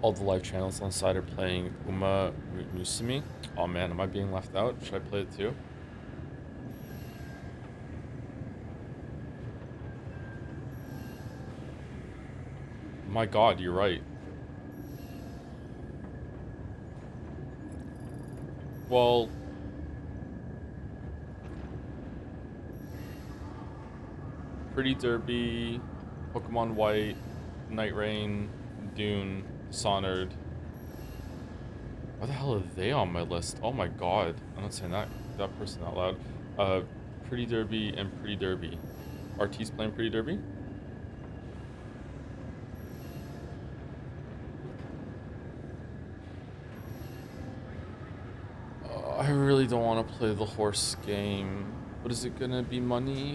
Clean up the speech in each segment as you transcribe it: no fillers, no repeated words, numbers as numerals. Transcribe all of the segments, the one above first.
All the live channels on the side are playing Uma Musumi. Oh man, am I being left out? Should I play it too? My god, you're right. Well... Pretty Derby, Pokemon White, Night Rain, Dune, Dishonored. Why the hell are they on my list? Oh my god. I'm not saying that person out loud. Pretty Derby and Pretty Derby. RT's playing Pretty Derby? I really don't want to play the horse game. But is it gonna be money?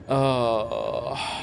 uh...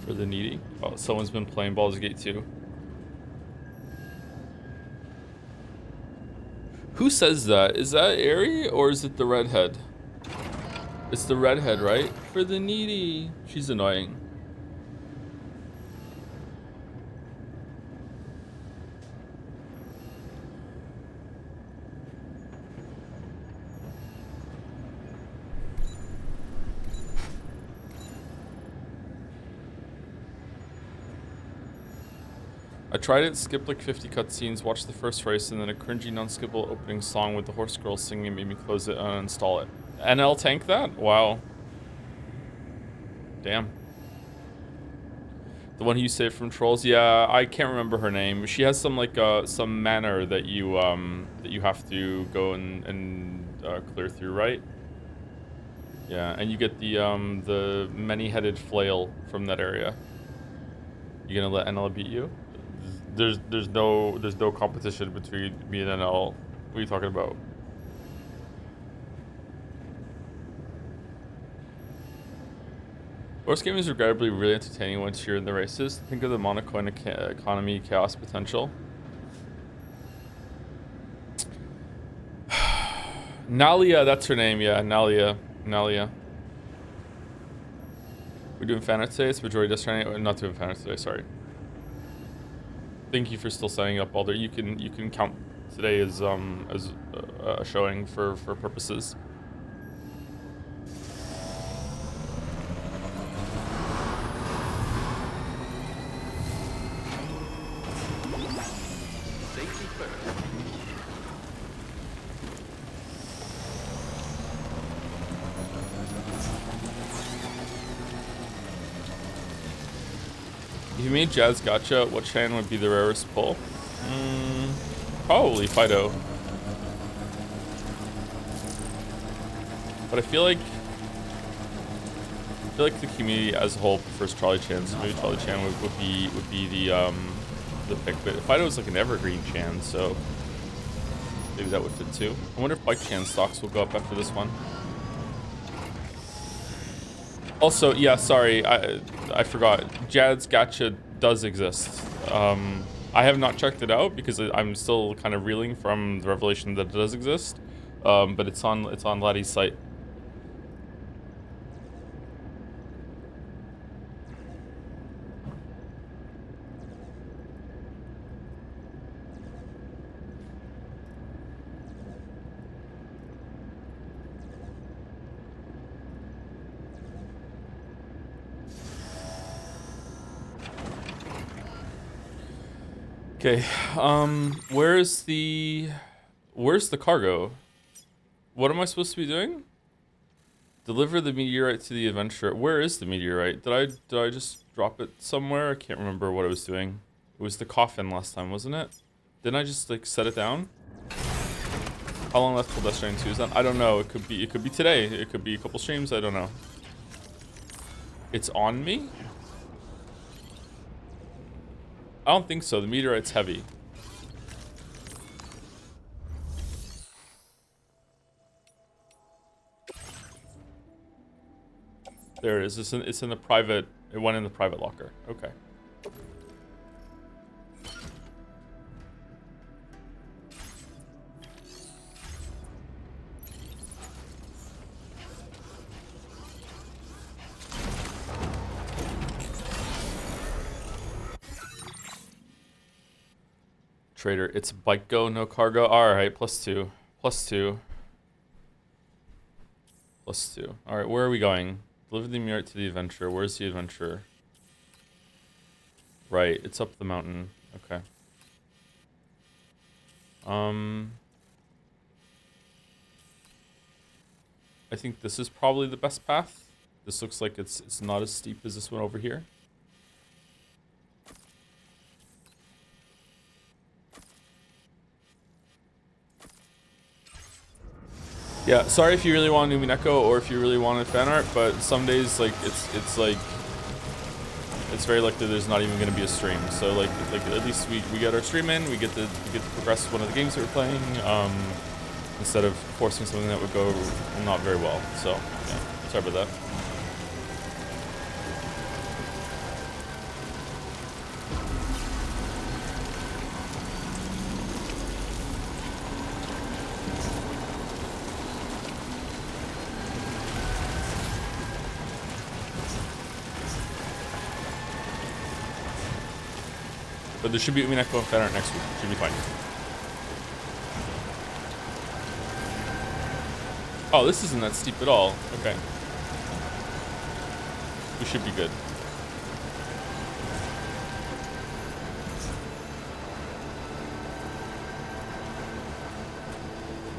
For the needy. Oh, someone's been playing Baldur's Gate 2. Who says that? Is that Aerie or is it the redhead? It's the redhead, right? For the needy. She's annoying. I tried it, skipped like 50 cutscenes, watched the first race, and then a cringy, non-skippable opening song with the horse girl singing made me close it and uninstall it. NL tank that? Wow. Damn. The one who you saved from trolls? Yeah, I can't remember her name. She has some like some manor that you have to go and clear through, right? Yeah, and you get the many-headed flail from that area. You gonna let NL beat you? There's no competition between me and NL. What are you talking about? Horse game is regrettably really entertaining once you're in the races. Think of the Monaco economy chaos potential. Nalia, that's her name, yeah, Nalia. We're doing Fanat today, it's majority just trying to, not doing Fanat today, sorry. Thank you for still signing up, Alder. You can count today as a showing for purposes. Safety first. If you made Jazz Gotcha, what Shan would be the rarest pull? Probably Fido. But I feel like the community as a whole prefers Charlie Chan, so maybe Charlie Chan would be the pick. But Fido is like an evergreen Chan, so maybe that would fit too. I wonder if Bike Chan stocks will go up after this one. Also, yeah, sorry, I forgot. Jad's Gacha does exist. I have not checked it out because I'm still kind of reeling from the revelation that it does exist. But it's on Laddie's site. Okay, where's the cargo? What am I supposed to be doing? Deliver the meteorite to the adventurer. Where is the meteorite? Did I just drop it somewhere? I can't remember what I was doing. It was the coffin last time, wasn't it? Didn't I just like set it down? How long left till Death Stranding 2 is done? I don't know. It could be today. It could be a couple streams. I don't know. It's on me? I don't think so. The meteorite's heavy. There it is. It's in the private. It went in the private locker. Okay. Trader, it's bike go, no cargo. Alright, +2. +2. +2. Alright, where are we going? Deliver the meteorite to the adventurer. Where's the adventurer? Right, it's up the mountain. Okay. I think this is probably the best path. This looks like it's not as steep as this one over here. Yeah, sorry if you really want Umineko or if you really wanted fan art, but some days like it's like it's very likely there's not even going to be a stream. So like at least we get our stream in, we get to progress one of the games that we're playing, instead of forcing something that would go not very well. So yeah, sorry about that. But there should be Umineko and fan art next week. Should be fine. Oh, this isn't that steep at all. Okay. We should be good.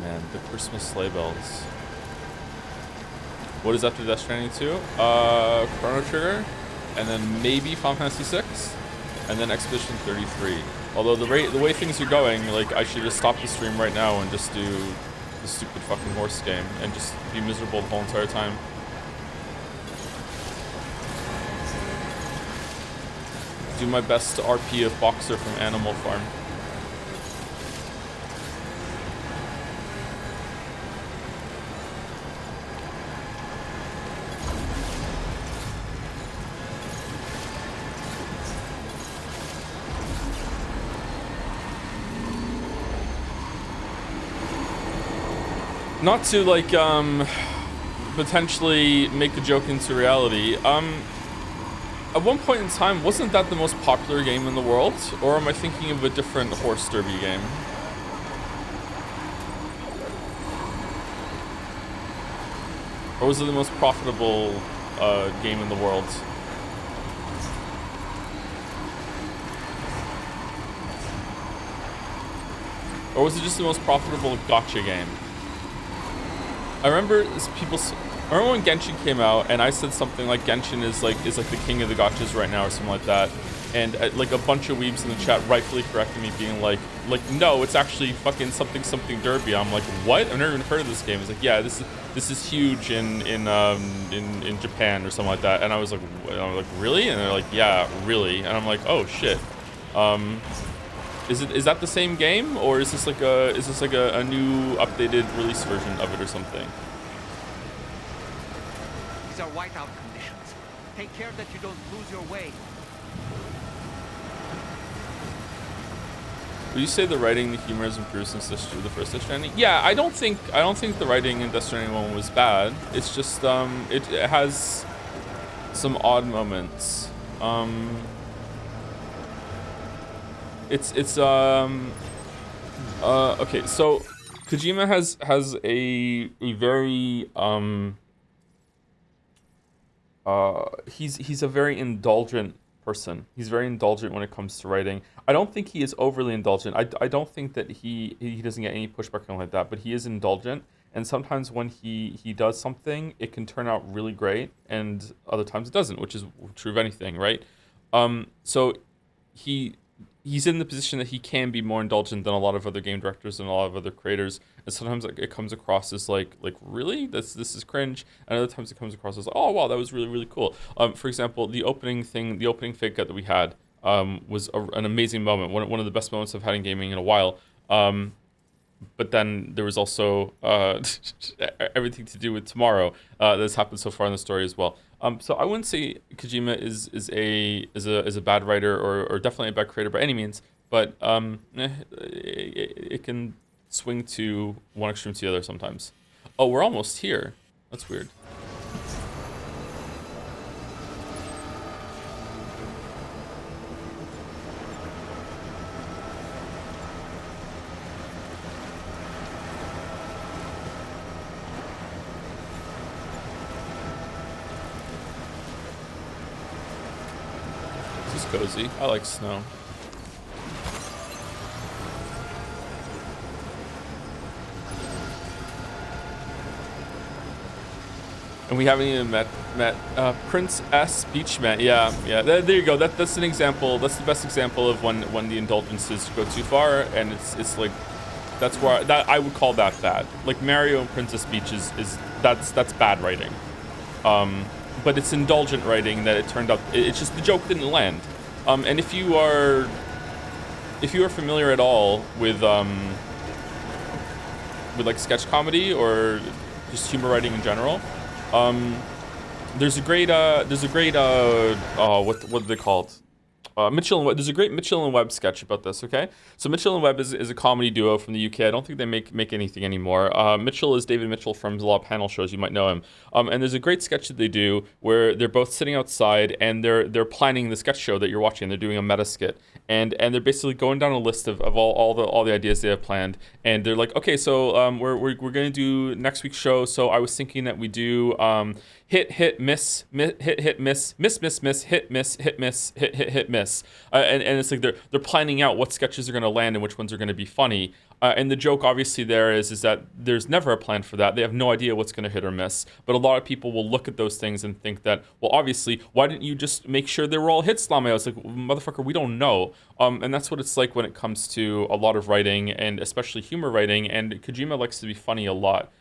Man, the Christmas sleigh bells. What is after Death Stranding 2? Chrono Trigger, and then maybe Final Fantasy 6. And then Expedition 33. Although the way things are going, like I should just stop the stream right now and just do the stupid fucking horse game and just be miserable the whole entire time. Do my best to RP a Boxer from Animal Farm. Not to like potentially make a joke into reality. At one point in time, wasn't that the most popular game in the world? Or am I thinking of a different horse derby game? Or was it the most profitable game in the world? Or was it just the most profitable gacha game? I remember when Genshin came out, and I said something like Genshin is like the king of the gachas right now, or something like that, and like a bunch of weebs in the chat rightfully corrected me, being like no, it's actually fucking something derby. I'm like, what? I've never even heard of this game. It's like, yeah, this is huge in Japan or something like that, and I was like, really? And they're like, yeah, really, and I'm like, oh shit. Is that the same game, or is this like a new updated release version of it or something? These are whiteout conditions. Take care that you don't lose your way. Would you say the writing, the humor has improved since the first Death Stranding? Yeah, I don't think the writing in Death Stranding 1 was bad. It's just it has some odd moments. Okay, so Kojima has a very he's a very indulgent person. He's very indulgent when it comes to writing. I don't think he is overly indulgent. I don't think that he doesn't get any pushback or anything like that, but he is indulgent, And sometimes when he does something, it can turn out really great, and other times it doesn't, which is true of anything, right? So he he's in the position that he can be more indulgent than a lot of other game directors and a lot of other creators, and sometimes like it comes across as like really this is cringe, and other times it comes across as like, oh wow, that was really cool. For example, the opening fake out that we had was an amazing moment, one of the best moments I've had in gaming in a while. But then there was also everything to do with tomorrow that's happened so far in the story as well. So I wouldn't say Kojima is a bad writer or definitely a bad creator by any means, but it can swing to one extreme to the other sometimes. Oh, we're almost here. That's weird. Cozy. I like snow. And we haven't even met Prince S Beachman. Yeah. There you go. That's an example. That's the best example of when the indulgences go too far, and it's like that's where I would call that bad. Like Mario and Princess Peach that's bad writing. But it's indulgent writing that it turned out. It's just the joke didn't land. And if you are familiar at all with like sketch comedy or just humor writing in general, there's a great what are they called? Mitchell and Webb. There's a great Mitchell and Webb sketch about this. Okay, so Mitchell and Webb is a comedy duo from the UK. I don't think they make anything anymore. Mitchell is David Mitchell from a lot of panel shows. You might know him. And there's a great sketch that they do where they're both sitting outside and they're planning the sketch show that you're watching. They're doing a meta skit, and they're basically going down a list of all the ideas they have planned. And they're like, okay, so we're gonna do next week's show. So I was thinking that we do hit miss hit miss hit miss. And it's like they're planning out what sketches are going to land and which ones are going to be funny. And the joke obviously there is that there's never a plan for that. They have no idea what's going to hit or miss. But a lot of people will look at those things and think that, well, obviously, why didn't you just make sure they were all hits, Lame? I was like, motherfucker, we don't know. And that's what it's like when it comes to a lot of writing, and especially humor writing. And Kojima likes to be funny a lot.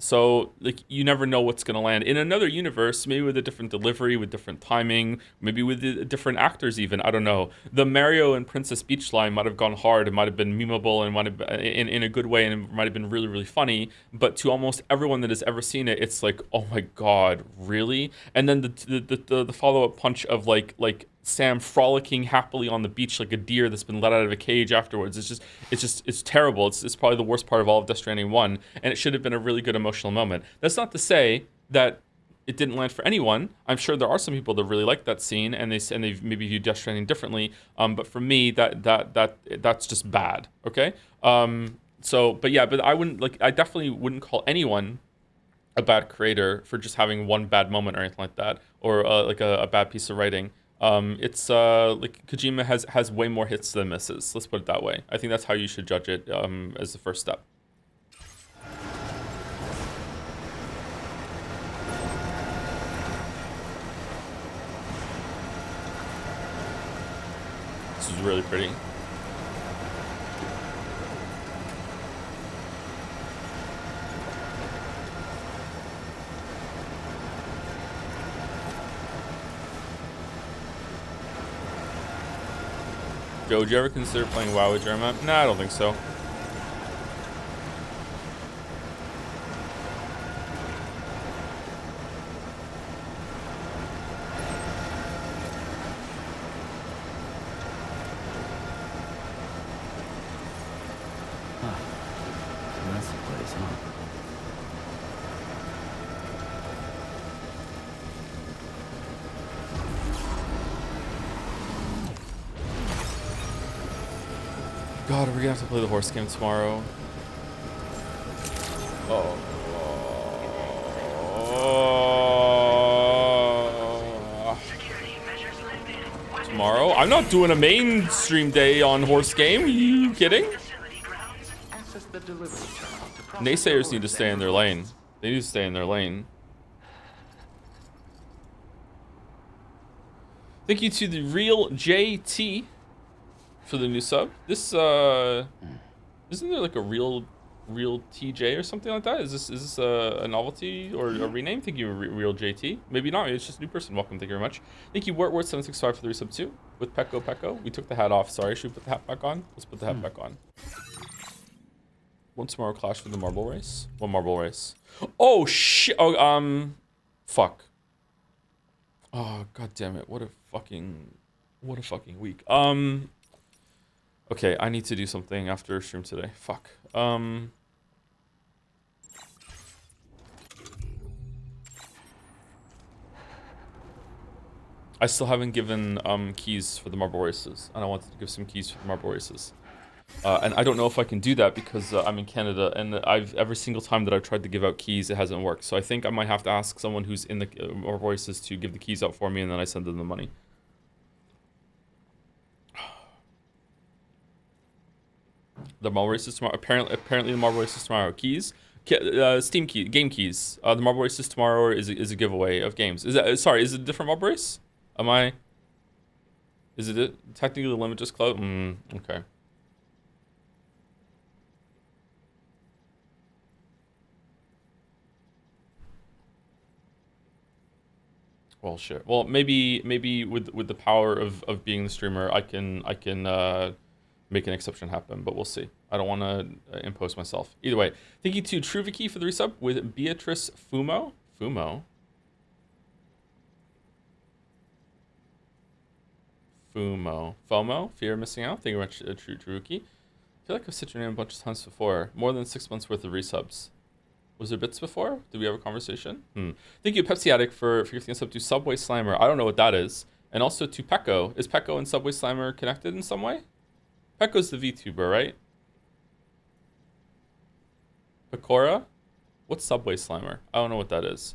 So, like, you never know what's going to land. In another universe, maybe with a different delivery, with different timing, maybe with different actors even, I don't know. The Mario and Princess Peach line might have gone hard, it might have been memeable, and might have been, in a good way, and it might have been really funny. But to almost everyone that has ever seen it, it's like, oh my god, really? And then the follow-up punch of, like Sam frolicking happily on the beach like a deer that's been let out of a cage afterwards. It's terrible. It's probably the worst part of all of Death Stranding 1, and it should have been a really good emotional moment. That's not to say that it didn't land for anyone. I'm sure there are some people that really like that scene, and they maybe view Death Stranding differently. But for me, that's just bad. Okay. But I definitely wouldn't call anyone a bad creator for just having one bad moment or anything like that, or like a bad piece of writing. It's like Kojima has way more hits than misses. Let's put it that way. I think that's how you should judge it as the first step. This is really pretty. Joe, would you ever consider playing WoW with Jeremiah? Nah, I don't think so. That's the place, huh? God, are we gonna have to play the horse game tomorrow? Oh. Tomorrow? I'm not doing a mainstream day on horse game. Are you kidding? access the delivery terminal to process Naysayers need to orders stay in and their lane. requests. They need to stay in their lane. Thank you to the real JT for the new sub. This isn't there like a real TJ or something like that? Is this a novelty or a rename? Thank you, real JT. Maybe not. Maybe it's just a new person. Welcome. Thank you very much. Thank you, Wart765 for the resub too. With Pecco. We took the hat off. Sorry. Should we put the hat back on? Let's put the hat back on. One tomorrow clash for the marble race. One marble race. Oh shit. Oh fuck. Oh god damn it. What a fucking week. Okay, I need to do something after stream today. Fuck. I still haven't given keys for the marble races, and I wanted to give some keys for the marble races. And I don't know if I can do that because I'm in Canada, and every single time that I've tried to give out keys, it hasn't worked. So I think I might have to ask someone who's in the marble races to give the keys out for me, and then I send them the money. The marble races tomorrow. Apparently the marble races tomorrow. Keys, Steam key, game keys. The marble races tomorrow is a giveaway of games. Is that sorry? Is it a different marble race? Am I? Is it technically the limit just closed? Okay. Well, shit. Well, maybe with the power of being the streamer, I can make an exception happen, but we'll see. I don't want to impose myself. Either way, thank you to Truviki for the resub with Beatrice Fumo. FOMO, fear of missing out. Thank you very much, Truviki. I feel like I've said your name a bunch of times before. More than 6 months worth of resubs. Was there bits before? Did we have a conversation? Thank you, Pepsi Addict, for gifting us up to Subway Slimer. I don't know what that is. And also to Pecco. Is Pecco and Subway Slimer connected in some way? Pecco's the VTuber, right? Pecora? What's Subway Slimer? I don't know what that is.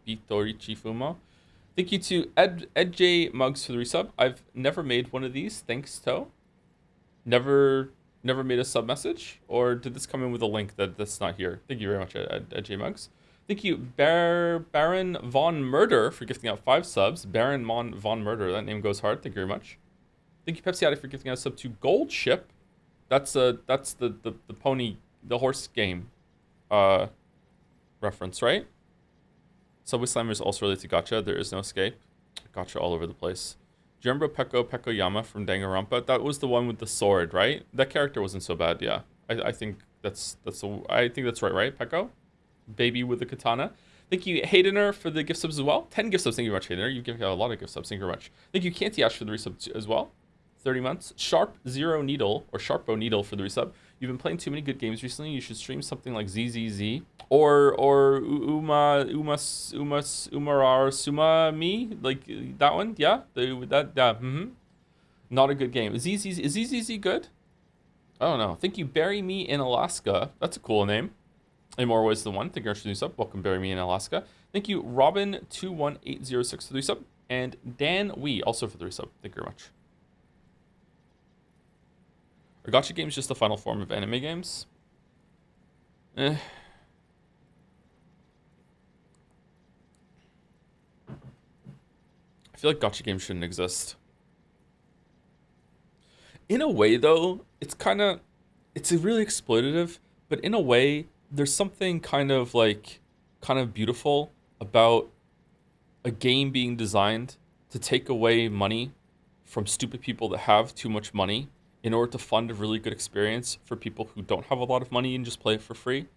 Vitorichi Fumo. Thank you to Ed J Mugs for the resub. I've never made one of these. Thanks, To. Never made a sub message, or did this come in with a link that's not here? Thank you very much, Ed J Mugs. Thank you, Baron Von Murder, for gifting out 5 subs. Baron Von Murder, that name goes hard. Thank you very much. Thank you, Pepsi Addict, for gifting out a sub to Gold Ship. That's the pony, the horse game reference, right? Subway Slimer is also related to Gacha. There is no escape. Gacha all over the place. Do you remember Pecco Yama from Danganronpa? That was the one with the sword, right? That character wasn't so bad, yeah. I think that's right, Pecco? Baby with the katana. Thank you, Haydener, for the gift subs as well. 10 gift subs. Thank you very much, Haydener. You give out a lot of gift subs. Thank you very much. Thank you, Canty Ash, for the resub as well. 30 months. Sharpo Needle for the resub. You've been playing too many good games recently. You should stream something like ZZZ or Umarar Sumami, like that one. Yeah, Not a good game. Is ZZZ good? I don't know. Thank you, Bury Me in Alaska. That's a cool name. In more ways than one. Thank you for the resub. Welcome, Bury Me in Alaska. Thank you, Robin21806 for the resub, and Dan Wee also for the resub. Thank you very much. Are gacha games just the final form of anime games? I feel like gacha games shouldn't exist. In a way, though, it's really exploitative, but in a way, there's something kind of beautiful about a game being designed to take away money from stupid people that have too much money in order to fund a really good experience for people who don't have a lot of money and just play it for free.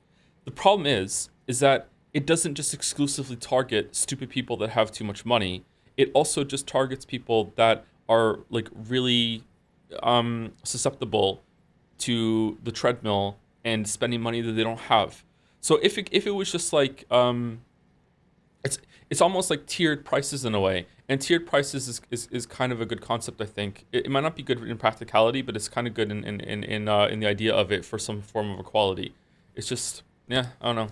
The problem is that it doesn't just exclusively target stupid people that have too much money. It also just targets people that are really susceptible to the treadmill and spending money that they don't have. So if it was just it's almost like tiered prices in a way, and tiered prices is kind of a good concept. I think it might not be good in practicality, but it's kind of good in the idea of it for some form of equality. It's just, yeah, I don't know.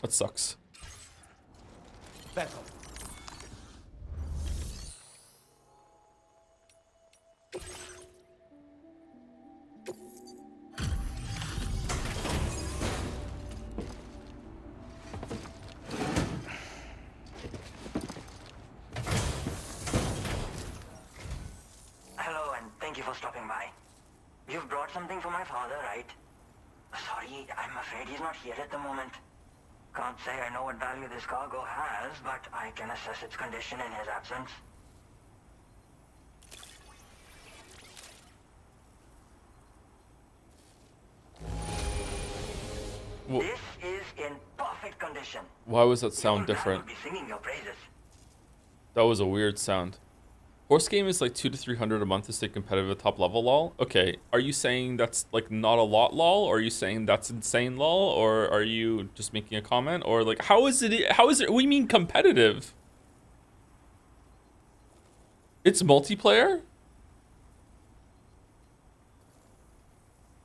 That sucks. thank you for stopping by. You've brought something for my father, right? Sorry, I'm afraid he's not here at the moment. Can't say I know what value this cargo has, but I can assess its condition in his absence. This is in perfect condition. Why was that sound different? Be singing your praises. That was a weird sound. Horse game is like 200 to 300 a month to stay competitive at top level, lol. Okay, are you saying that's like not a lot, lol? Or are you saying that's insane, lol? Or are you just making a comment? Or like, how is it? What do you mean competitive? It's multiplayer?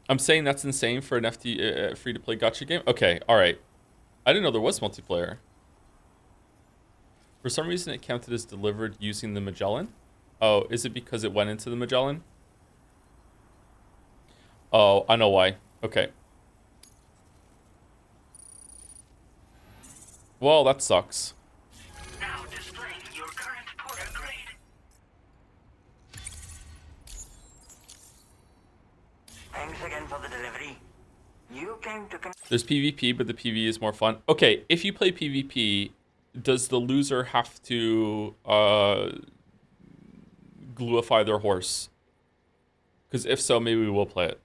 I'm saying that's insane for an FT free-to-play gacha game? Okay, alright. I didn't know there was multiplayer. For some reason it counted as delivered using the Magellan. Oh, is it because it went into the Magellan? Oh, I know why. Okay. Well, that sucks. Now displaying your current porter grade. Thanks again for the delivery. You came to There's PvP, but the PvE is more fun. Okay, if you play PvP, does the loser have to gluify their horse? Because if so, maybe we will play it.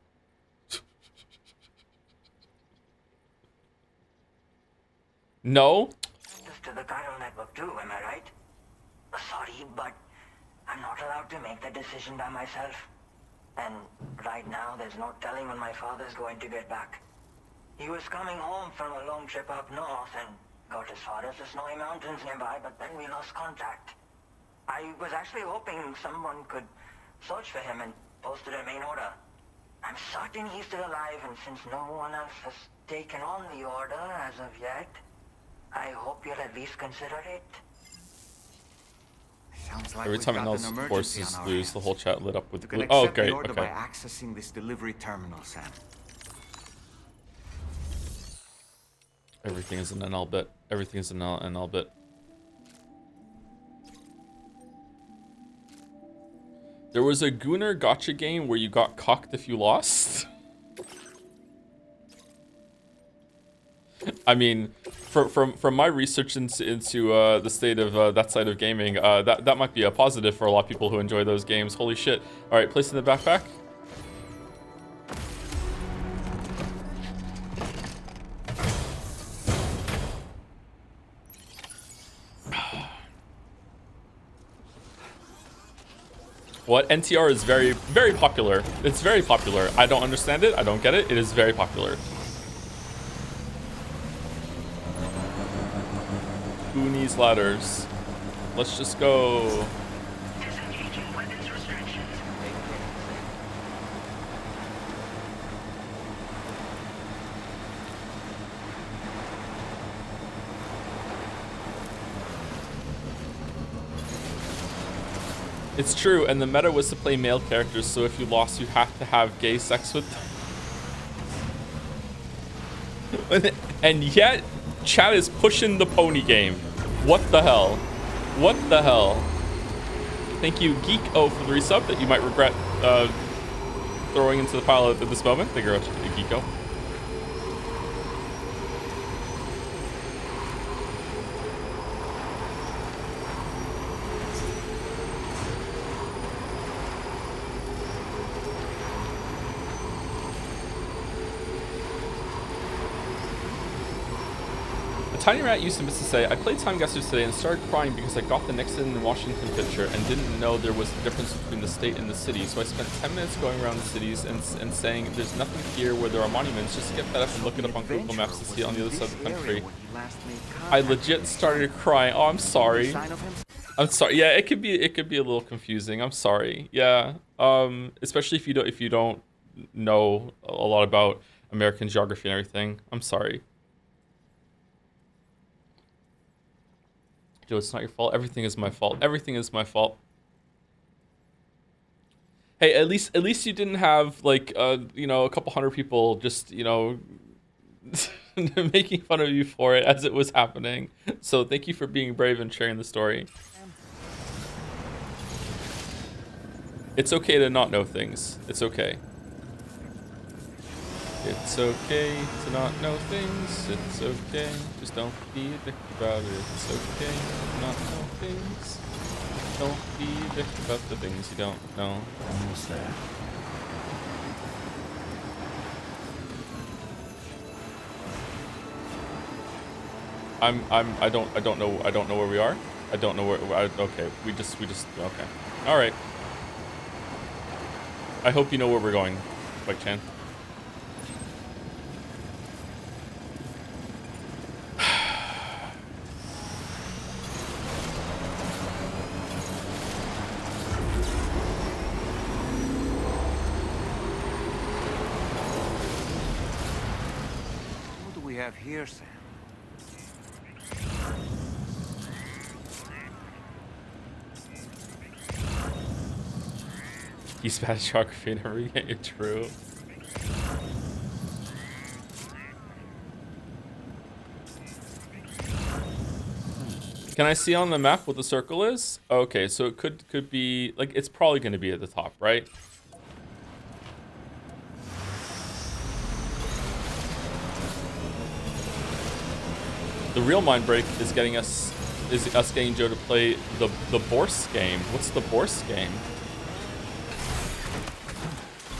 No? to the chiral network too, am I right? Sorry, but I'm not allowed to make that decision by myself. And right now, there's no telling when my father's going to get back. He was coming home from a long trip up north and got as far as the snowy mountains nearby, but then we lost contact. I was actually hoping someone could search for him and post a main order. I'm certain he's still alive, and since no one else has taken on the order as of yet, I hope you'll at least consider it. Sounds like Every we've time got else an emergency horses on our lose, hands. the whole chat lit up with You the can blue. Oh, accept great. the order Okay. by accessing this delivery terminal, Sam. Everything is an NL bit. Everything is an NL bit. There was a Gooner gotcha game where you got cocked if you lost. I mean, from my research into the state of that side of gaming, that might be a positive for a lot of people who enjoy those games. Holy shit! All right, place in the backpack. What? NTR is very, very popular. It's very popular. I don't understand it. I don't get it. It is very popular. Who needs ladders? Let's just go. Disengaging weapons restrictions. It's true, and the meta was to play male characters, so if you lost, you have to have gay sex with them. And yet, chat is pushing the pony game. What the hell? What the hell? Thank you, Geeko, for the resub that you might regret throwing into the pile at this moment. Thank you very much, Geeko. Tiny Rat used to say, I played Time Guessers today and started crying because I got the Nixon and Washington picture and didn't know there was a difference between the state and the city. So I spent 10 minutes going around the cities and saying, there's nothing here where there are monuments, just to get fed up and look it up on Google Maps to see it on the other side of the country. I legit started crying. Oh, I'm sorry. I'm sorry. Yeah, it could be a little confusing. I'm sorry. Yeah. Especially if you don't know a lot about American geography and everything. I'm sorry. Joe, it's not your fault. Everything is my fault. Everything is my fault. Hey, at least you didn't have like you know, a couple hundred people just, you know, making fun of you for it as it was happening. So thank you for being brave and sharing the story. It's okay to not know things. It's okay. It's okay to not know things. It's okay. Just don't be a dick about it. It's okay to not know things. Don't be a dick about the things you don't know. Almost there. I don't know where we are. I don't know where, okay, we just, okay. All right. I hope you know where we're going, Bike Chan. What do we have here, Sam? He's bad at geography, never get it true. Can I see on the map what the circle is? Okay, so it could be like it's probably going to be at the top, right? The real mind break is getting us getting Joe to play the Bourse game. What's the Bourse game?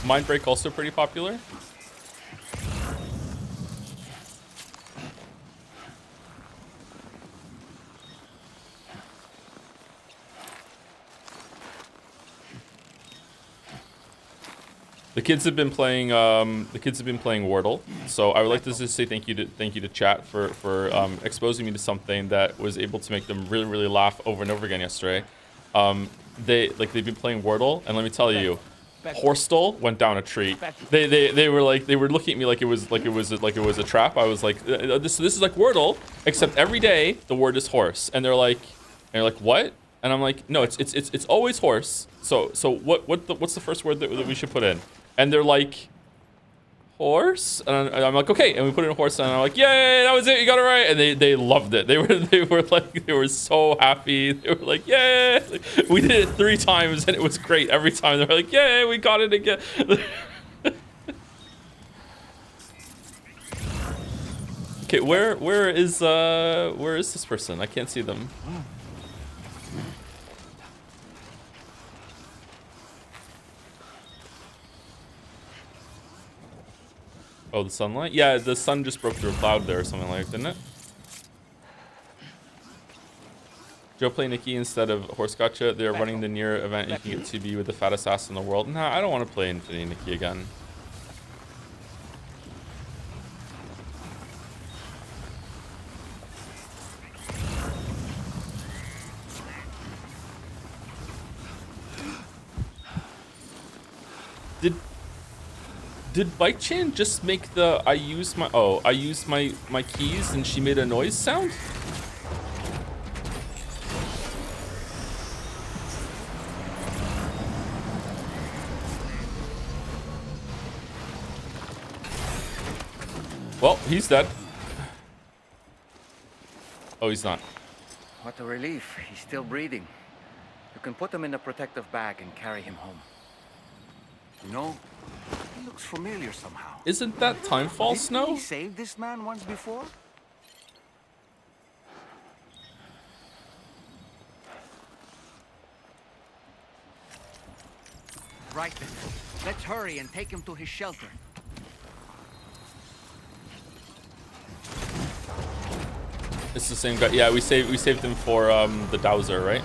Mind break also pretty popular. The kids have been playing Wordle, so I would like to just say thank you to chat for exposing me to something that was able to make them really laugh over and over again yesterday. They've been playing Wordle, and let me tell you, Horstel went down a tree. They were looking at me like it was a trap. I was like, this is like Wordle, except every day the word is horse, and they're like what? And I'm like, no, it's always horse. So what's the first word that we should put in? And they're like, horse? And I'm like, okay. And we put in horse, and I'm like, yay, that was it, you got it right. And they loved it. They were so happy. They were like, yay. Like, we did it 3 times, and it was great every time. They were like, yay, we got it again. Okay, where is this person? I can't see them. Oh, the sunlight? Yeah, the sun just broke through a cloud there or something like that, didn't it? Joe play Nikki instead of Horse Gotcha. They're running the near event. You can get to be with the fattest ass in the world. Nah, I don't want to play Infinity Nikki again. Did Bike Chan just make the I use my keys and she made a noise sound? Well, he's dead. Oh, he's not. What a relief. He's still breathing. You can put him in a protective bag and carry him home. You know, he looks familiar somehow. Isn't that Timefall Didn't Snow? we saved this man once before? Right then. Let's hurry and take him to his shelter. It's the same guy. Yeah, we saved him for the Dowser, right?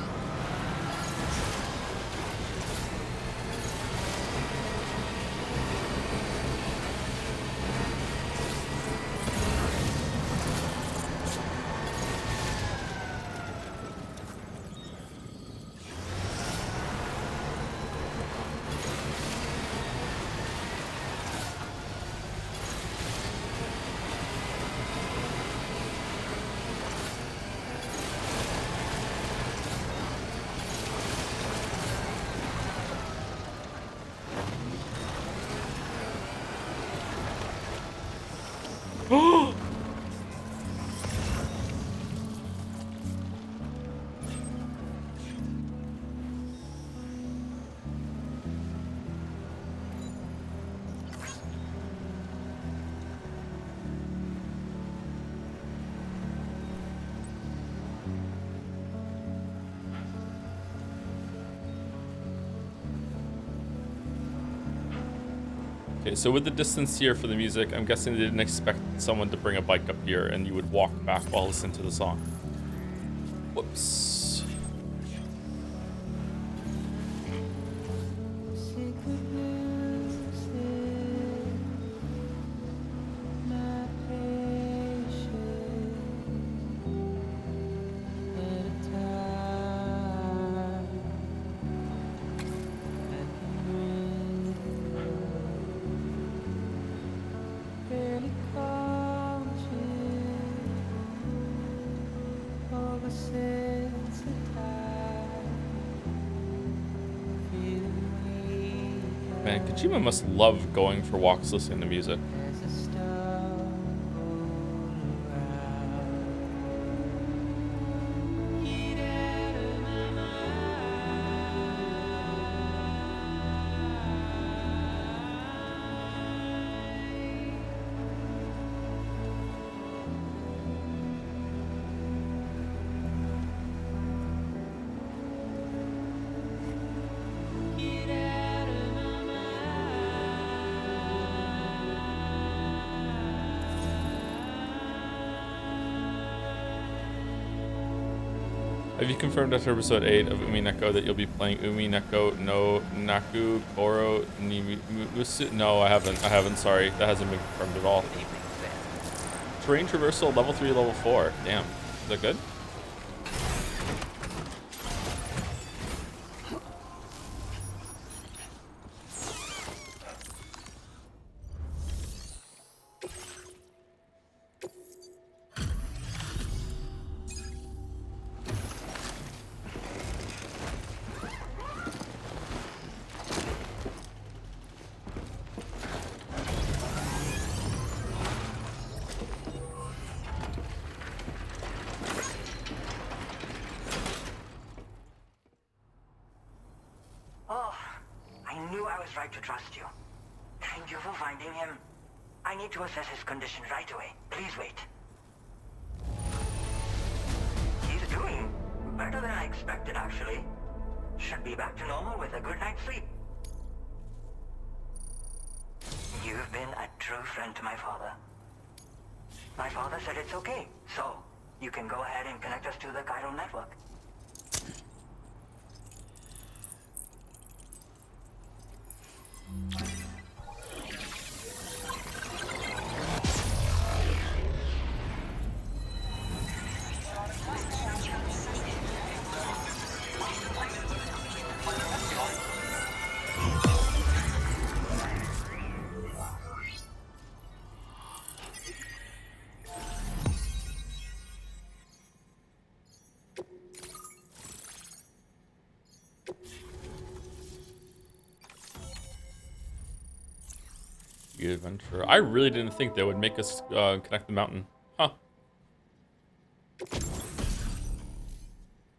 Okay, so with the distance here for the music, I'm guessing they didn't expect someone to bring a bike up here and you would walk back while listening to the song. Whoops. Man, Kojima must love going for walks listening to music. Have you confirmed after episode 8 of Umineko that you'll be playing Umineko no Naku Koro Nimusu? No, I haven't, sorry. That hasn't been confirmed at all. Terrain traversal, level 3, level 4. Damn. Is that good? To trust you. Thank you for finding him. I need to assess his condition right away. Please wait. He's doing better than I expected, actually. Should be back to normal with a good night's sleep. You've been a true friend to my father. My father said it's okay, so you can go ahead and connect us to the chiral network. Good adventure. I really didn't think they would make us connect the mountain. Huh.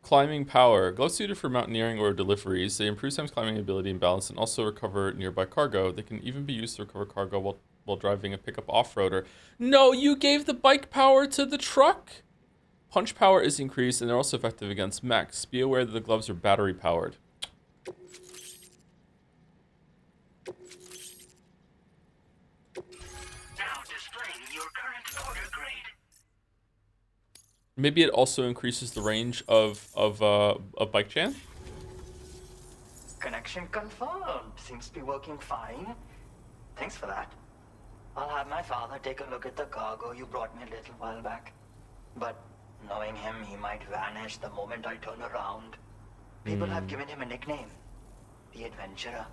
Climbing power. Gloves suited for mountaineering or deliveries. They improve Sam's climbing ability and balance and also recover nearby cargo. They can even be used to recover cargo while driving a pickup off-roader. No, you gave the bike power to the truck? Punch power is increased and they're also effective against mechs. Be aware that the gloves are battery powered. Maybe it also increases the range of bike jam. Connection confirmed. Seems to be working fine. Thanks for that. I'll have my father take a look at the cargo you brought me a little while back. But knowing him, he might vanish the moment I turn around. People have given him a nickname, the Adventurer.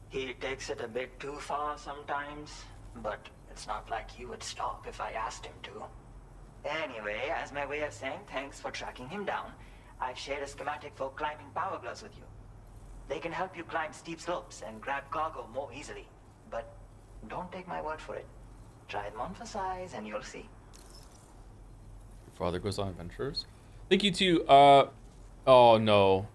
He takes it a bit too far sometimes, but it's not like he would stop if I asked him to. Anyway, as my way of saying thanks for tracking him down, I've shared a schematic for climbing power gloves with you. They can help you climb steep slopes and grab cargo more easily. But don't take my word for it. Try them on for size and you'll see. Your father goes on adventures. Thank you to, oh no.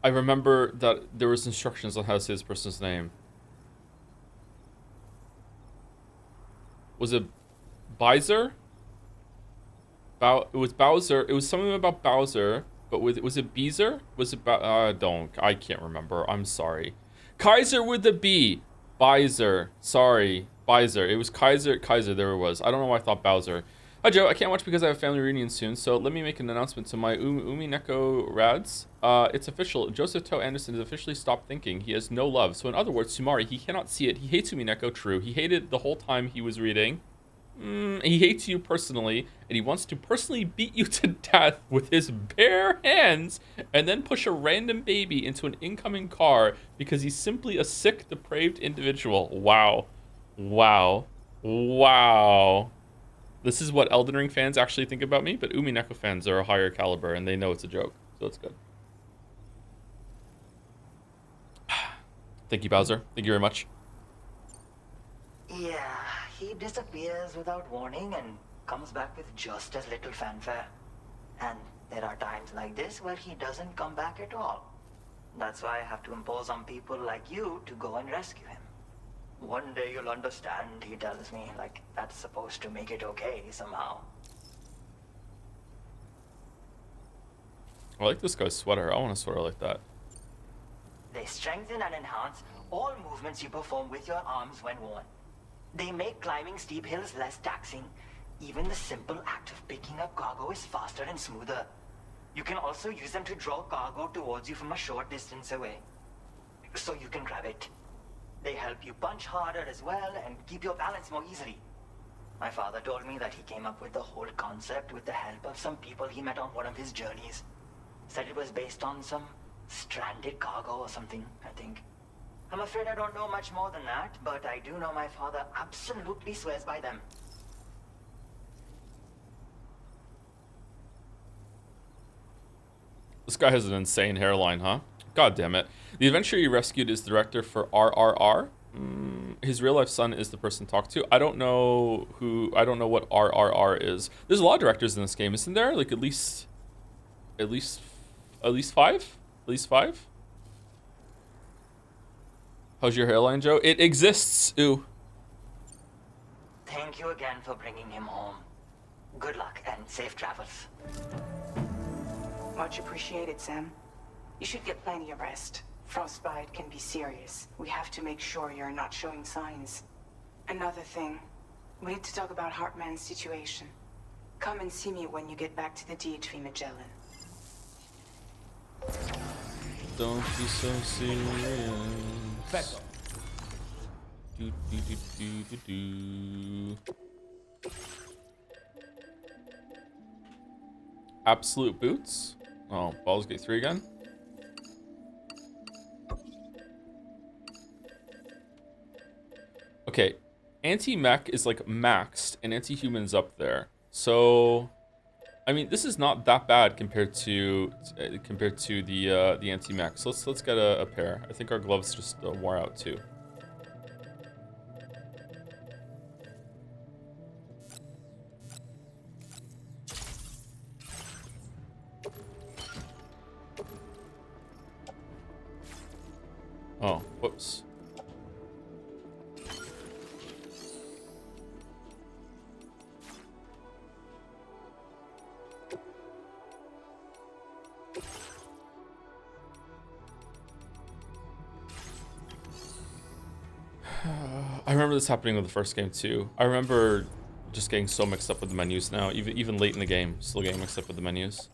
I remember that there was instructions on how to say this person's name. Was it Bowser? It was Bowser. It was something about Bowser, but was it Beezer? Was it I can't remember. I'm sorry. Kaiser with the B. Bizer. Sorry. Bizer. It was Kaiser. Kaiser, there it was. I don't know why I thought Bowser. Hi, Joe. I can't watch because I have a family reunion soon, so let me make an announcement to my Umineko Rads. It's official. Joseph Toe Anderson has officially stopped thinking. He has no love. So in other words, Sumari, he cannot see it. He hates Umineko, true. He hated the whole time he was reading. He hates you personally, and he wants to personally beat you to death with his bare hands and then push a random baby into an incoming car because he's simply a sick, depraved individual. Wow. Wow. Wow. This is what Elden Ring fans actually think about me, but Umineko fans are a higher caliber, and they know it's a joke, so it's good. Thank you, Bowser. Thank you very much. Yeah, he disappears without warning and comes back with just as little fanfare. And there are times like this where he doesn't come back at all. That's why I have to impose on people like you to go and rescue him. One day you'll understand, he tells me, like that's supposed to make it okay somehow. I like this guy's sweater. I want a sweater like that. They strengthen and enhance all movements you perform with your arms when worn. They make climbing steep hills less taxing. Even the simple act of picking up cargo is faster and smoother. You can also use them to draw cargo towards you from a short distance away, so you can grab it. They help you punch harder as well and keep your balance more easily. My father told me that he came up with the whole concept with the help of some people he met on one of his journeys. Said it was based on some stranded cargo or something, I think. I'm afraid I don't know much more than that, but I do know my father absolutely swears by them. This guy has an insane hairline, huh? God damn it. The adventurer you rescued is the director for RRR. His real life son is the person talked to. I don't know what RRR is. There's a lot of directors in this game, isn't there? Like at least five? At least five? How's your hairline, Joe? It exists. Ooh. Thank you again for bringing him home. Good luck and safe travels. Much appreciated, Sam. You should get plenty of rest. Frostbite can be serious. We have to make sure you're not showing signs. Another thing, we need to talk about Hartman's situation. Come and see me when you get back to the DHV Magellan. Don't be so serious. Vessel. Do, do, do, do, do, do. Absolute boots? Oh, Baldur's Gate 3 again? Okay, anti-mech is like maxed and anti-human's up there. So, I mean, this is not that bad compared to the anti-mech. So let's get a pair. I think our gloves just wore out too. Oh, whoops. I remember this happening with the first game too. I remember just getting so mixed up with the menus now, even late in the game, still getting mixed up with the menus.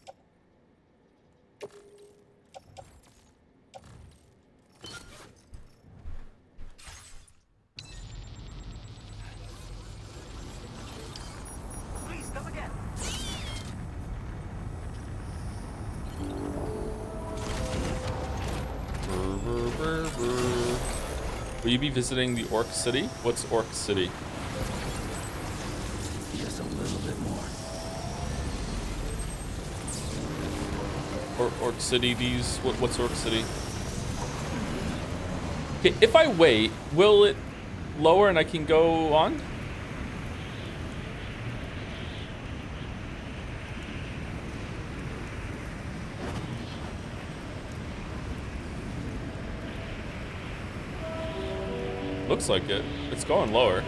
Please come again. Will you be visiting the Orc City? What's Orc City? Just a little bit more. Orc City, what's Orc City? Okay, if I wait, will it lower and I can go on? Looks like it. It's going lower.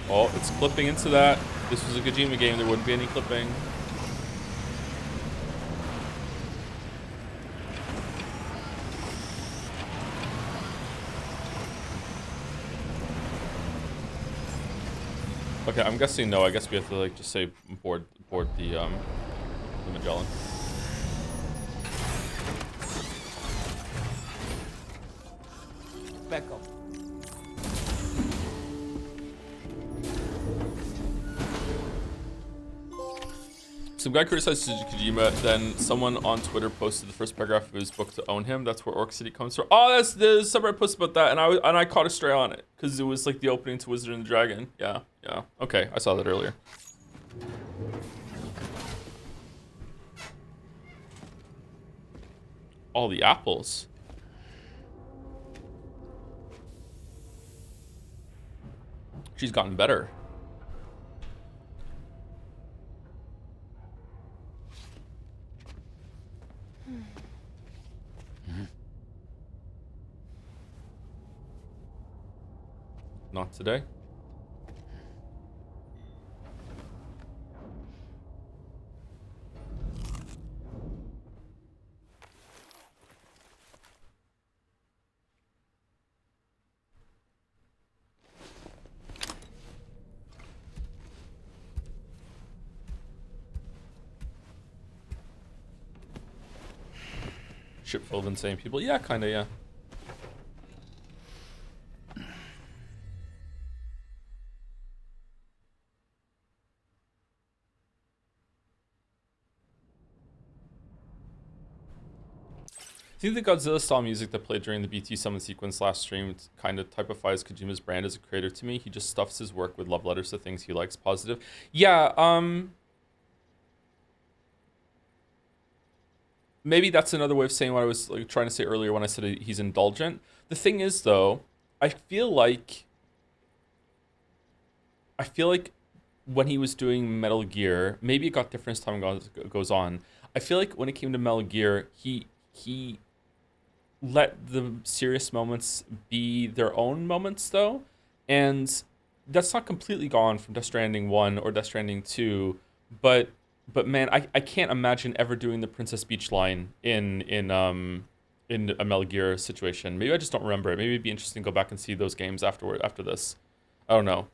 Oh, it's clipping into that. this was a Kojima game, there wouldn't be any clipping. Okay, I'm guessing no. I guess we have to like just say board the Magellan. Back up. Some guy criticized Kojima, then someone on Twitter posted the first paragraph of his book to own him. That's where Orc City comes from. Oh, that's the subreddit post about that, and I caught a stray on it because it was like the opening to Wizard and the Dragon. Yeah. Okay, I saw that earlier. All the apples. She's gotten better. Not today. Ship full of insane people. Yeah, kinda, yeah. I think the Godzilla style music that played during the BT summon sequence last stream kind of typifies Kojima's brand as a creator to me. He just stuffs his work with love letters to things he likes positive. Yeah, maybe that's another way of saying what I was like trying to say earlier when I said he's indulgent. The thing is though, I feel like when he was doing Metal Gear, maybe it got different as time goes on. I feel like when it came to Metal Gear, he let the serious moments be their own moments though, and that's not completely gone from Death Stranding 1 or Death Stranding 2, but man, I can't imagine ever doing the Princess Beach line in a Metal Gear situation. Maybe I just don't remember it. Maybe it'd be interesting to go back and see those games after this. I don't know.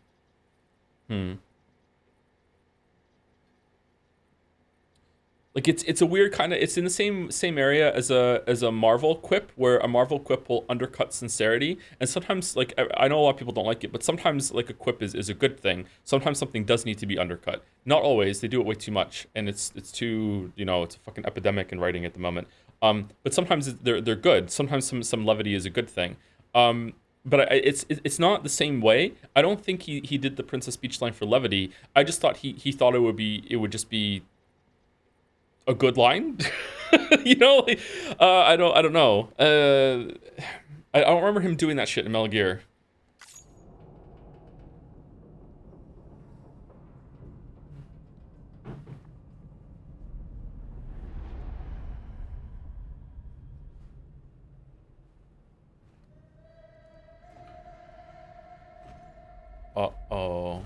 Like it's a weird kind of, it's in the same area as a Marvel quip, where a Marvel quip will undercut sincerity, and sometimes, like, I know a lot of people don't like it, but sometimes like a quip is a good thing. Sometimes something does need to be undercut. Not always. They do it way too much, and it's too, it's a fucking epidemic in writing at the moment. But sometimes they're good. Sometimes some levity is a good thing. But it's not the same way. I don't think he did the Princess Beach line for levity. I just thought he thought it would just be a good line. I don't know. I don't remember him doing that shit in Metal Gear. Uh-oh.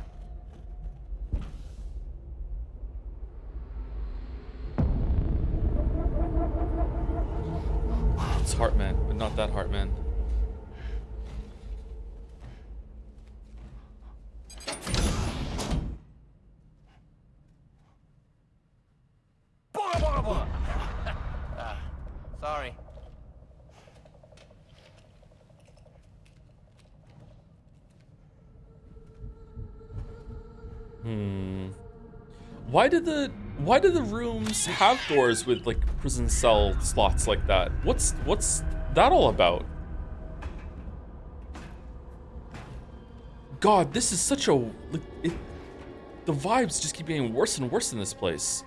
It's Heartman, but not that Heartman. Sorry. Why do the rooms have doors with like prison cell slots like that? What's that all about? God, this is such a the vibes just keep getting worse and worse in this place.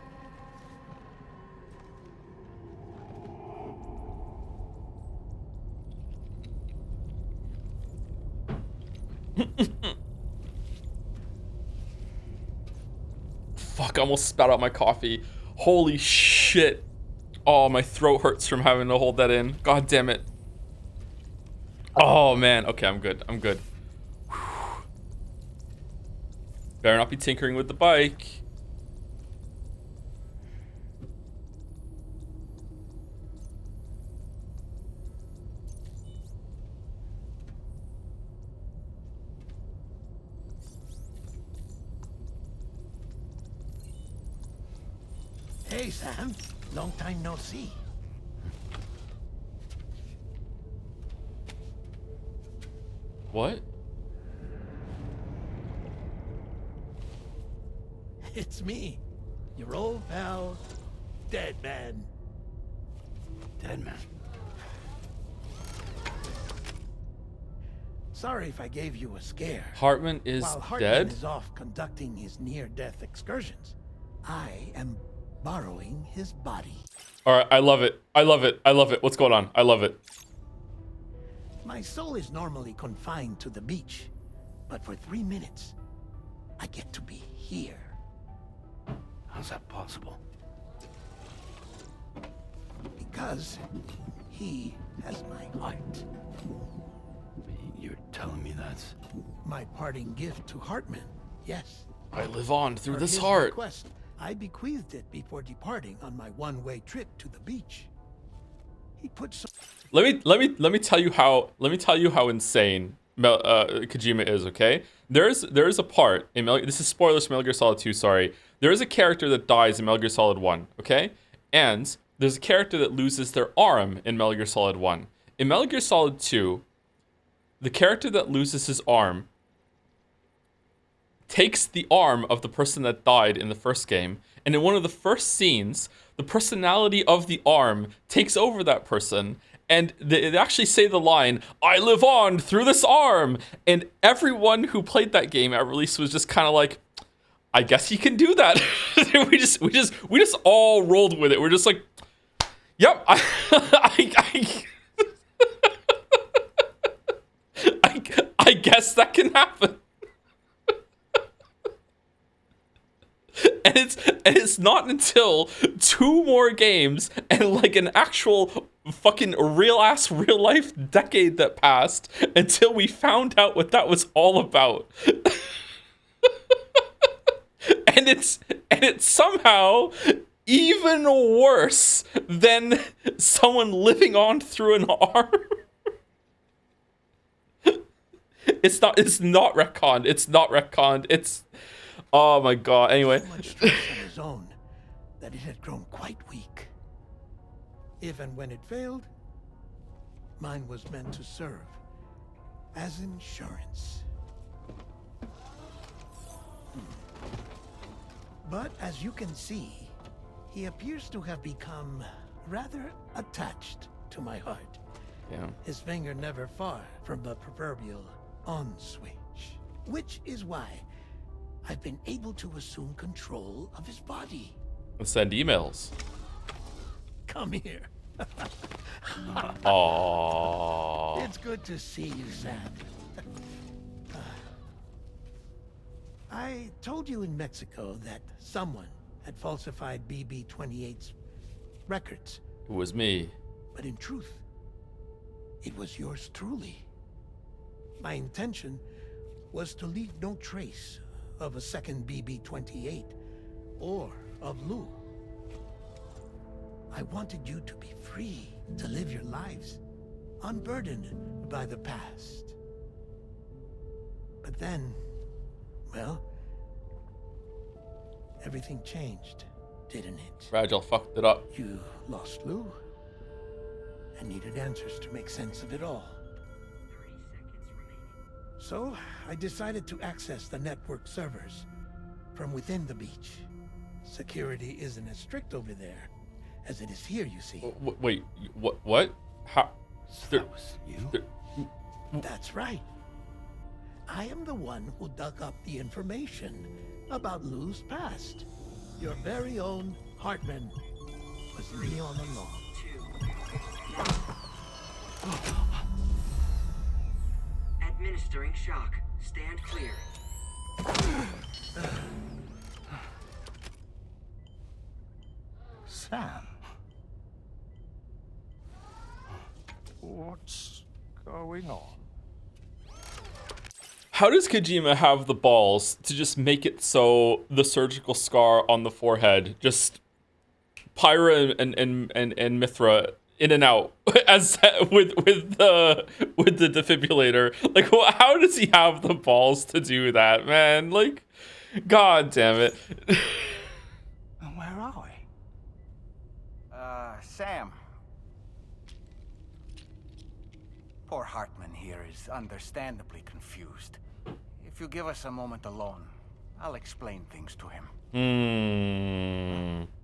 Fuck, I almost spat out my coffee. Holy shit. Oh, my throat hurts from having to hold that in. God damn it. Oh, man. Okay, I'm good. Better not be tinkering with the bike. Hey, Sam. Long time no see. What? It's me, your old pal, Dead Man. Dead man. Sorry if I gave you a scare. Hartman is While Hartman dead? is off conducting his near-death excursions, I am borrowing his body. Alright, I love it. I love it. I love it. What's going on? I love it. My soul is normally confined to the beach, but for 3 minutes, I get to be here. How's that possible? Because he has my heart. You're telling me that's... My parting gift to Hartman, yes. I live on through For this his heart. request, I bequeathed it before departing on my one-way trip to the beach. He put some... Let me tell you how insane Kojima is, okay? There is a part in this is spoilers for Metal Gear Solid 2, sorry. There is a character that dies in Metal Gear Solid 1, okay? And there's a character that loses their arm in Metal Gear Solid 1. In Metal Gear Solid 2, the character that loses his arm takes the arm of the person that died in the first game, and in one of the first scenes, the personality of the arm takes over that person, and they actually say the line, "I live on through this arm," and everyone who played that game at release was just kind of like, I guess he can do that. we just all rolled with it. We're just like, yep, I guess that can happen. And it's not until 2 more games and like an actual fucking real life decade that passed until we found out what that was all about. And it's somehow even worse than someone living on through an arm. It's not retconned. It's not retconned. It's, oh my god. Anyway. So much stress on his own that it had grown quite weak. If and when it failed, mine was meant to serve as insurance. But as you can see, he appears to have become rather attached to my heart. Yeah. His finger never far from the proverbial on switch, which is why I've been able to assume control of his body. Let's send emails. Come here. Aww. It's good to see you, Sam. I told you in Mexico that someone had falsified BB-28's records. It was me. But in truth, it was yours truly. My intention was to leave no trace of a second BB-28 or of Lou. I wanted you to be free to live your lives, unburdened by the past. But then, well, everything changed, didn't it? Fragile fucked it up. You lost Lou and needed answers to make sense of it all. So, I decided to access the network servers from within the beach. Security isn't as strict over there as it is here, you see. Wait, what? How? So that was you? That's right. I am the one who dug up the information about Lou's past. Your very own Hartman was me all along. Administering shock. Stand clear. Sam. What's going on? How does Kojima have the balls to just make it so the surgical scar on the forehead just Pyra and Mithra in and out as with the defibrillator? Like, how does he have the balls to do that, man? Like, god damn it. Where are we? Sam. Poor Hartman here is understandably confused. If you give us a moment alone, I'll explain things to him.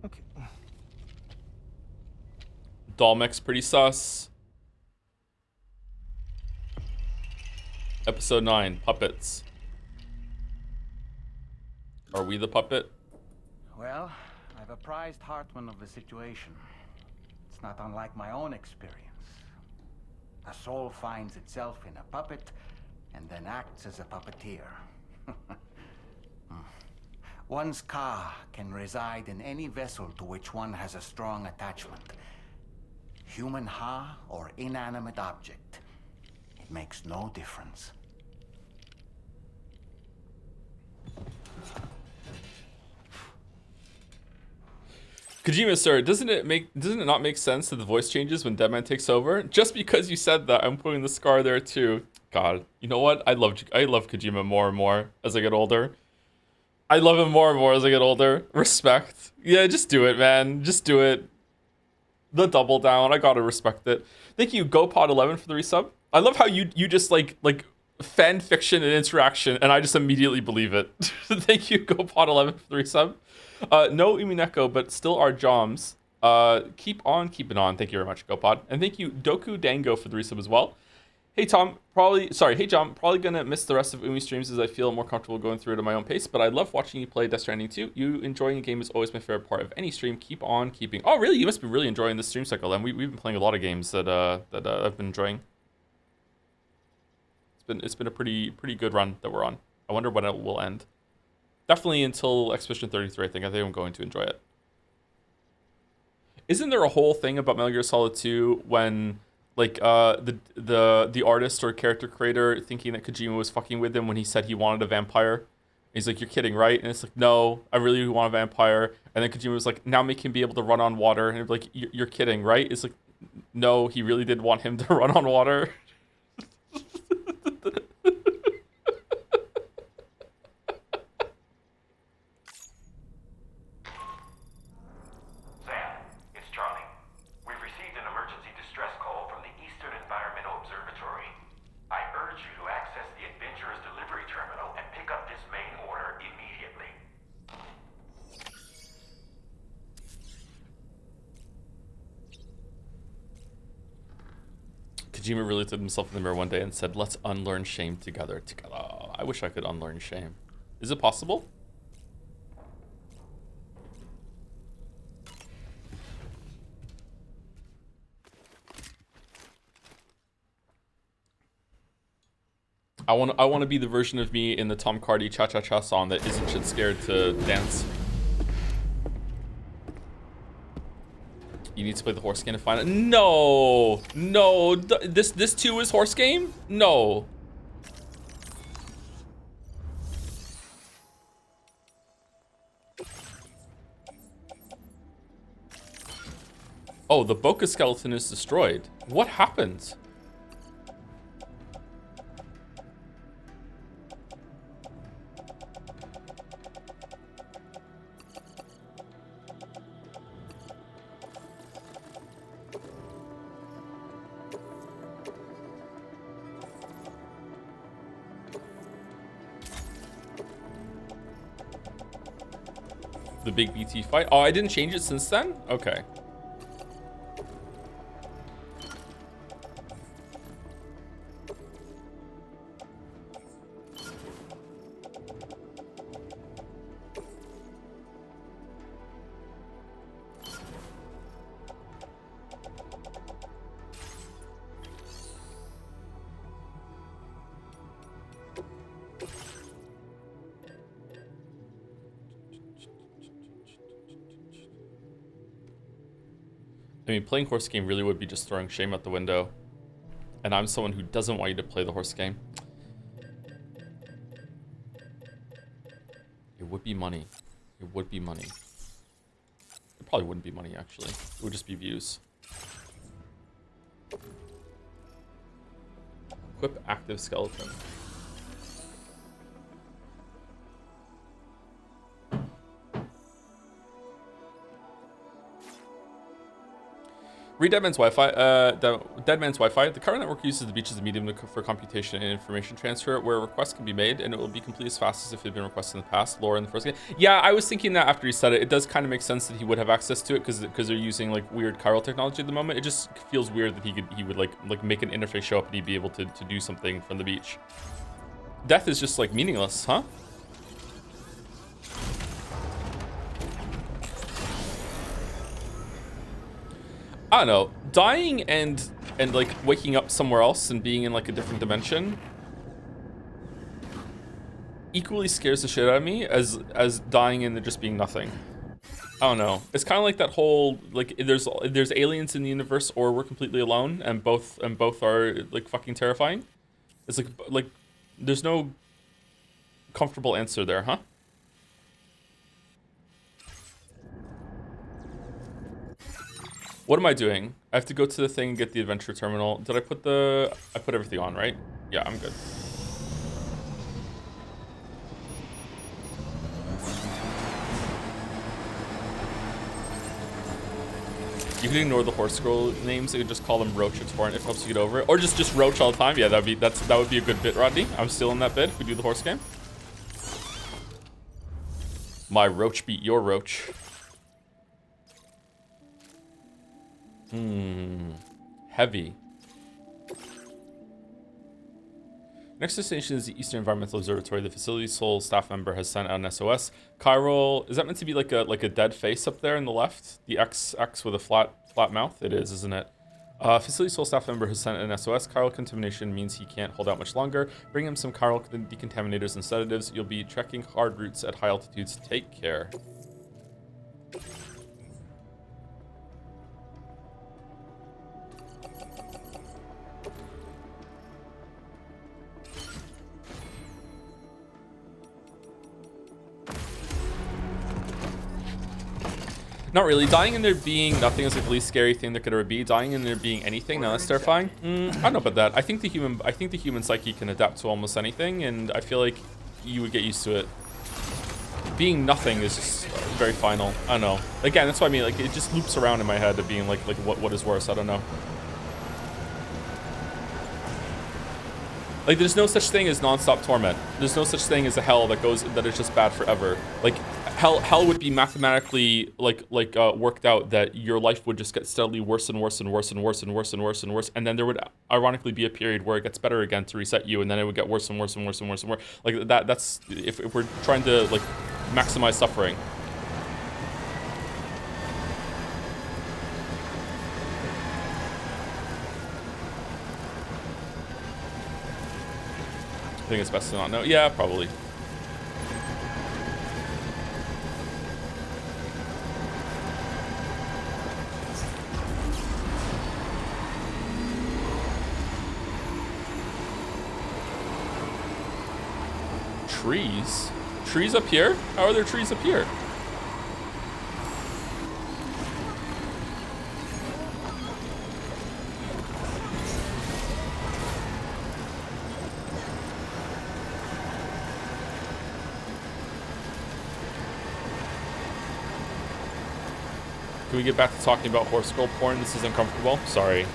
Okay. Dolmec's pretty sus. Episode 9, Puppets. Are we the puppet? Well, I've apprised Hartman of the situation. It's not unlike my own experience. A soul finds itself in a puppet and then acts as a puppeteer. One's ka can reside in any vessel to which one has a strong attachment. Human ha or inanimate object. It makes no difference. Kojima, sir, doesn't it not make sense that the voice changes when Deadman takes over? Just because you said that, I'm putting the scar there too. God, you know what? I love Kojima more and more as I get older. I love him more and more as I get older. Respect. Yeah, just do it, man. Just do it. The double down. I gotta respect it. Thank you, GoPod11 for the resub. I love how you just like fan fiction and interaction, and I just immediately believe it. Thank you, GoPod11 for the resub. No Umineko, but still our Joms. Keep on keeping on. Thank you very much, GoPod. And thank you, Doku Dango, for the resub as well. Hey Tom, hey John, probably gonna miss the rest of Umi streams as I feel more comfortable going through it at my own pace, but I love watching you play Death Stranding 2. You enjoying a game is always my favorite part of any stream. Keep on keeping. Oh really? You must be really enjoying this stream cycle, and we've been playing a lot of games that I've been enjoying. It's been a pretty good run that we're on. I wonder when it will end. Definitely until Expedition 33, I think I'm going to enjoy it. Isn't there a whole thing about Metal Gear Solid 2 when like the artist or character creator thinking that Kojima was fucking with him when he said he wanted a vampire? He's like, you're kidding, right? And it's like, no, I really want a vampire. And then Kojima was like, now make him be able to run on water. And like, you're kidding, right? It's like, no, he really did want him to run on water. Kojima really looked at himself in the mirror one day and said, let's unlearn shame together. Oh, I wish I could unlearn shame. Is it possible? I want to be the version of me in the Tom Cardy Cha-Cha-Cha song that isn't shit scared to dance. You need to play the horse game to find it. No, no, this too is horse game? No. Oh, the Boca skeleton is destroyed. What happened? The big BT fight. Oh, I didn't change it since then? Okay. I mean, playing horse game really would be just throwing shame out the window. And I'm someone who doesn't want you to play the horse game. It would be money. It would be money. It probably wouldn't be money, actually. It would just be views. Equip active skeleton. Read Deadman's Wi-Fi. Deadman's Wi-Fi. The current network uses the beach as a medium for computation and information transfer, where requests can be made, and it will be complete as fast as if it had been requested in the past. Lore in the first game. Yeah, I was thinking that after he said it. It does kind of make sense that he would have access to it because they're using like weird chiral technology at the moment. It just feels weird that he would like make an interface show up and he'd be able to do something from the beach. Death is just like meaningless, huh? I don't know, dying and like waking up somewhere else and being in like a different dimension equally scares the shit out of me as dying and there just being nothing. I don't know. It's kind of like that whole like there's aliens in the universe or we're completely alone, and both are like fucking terrifying. It's like there's no comfortable answer there, huh? What am I doing? I have to go to the thing and get the adventure terminal. Did I put everything on, right? Yeah, I'm good. You can ignore the horse scroll names. You can just call them Roach or Torrent if it helps you get over it. Or just Roach all the time. Yeah, that would be a good bit, Rodney. I'm still in that bit if we do the horse game. My Roach beat your Roach. Heavy. Next destination is the Eastern Environmental Observatory. The facility's sole staff member has sent out an SOS. Chiral, is that meant to be like a dead face up there in the left? The X with a flat mouth? It is, isn't it? Facility sole staff member has sent an SOS. Chiral contamination means he can't hold out much longer. Bring him some chiral decontaminators and sedatives. You'll be trekking hard routes at high altitudes. Take care. Not really. Dying in there being nothing is like the least scary thing there could ever be. Dying in there being anything, now that's terrifying. I don't know about that. I think the human psyche can adapt to almost anything, and I feel like you would get used to it. Being nothing is just very final. I don't know. Again, that's what I mean. Like it just loops around in my head of being like what is worse. I don't know. Like there's no such thing as non-stop torment. There's no such thing as a hell that is just bad forever. Like hell would be mathematically worked out that your life would just get steadily worse and worse and worse and worse and worse and worse and worse, and then there would ironically be a period where it gets better again to reset you, and then it would get worse and worse and worse and worse and worse. Like that's if we're trying to like maximize suffering. I think it's best to not know. Yeah, probably. Trees? Trees up here? How are there trees up here? Can we get back to talking about horse girl porn? This is uncomfortable. Sorry.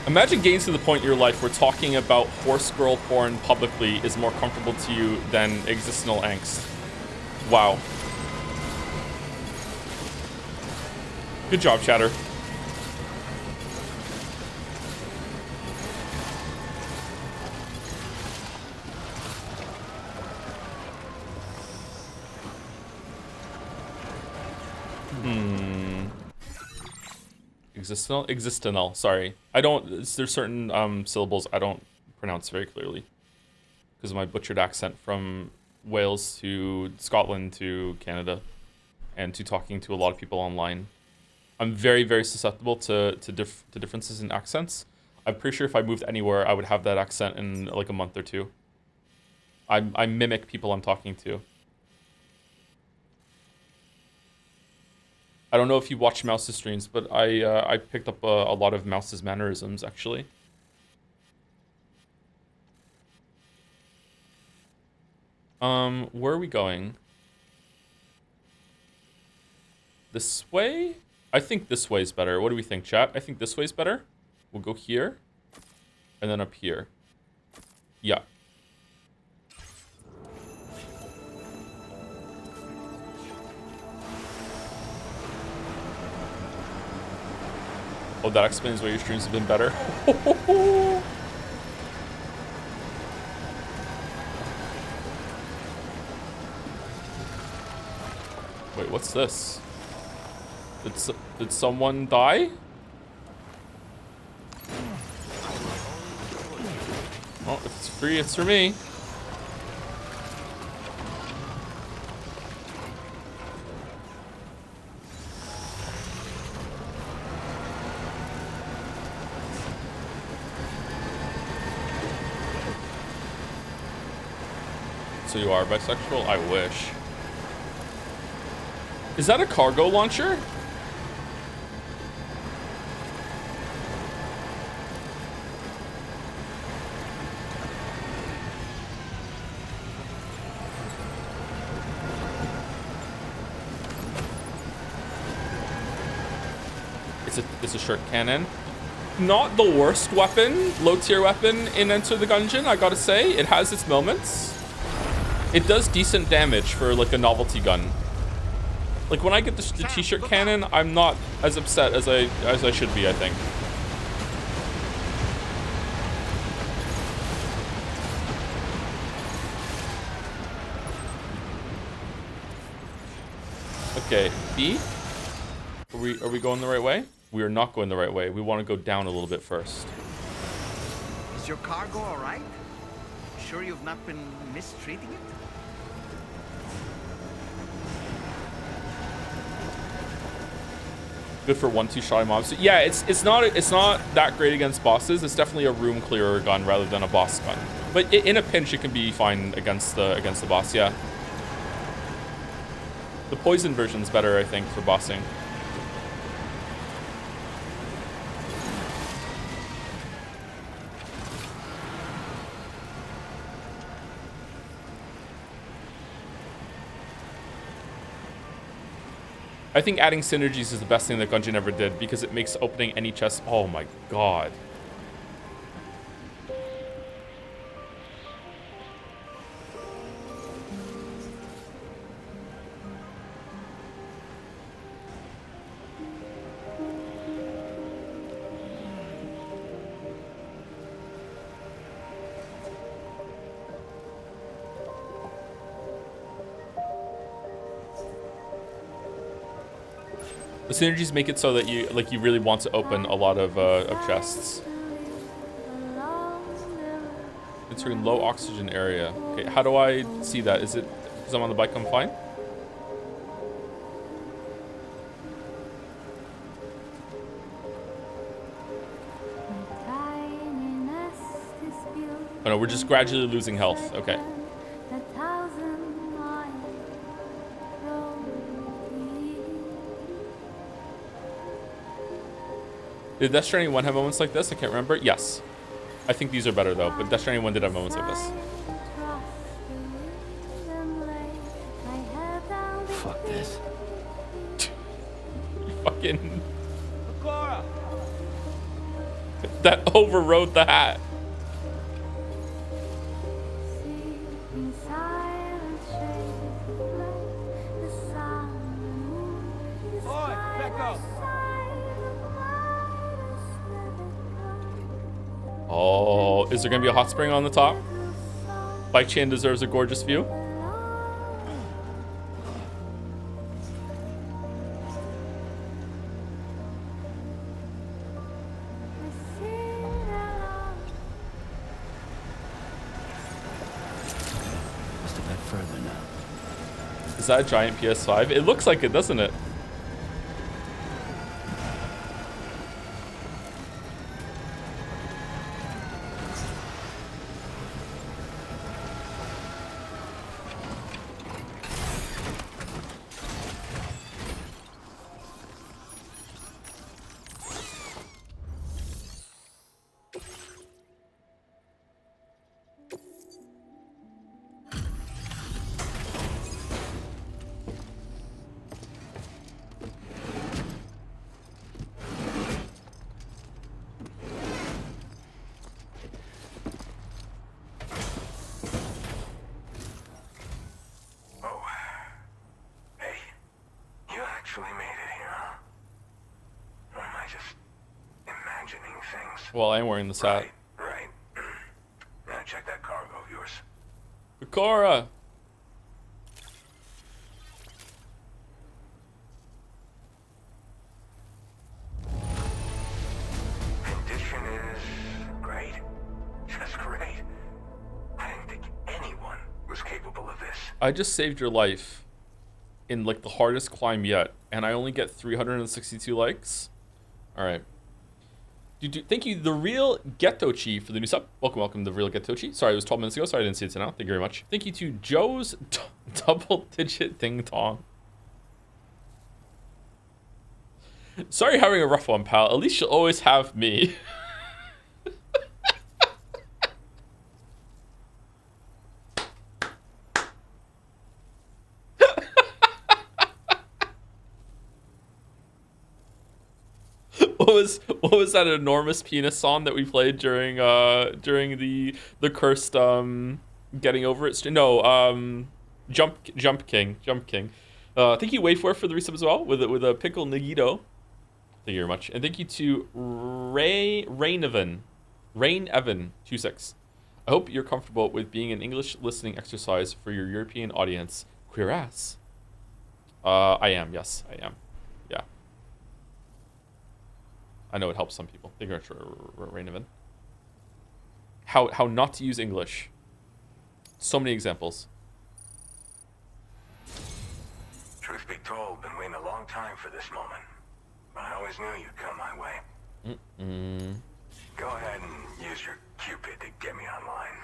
Imagine getting to the point in your life where talking about horse girl porn publicly is more comfortable to you than existential angst. Wow. Good job, chatter. Existential, sorry. I don't, there's certain syllables I don't pronounce very clearly because of my butchered accent from Wales to Scotland to Canada and to talking to a lot of people online. I'm very, very susceptible to differences in accents. I'm pretty sure if I moved anywhere, I would have that accent in like a month or two. I mimic people I'm talking to. I don't know if you watch Mouse's streams, but I picked up a lot of Mouse's mannerisms, actually. Where are we going? This way? I think this way is better. What do we think, chat? I think this way is better. We'll go here. And then up here. Yeah. Oh, that explains why your streams have been better. Wait, what's this? Did someone die? Oh, if it's free, it's for me. So you are bisexual? I wish. Is that a cargo launcher? It's a short cannon. Not the worst weapon, low tier weapon in Enter the Gungeon, I gotta say. It has its moments. It does decent damage for like a novelty gun. Like when I get the t-shirt cannon, I'm not as upset as I should be, I think. Okay, B. Are we going the right way? We are not going the right way. We want to go down a little bit first. Is your cargo all right? Sure you've not been mistreating it? Good for 1-2 shot mobs. Yeah, it's not that great against bosses. It's definitely a room clearer gun rather than a boss gun. But in a pinch, it can be fine against the boss. Yeah. The poison version's better, I think, for bossing. I think adding synergies is the best thing that Gungeon ever did because it makes opening any chest. Oh my god. The synergies make it so that you really want to open a lot of chests. Entering low oxygen area. Okay, how do I see that? Is it because I'm on the bike? I'm fine. Oh no, we're just gradually losing health. Okay. Did Death Stranding 1 have moments like this? I can't remember. Yes. I think these are better though, but Death Stranding 1 did have moments like this. Fuck this. Fucking... That overrode the hat. Oh, is there gonna be a hot spring on the top? Bike chain deserves a gorgeous view. Just a bit further now. Is that a giant PS5? It looks like it, doesn't it? actually made it here, huh? Or am I just imagining things? Well, I'm wearing this hat. Right. Now check that cargo of yours. Bakura! Condition is great. Just great. I didn't think anyone was capable of this. I just saved your life in like the hardest climb yet, and I only get 362 likes. All right. Thank you, the real Getochi, for the new sub. Welcome, the real Getochi. Sorry, it was 12 minutes ago. Sorry, I didn't see it now. Thank you very much. Thank you to Joe's double-digit ding tong. Sorry, having a rough one, pal. At least you'll always have me. What was that enormous penis song that we played during the cursed getting over it? No, Jump King. Thank you Wayfair for the resub as well with a pickle Nagito. Thank you very much, and thank you to Rain Evan 26. I hope you're comfortable with being an English listening exercise for your European audience. Queer ass. I am. Yes, I am. Yeah. I know it helps some people. Thank you very much, Rain Evan. How not to use English. So many examples. Truth be told, been waiting a long time for this moment. But I always knew you'd come my way. Go ahead and use your Cupid to get me online.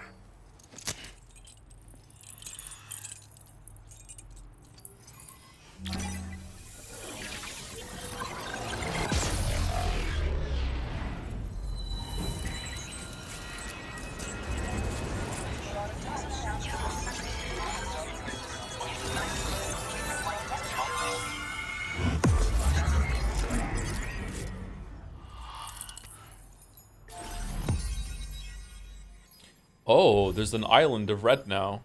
Oh, there's an island of red now.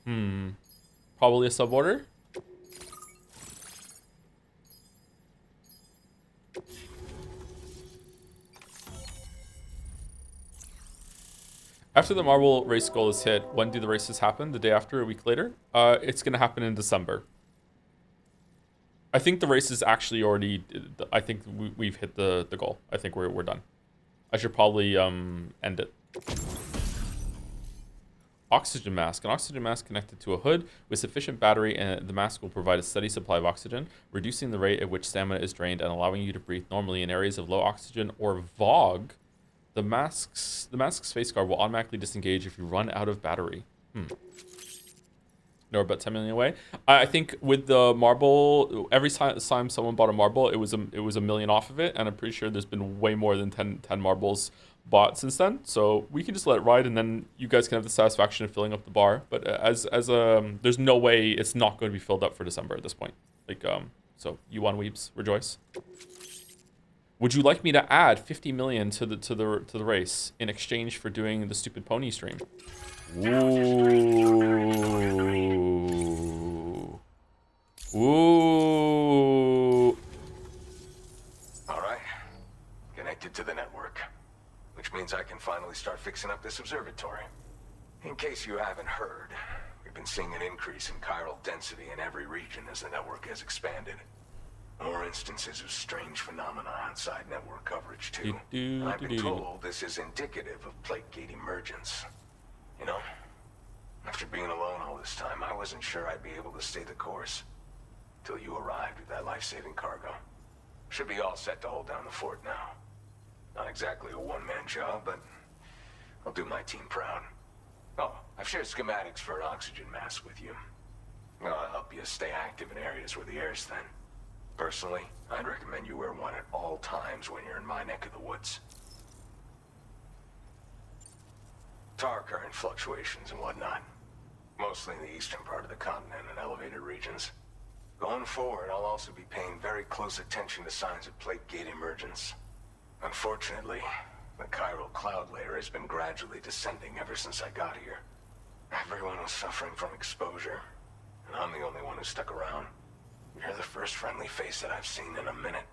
Probably a suborder? After the marble race goal is hit, when do the races happen? The day after, a week later? It's going to happen in December. I think the race is actually already... I think we've hit the goal. I think we're done. I should probably end it. Oxygen mask. An oxygen mask connected to a hood with sufficient battery, and the mask will provide a steady supply of oxygen, reducing the rate at which stamina is drained and allowing you to breathe normally in areas of low oxygen or VOG. The mask's face guard will automatically disengage if you run out of battery. No, about 10 million away. I think with the marble, every time someone bought a marble, it was a million off of it, and I'm pretty sure there's been way more than 10 marbles bought since then. So we can just let it ride, and then you guys can have the satisfaction of filling up the bar. But there's no way it's not going to be filled up for December at this point. Like so Yuan Weeps, rejoice. Would you like me to add 50 million to the race in exchange for doing the stupid pony stream? Ooh. All right. Connected to the network. Which means I can finally start fixing up this observatory. In case you haven't heard, we've been seeing an increase in chiral density in every region as the network has expanded. More instances of strange phenomena outside network coverage, too. And I've been told this is indicative of plate gate emergence. You know, after being alone all this time, I wasn't sure I'd be able to stay the course. Till you arrived with that life-saving cargo. Should be all set to hold down the fort now. Not exactly a one-man job, but I'll do my team proud. Oh, I've shared schematics for an oxygen mask with you. I'll help you stay active in areas where the air's thin. Personally, I'd recommend you wear one at all times when you're in my neck of the woods. Tar current fluctuations and whatnot. Mostly in the eastern part of the continent and elevated regions. Going forward, I'll also be paying very close attention to signs of plate gate emergence. Unfortunately, the chiral cloud layer has been gradually descending ever since I got here. Everyone was suffering from exposure, and I'm the only one who stuck around. You're the first friendly face that I've seen in a minute.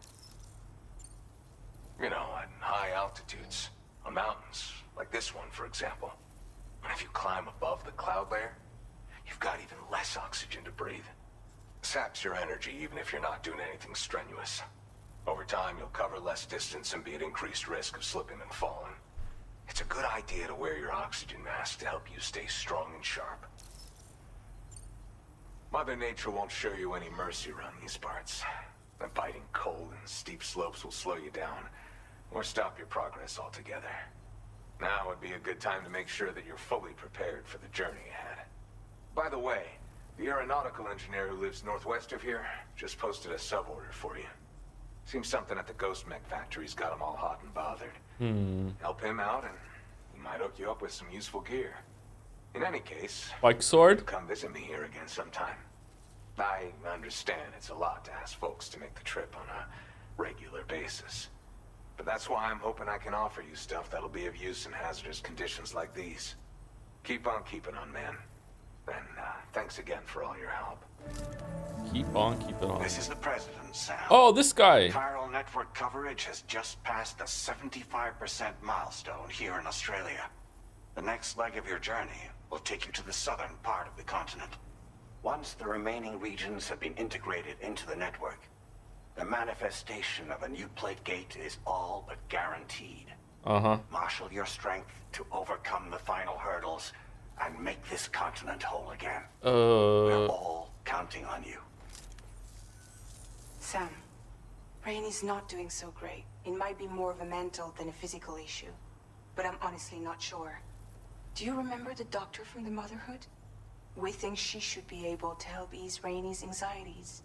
You know, at high altitudes, on mountains, like this one, for example. And if you climb above the cloud layer, you've got even less oxygen to breathe. Saps your energy even if you're not doing anything strenuous. Over time, you'll cover less distance and be at increased risk of slipping and falling. It's a good idea to wear your oxygen mask to help you stay strong and sharp. Mother Nature won't show you any mercy around these parts. The biting cold and steep slopes will slow you down, or stop your progress altogether. Now would be a good time to make sure that you're fully prepared for the journey ahead. By the way, the aeronautical engineer who lives northwest of here just posted a sub-order for you. Seems something at the Ghost Mech factory's got him all hot and bothered. Help him out and he might hook you up with some useful gear. In any case, Like sword? come visit me here again sometime. I understand it's a lot to ask folks to make the trip on a regular basis. But that's why I'm hoping I can offer you stuff that'll be of use in hazardous conditions like these. Keep on keeping on, man. And thanks again for all your help. Keep on, keep it on. This is the President, Sam. Oh, this guy. Chiral network coverage has just passed the 75% milestone here in Australia. The next leg of your journey will take you to the southern part of the continent. Once the remaining regions have been integrated into the network, the manifestation of a new plate gate is all but guaranteed. Marshal your strength to overcome the final hurdles and make this continent whole again. We're all counting on you. Sam, Rainy's not doing so great. It might be more of a mental than a physical issue, but I'm honestly not sure. Do you remember the doctor from the Motherhood? We think she should be able to help ease Rainy's anxieties.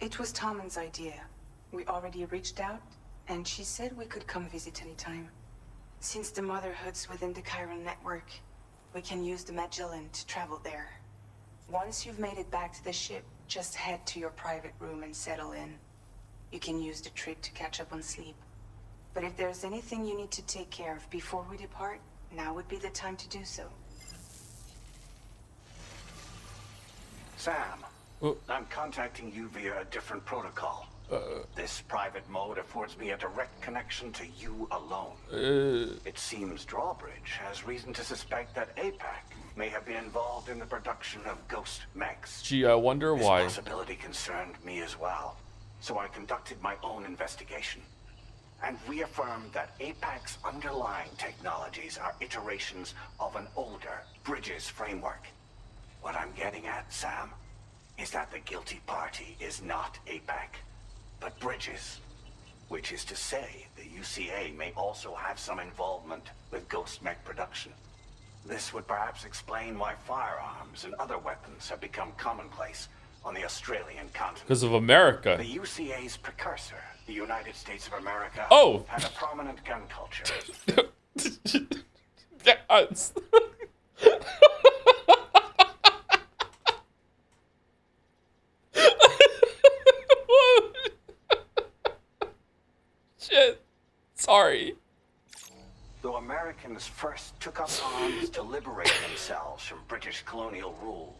It was Tommen's idea. We already reached out, and she said we could come visit anytime. Since the Motherhood's within the Chiron network, we can use the Magellan to travel there. Once you've made it back to the ship, just head to your private room and settle in. You can use the trip to catch up on sleep. But if there's anything you need to take care of before we depart, now would be the time to do so. Sam, I'm contacting you via a different protocol. This private mode affords me a direct connection to you alone. It seems Drawbridge has reason to suspect that APAC may have been involved in the production of ghost mechs. Gee, I wonder why. This possibility concerned me as well, so I conducted my own investigation and reaffirmed that APAC's underlying technologies are iterations of an older Bridges framework. What I'm getting at, Sam, is that the guilty party is not APAC, but Bridges. Which is to say, the UCA may also have some involvement with ghost mech production. This would perhaps explain why firearms and other weapons have become commonplace on the Australian continent. Because of America. The UCA's precursor, the United States of America, had a prominent gun culture. Yes. Shit. Sorry. Though Americans first took up arms to liberate themselves from British colonial rule,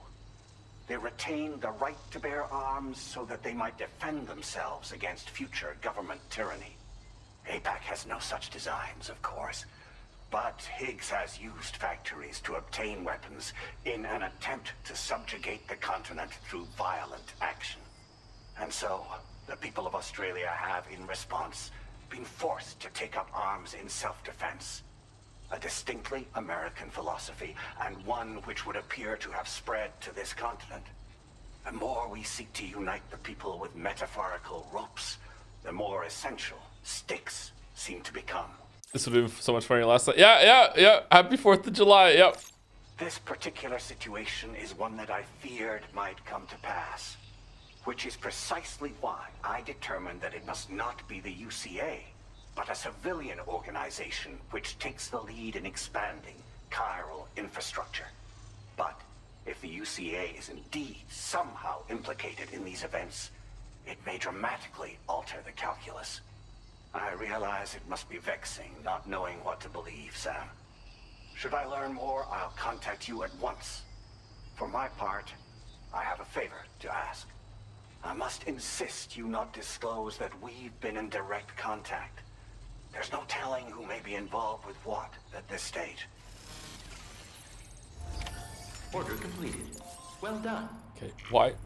they retained the right to bear arms so that they might defend themselves against future government tyranny. APAC has no such designs, of course, but Higgs has used factories to obtain weapons in an attempt to subjugate the continent through violent action. And so, the people of Australia have, in response, been forced to take up arms in self-defense. A distinctly American philosophy, and one which would appear to have spread to this continent. The more we seek to unite the people with metaphorical ropes, the more essential sticks seem to become. This would have been so much funnier last night. Yeah. Happy 4th of July, yep. This particular situation is one that I feared might come to pass. Which is precisely why I determined that it must not be the UCA, but a civilian organization which takes the lead in expanding chiral infrastructure. But if the UCA is indeed somehow implicated in these events, it may dramatically alter the calculus. I realize it must be vexing not knowing what to believe, Sam. Should I learn more, I'll contact you at once. For my part, I have a favor to ask. I must insist you not disclose that we've been in direct contact. There's no telling who may be involved with what at this stage. Order completed. Well done. Okay,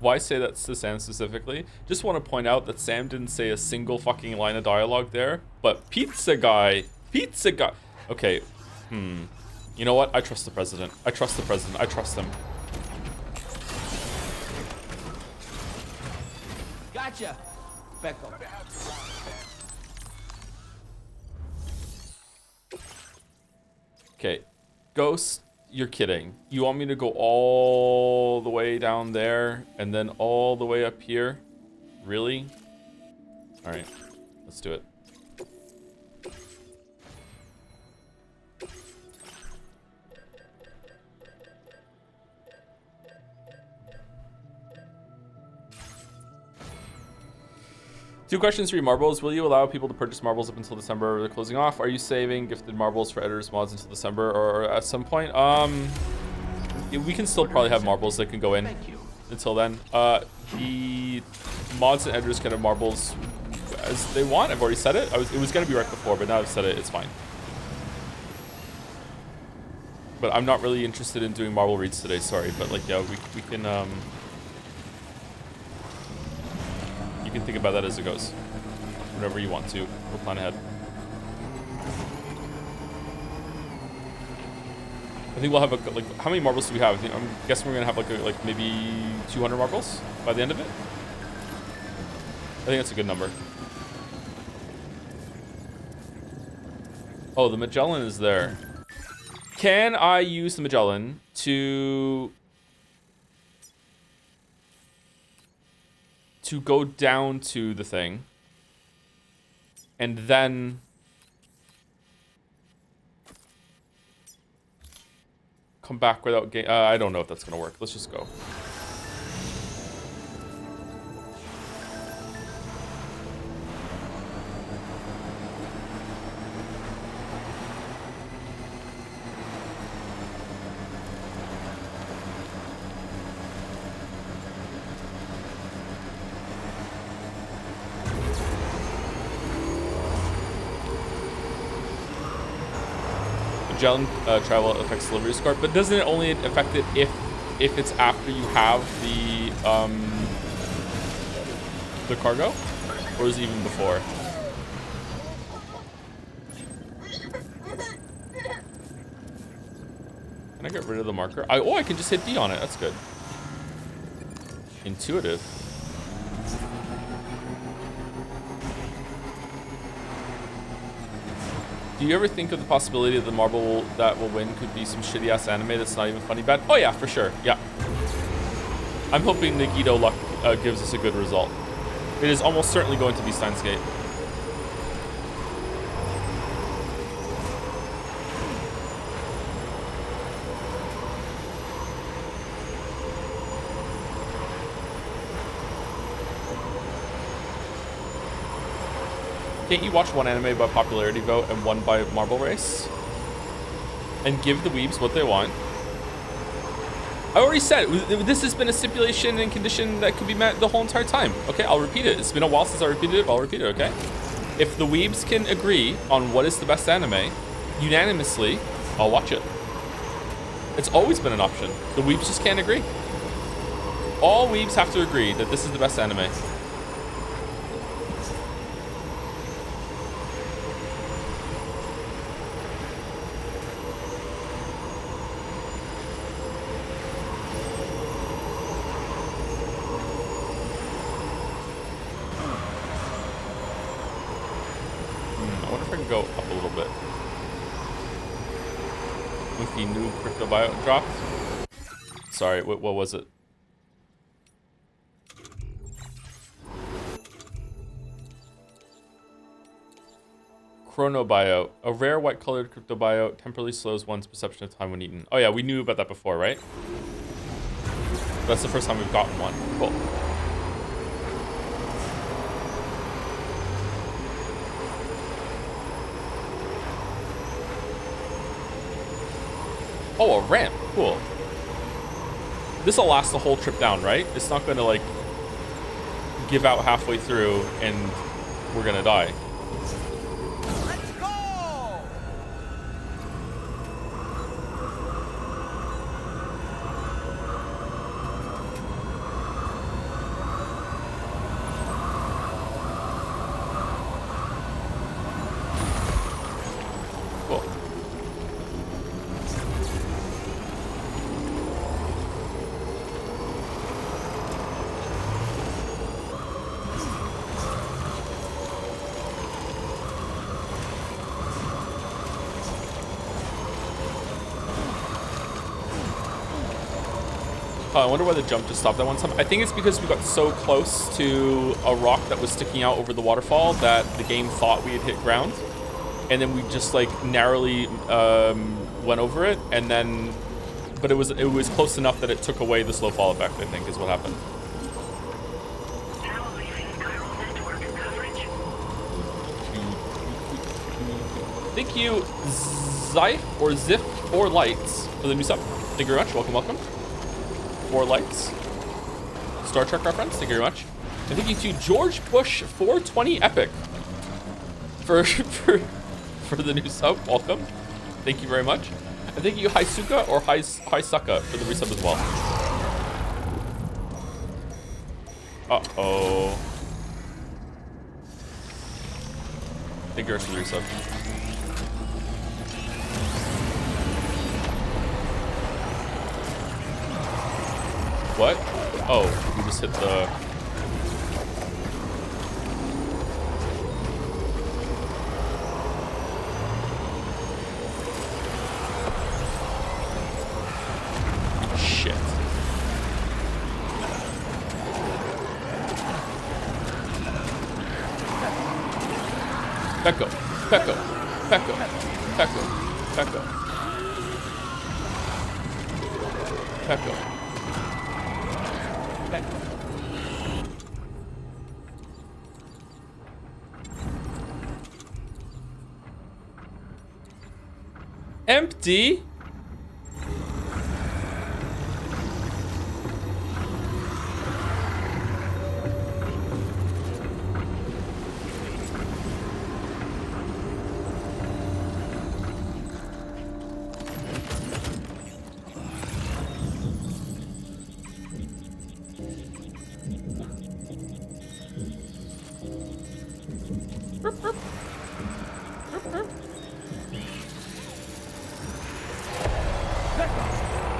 why say that to Sam specifically? Just want to point out that Sam didn't say a single fucking line of dialogue there, but pizza guy. Okay, you know what? I trust the president. I trust him. Gotcha. Becco. Okay, Ghost, you're kidding. You want me to go all the way down there and then all the way up here? Really? All right, let's do it. Two questions for you, Marbles. Will you allow people to purchase marbles up until December or they're closing off? Are you saving gifted marbles for editors mods until December or at some point? We can still probably have marbles that can go in until then. The mods and editors can have marbles as they want. I've already said it. It was gonna be right before, but now I've said it. It's fine. But I'm not really interested in doing marble reads today. Sorry, but like yeah, we can. You can think about that as it goes. Whatever you want to. We'll plan ahead. I think we'll have like how many marbles do we have? I'm guessing we're gonna have like maybe 200 marbles by the end of it. I think that's a good number. Oh, the Magellan is there. Can I use the Magellan to go down to the thing and then come back without I don't know if that's gonna work. Let's just go. Magellan travel affects delivery score, but doesn't it only affect it if it's after you have the cargo, or is it even before? Can I get rid of the marker? I can just hit D on it. That's good. Intuitive. Do you ever think of the possibility that the marble that will win could be some shitty ass anime that's not even funny bad? Oh yeah, for sure. Yeah. I'm hoping Nagito luck gives us a good result. It is almost certainly going to be Steins Gate. Can't you watch one anime by popularity vote and one by marble race? And give the weebs what they want? I already said, this has been a stipulation and condition that could be met the whole entire time. Okay, I'll repeat it. It's been a while since I repeated it, but I'll repeat it, okay? If the weebs can agree on what is the best anime, unanimously, I'll watch it. It's always been an option. The weebs just can't agree. All weebs have to agree that this is the best anime. Go up a little bit with the new crypto bio dropped. Sorry, what was it? Chrono bio, a rare white colored crypto bio, temporarily slows one's perception of time when eaten. Oh yeah, we knew about that before, right? That's the first time we've gotten one. Cool. Oh, a ramp. Cool. This'll last the whole trip down, right? It's not gonna like... give out halfway through and we're gonna die. Let's go! Cool. I wonder why the jump just stopped that one time. I think it's because we got so close to a rock that was sticking out over the waterfall that the game thought we had hit ground. And then we just like narrowly went over it, and then, but it was close enough that it took away the slow fall effect, I think is what happened. Thank you, Zyf or Zif or Lights for the new sub. Thank you very much. Welcome, welcome. 4 Lights. Star Trek reference. Thank you very much. And thank you to George Bush 420 Epic for the new sub. Welcome. Thank you very much. And thank you Haisuka or Haisuka for the resub as well. Uh-oh. Thank you for the resub. What? Oh, we just hit the... Shit. Pecco, Pecco, Pecco, Pecco, Pecco. Pecco. Empty?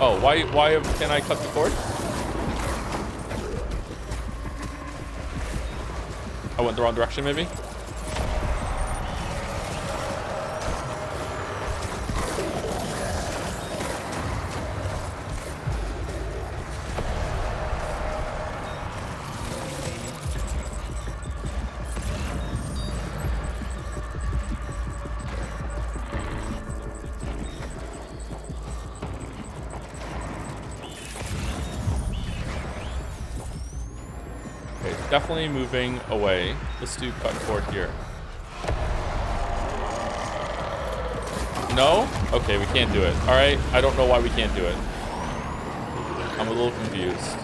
Oh, why can I cut the cord? I went the wrong direction, maybe? Definitely moving away. Let's do cut cord here. No? Okay, we can't do it. All right, I don't know why we can't do it. I'm a little confused.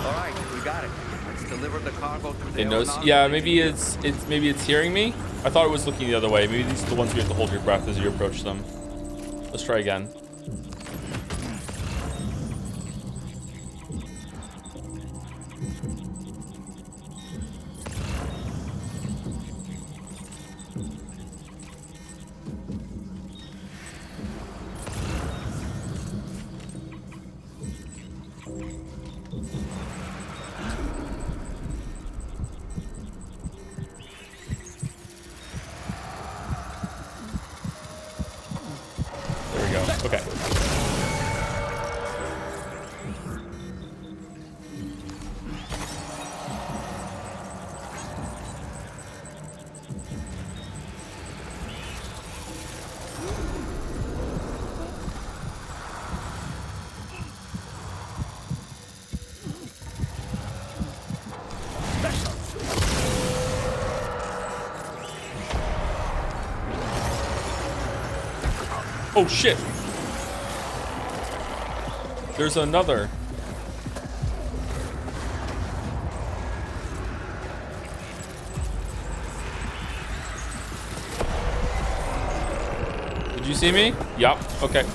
All right, we got it. Let's deliver the cargo to the... It knows. Yeah, maybe it's hearing me. I thought it was looking the other way. Maybe these are the ones you have to hold your breath as you approach them. Let's try again. Okay. Oh shit! There's another. Did you see me? Yup. Okay.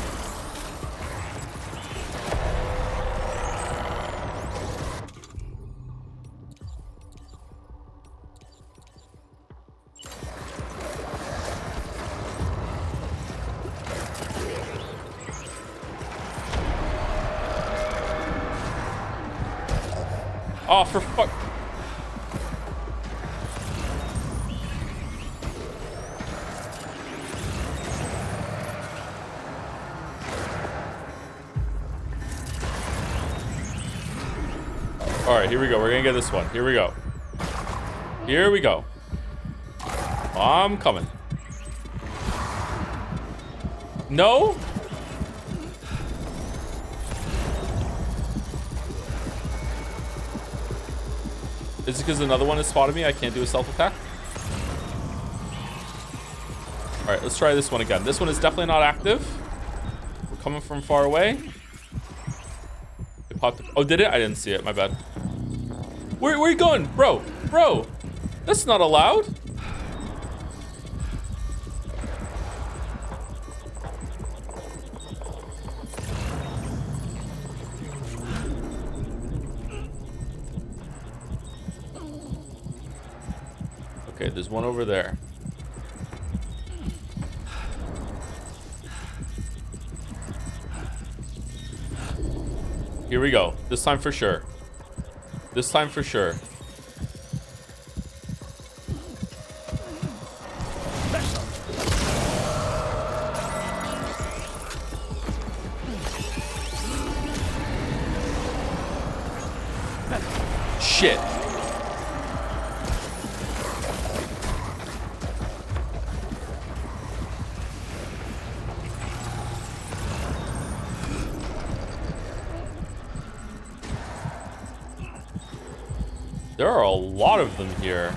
Oh, for fuck. All right, here we go. We're gonna get this one. Here we go. Here we go. I'm coming. No? Is it because another one has spotted me? I can't do a self-attack? All right, let's try this one again. This one is definitely not active. We're coming from far away. It popped up. Oh, did it? I didn't see it. My bad. Where are you going? Bro, that's not allowed. Okay, there's one over there. Here we go. This time for sure. This time for sure. Shit. There are a lot of them here.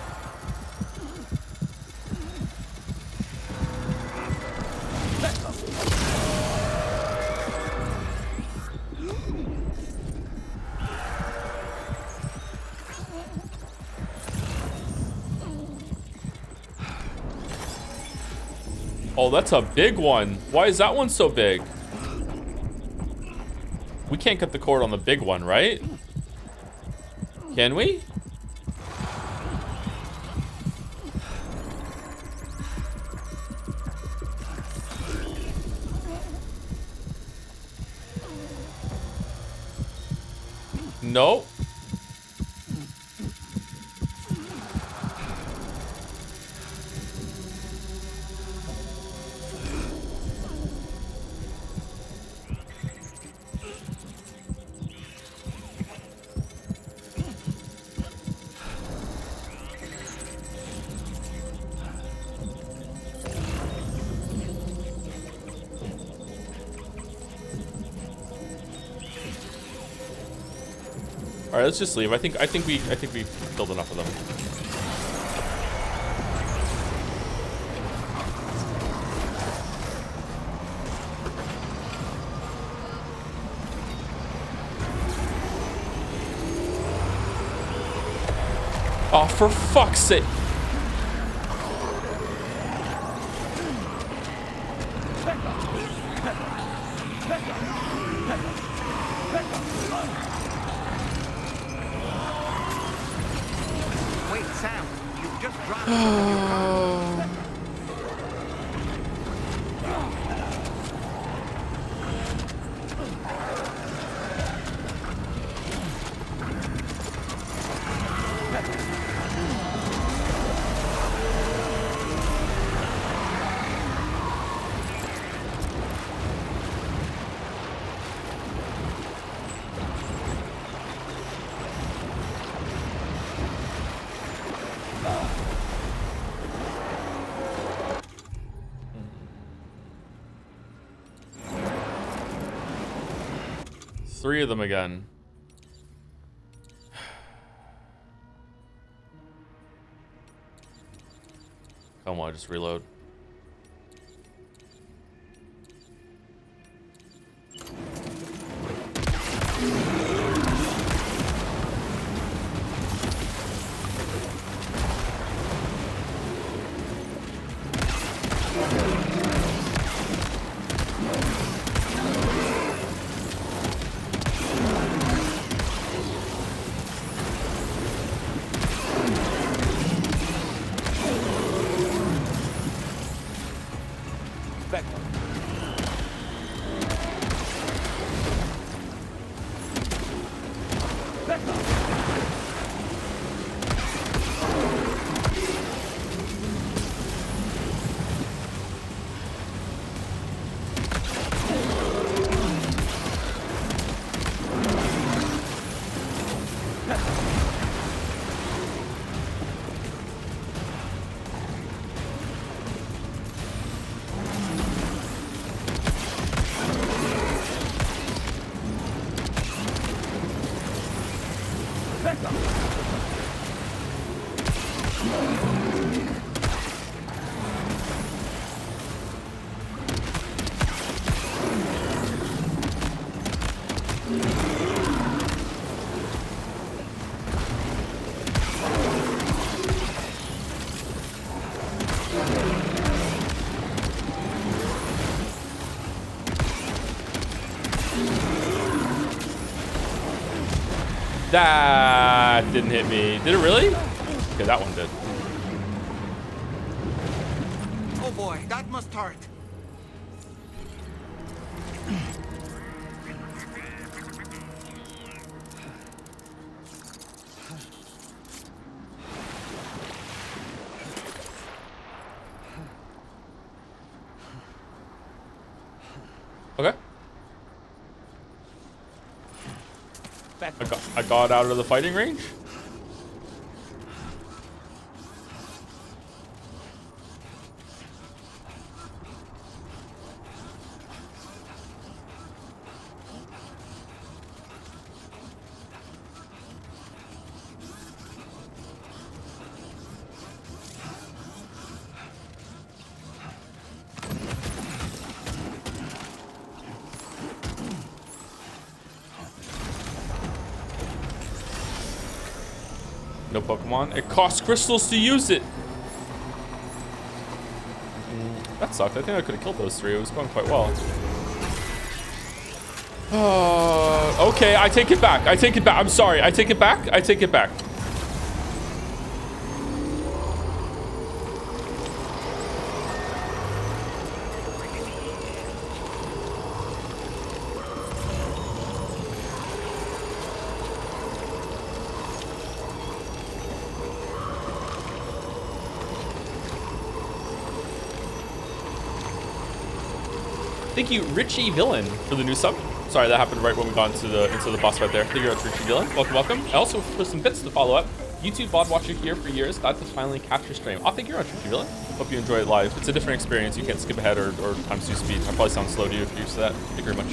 Oh, that's a big one. Why is that one so big? We can't cut the cord on the big one, right? Can we? No. All right, let's just leave. I think we killed enough of them. Oh, for fuck's sake. Wait, Sam, you've just dropped from your car. Three of them again. Come on, just reload. That didn't hit me. Did it really? Okay, that one did. Oh boy, that must hurt. Okay. I got out of the fighting range. No Pokemon. It costs crystals to use it. That sucked. I think I could have killed those three. It was going quite well. Okay, I take it back. I take it back. I'm sorry. I take it back. I take it back. Thank you, Richie Villain, for the new sub. Sorry, that happened right when we got into the boss fight there. Thank you very much, Richie Villain. Welcome, welcome. I also put some bits to follow up. YouTube VOD watcher here for years. Glad to finally catch your stream. Oh, thank you very much, Richie Villain. Hope you enjoy it live. It's a different experience. You can't skip ahead or times 2 speed. I probably sound slow to you if you're used to that. Thank you very much.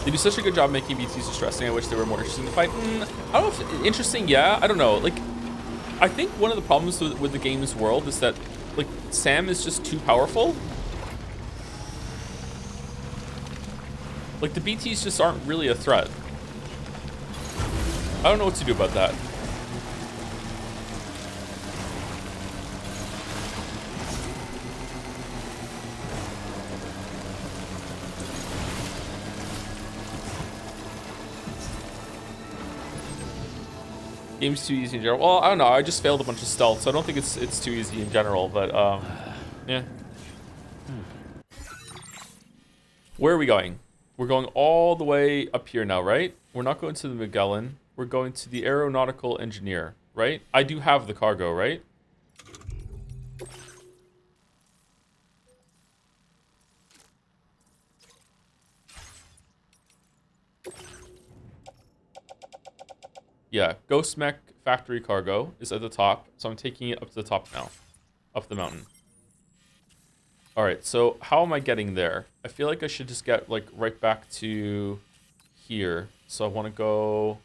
They do such a good job making BTs distressing. I wish they were more interesting to fight. I don't know if interesting. Yeah, I don't know. Like, I think one of the problems with the game's world is that, like, Sam is just too powerful. Like, the BTs just aren't really a threat. I don't know what to do about that. Game's too easy in general. Well, I don't know. I just failed a bunch of stealth, so I don't think it's too easy in general. But yeah. Where are we going? We're going all the way up here now, right? We're not going to the Magellan. We're going to the aeronautical engineer, right? I do have the cargo, right? Yeah, Ghost Mech factory cargo is at the top, so I'm taking it up to the top now, up the mountain. All right, so how am I getting there? I feel like I should just get like right back to here. So I want to go,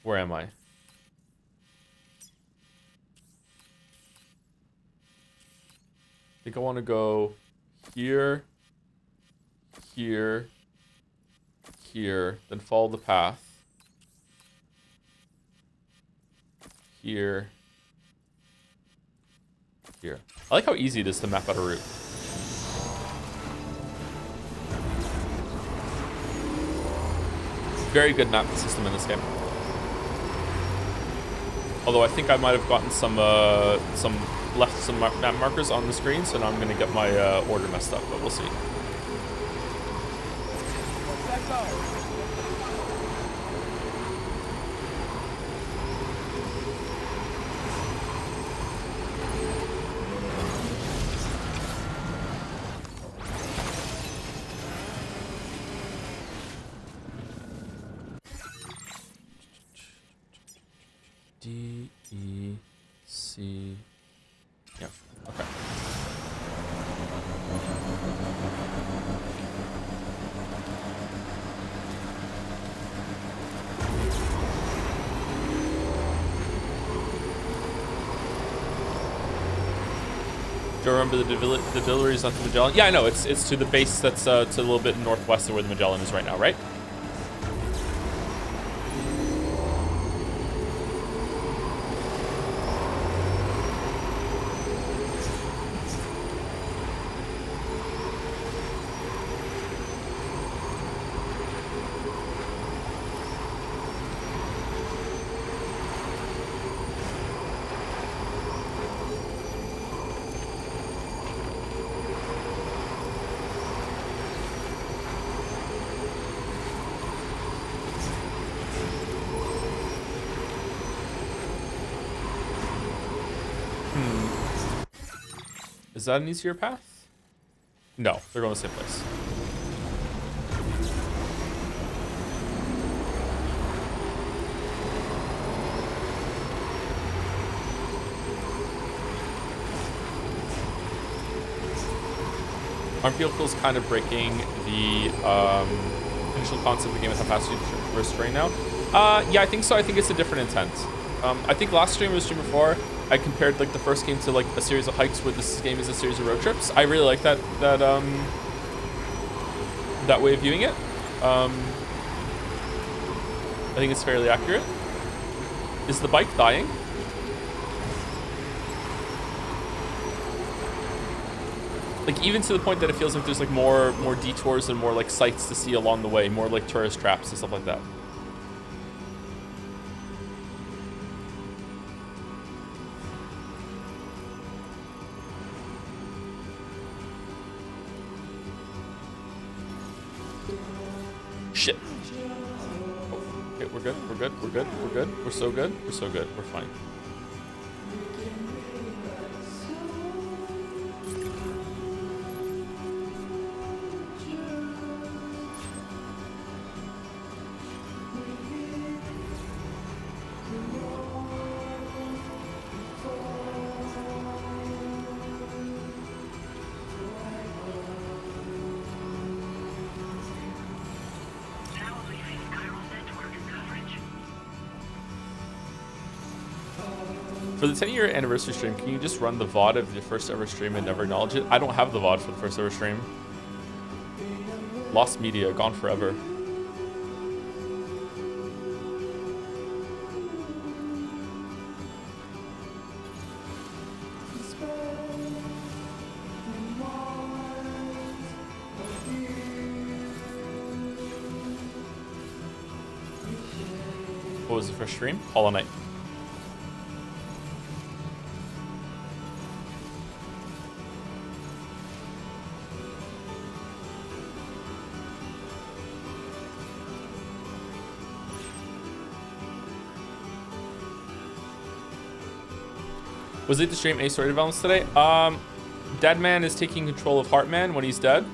where am I? I think I want to go here, here, here, then follow the path. Here. Here. I like how easy it is to map out a route. Very good map system in this game. Although I think I might have gotten some map markers on the screen, so now I'm gonna get my order messed up, but we'll see. see. Yeah. Okay. Do you remember the distilleries onto Magellan? Yeah, I know. It's to the base that's to a little bit northwest of where the Magellan is right now, right? Is that an easier path? No, they're going the same place. Armfield feels kind of breaking the initial concept of the game with how fast you restrain now. Yeah, I think so. I think it's a different intent. I think last stream or the stream before, I compared like the first game to like a series of hikes, where this game is a series of road trips. I really like that way of viewing it. I think it's fairly accurate. Is the bike dying? Like, even to the point that it feels like there's like more detours and more like sights to see along the way, more like tourist traps and stuff like that. Shit. Oh, okay, we're good. We're good. We're good. We're good. We're so good. We're so good. We're fine. For the 10-year anniversary stream, can you just run the VOD of your first ever stream and never acknowledge it? I don't have the VOD for the first ever stream. Lost media, gone forever. What was the first stream? Hollow Knight. Was it to stream any story developments today? Deadman is taking control of Heartman when he's dead,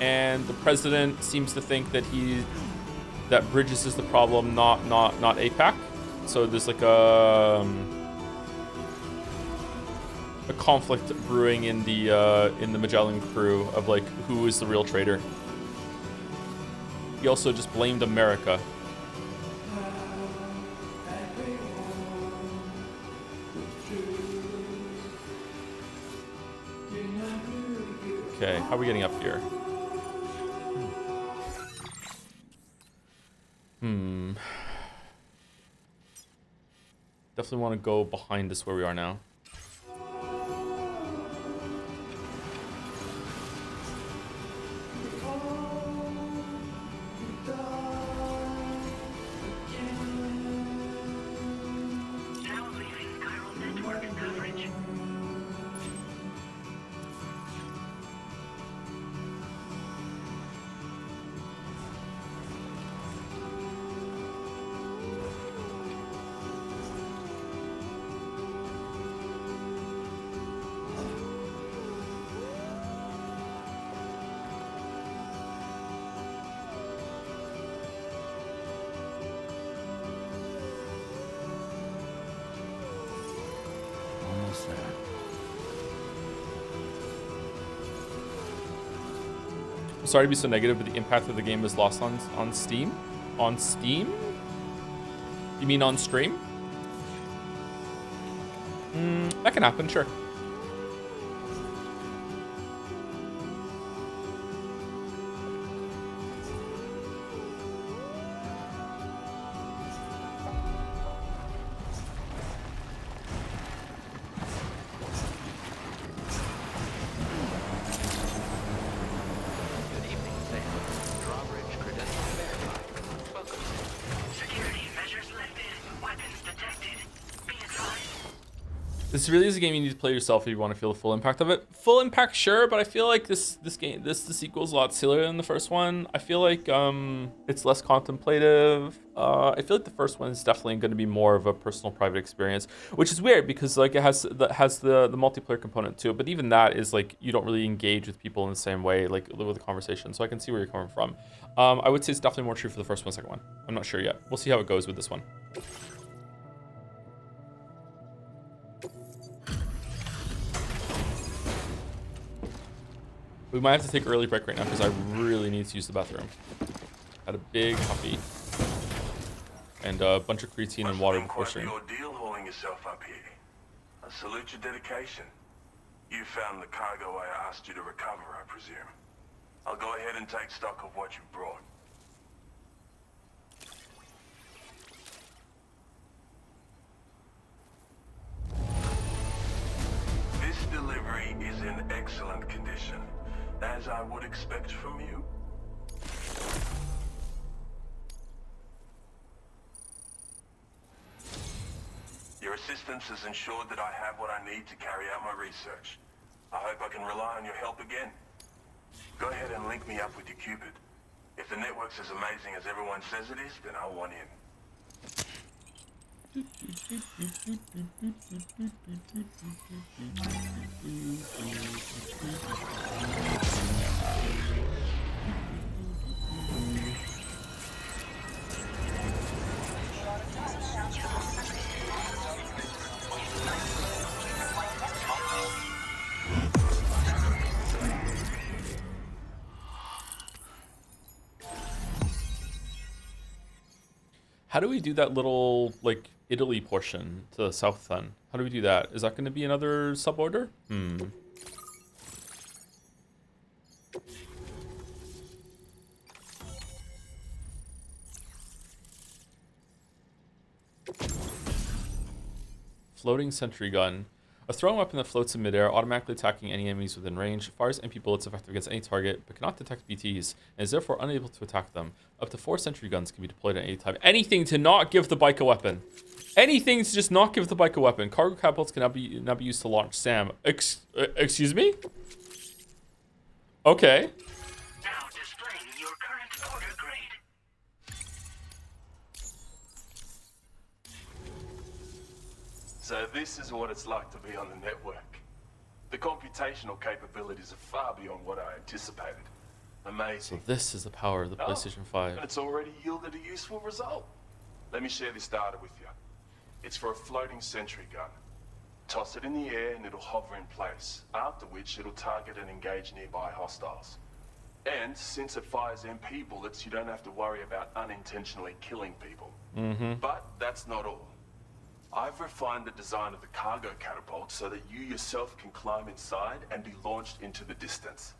and the president seems to think that that Bridges is the problem, not APAC. So there's like a conflict brewing in the Magellan crew of like who is the real traitor. He also just blamed America. Okay, how are we getting up here? Definitely want to go behind us where we are now. I'm sorry to be so negative, but the impact of the game is lost on Steam. On Steam? You mean on stream? That can happen, sure. This really is a game you need to play yourself if you want to feel the full impact of it. Full impact, sure, but I feel like the sequel is a lot sillier than the first one. I feel like it's less contemplative. I feel like the first one is definitely going to be more of a personal, private experience, which is weird because like it has the multiplayer component to it. But even that is like you don't really engage with people in the same way, like with the conversation. So I can see where you're coming from. I would say it's definitely more true for the first one, second one. I'm not sure yet. We'll see how it goes with this one. We might have to take an early break right now because I really need to use the bathroom. Had a big puppy and a bunch of creatine and water before stream. Your deal hauling yourself up here. I salute your dedication. You found the cargo I asked you to recover, I presume. I'll go ahead and take stock of what you brought. This delivery is in excellent condition. As I would expect from you. Your assistance has ensured that I have what I need to carry out my research. I hope I can rely on your help again. Go ahead and link me up with your Cupid. If the network's as amazing as everyone says it is, then I'll want in. How do we do that little, like, Italy portion to the south then? How do we do that? Is that going to be another suborder? Floating sentry gun. A thrown weapon that floats in midair, automatically attacking any enemies within range, fires MP bullets effective against any target, but cannot detect BTs, and is therefore unable to attack them. Up to 4 sentry guns can be deployed at any time. Anything to not give the bike a weapon. Anything to just not give the bike a weapon. Cargo catapults cannot be used to launch SAM. Excuse me? Okay. Now displaying your current order grade. So this is what it's like to be on the network. The computational capabilities are far beyond what I anticipated. Amazing. So this is the power of the PlayStation 5. And it's already yielded a useful result. Let me share this data with you. It's for a floating sentry gun. Toss it in the air and it'll hover in place, after which it'll target and engage nearby hostiles. And since it fires MP bullets, you don't have to worry about unintentionally killing people. But that's not all. I've refined the design of the cargo catapult so that you yourself can climb inside and be launched into the distance.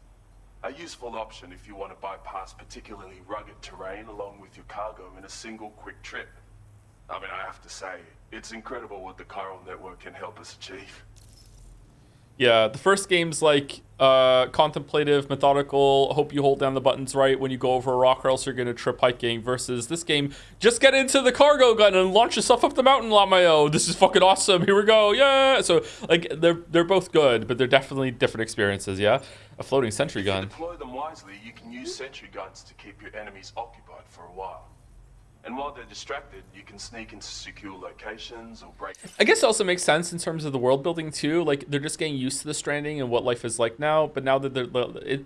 A useful option if you want to bypass particularly rugged terrain along with your cargo in a single quick trip. I mean, I have to say, it's incredible what the chiral network can help us achieve. Yeah, the first game's like contemplative, methodical, hope you hold down the buttons right when you go over a rock or else you're gonna trip hiking, versus this game, just get into the cargo gun and launch yourself up the mountain, Lamayo. This is fucking awesome, here we go, yeah! So, like, they're both good, but they're definitely different experiences, yeah? A floating sentry gun. If you deploy them wisely, you can use sentry guns to keep your enemies occupied for a while. And while they're distracted, you can sneak into secure locations or break... I guess it also makes sense in terms of the world building too. Like, they're just getting used to the Stranding and what life is like now. But now that they're,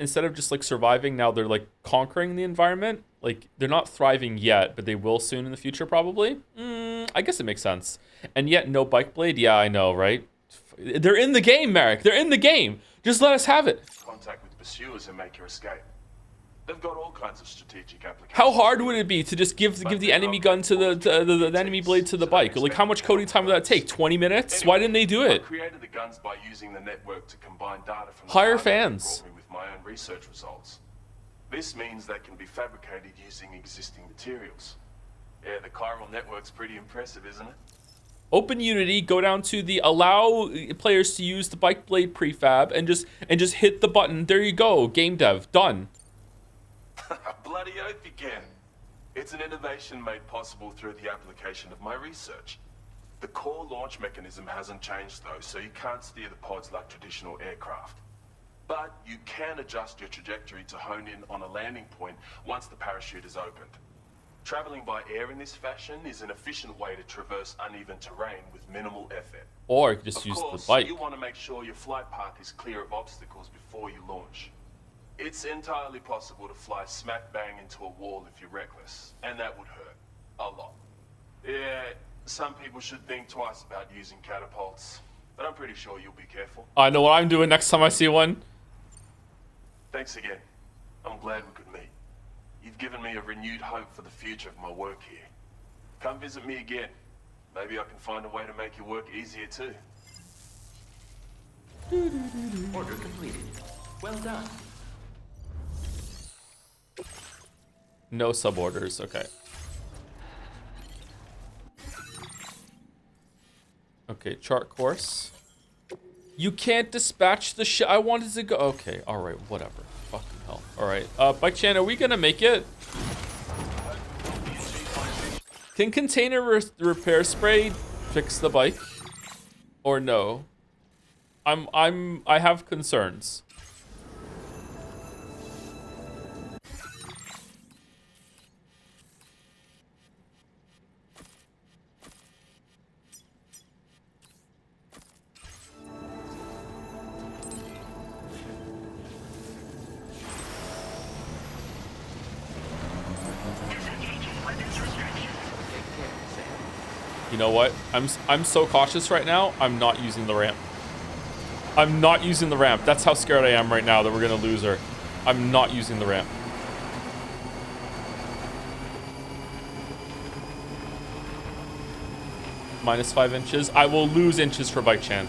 instead of just like surviving, now they're like conquering the environment. Like, they're not thriving yet, but they will soon in the future probably. I guess it makes sense. And yet no bike blade? Yeah, I know, right? They're in the game, Marek. They're in the game. Just let us have it. Contact with pursuers and make your escape. They've got all kinds of strategic applications. How hard would it be to just give the enemy gun to the enemy blade to the bike? Like, how much coding time would that take? 20 minutes? Why didn't they do I it? created the guns by using the network to combine data from the Hire data they fans. brought me with my own research results. This means they can be fabricated using existing materials. Yeah, the chiral network's pretty impressive, isn't it? Open Unity, go down to the allow players to use the bike blade prefab and just hit the button. There you go. Game dev done. Bloody oath you can. It's an innovation made possible through the application of my research. The core launch mechanism hasn't changed though, so you can't steer the pods like traditional aircraft. But you can adjust your trajectory to hone in on a landing point once the parachute is opened. Traveling by air in this fashion is an efficient way to traverse uneven terrain with minimal effort. Or you could just Of use course, the bike. you want to make sure your flight path is clear of obstacles before you launch. It's entirely possible to fly smack bang into a wall if you're reckless, and that would hurt a lot. Yeah, some people should think twice about using catapults, but I'm pretty sure you'll be careful. I know what I'm doing next time I see one. Thanks again. I'm glad we could meet. You've given me a renewed hope for the future of my work here. Come visit me again. Maybe I can find a way to make your work easier too. Order completed. Well done. No suborders. Okay. Okay, chart course. You can't dispatch the ship. I wanted to go. Okay, all right, whatever. Fucking hell. All right. Bike Chan, are we gonna make it? Can container repair spray fix the bike? Or no? I have concerns. You know what? I'm so cautious right now. I'm not using the ramp. I'm not using the ramp. That's how scared I am right now that we're gonna lose her. I'm not using the ramp. -5 inches. I will lose inches for Bike Chan.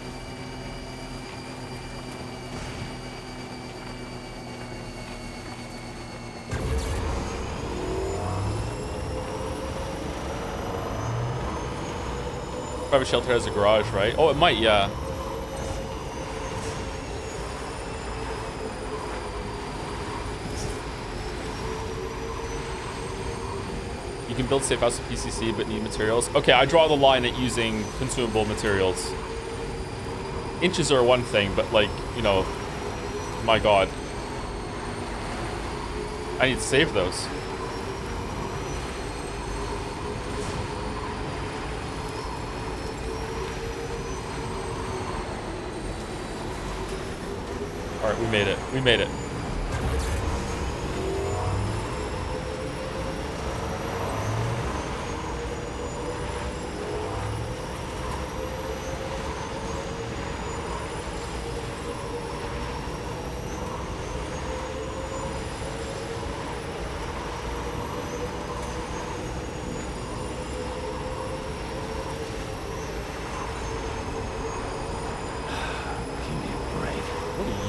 Private shelter has a garage, right? Oh, it might, yeah. You can build safe house with PCC, but need materials. Okay, I draw the line at using consumable materials. Inches are one thing, but like, you know, my God. I need to save those. All right, we made it. We made it.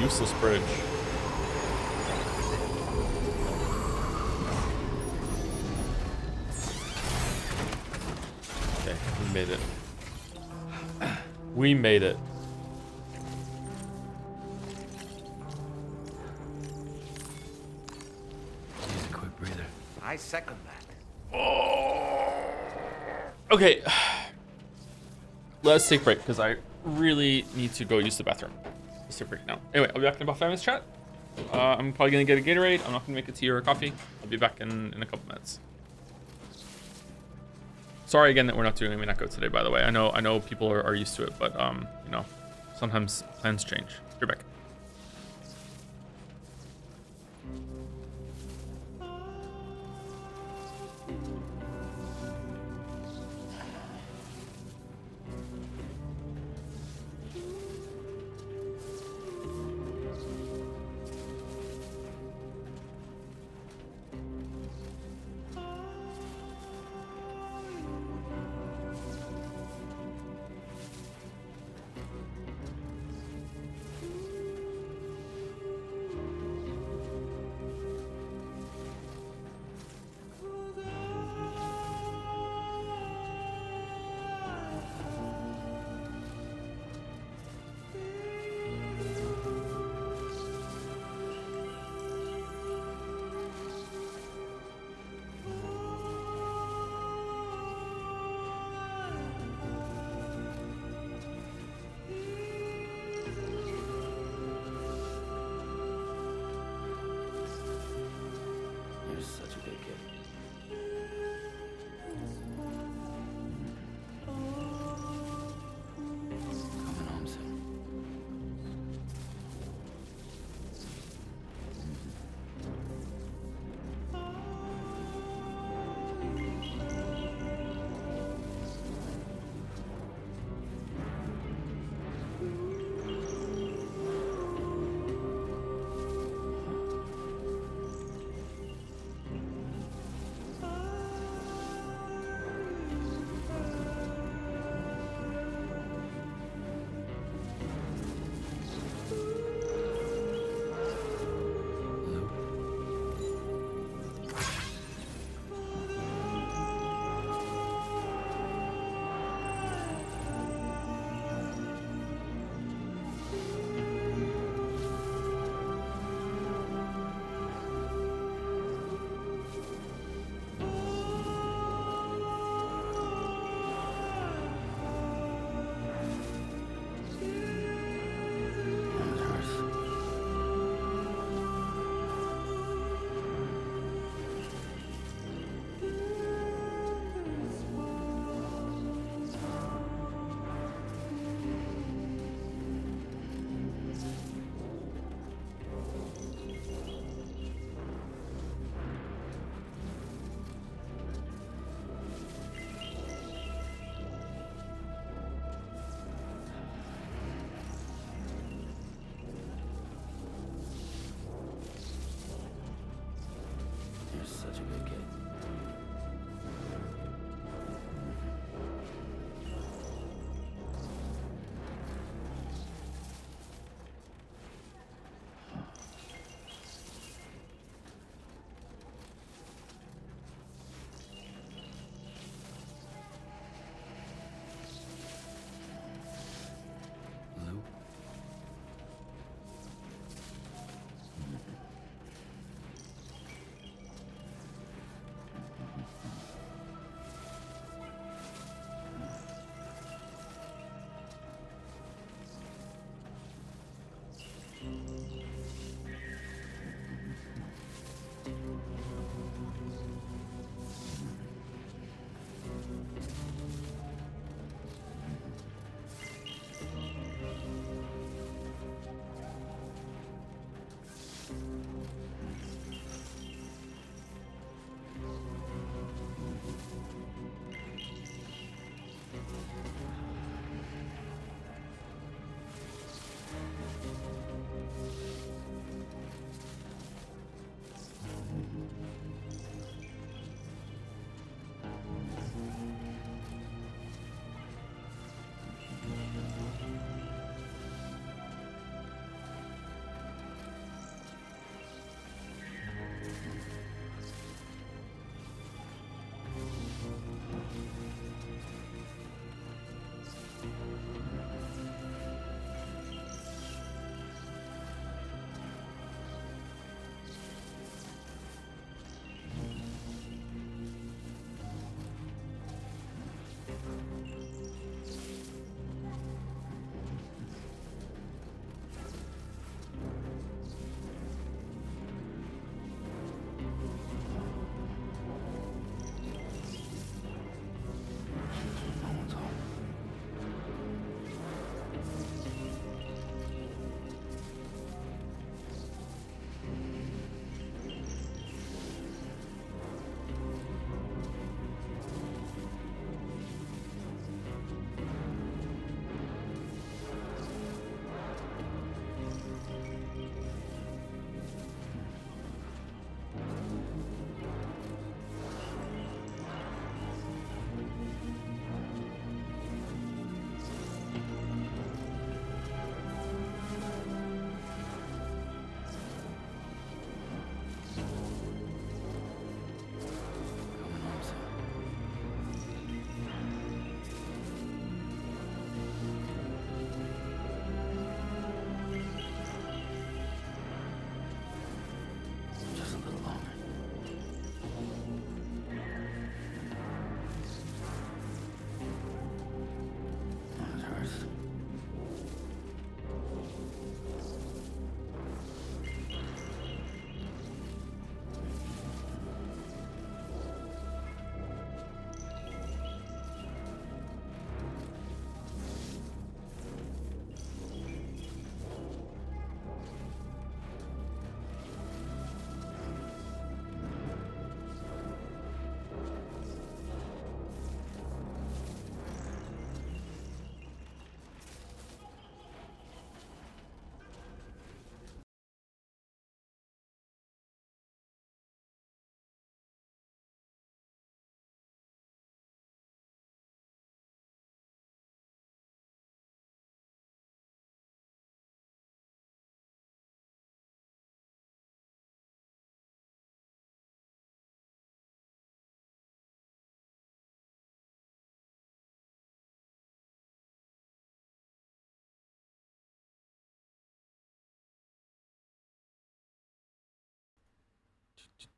Useless bridge. Okay, we made it. We made it. Need a quick breather. I second that. Okay. Let's take a break because I really need to go use the bathroom. Let's take a break now. Anyway, I'll be back in about 5 minutes, chat. I'm probably gonna get a Gatorade. I'm not gonna make a tea or a coffee. I'll be back in a couple minutes. Sorry again that we're not doing Umineko today, by the way. I know people are used to it, but you know, sometimes plans change. You're back.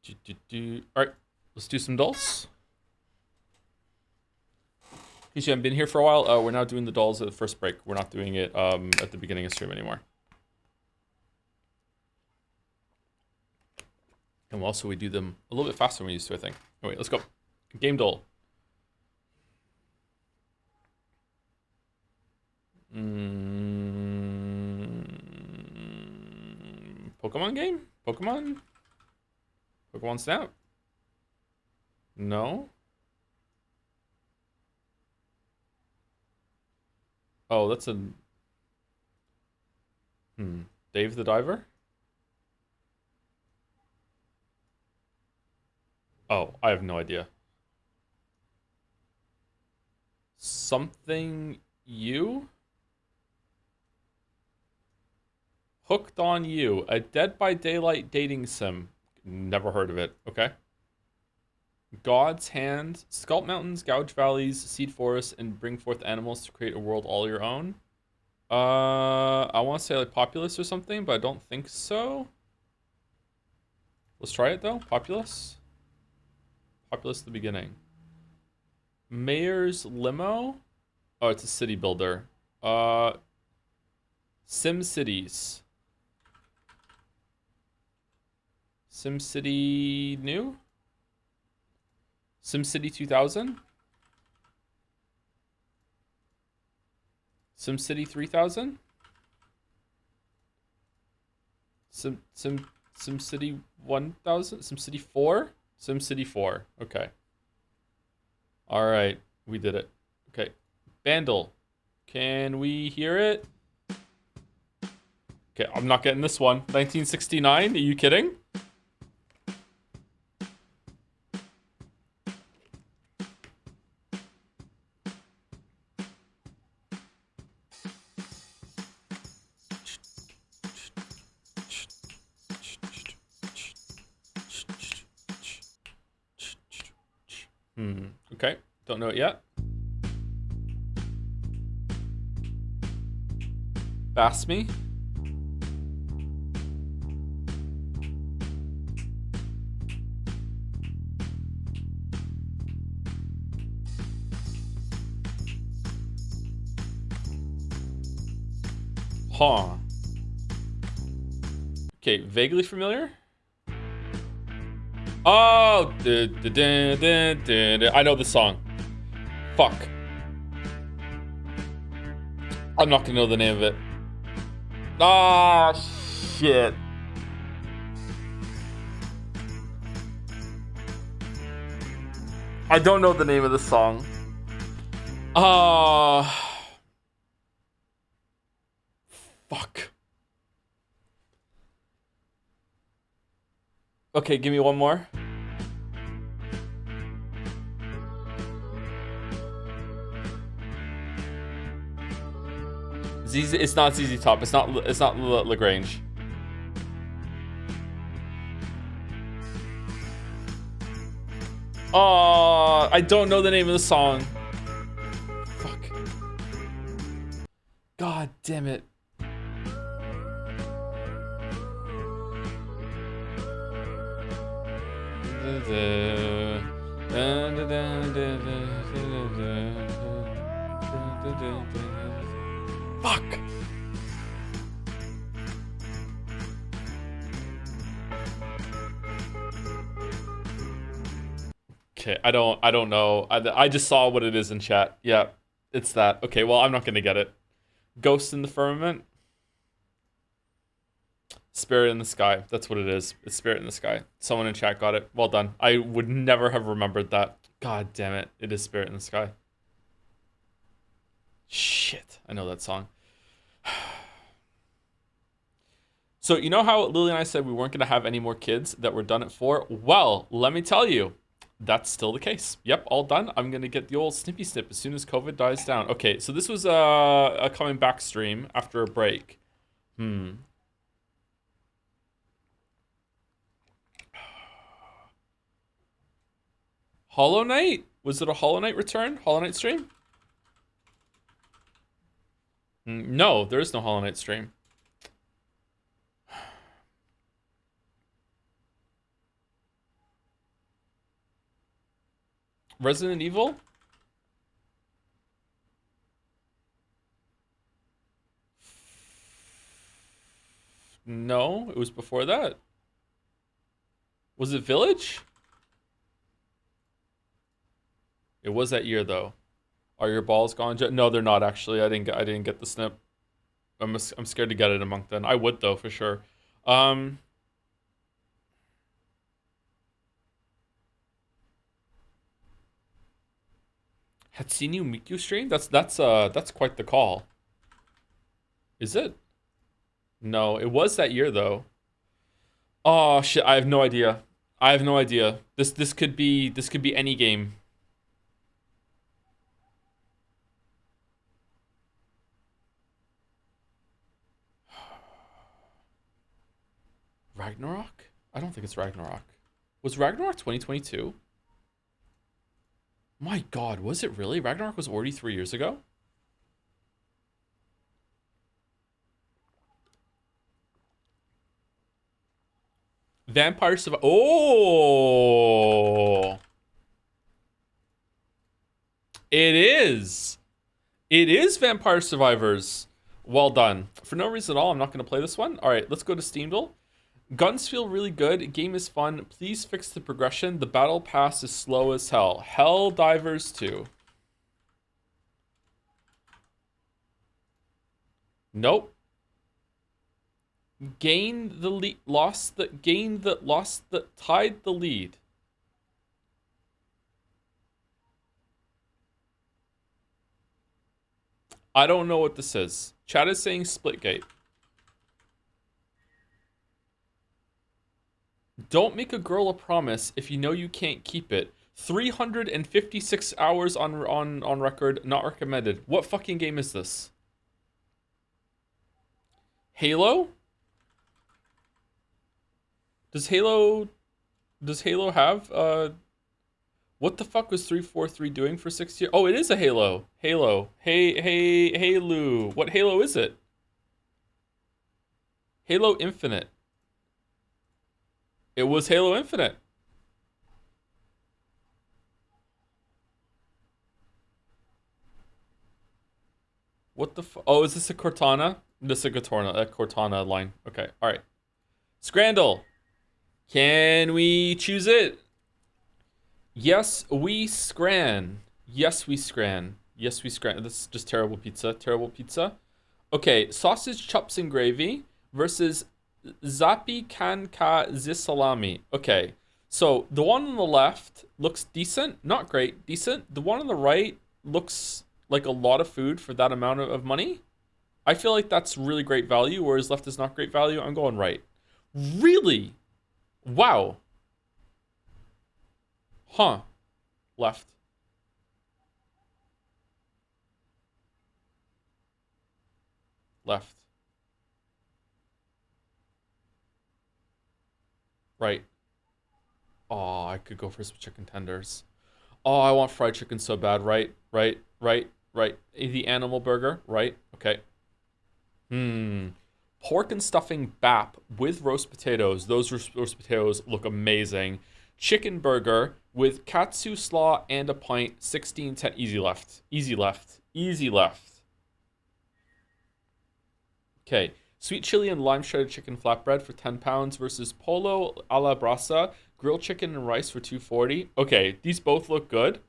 All right, let's do some dolls. In case you haven't been here for a while, we're now doing the dolls at the first break. We're not doing it at the beginning of stream anymore. And also we do them a little bit faster than we used to, I think. Oh, wait, let's go. Gamedle. Pokemon game? Pokemon Snap? No? Oh, that's a... Dave the Diver? Oh, I have no idea. Something You? Hooked on You, a Dead by Daylight dating sim. Never heard of it. Okay. God's Hand, sculpt mountains, gouge valleys, seed forests, and bring forth animals to create a world all your own. I want to say like Populous or something, but I don't think so. Let's try it though. Populous at the beginning. Mayor's Limo. Oh, it's a city builder. Sim Cities. SimCity New? SimCity 2000? SimCity 3000? SimCity 1000? SimCity 4? SimCity 4. Okay. All right, we did it. Okay. Bandle. Can we hear it? Okay, I'm not getting this one. 1969? Are you kidding? Okay, don't know it yet. Bass me. Huh. Okay, vaguely familiar. Oh, I know the song. Fuck. I'm not gonna know the name of it. Ah, shit. I don't know the name of the song. Fuck. Okay, give me one more. ZZ, it's not ZZ Top. It's not Lagrange. Oh, I don't know the name of the song. Fuck. God damn it. Fuck. Okay, I don't know. I just saw what it is in chat. Yeah, it's that. Okay, well, I'm not gonna get it. Ghost in the Firmament. Spirit in the Sky. That's what it is. It's Spirit in the Sky. Someone in chat got it. Well done. I would never have remembered that. God damn it. It is Spirit in the Sky. Shit. I know that song. So, you know how Lily and I said we weren't going to have any more kids that were done at 4? Well, let me tell you, that's still the case. Yep, all done. I'm going to get the old snippy snip as soon as COVID dies down. Okay, so this was a coming back stream after a break. Hollow Knight? Was it a Hollow Knight return? Hollow Knight stream? No, there is no Hollow Knight stream. Resident Evil? No, it was before that. Was it Village? It was that year though. Are your balls gone? No, they're not actually. I didn't get the snip. I'm scared to get it a month then. I would though for sure. Hatsune Miku stream? That's quite the call. Is it? No, it was that year though. Oh shit, I have no idea. I have no idea. This could be any game. Ragnarok? I don't think it's Ragnarok. Was Ragnarok 2022? My god, was it really? Ragnarok was already 3 years ago? Vampire Survivor. Oh! It is! It is Vampire Survivors. Well done. For no reason at all, I'm not going to play this one. Alright, let's go to Steamdle. Guns feel really good. Game is fun. Please fix the progression. The battle pass is slow as hell. Hell Divers 2. Nope. Gain the lead. Tied the lead. I don't know what this is. Chat is saying Splitgate. Don't make a girl a promise if you know you can't keep it. 356 hours on record, not recommended. What fucking game is this? Halo? Does Halo have what the fuck was 343 doing for 6 years? Oh, it is a Halo. Halo. Halo. What Halo is it? Halo Infinite. It was Halo Infinite. What the oh, is this a Cortana? This is a Cortana line. Okay, alright. Scrandle. Can we choose it? Yes, we scran. Yes, we scran. Yes, we scran. This is just terrible pizza. Terrible pizza. Okay, sausage, chops, and gravy versus Zappi Kanka Zisalami. Okay, so the one on the left looks decent. Not great, decent. The one on the right looks like a lot of food for that amount of money. I feel like that's really great value, whereas left is not great value. I'm going right. Really? Wow. Huh. Left. Left. Right. Oh, I could go for some chicken tenders. Oh, I want fried chicken so bad. Right. The animal burger. Right. Okay. Pork and stuffing bap with roast potatoes. Those roast potatoes look amazing. Chicken burger with katsu slaw and a pint. 16.10. Easy left. Easy left. Easy left. Okay. Sweet chili and lime shredded chicken flatbread for 10 pounds versus polo a la brasa. Grilled chicken and rice for 240. Okay, these both look good.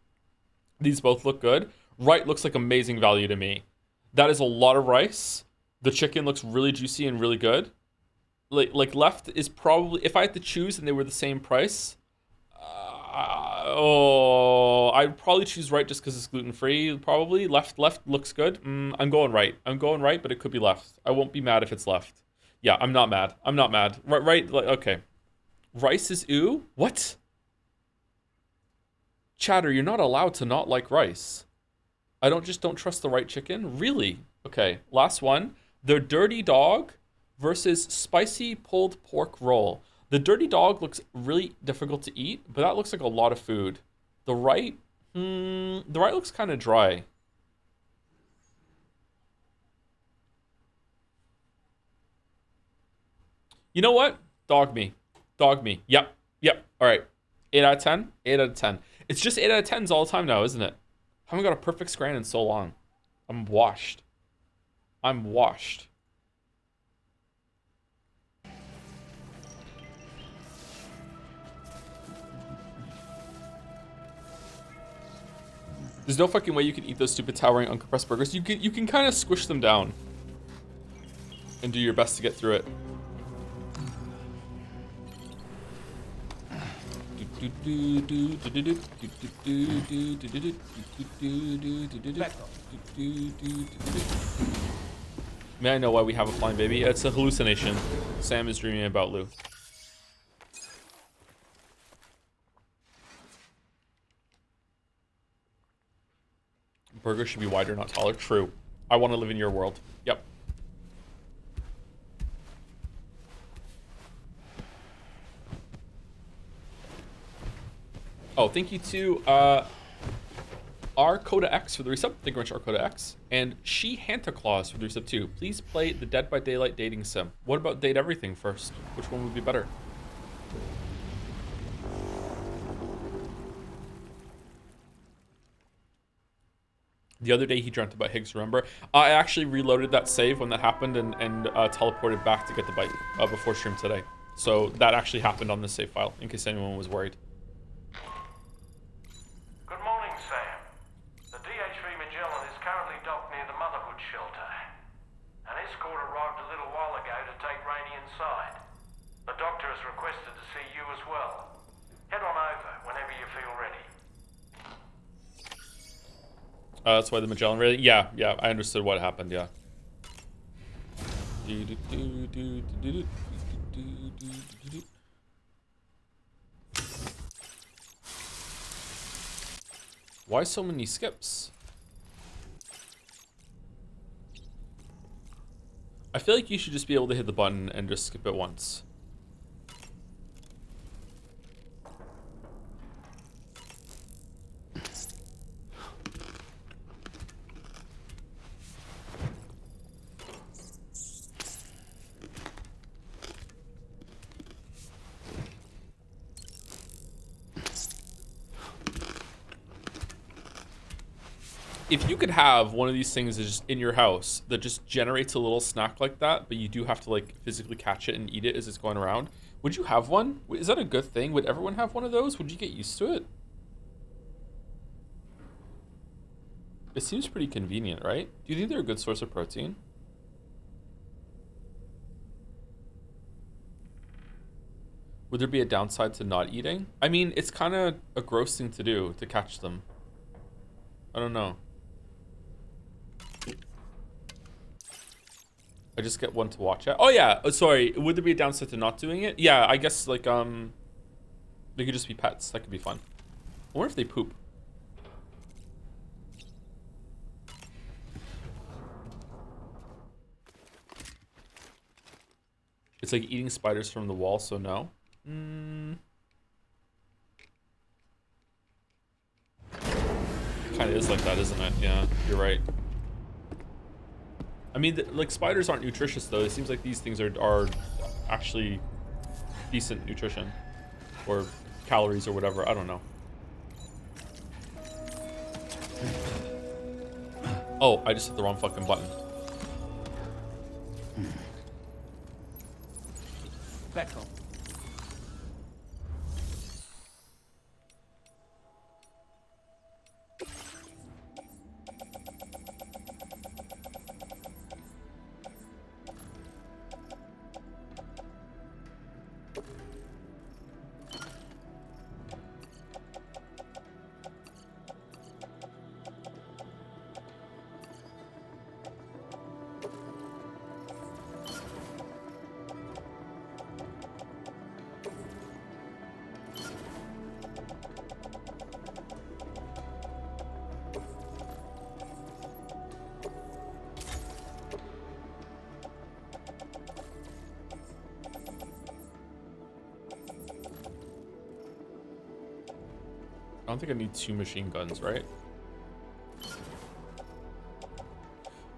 These both look good. Right looks like amazing value to me. That is a lot of rice. The chicken looks really juicy and really good. Like left is probably, if I had to choose and they were the same price, I'd probably choose right just because it's gluten-free, probably. Left looks good. I'm going right. I'm going right, but it could be left. I won't be mad if it's left. Yeah, I'm not mad. I'm not mad. Right, okay. Rice is ooh? What? Chatter, you're not allowed to not like rice. I don't trust the right chicken? Really? Okay, last one. The Dirty Dog versus Spicy Pulled Pork Roll. The Dirty Dog looks really difficult to eat, but that looks like a lot of food. The right looks kind of dry. You know what? Dog me. Dog me. Yep. All right. 8 out of 10. 8 out of 10. It's just 8 out of 10s all the time now, isn't it? I haven't got a perfect Scran in so long. I'm washed. I'm washed. There's no fucking way you can eat those stupid towering uncompressed burgers. You can kind of squish them down and do your best to get through it. May I know why we have a flying baby? It's a hallucination. Sam is dreaming about Lou. Burgers should be wider, not taller. True. I want to live in your world. Yep. Oh, thank you to R Coda X for the resub. Thank you very much, R Coda X. And She Hanta Claus for the resub too. Please play the Dead by Daylight dating sim. What about Date Everything first? Which one would be better? The other day he dreamt about Higgs, remember? I actually reloaded that save when that happened and teleported back to get the bite before stream today. So that actually happened on this save file, in case anyone was worried. Good morning, Sam. The DHV Magellan is currently docked near the Motherhood Shelter. An escort arrived a little while ago to take Rainey inside. The doctor has requested to see you as well. Head on over whenever you feel ready. That's why the Magellan really... Yeah, I understood what happened, yeah. Why so many skips? I feel like you should just be able to hit the button and just skip it once. If you could have one of these things just in your house that just generates a little snack like that, but you do have to like physically catch it and eat it as it's going around, would you have one? Is that a good thing? Would everyone have one of those? Would you get used to it? It seems pretty convenient, right? Do you think they're a good source of protein? Would there be a downside to not eating? I mean, it's kind of a gross thing to do, to catch them. I don't know. I just get one to watch it. Oh yeah, sorry. Would there be a downside to not doing it? Yeah, I guess like they could just be pets. That could be fun. I wonder if they poop. It's like eating spiders from the wall, so no. Kind of is like that, isn't it? Yeah, you're right. I mean, like spiders aren't nutritious though. It seems like these things are actually decent nutrition or calories or whatever. I don't know. Oh, I just hit the wrong fucking button. Becco. I don't think I need 2 machine guns, right?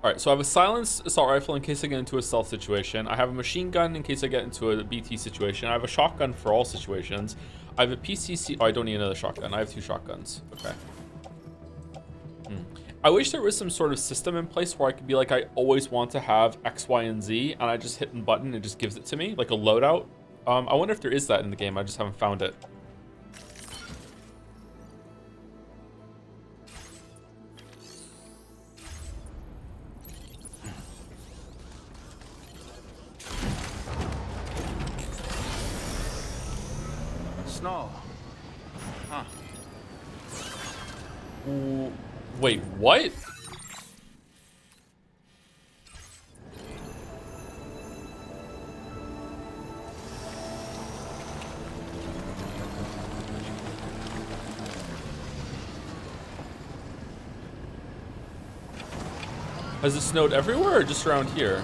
Alright, so I have a silenced assault rifle in case I get into a stealth situation. I have a machine gun in case I get into a BT situation. I have a shotgun for all situations. I have a PCC. Oh, I don't need another shotgun. I have 2 shotguns. Okay. I wish there was some sort of system in place where I could be like, I always want to have X, Y, and Z, and I just hit a button and it just gives it to me, like a loadout. I wonder if there is that in the game. I just haven't found it. Snow. Huh. Ooh, wait, what? Has it snowed everywhere or just around here?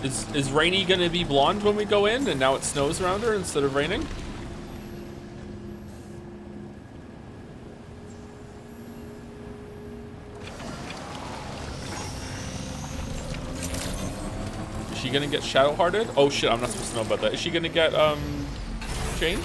Is Rainy gonna be blonde when we go in and now it snows around her instead of raining? Is she gonna get shadow hearted? Oh shit, I'm not supposed to know about that. Is she gonna get chained?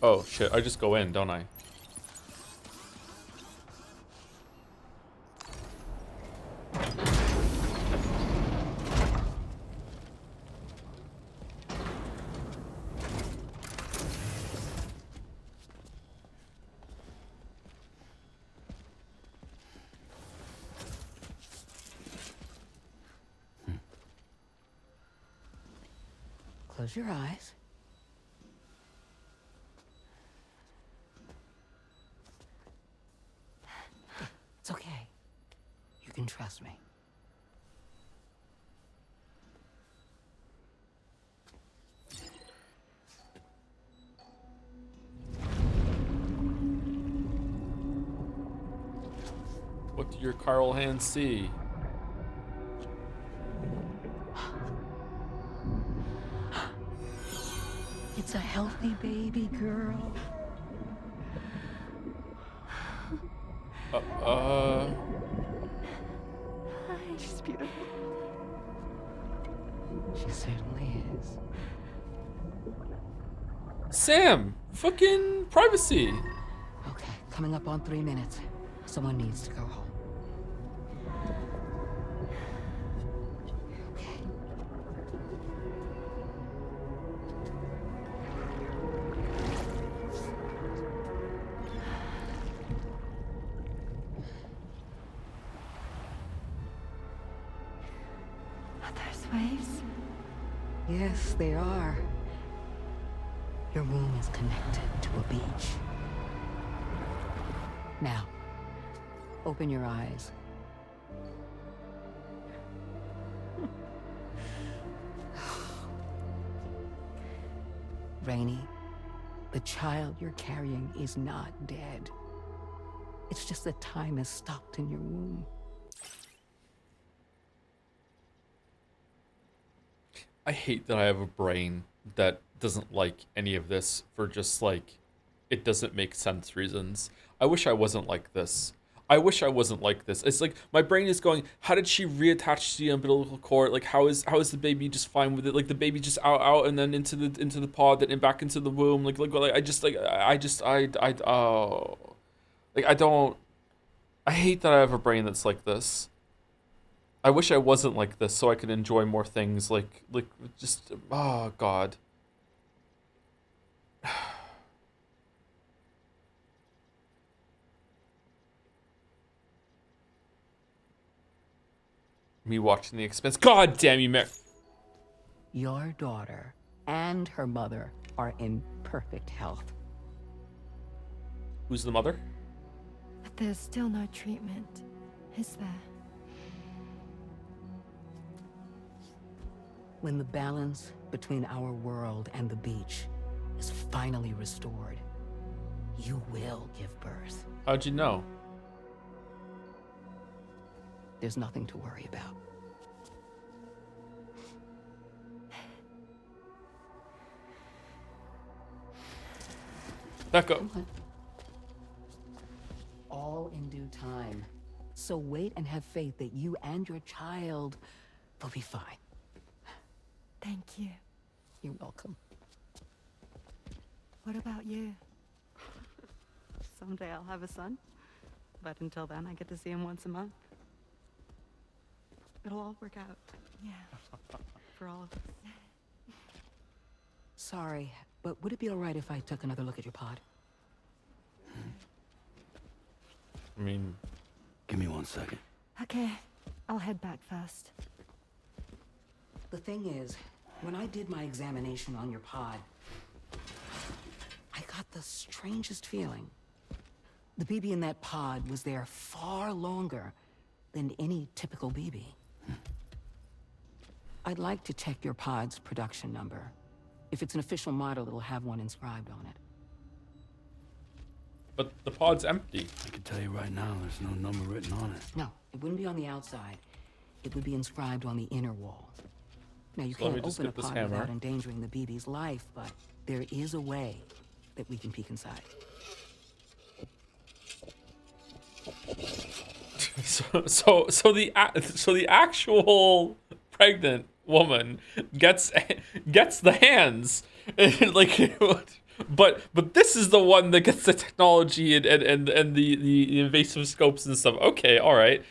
Oh shit, I just go in, don't I? Close your eyes. It's okay. You can trust me. What do your Carl hands see? It's a healthy baby girl. She's beautiful. She certainly is. Sam! Fucking privacy! Okay, coming up on 3 minutes. Someone needs to go home. Waves? Yes, they are. Your room is connected to a beach. Now, open your eyes. Rainy, the child you're carrying is not dead. It's just that time has stopped in your womb. I hate that I have a brain that doesn't like any of this for just like, it doesn't make sense reasons. I wish I wasn't like this. I wish I wasn't like this. It's like my brain is going, how did she reattach to the umbilical cord? Like how is the baby just fine with it? Like the baby just out and then into the pod, then back into the womb. Like I hate that I have a brain that's like this. I wish I wasn't like this so I could enjoy more things like just, oh God. Me watching The Expanse. God damn you, Mary. Your daughter and her mother are in perfect health. Who's the mother? But there's still no treatment, is there? When the balance between our world and the beach is finally restored, you will give birth. How'd you know? There's nothing to worry about. Back up. All in due time. So wait and have faith that you and your child will be fine. Thank you. You're welcome. What about you? Someday I'll have a son, but until then I get to see him once a month. It'll all work out. Yeah. For all of us. Sorry, but would it be all right if I took another look at your pod? I mean, give me 1 second. Okay, I'll head back first. The thing is, when I did my examination on your pod, I got the strangest feeling. The BB in that pod was there far longer than any typical BB. I'd like to check your pod's production number. If it's an official model, it'll have one inscribed on it. But the pod's empty. I can tell you right now, there's no number written on it. No, it wouldn't be on the outside. It would be inscribed on the inner wall. Now, you So let me can't just open a get this pod hammer. without endangering the BB's life, but there is a way that we can peek inside. So the actual pregnant woman gets the hands, like, but this is the one that gets the technology and the invasive scopes and stuff. Okay, all right.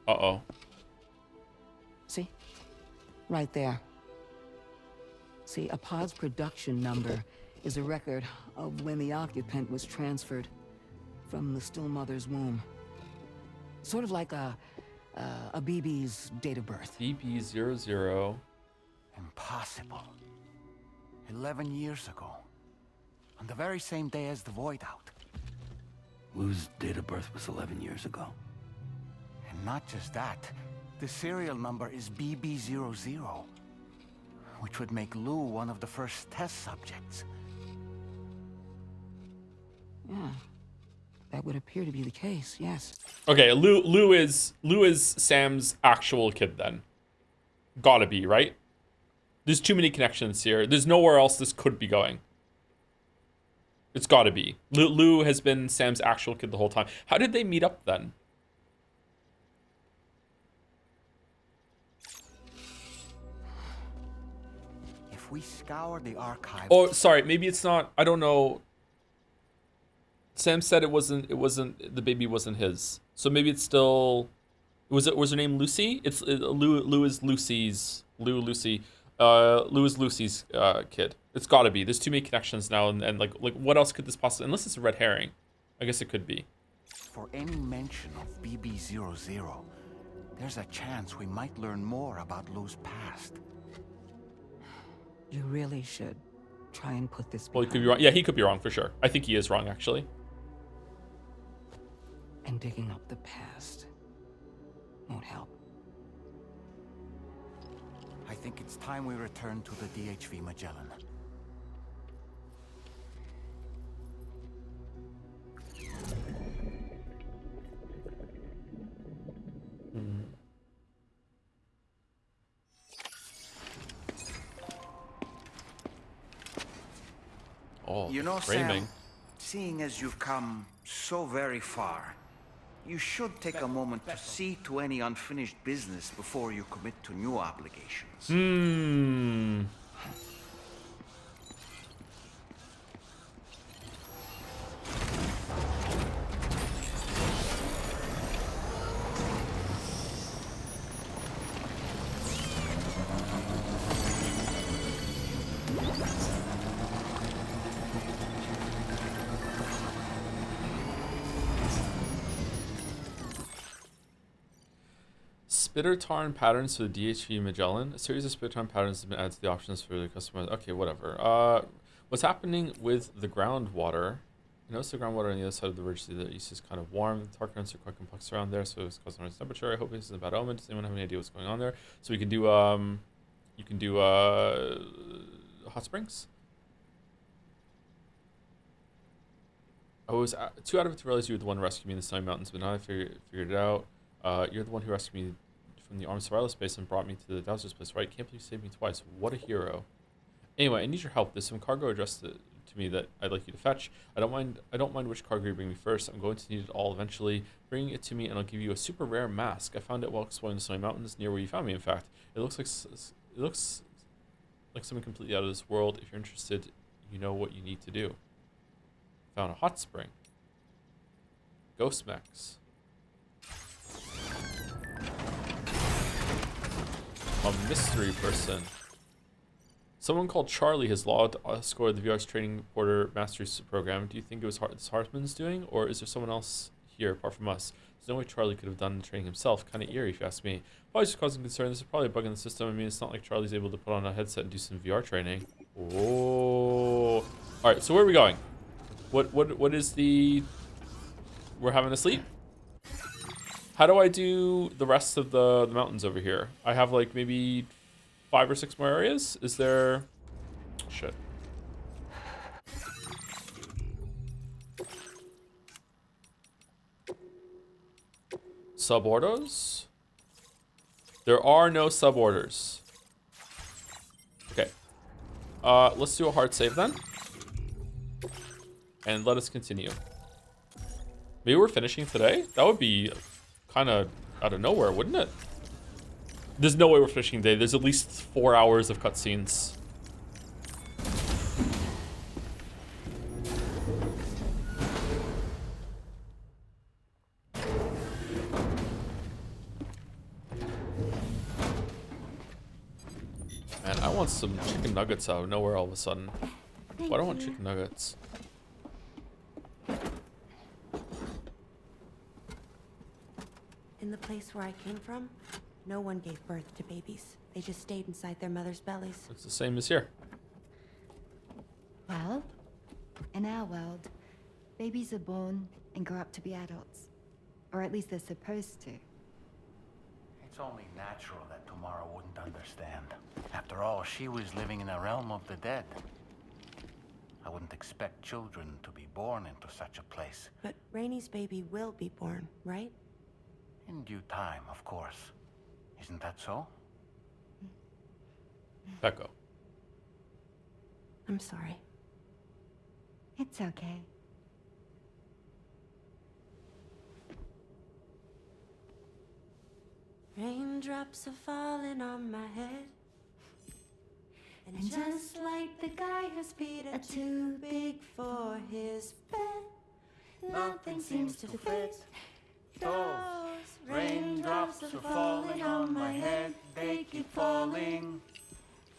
Uh-oh. See? Right there. See, a pod's production number is a record of when the occupant was transferred from the still mother's womb. Sort of like a BB's date of birth. BB00. Impossible. 11 years ago. On the very same day as the Void Out. Lou's date of birth was 11 years ago. And not just that, the serial number is BB00, which would make Lou one of the first test subjects. Yeah, that would appear to be the case, yes. Okay, Lou is Sam's actual kid then. Gotta be, right? There's too many connections here. There's nowhere else this could be going. It's gotta be. Lou has been Sam's actual kid the whole time. How did they meet up then? If we scour the archive... Oh, sorry, maybe it's not. I don't know. Sam said it wasn't the baby wasn't his. So maybe it's still was her name Lucy? It's Lou is Lucy's Lucy is Lucy's kid. It's got to be. There's too many connections now and like what else could this possibly, unless it's a red herring. I guess it could be. For any mention of BB00, there's a chance we might learn more about Lou's past. You really should try and put this Well, he could be wrong. Yeah, he could be wrong for sure. I think he is wrong, actually. And digging up the past won't help. I think it's time we return to the DHV Magellan. Oh, you know, framing. Sam, seeing as you've come so very far, you should take a moment to see to any unfinished business before you commit to new obligations. Spitter Tarn patterns for the DHV Magellan. A series of Spitter Tarn patterns has been added to the options for the customer. Okay, whatever. What's happening with the groundwater? You notice the groundwater on the other side of the ridge to the east is kind of warm. The tar currents are quite complex around there, so it's causing a nice temperature. I hope this isn't a bad omen. Does anyone have any idea what's going on there? So we can do you can do hot springs. I was too adamant to realize you were the one rescuing me in the Snowy Mountains, but now I figured it out. You're the one who rescued me from the armed survival space and brought me to the Dowser's place, right? Can't believe you saved me twice. What a hero. Anyway, I need your help. There's some cargo addressed to me that I'd like you to fetch. I don't mind which cargo you bring me first. I'm going to need it all eventually. Bring it to me and I'll give you a super rare mask. I found it while exploring the Snowy Mountains near where you found me, in fact. It looks like something completely out of this world. If you're interested, you know what you need to do. Found a hot spring. Ghost mechs. A mystery person. Someone called Charlie has logged a score of the VR's training porter mastery program. Do you think it was Hartman's doing, or is there someone else here apart from us? There's no way Charlie could have done the training himself. Kind of eerie, if you ask me. Probably just causing concern. This is probably a bug in the system. I mean, it's not like Charlie's able to put on a headset and do some VR training. Oh. All right. So where are we going? What is the? We're having a sleep. How do I do the rest of the mountains over here? I have like maybe 5 or 6 more areas. Is there? Shit. Suborders? There are no suborders. Okay. Let's do a hard save then. And let us continue. Maybe we're finishing today? That would be kind of out of nowhere, wouldn't it? There's no way we're finishing today. There's at least 4 hours of cutscenes. Man, I want some chicken nuggets out of nowhere all of a sudden. Why do I want chicken nuggets? In the place where I came from, no one gave birth to babies. They just stayed inside their mother's bellies. It's the same as here. Well, in our world, babies are born and grow up to be adults. Or at least they're supposed to. It's only natural that Tomorrow wouldn't understand. After all, she was living in a realm of the dead. I wouldn't expect children to be born into such a place. But Rainey's baby will be born, right? In due time, of course. Isn't that so? Echo. I'm sorry. It's okay. Raindrops are falling on my head. And just like the guy whose feet are too big for his bed, nothing seems to fit. Those raindrops are falling on my head, they keep falling.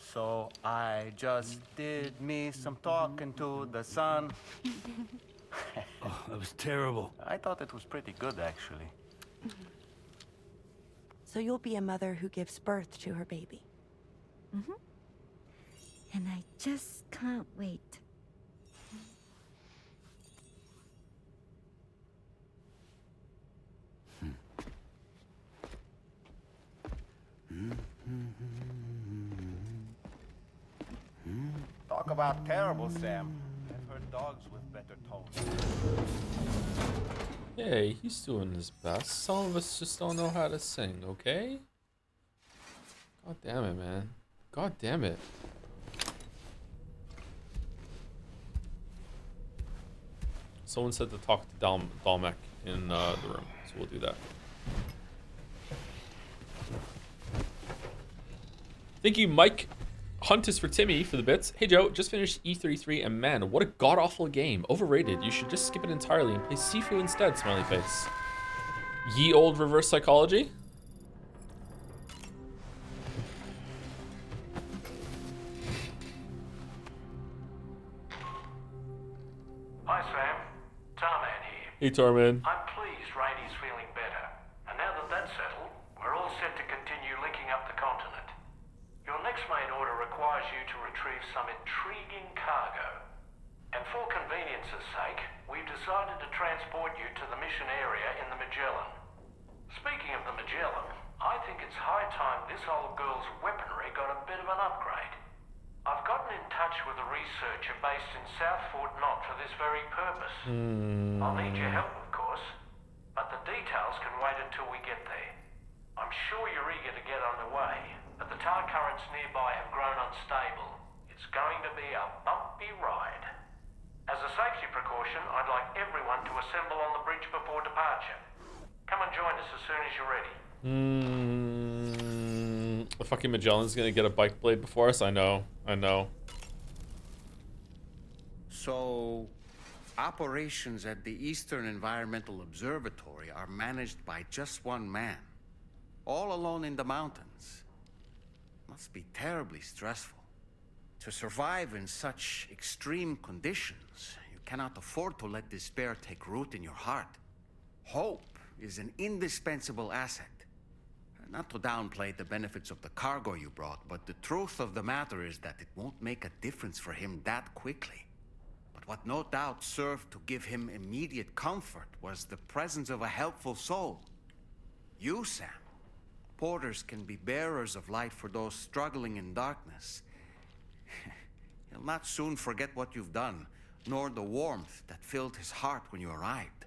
So I just did me some talking to the sun. Oh, that was terrible. I thought it was pretty good, actually. So you'll be a mother who gives birth to her baby. Mm-hmm. And I just can't wait. Talk about terrible, Sam. I've heard dogs with better tones. Hey, he's doing his best. Some of us just don't know how to sing, okay? God damn it, man. God damn it. Someone said to talk to Dalmek in the room, so we'll do that. Thank you, Mike. Hunt is for Timmy for the bits. Hey Joe, just finished E33 and man, what a god-awful game. Overrated. You should just skip it entirely and play Sifu instead, smiley face. Ye old reverse psychology? Hi Sam, Tarman here. Hey Tarman. I'm pleased Rainey's feeling better. And now that that's settled, we're all set to continue linking up the continent. Your next main order requires you to retrieve some intriguing cargo. And for convenience's sake, we've decided to transport you to the mission area in the Magellan. Speaking of the Magellan, I think it's high time this old girl's weaponry got a bit of an upgrade. I've gotten in touch with a researcher based in South Fort Knott for this very purpose. I'll need your help, of course, but the details can wait until we get there. I'm sure you're eager to get underway, but the tar currents nearby have grown unstable. It's going to be a bumpy ride. As a safety precaution, I'd like everyone to assemble on the bridge before departure. Come and join us as soon as you're ready. The fucking Magellan's gonna get a bike blade before us? I know. So, operations at the Eastern Environmental Observatory are managed by just one man, all alone in the mountains. Must be terribly stressful. To survive in such extreme conditions, you cannot afford to let despair take root in your heart. Hope is an indispensable asset. Not to downplay the benefits of the cargo you brought, but the truth of the matter is that it won't make a difference for him that quickly. But what no doubt served to give him immediate comfort was the presence of a helpful soul. You, Sam. Porters can be bearers of light for those struggling in darkness. He'll not soon forget what you've done, nor the warmth that filled his heart when you arrived.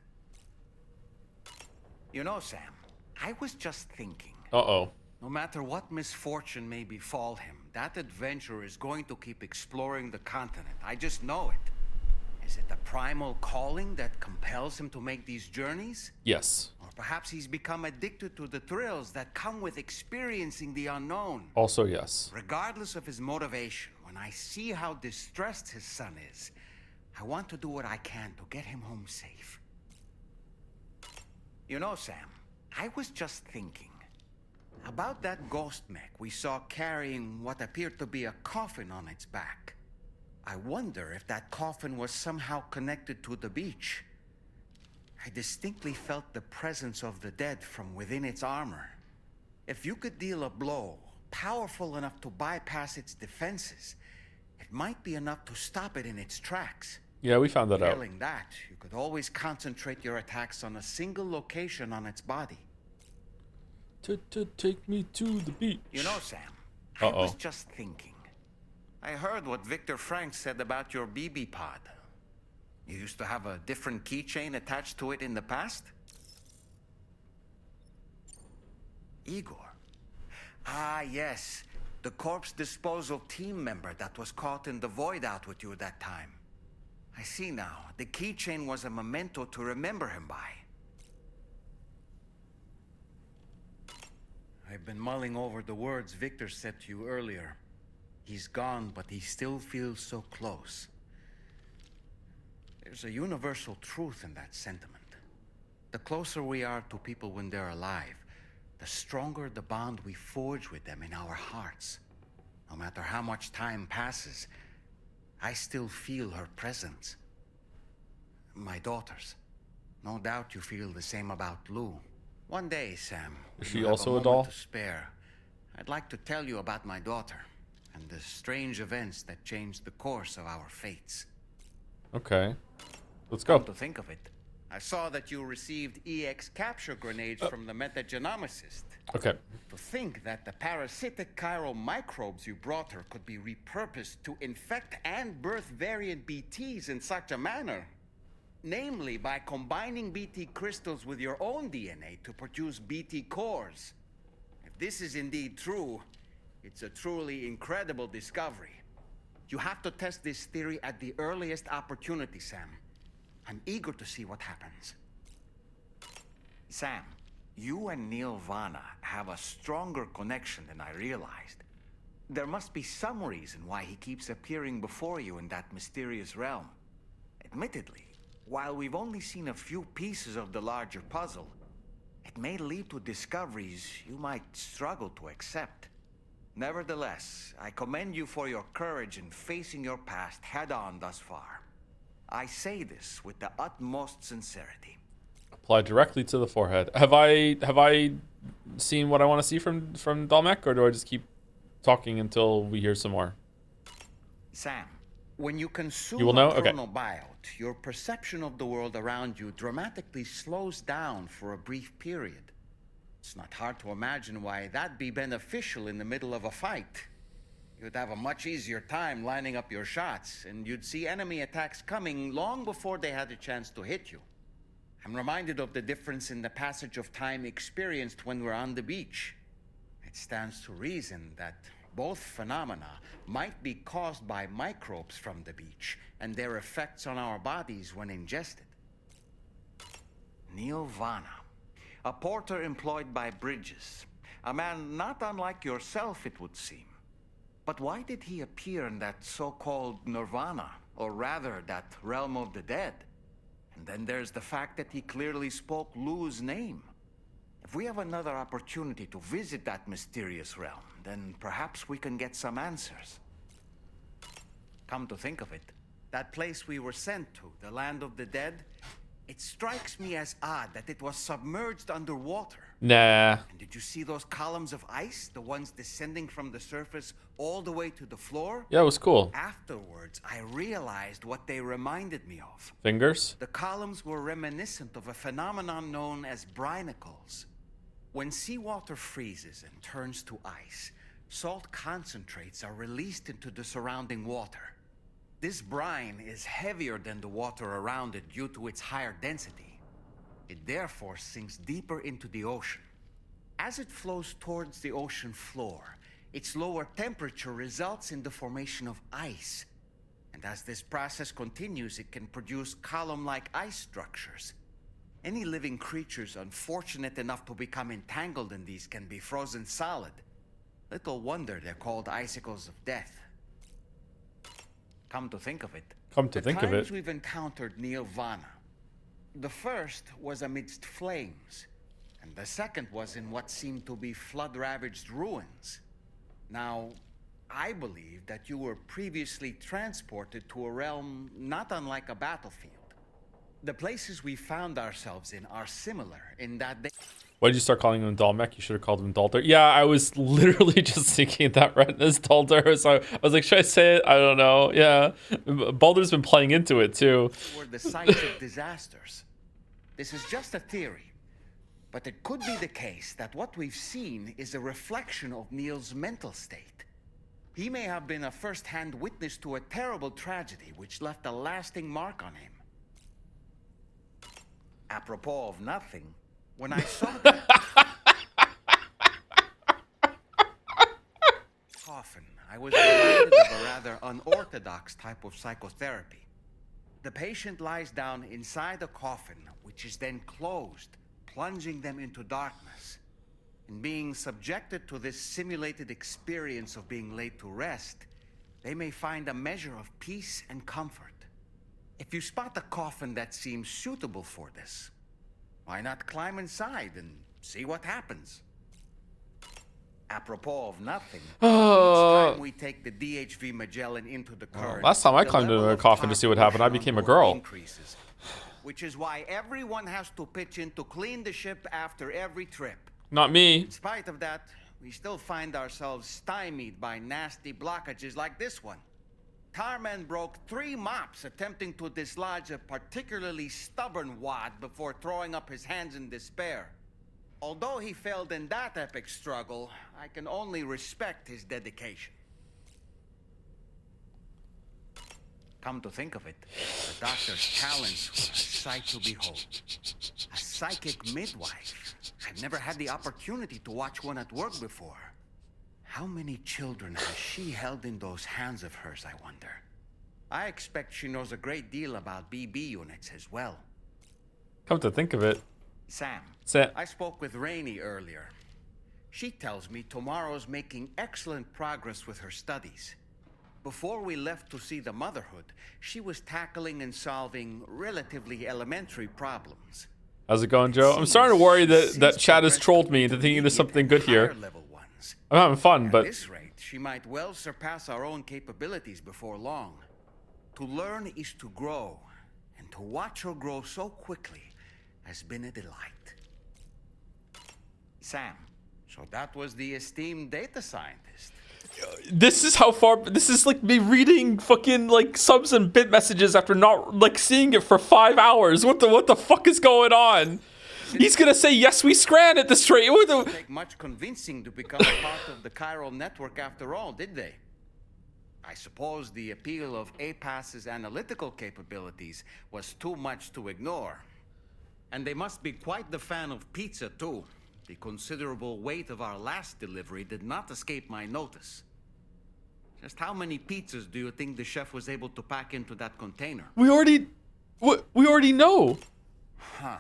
You know, Sam, I was just thinking. Uh-oh. No matter what misfortune may befall him, that adventurer is going to keep exploring the continent. I just know it. Is it the primal calling that compels him to make these journeys? Yes. Or perhaps he's become addicted to the thrills that come with experiencing the unknown. Also yes. Regardless of his motivation, when I see how distressed his son is, I want to do what I can to get him home safe. You know, Sam, I was just thinking about that ghost mech we saw carrying what appeared to be a coffin on its back. I wonder if that coffin was somehow connected to the beach. I distinctly felt the presence of the dead from within its armor. If you could deal a blow powerful enough to bypass its defenses, it might be enough to stop it in its tracks. Yeah, we found that out. Failing that, you could always concentrate your attacks on a single location on its body. Take me to the beach. You know, Sam, I was just thinking. I heard what Victor Frank said about your BB pod. You used to have a different keychain attached to it in the past? Igor. Ah, yes. The corpse disposal team member that was caught in the void out with you that time. I see now. The keychain was a memento to remember him by. I've been mulling over the words Victor said to you earlier. He's gone, but he still feels so close. There's a universal truth in that sentiment. The closer we are to people when they're alive, the stronger the bond we forge with them in our hearts. No matter how much time passes, I still feel her presence. My daughters. No doubt you feel the same about Lou. One day, Sam, is she also a doll? To spare, I'd like to tell you about my daughter and the strange events that changed the course of our fates. Okay. Let's go. Come to think of it, I saw that you received EX capture grenades from the metagenomicist. Okay. To think that the parasitic chiral microbes you brought her could be repurposed to infect and birth variant BTs in such a manner. Namely, by combining BT crystals with your own DNA to produce BT cores. If this is indeed true, it's a truly incredible discovery. You have to test this theory at the earliest opportunity, Sam. I'm eager to see what happens. Sam, you and Neil Vana have a stronger connection than I realized. There must be some reason why he keeps appearing before you in that mysterious realm. Admittedly, while we've only seen a few pieces of the larger puzzle, it may lead to discoveries you might struggle to accept. Nevertheless, I commend you for your courage in facing your past head-on thus far. I say this with the utmost sincerity. Apply directly to the forehead. Have I seen what I want to see from Dalmek, or do I just keep talking until we hear some more? Sam, When you consume You will know? a Okay. chronobiot, your perception of the world around you dramatically slows down for a brief period. It's not hard to imagine why that'd be beneficial in the middle of a fight. You'd have a much easier time lining up your shots, and you'd see enemy attacks coming long before they had a chance to hit you. I'm reminded of the difference in the passage of time experienced when we're on the beach. It stands to reason that both phenomena might be caused by microbes from the beach and their effects on our bodies when ingested. Neil Vana, a porter employed by Bridges, a man not unlike yourself, it would seem. But why did he appear in that so-called nirvana, or rather, that realm of the dead? And then there's the fact that he clearly spoke Lu's name. If we have another opportunity to visit that mysterious realm, then perhaps we can get some answers. Come to think of it, that place we were sent to, the land of the dead, it strikes me as odd that it was submerged underwater. Nah. And did you see those columns of ice, the ones descending from the surface all the way to the floor? Yeah, it was cool. Afterwards, I realized what they reminded me of. Fingers? The columns were reminiscent of a phenomenon known as brinicles. When seawater freezes and turns to ice, salt concentrates are released into the surrounding water. This brine is heavier than the water around it due to its higher density. It therefore sinks deeper into the ocean. As it flows towards the ocean floor, its lower temperature results in the formation of ice. And as this process continues, it can produce column-like ice structures. Any living creatures unfortunate enough to become entangled in these can be frozen solid. Little wonder they're called icicles of death. Come to think of it. The times we've encountered Neil Vana. The first was amidst flames, and the second was in what seemed to be flood-ravaged ruins. Now, I believe that you were previously transported to a realm not unlike a battlefield. The places we found ourselves in are similar in that they... Why did you start calling him Dalmek? You should have called him Dalter. Yeah, I was literally just thinking that right as Dalter. So I was like, should I say it? I don't know. Yeah. Baldur's been playing into it too. Were the sites of disasters. This is just a theory, but it could be the case that what we've seen is a reflection of Neil's mental state. He may have been a first-hand witness to a terrible tragedy which left a lasting mark on him. Apropos of nothing, when I saw that coffin, I was reminded of a rather unorthodox type of psychotherapy. The patient lies down inside a coffin, which is then closed, plunging them into darkness. And being subjected to this simulated experience of being laid to rest, they may find a measure of peace and comfort. If you spot a coffin that seems suitable for this, why not climb inside and see what happens? Apropos of nothing, each time we take the DHV Magellan into the current, last time I climbed into a coffin to see what happened, I became a girl. Increases, which is why everyone has to pitch in to clean the ship after every trip. Not me. In spite of that, we still find ourselves stymied by nasty blockages like this one. Tarman broke 3 mops attempting to dislodge a particularly stubborn wad before throwing up his hands in despair. Although he failed in that epic struggle, I can only respect his dedication. Come to think of it, the doctor's talents were a sight to behold. A psychic midwife. I've never had the opportunity to watch one at work before. How many children has she held in those hands of hers, I wonder? I expect she knows a great deal about BB units as well. Come to think of it. Sam, Sam. I spoke with Rainey earlier. She tells me tomorrow's making excellent progress with her studies. Before we left to see the Motherhood, she was tackling and solving relatively elementary problems. How's it going, Joe? I'm starting to worry that chat has trolled me into thinking there's something good here. I'm having fun, but... At this rate, she might well surpass our own capabilities before long. To learn is to grow, and to watch her grow so quickly has been a delight. Sam, so that was the esteemed data scientist. This is how far. This is like me reading fucking like subs and bit messages after not like seeing it for 5 hours. What the fuck is going on? He's gonna say yes, we scran at this rate. It didn't take much convincing to become a part of the chiral network after all, did they? I suppose the appeal of APAS's analytical capabilities was too much to ignore. And they must be quite the fan of pizza too. The considerable weight of our last delivery did not escape my notice. Just how many pizzas do you think the chef was able to pack into that container? We already know. Huh.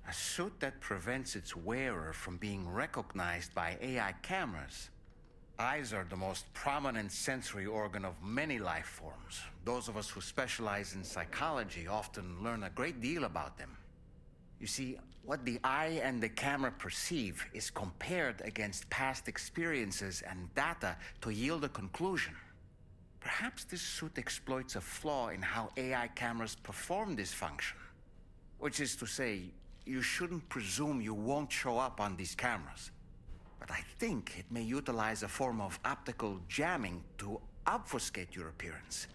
A suit that prevents its wearer from being recognized by AI cameras. Eyes are the most prominent sensory organ of many life forms. Those of us who specialize in psychology often learn a great deal about them. You see, what the eye and the camera perceive is compared against past experiences and data to yield a conclusion. Perhaps this suit exploits a flaw in how AI cameras perform this function. Which is to say, you shouldn't presume you won't show up on these cameras. But I think it may utilize a form of optical jamming to obfuscate your appearance.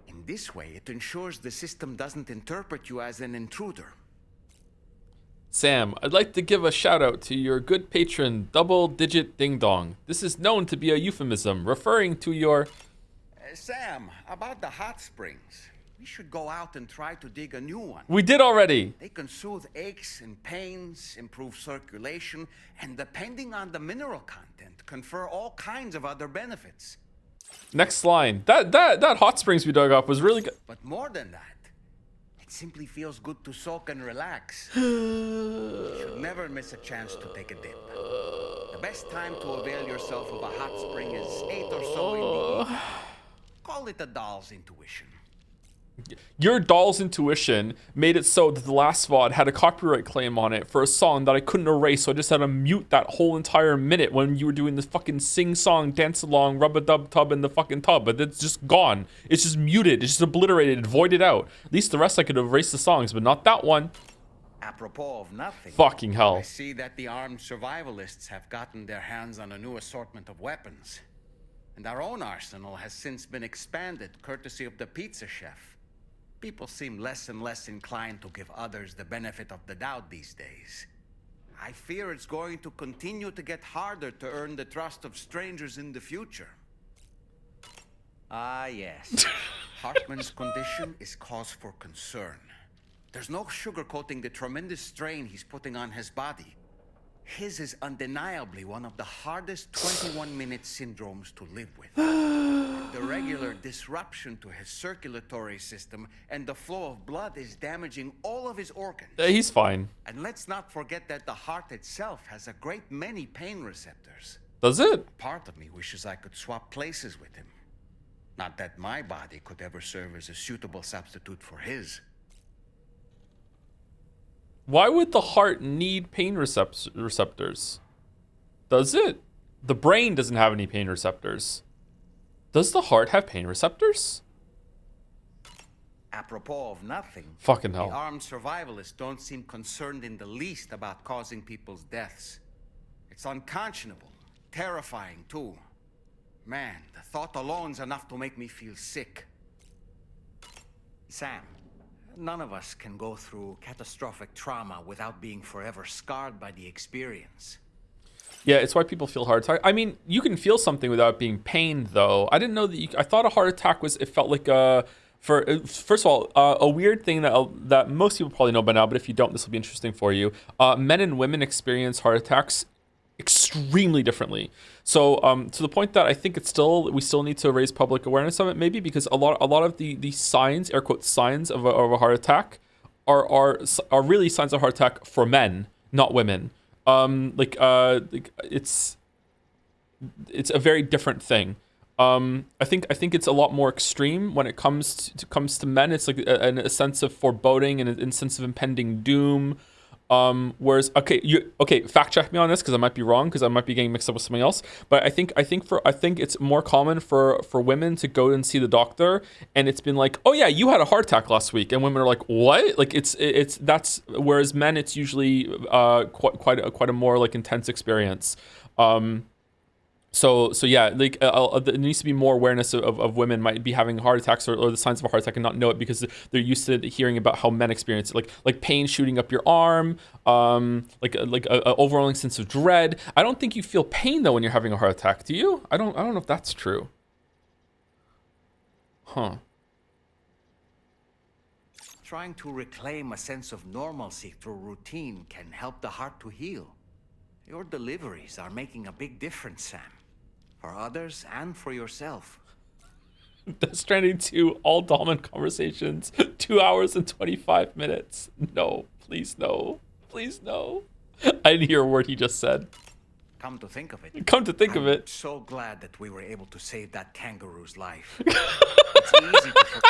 In this way, it ensures the system doesn't interpret you as an intruder. Sam, I'd like to give a shout out to your good patron, Double Digit Ding Dong. This is known to be a euphemism, referring to your... Sam, about the hot springs. We should go out and try to dig a new one. We did already. They can soothe aches and pains, improve circulation, and depending on the mineral content, confer all kinds of other benefits. Next line. That hot springs we dug up was really good. But more than that, it simply feels good to soak and relax. You should never miss a chance to take a dip. The best time to avail yourself of a hot spring is 8 or so in the evening. Call it a doll's intuition. Your doll's intuition made it so that the last VOD had a copyright claim on it for a song that I couldn't erase, so I just had to mute that whole entire minute when you were doing this fucking sing-song, dance-along, rub-a-dub-tub in the fucking tub, but it's just gone. It's just muted. It's just obliterated, voided out. At least the rest I could erase the songs, but not that one. Apropos of nothing. Fucking hell. I see that the armed survivalists have gotten their hands on a new assortment of weapons. And our own arsenal has since been expanded, courtesy of the pizza chef. People seem less and less inclined to give others the benefit of the doubt these days. I fear it's going to continue to get harder to earn the trust of strangers in the future. Ah, yes. Hartman's condition is cause for concern. There's no sugarcoating the tremendous strain he's putting on his body. His is undeniably one of the hardest 21-minute syndromes to live with. The regular disruption to his circulatory system and the flow of blood is damaging all of his organs. He's fine. And let's not forget that the heart itself has a great many pain receptors. Does it? Part of me wishes I could swap places with him. Not that my body could ever serve as a suitable substitute for his. Why would the heart need pain receptors? Does it? The brain doesn't have any pain receptors. Does the heart have pain receptors? Apropos of nothing, fucking hell. The armed survivalists don't seem concerned in the least about causing people's deaths. It's unconscionable, terrifying too. Man, the thought alone's enough to make me feel sick. Sam, none of us can go through catastrophic trauma without being forever scarred by the experience. Yeah, it's why people feel heart attack. I mean, you can feel something without being pained, though. I didn't know that I thought a heart attack was, it felt like first of all, a weird thing that most people probably know by now, but if you don't, this will be interesting for you. Men and women experience heart attacks extremely differently. So to the point that I think we still need to raise public awareness of it, maybe, because a lot of the signs, air quote signs of a heart attack are really signs of heart attack for men, not women. It's a very different thing. I think it's a lot more extreme when it comes to men. It's like a sense of foreboding and a sense of impending doom. Whereas fact check me on this because I might be wrong, because I might be getting mixed up with something else. But I think it's more common for women to go and see the doctor, and it's been like, oh yeah, you had a heart attack last week, and women are like, what? Like that's whereas men, it's usually quite a more like intense experience. So So yeah, like there needs to be more awareness of women might be having heart attacks or the signs of a heart attack and not know it because they're used to hearing about how men experience it, like pain shooting up your arm, like a overwhelming sense of dread. I don't think you feel pain though when you're having a heart attack, do you? I don't know if that's true. Huh. Trying to reclaim a sense of normalcy through routine can help the heart to heal. Your deliveries are making a big difference, Sam. For others and for yourself. Death Stranding 2, all Dolman conversations, 2 hours and 25 minutes. No, please no. Please no. I didn't hear a word he just said. Come to think of it. I'm so glad that we were able to save that kangaroo's life. It's easy to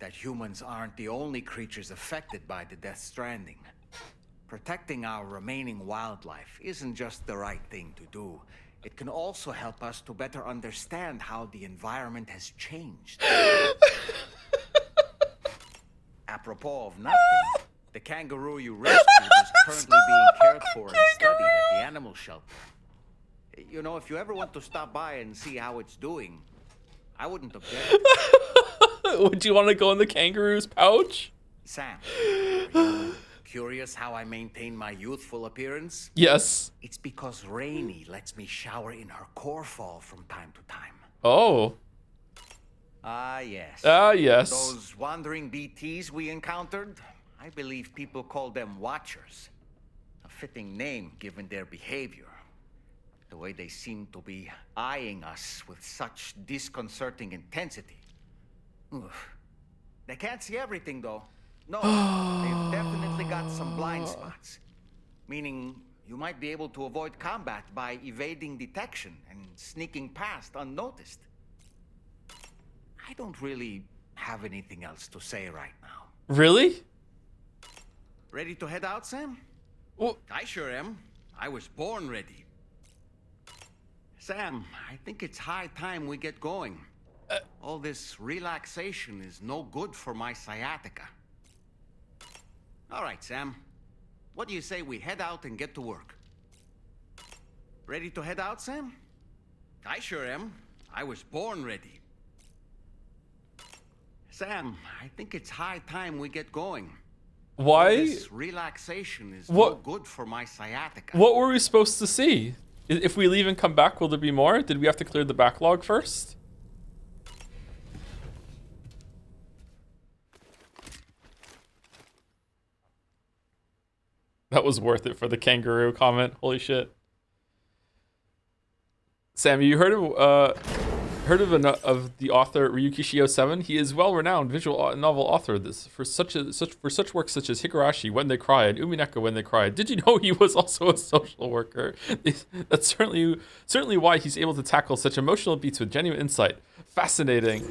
that humans aren't the only creatures affected by the Death Stranding. Protecting our remaining wildlife isn't just the right thing to do. It can also help us to better understand how the environment has changed. Apropos of nothing, the kangaroo you rescued is currently being cared for and studied at the animal shelter. You know, if you ever want to stop by and see how it's doing, I wouldn't object. Would you want to go in the kangaroo's pouch? Sam, are you curious how I maintain my youthful appearance? Yes. It's because Rainey lets me shower in her core fall from time to time. Oh. Ah, yes. Ah, yes. Those wandering BTs we encountered, I believe people call them Watchers. A fitting name given their behavior. The way they seem to be eyeing us with such disconcerting intensity. Oof. They can't see everything, though. No, they've definitely got some blind spots. Meaning, you might be able to avoid combat by evading detection and sneaking past unnoticed. I don't really have anything else to say right now. Really? Ready to head out, Sam? Well, I sure am. I was born ready. Sam, I think it's high time we get going. All this relaxation is no good for my sciatica. All right, Sam. What do you say we head out and get to work? Ready to head out, Sam? I sure am. I was born ready. Sam, I think it's high time we get going. Why? All this relaxation is no good for my sciatica. What were we supposed to see? If we leave and come back, will there be more? Did we have to clear the backlog first? That was worth it for the kangaroo comment. Holy shit. Sam, you heard of the author Ryuki Shio 7? He is well-renowned visual novel author. For such works such as Higurashi, When They Cry, and Umineko, When They Cry. Did you know he was also a social worker? That's certainly why he's able to tackle such emotional beats with genuine insight. Fascinating.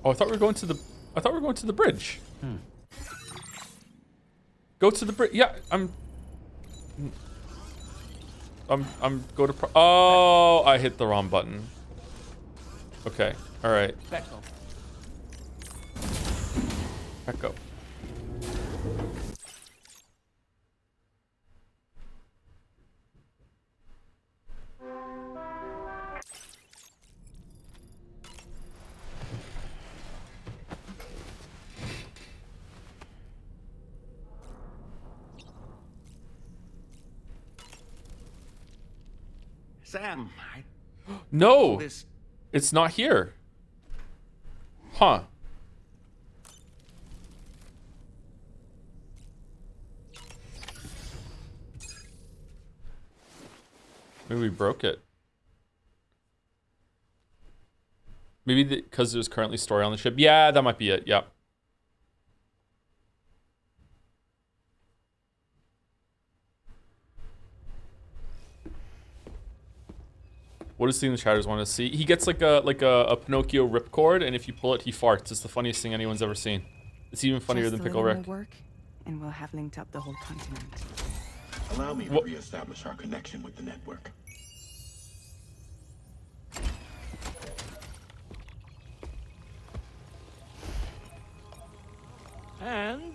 Oh, I thought we were going to the bridge. Go to the bridge. Yeah, I'm go to oh, I hit the wrong button. Okay. All right. Echo. Sam, no, it's not here. Huh. Maybe we broke it. Maybe because there's currently story on the ship. Yeah, that might be it. Yep. What does Steam the Chatters want to see? He gets like a Pinocchio ripcord, and if you pull it, he farts. It's the funniest thing anyone's ever seen. It's even funnier than Pickle Rick. Work, and we'll have linked up the whole continent. Allow me to reestablish our connection with the network. And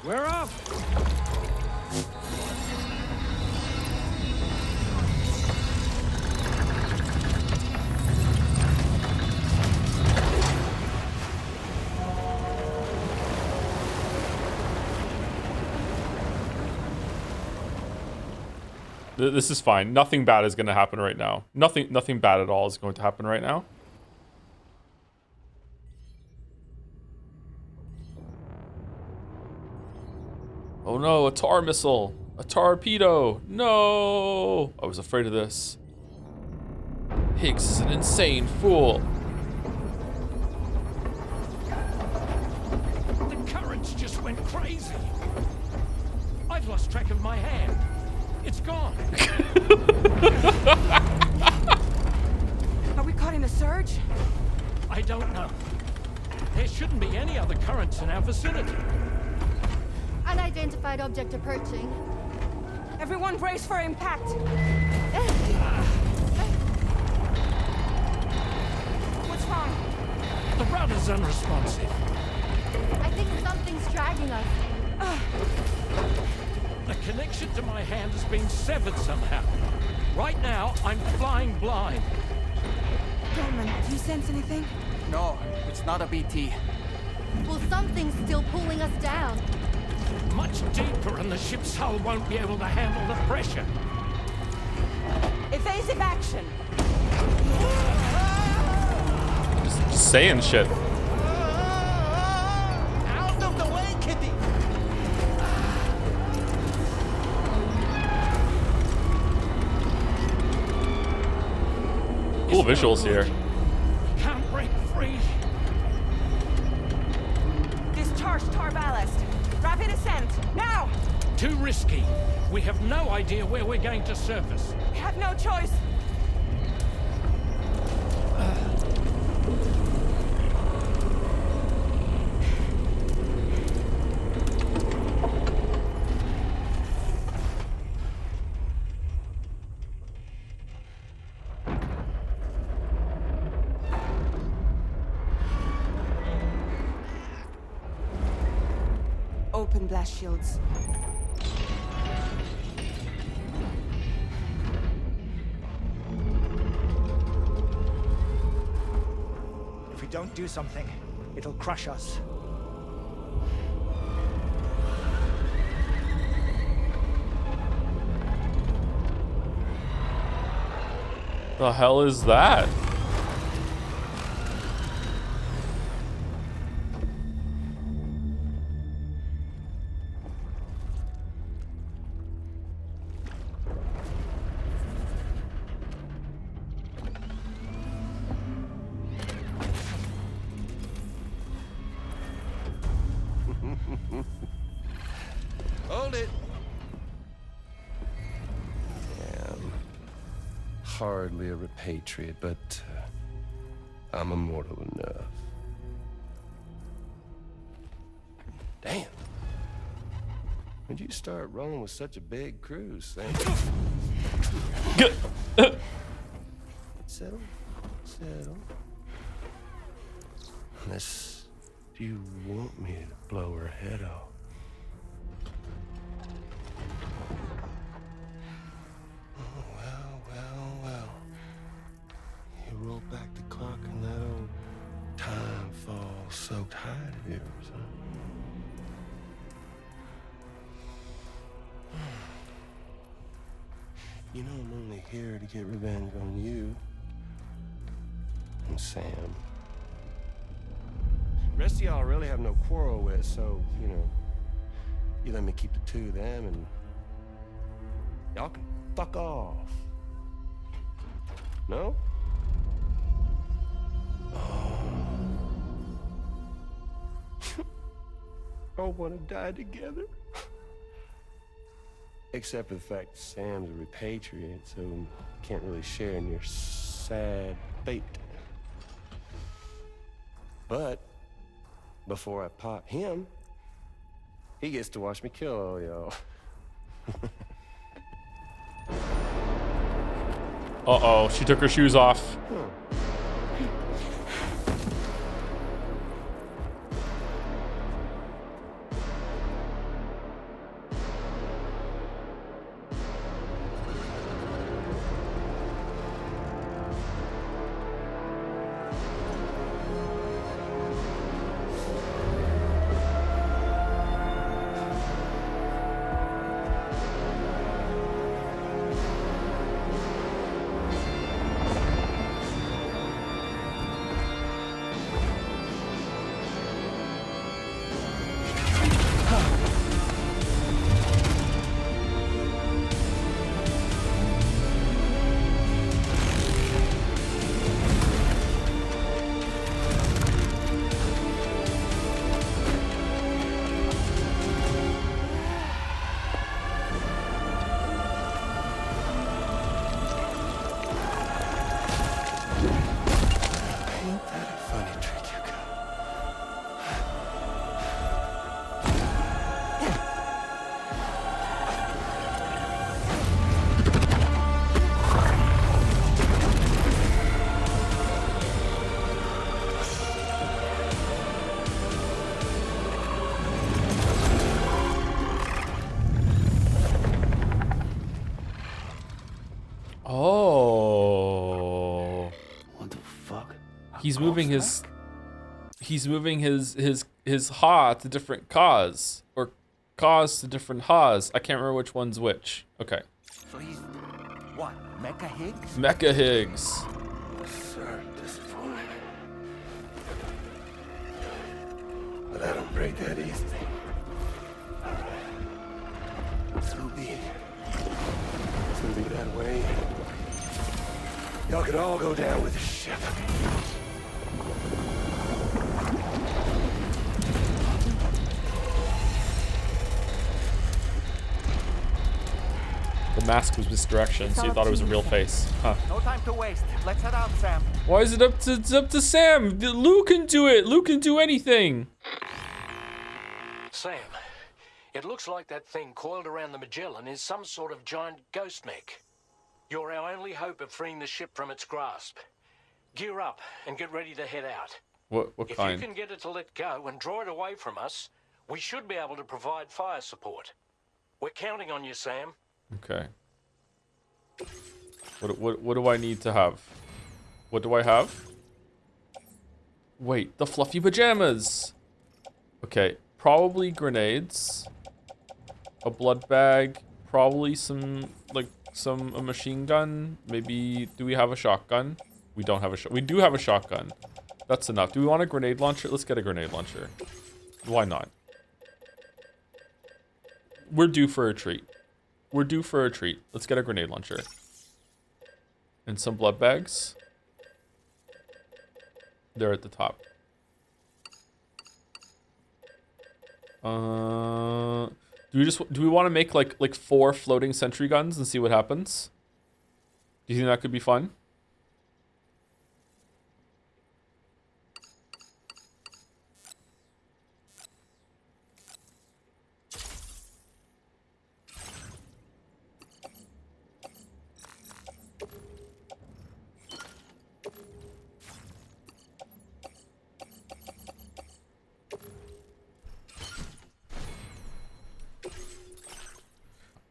we're off. This is fine. Nothing bad is going to happen right now. Nothing bad at all is going to happen right now. Oh no, a tar missile. A torpedo. No! I was afraid of this. Higgs is an insane fool. The currents just went crazy. I've lost track of my hand. It's gone. Are we caught in a surge? I don't know. There shouldn't be any other currents in our vicinity. Unidentified object approaching. Everyone brace for impact. What's wrong? The rudder's unresponsive. I think something's dragging us. The connection to my hand has been severed somehow. Right now, I'm flying blind. Dorman, do you sense anything? No, it's not a BT. Well, something's still pulling us down. Much deeper, and the ship's hull won't be able to handle the pressure. Evasive action. Just saying shit. Out of the way, Kitty! Cool visuals here. Can't break free. Discharge tar ballast. Rapid ascent, now! Too risky. We have no idea where we're going to surface. We have no choice. Open blast shields. If we don't do something, it'll crush us. The hell is that? Hold it. I'm hardly a repatriate, but I'm immortal enough. Damn. When'd you start rolling with such a big crew, Sam? Settle. Settle. Unless you want me to blow her head off. Oh, well. You roll back the clock and that old time fall soaked hide of yours, huh? You know I'm only here to get revenge on you and Sam. Rest of y'all really have no quarrel with, so, you know, you let me keep the two of them and y'all can fuck off. No? All want to die together. Except for the fact Sam's a repatriate, so can't really share in your sad fate. But before I pop him, he gets to watch me kill all y'all. Uh-oh, she took her shoes off. Oh. What the fuck? He's moving his ha to different cause, or cause to different ha's. I can't remember which one's which. Okay. So he's what? Mecha Higgs? Mecha Higgs. Sir, disappointed. But I don't break that easy. So be it. It's gonna be that way. Y'all could all go down with the ship. The mask was misdirection, so you thought it was a real face. Huh. No time to waste. Let's head out, Sam. Why is it up to Sam? Lou can do it. Lou can do anything. Sam, it looks like that thing coiled around the Magellan is some sort of giant ghost mech. You're our only hope of freeing the ship from its grasp. Gear up and get ready to head out. What If kind? you can get it to let go and draw it away from us, we should be able to provide fire support. We're counting on you, Sam. Okay. What do I need to have? What do I have? Wait, the fluffy pajamas. Okay, probably grenades. A blood bag. Probably some a machine gun. Maybe, do we have a shotgun? We don't have a we do have a shotgun. That's enough. Do we want a grenade launcher? Let's get a grenade launcher. Why not? We're due for a treat. We're due for a treat. Let's get a grenade launcher. And some blood bags. They're at the top. Do we want to make like 4 floating sentry guns and see what happens? Do you think that could be fun?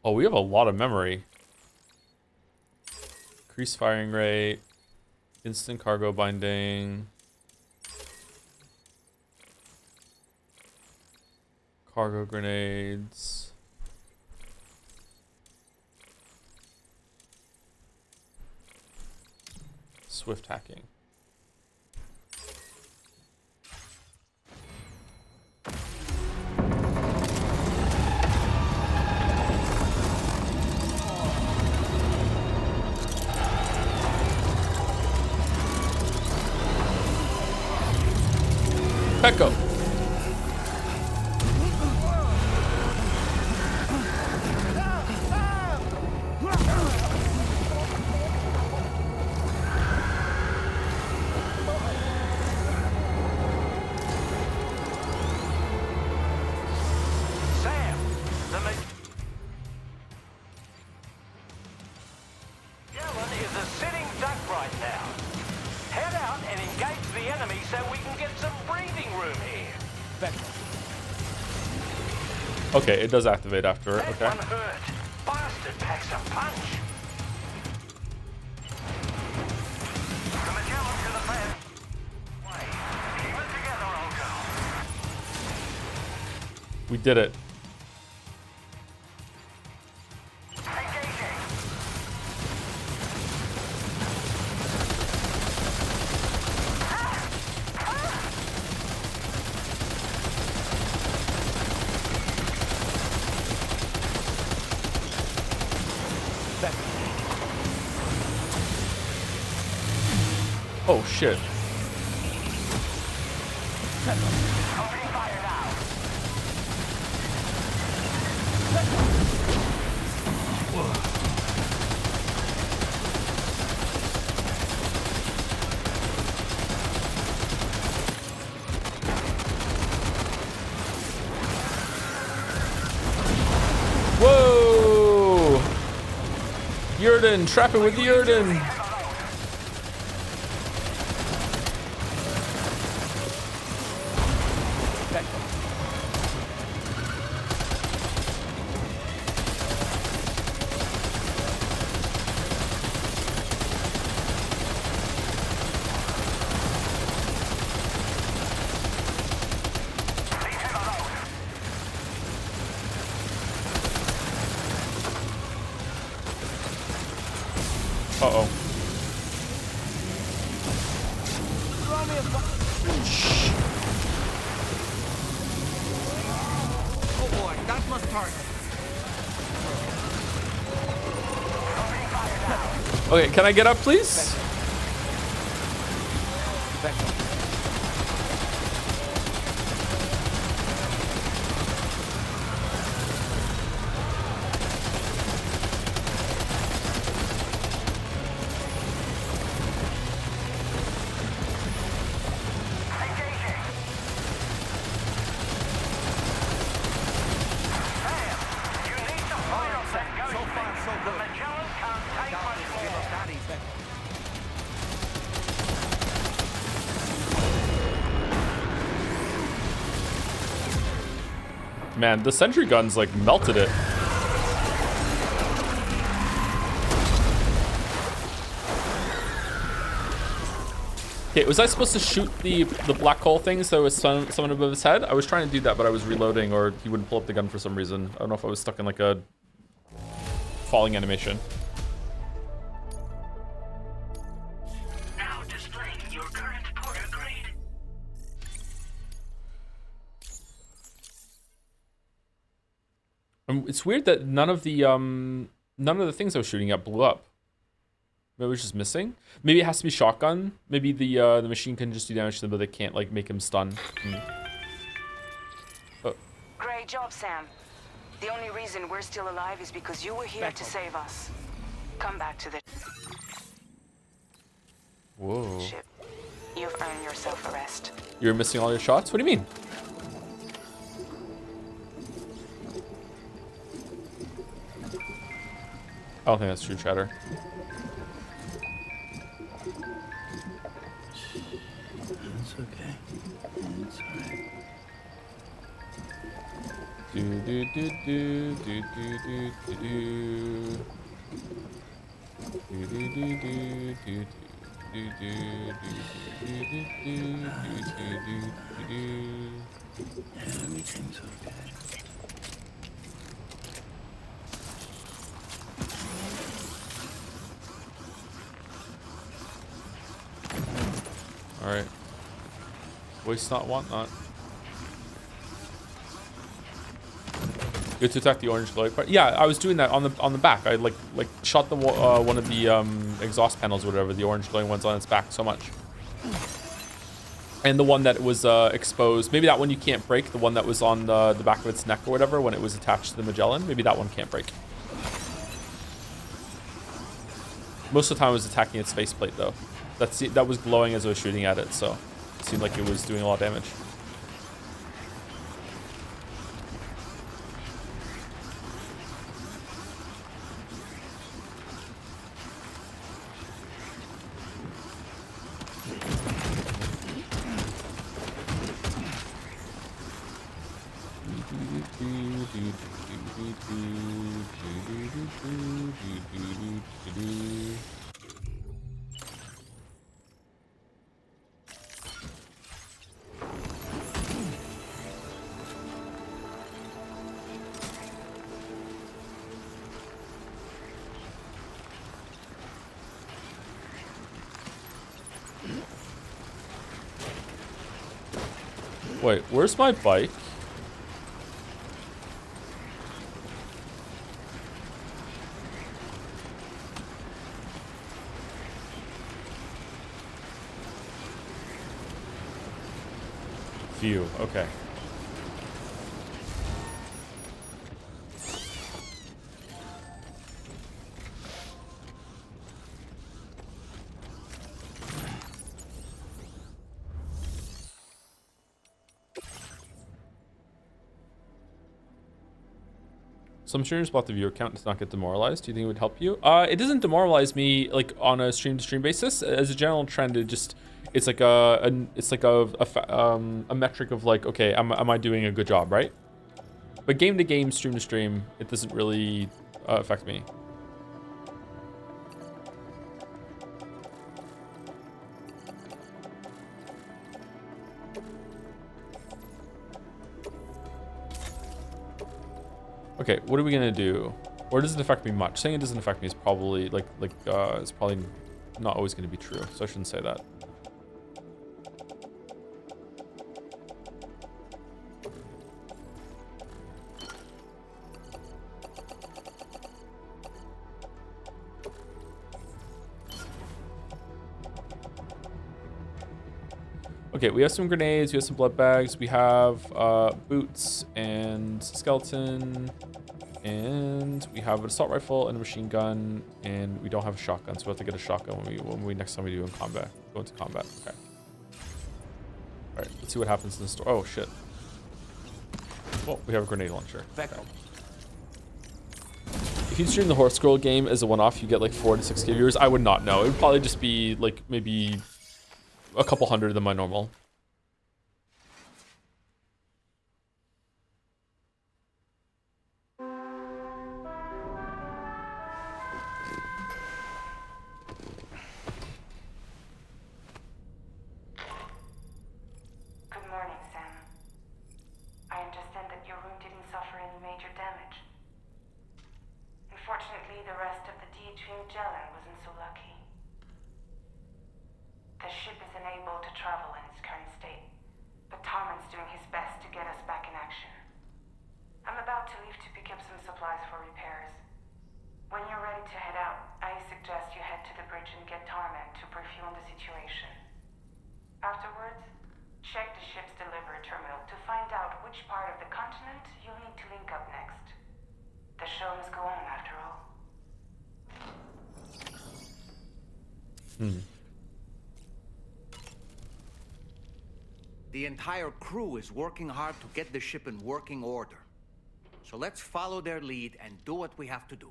Oh, we have a lot of memory. Increased firing rate. Instant cargo binding. Cargo grenades. Swift hacking. Pecco. is a sitting duck right now. Head out and engage the enemy so we can get some breathing room here. Okay, it does activate after it. Okay. That one hurt. Bastard packs a punch. The Magellan to the fan. Wait, keep it together, old girl. We did it. Oh shit. Whoa! Yurden, trap it with the Yurden. Uh-oh. Oh boy, that must target. Okay, can I get up, please? Man, the sentry guns like melted it. Okay, was I supposed to shoot the black hole thing so it was someone above his head? I was trying to do that, but I was reloading, or he wouldn't pull up the gun for some reason. I don't know if I was stuck in like a falling animation. Now displaying your current porter grade. It's weird that none of the things I was shooting at blew up. Maybe it was just missing. Maybe it has to be shotgun. Maybe the machine can just do damage to them, but they can't like make him stun. Oh. Great job, Sam. The only reason we're still alive is because you were here to save us. Come back to the Whoa. ship. You've earned yourself a rest. You're missing all your shots? What do you mean? I don't think that's true, Chatter. It's okay. It's alright. Do do do do do do do do do. Do do do do do do. Everything's okay. All right. Waste not, want not. You have to attack the orange glowing part. Yeah, I was doing that on the back. I like shot the one of the exhaust panels or whatever, the orange glowing ones on its back so much. And the one that was exposed, maybe that one you can't break. The one that was on the back of its neck or whatever when it was attached to the Magellan, maybe that one can't break. Most of the time I was attacking its faceplate though. That was glowing as I was shooting at it, so it seemed like it was doing a lot of damage. Wait, where's my bike? Phew, okay. Some streamers bought the viewer count does not get demoralized. Do you think it would help you? It doesn't demoralize me like on a stream to stream basis. As a general trend, it's like a metric of like, okay, am I doing a good job, right? But game to game, stream to stream, it doesn't really affect me. Okay, what are we gonna do? Or does it affect me much? Saying it doesn't affect me is probably it's probably not always gonna be true, so I shouldn't say that. Okay, we have some grenades, we have some blood bags, we have boots and skeleton, and we have an assault rifle and a machine gun, and we don't have a shotgun, so we have to get a shotgun when we next time we go into combat. Okay. All right, let's see what happens in the store. Oh shit! Well, we have a grenade launcher. Okay. If you stream the Horse Scroll game as a one-off, you get like 4 to 6K viewers. I would not know. It would probably just be like maybe a couple hundred than my normal. Good morning, Sam. I understand that your room didn't suffer any major damage. Unfortunately, the rest of the DH Magellan wasn't so lucky. The ship is unable to travel in its current state, but Tarman's doing his best to get us back in action. I'm about to leave to pick up some supplies for repairs. When you're ready to head out, I suggest you head to the bridge and get Tarman to brief you on the situation. Afterwards, check the ship's delivery terminal to find out which part of the continent you'll need to link up next. The show must go on after all. The entire crew is working hard to get the ship in working order. So let's follow their lead and do what we have to do.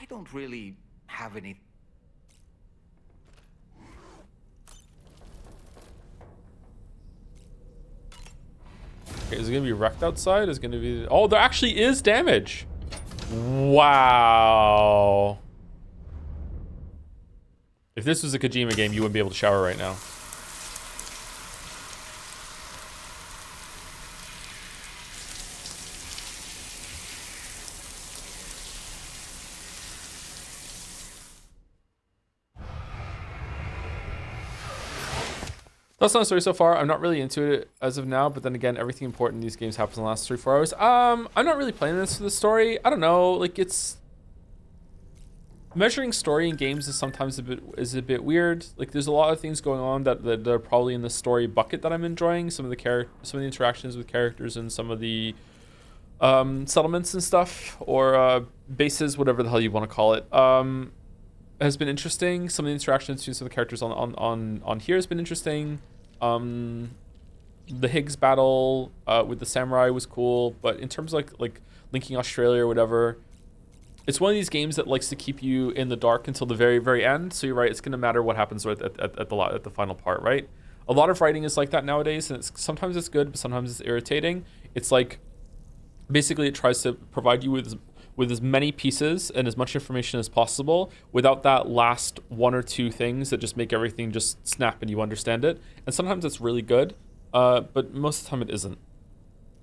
I don't really have any... Okay, is it gonna be wrecked outside? Is it gonna be... Oh, there actually is damage. Wow. If this was a Kojima game, you wouldn't be able to shower right now. That's not a story so far. I'm not really into it as of now, but then again, everything important in these games happens in the last 3-4 hours. I'm not really playing this for the story. I don't know, like it's measuring story in games is sometimes a bit weird. Like there's a lot of things going on that are probably in the story bucket that I'm enjoying. Some of the interactions with characters and some of the settlements and stuff, or bases, whatever the hell you want to call it. Has been interesting. Some of the interactions between some of the characters on here has been interesting. The Higgs battle with the samurai was cool, but in terms of like linking Australia or whatever, it's one of these games that likes to keep you in the dark until the very, very end. So you're right, it's gonna matter what happens at the final part, right? A lot of writing is like that nowadays, and sometimes it's good, but sometimes it's irritating. It's like basically it tries to provide you with with as many pieces and as much information as possible without that last one or two things that just make everything just snap and you understand it. And sometimes it's really good, but most of the time it isn't.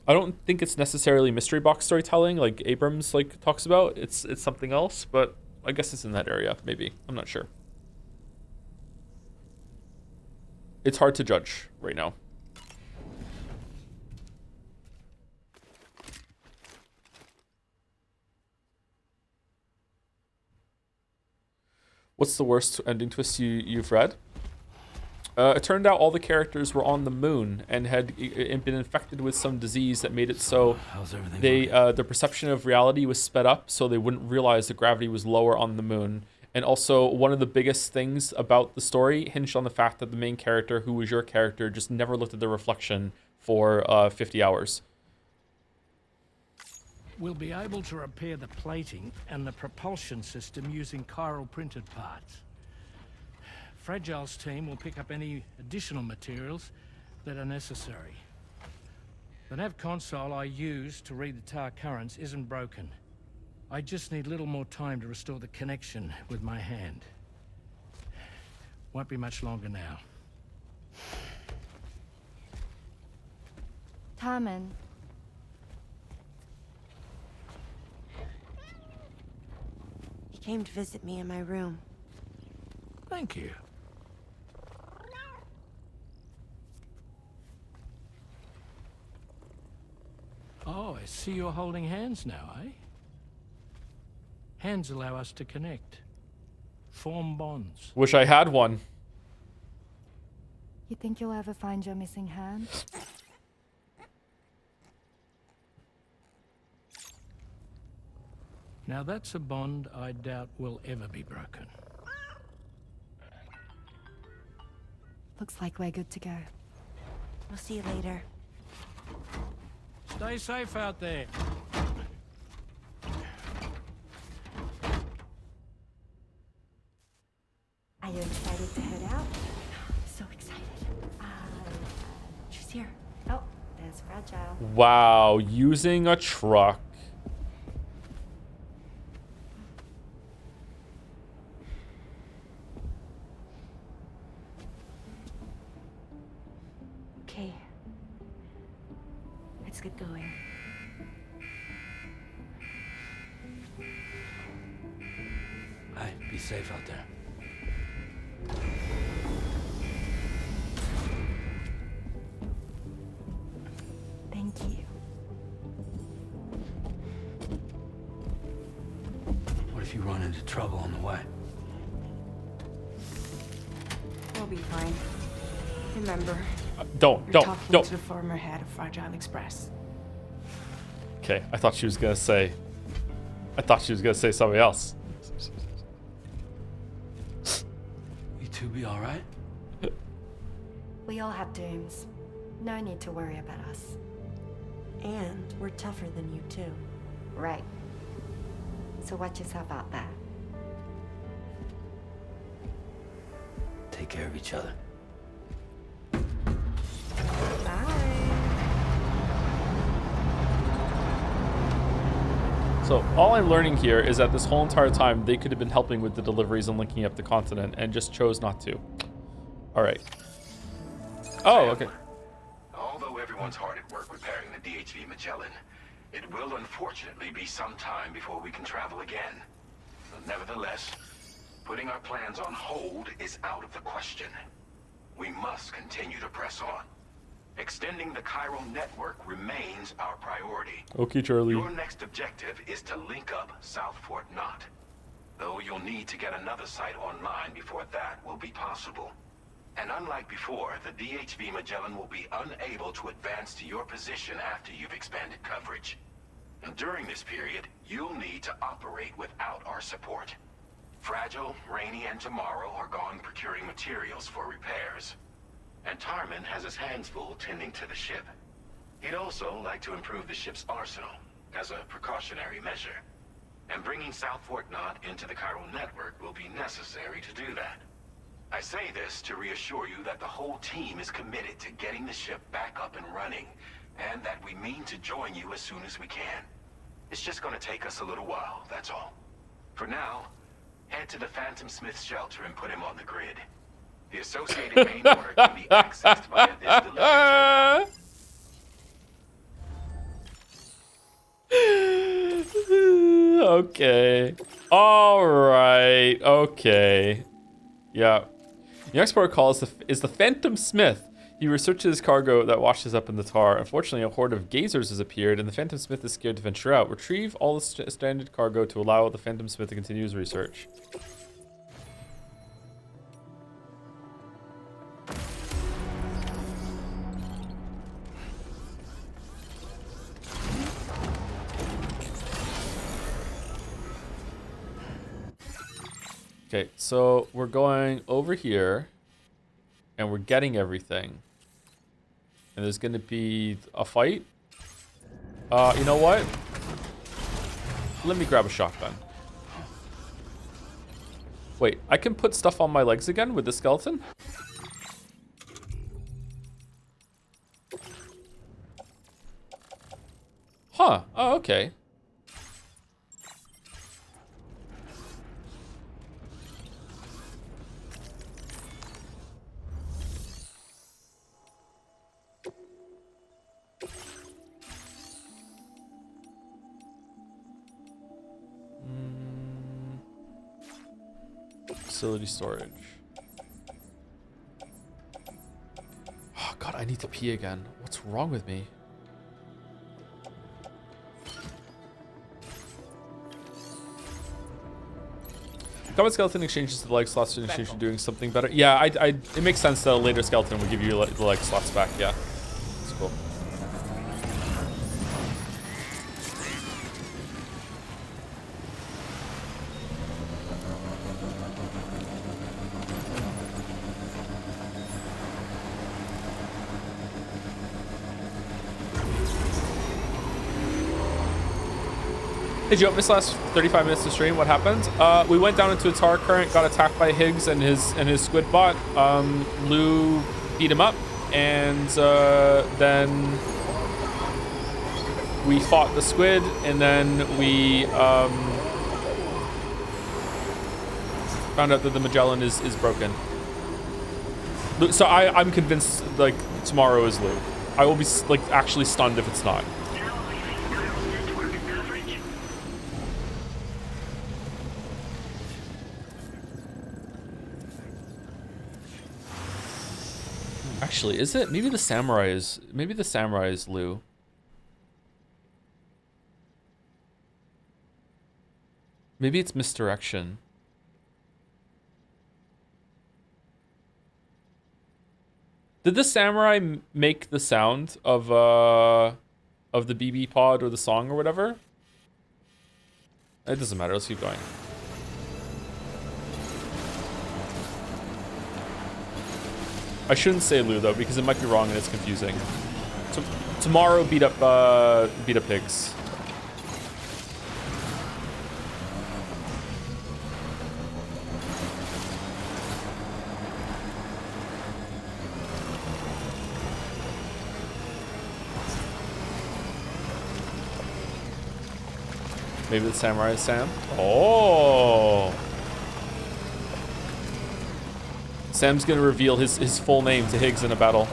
I don't think it's necessarily mystery box storytelling like Abrams like talks about. It's something else, but I guess it's in that area, maybe. I'm not sure. It's hard to judge right now. What's the worst ending twist you've read? It turned out all the characters were on the moon and had been infected with some disease that made it so their perception of reality was sped up, so they wouldn't realize the gravity was lower on the moon. And also, one of the biggest things about the story hinged on the fact that the main character, who was your character, just never looked at the reflection for 50 hours. We'll be able to repair the plating and the propulsion system using chiral printed parts. Fragile's team will pick up any additional materials that are necessary. The nav console I use to read the tower currents isn't broken. I just need a little more time to restore the connection with my hand. Won't be much longer now. Tarman. He came to visit me in my room. Thank you. Oh, I see you're holding hands now, eh? Hands allow us to connect. Form bonds. Wish I had one. You think you'll ever find your missing hand? Now that's a bond I doubt will ever be broken. Looks like we're good to go. We'll see you later. Stay safe out there. Are you excited to head out? So excited. She's here. Oh, there's Fragile. Wow, using a truck. Okay. Let's get going. Hey, be safe out there. Thank you. What if you run into trouble on the way? We'll be fine. Remember, Don't. you're talking to the former head of Fragile Express. Okay, I thought she was gonna say something else. You two be all right? We all have dooms. No need to worry about us. And we're tougher than you too. Right. So watch yourself out there. Take care of each other. So all I'm learning here is that this whole entire time they could have been helping with the deliveries and linking up the continent and just chose not to. All right. Oh, okay. Although everyone's hard at work repairing the DHV Magellan, it will unfortunately be some time before we can travel again. Nevertheless, putting our plans on hold is out of the question. We must continue to press on. Extending the chiral network remains our priority. Okay, Charlie. Your next objective is to link up South Fort Knot. Though you'll need to get another site online before that will be possible. And unlike before, the DHV Magellan will be unable to advance to your position after you've expanded coverage. And during this period, you'll need to operate without our support. Fragile, Rainy, and Tomorrow are gone procuring materials for repairs. And Tarman has his hands full tending to the ship. He'd also like to improve the ship's arsenal, as a precautionary measure. And bringing South Fort Knot into the chiral network will be necessary to do that. I say this to reassure you that the whole team is committed to getting the ship back up and running, and that we mean to join you as soon as we can. It's just gonna take us a little while, that's all. For now, head to the Phantom Smith's shelter and put him on the grid. The associated main order can be accessed via this delivery channel. Okay. All right. Okay. Yeah. The next protocol is the Phantom Smith. He researches his cargo that washes up in the tar. Unfortunately, a horde of gazers has appeared, and the Phantom Smith is scared to venture out. Retrieve all the stranded cargo to allow the Phantom Smith to continue his research. Okay, so we're going over here, and we're getting everything. And there's gonna be a fight. You know what? Let me grab a shotgun. Wait, I can put stuff on my legs again with the skeleton? Huh, oh, okay. Facility storage. Oh god, I need to pee again. What's wrong with me? Common skeleton exchanges the leg slots in exchange for doing something better. Yeah, it makes sense that a later skeleton would give you the leg slots back. Yeah, that's cool. Did you miss last 35 minutes of stream? What happened? We went down into a tar current, got attacked by Higgs and his squid bot. Lou beat him up, and then we fought the squid, and then we found out that the Magellan is broken. So I'm convinced like tomorrow is Lou. I will be like actually stunned if it's not. Actually, is it? Maybe the samurai is Lou. Maybe it's misdirection. Did the samurai make the sound of the BB pod or the song or whatever? It doesn't matter. Let's keep going. I shouldn't say Lou though, because it might be wrong and it's confusing. So tomorrow beat up Higgs. Maybe the samurai is Sam. Oh. Sam's gonna reveal his full name to Higgs in a battle.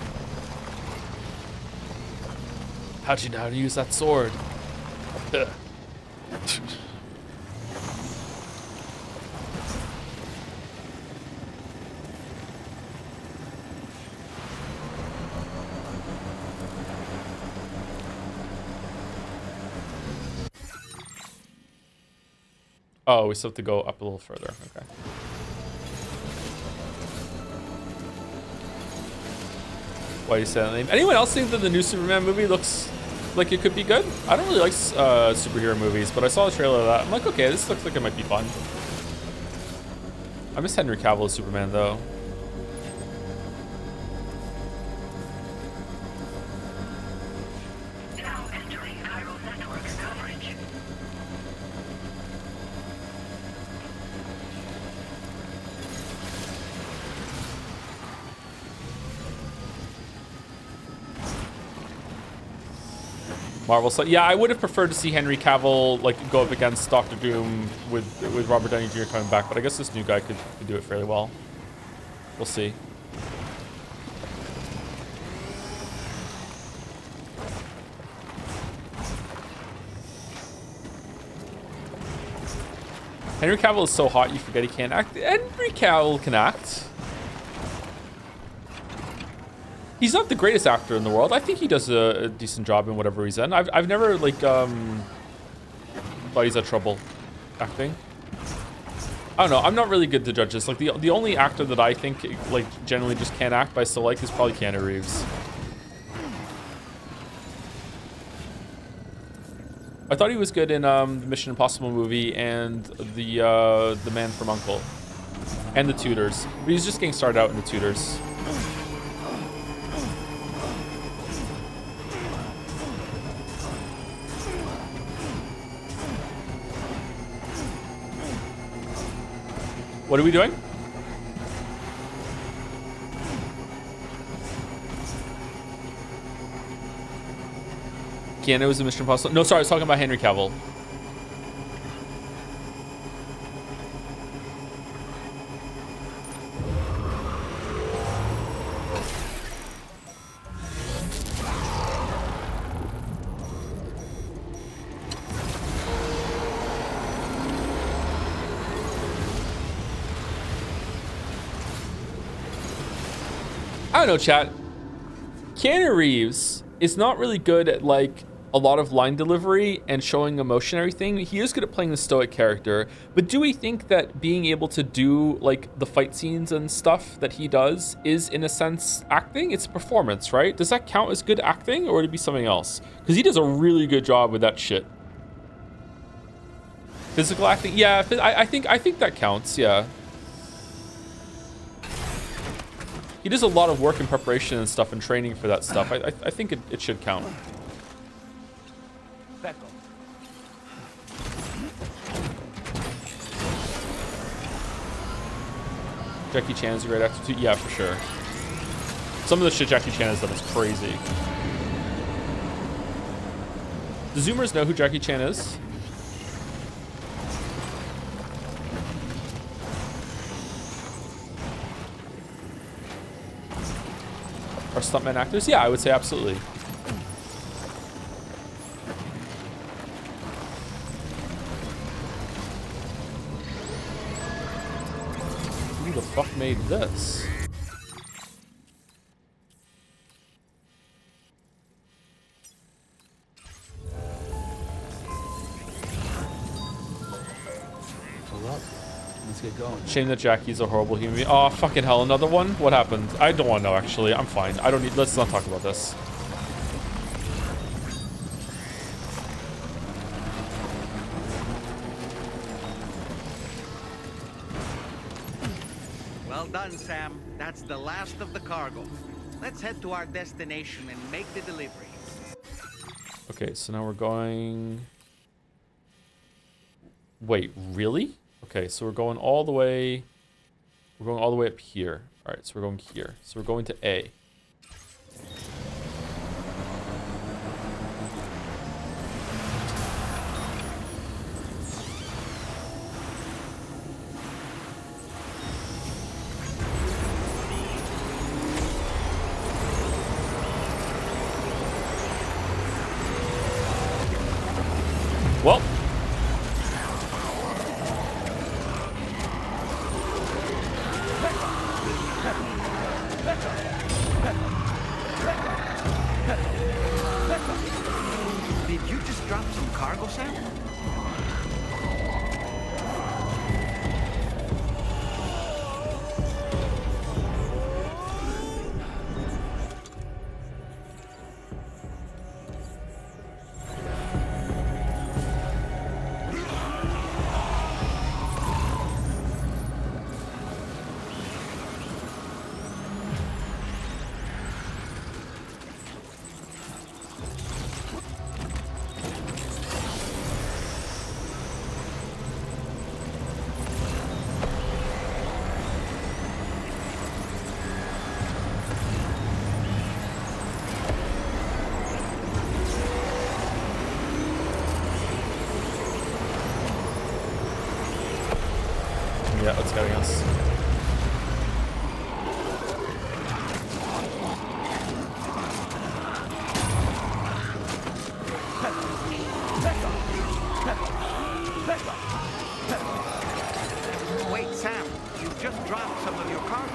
How'd you know how to use that sword? Oh, we still have to go up a little further. Okay. Why do you say that name? Anyone else think that the new Superman movie looks like it could be good? I don't really like superhero movies, but I saw a trailer of that. I'm like, okay, this looks like it might be fun. I miss Henry Cavill as Superman, though. Marvel stuff. Yeah, I would have preferred to see Henry Cavill like go up against Doctor Doom with Robert Downey Jr. coming back, but I guess this new guy could do it fairly well. We'll see. Henry Cavill is so hot you forget he can't act. Henry Cavill can act. He's not the greatest actor in the world. I think he does a decent job in whatever he's in. I've never like thought he's had trouble acting. I don't know. I'm not really good to judge this. Like the only actor that I think like generally just can't act but I still like is probably Keanu Reeves. I thought he was good in the Mission Impossible movie and the Man from U.N.C.L.E. and the Tudors. But he's just getting started out in the Tudors. What are we doing? Keanu was in Mission Impossible. No, sorry, I was talking about Henry Cavill. I don't know, chat. Keanu Reeves is not really good at like a lot of line delivery and showing emotion and everything. He is good at playing the stoic character, but do we think that being able to do like the fight scenes and stuff that he does is in a sense acting? It's performance, right? Does that count as good acting or would it be something else? Because he does a really good job with that shit. Physical acting, yeah, I think that counts, yeah. He does a lot of work in preparation and stuff and training for that stuff. I think it should count. Jackie Chan is a great actor too. Yeah, for sure. Some of the shit Jackie Chan has done is crazy. Do Zoomers know who Jackie Chan is? Are stuntman actors? Yeah, I would say absolutely. Who the fuck made this? Pull up. Let's get going. Shame that Jackie's a horrible human being. Oh, fucking hell, another one? What happened? I don't want to know, actually. I'm fine. I don't need... Let's not talk about this. Well done, Sam. That's the last of the cargo. Let's head to our destination and make the delivery. Okay, so now we're going... Wait, really? Okay, so we're going all the way... We're going all the way up here. All right, so we're going here. So we're going to A. Well... Yeah, it's getting us. Wait, Sam, you just dropped some of your cargo.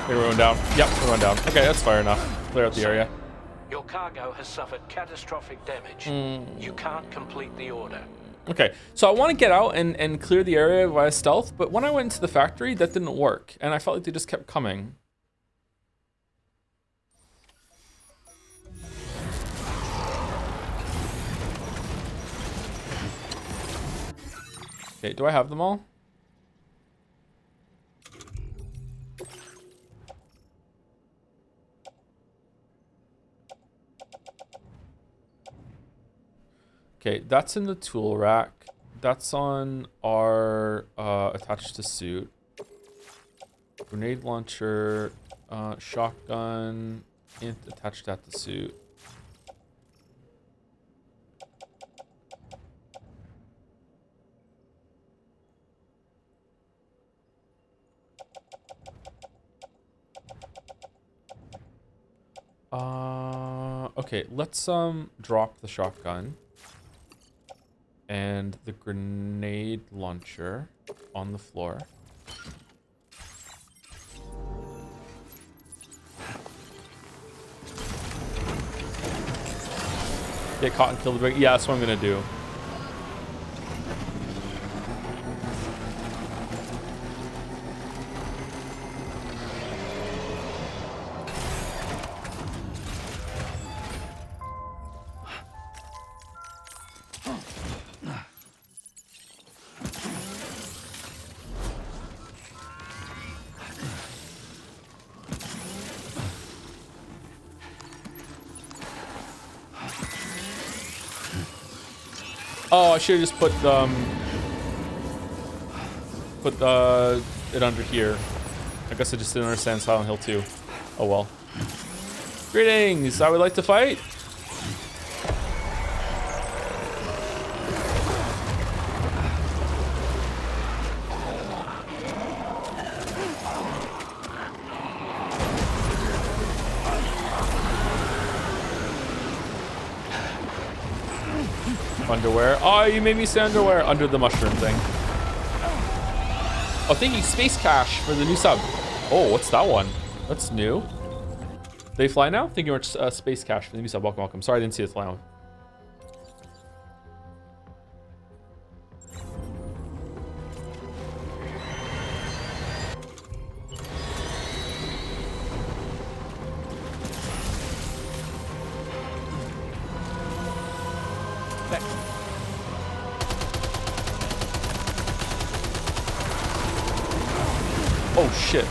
Okay, we're going down. Yep, we're going down. Okay, that's fair enough. Clear out the area. Your cargo has suffered catastrophic damage. You can't complete the order. Okay, so I want to get out and clear the area via stealth, but when I went into the factory, that didn't work, and I felt like they just kept coming. Okay, do I have them all? Okay, that's in the tool rack. That's on our attached to suit. Grenade launcher, shotgun, and attached at the suit. Okay, let's drop the shotgun and the grenade launcher on the floor. Get caught and kill the big. Yeah, that's what I'm gonna do. Oh, I should have just put it under here. I guess I just didn't understand Silent Hill 2. Oh well. Greetings, I would like to fight. Underwear. Oh, you made me say underwear under the mushroom thing. Oh, thank you, Space Cash, for the new sub. Oh, what's that one? That's new. They fly now? Thank you very much, Space Cash, for the new sub. Welcome, welcome. Sorry I didn't see it fly now. Oh shit.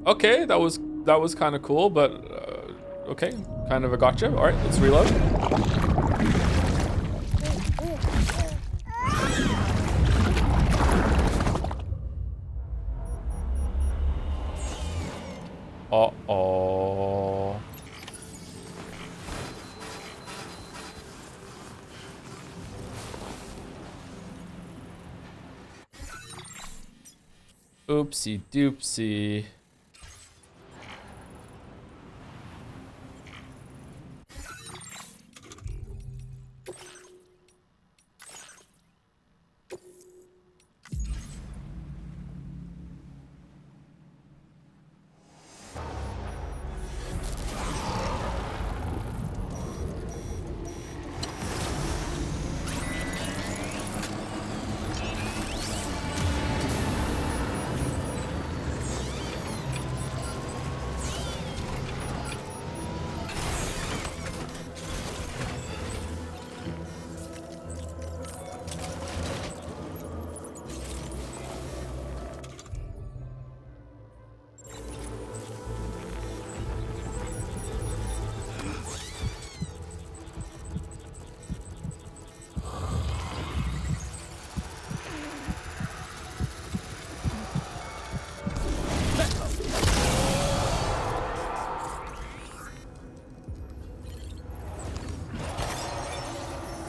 Okay, that was kind of cool, but okay, kind of a gotcha. All right, let's reload. Uh-oh. Oopsie doopsie.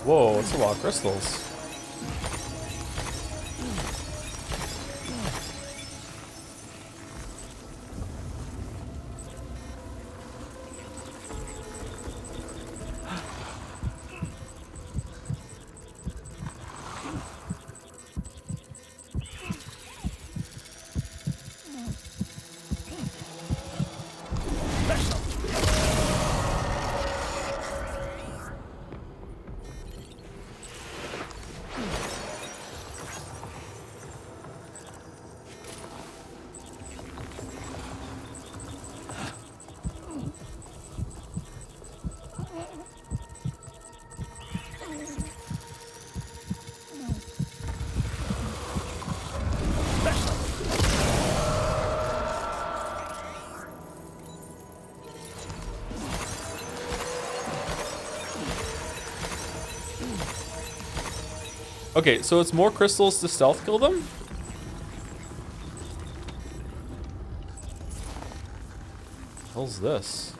Whoa, that's a lot of crystals. Okay, so it's more crystals to stealth kill them? What the hell's this?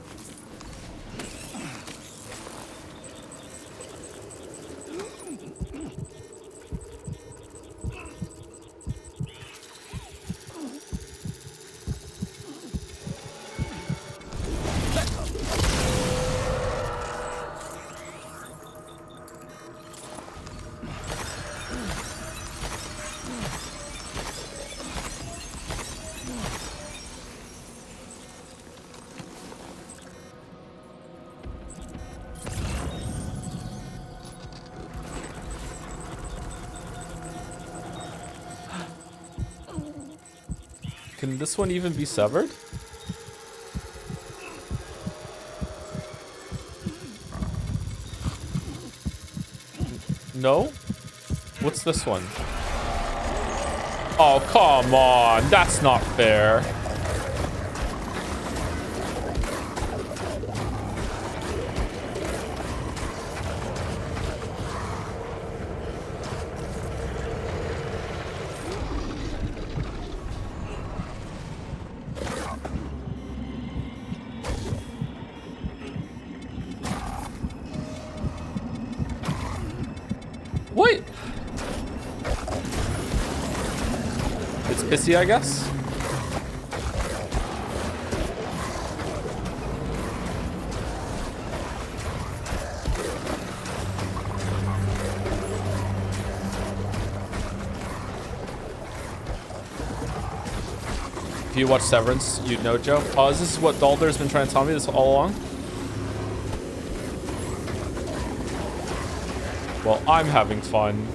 Can this one even be severed? No? What's this one? Oh, come on. That's not fair. What? It's pissy, I guess. If you watch Severance, you'd know, Joe. Oh, is this what Dalder's been trying to tell me this all along? Well, I'm having fun.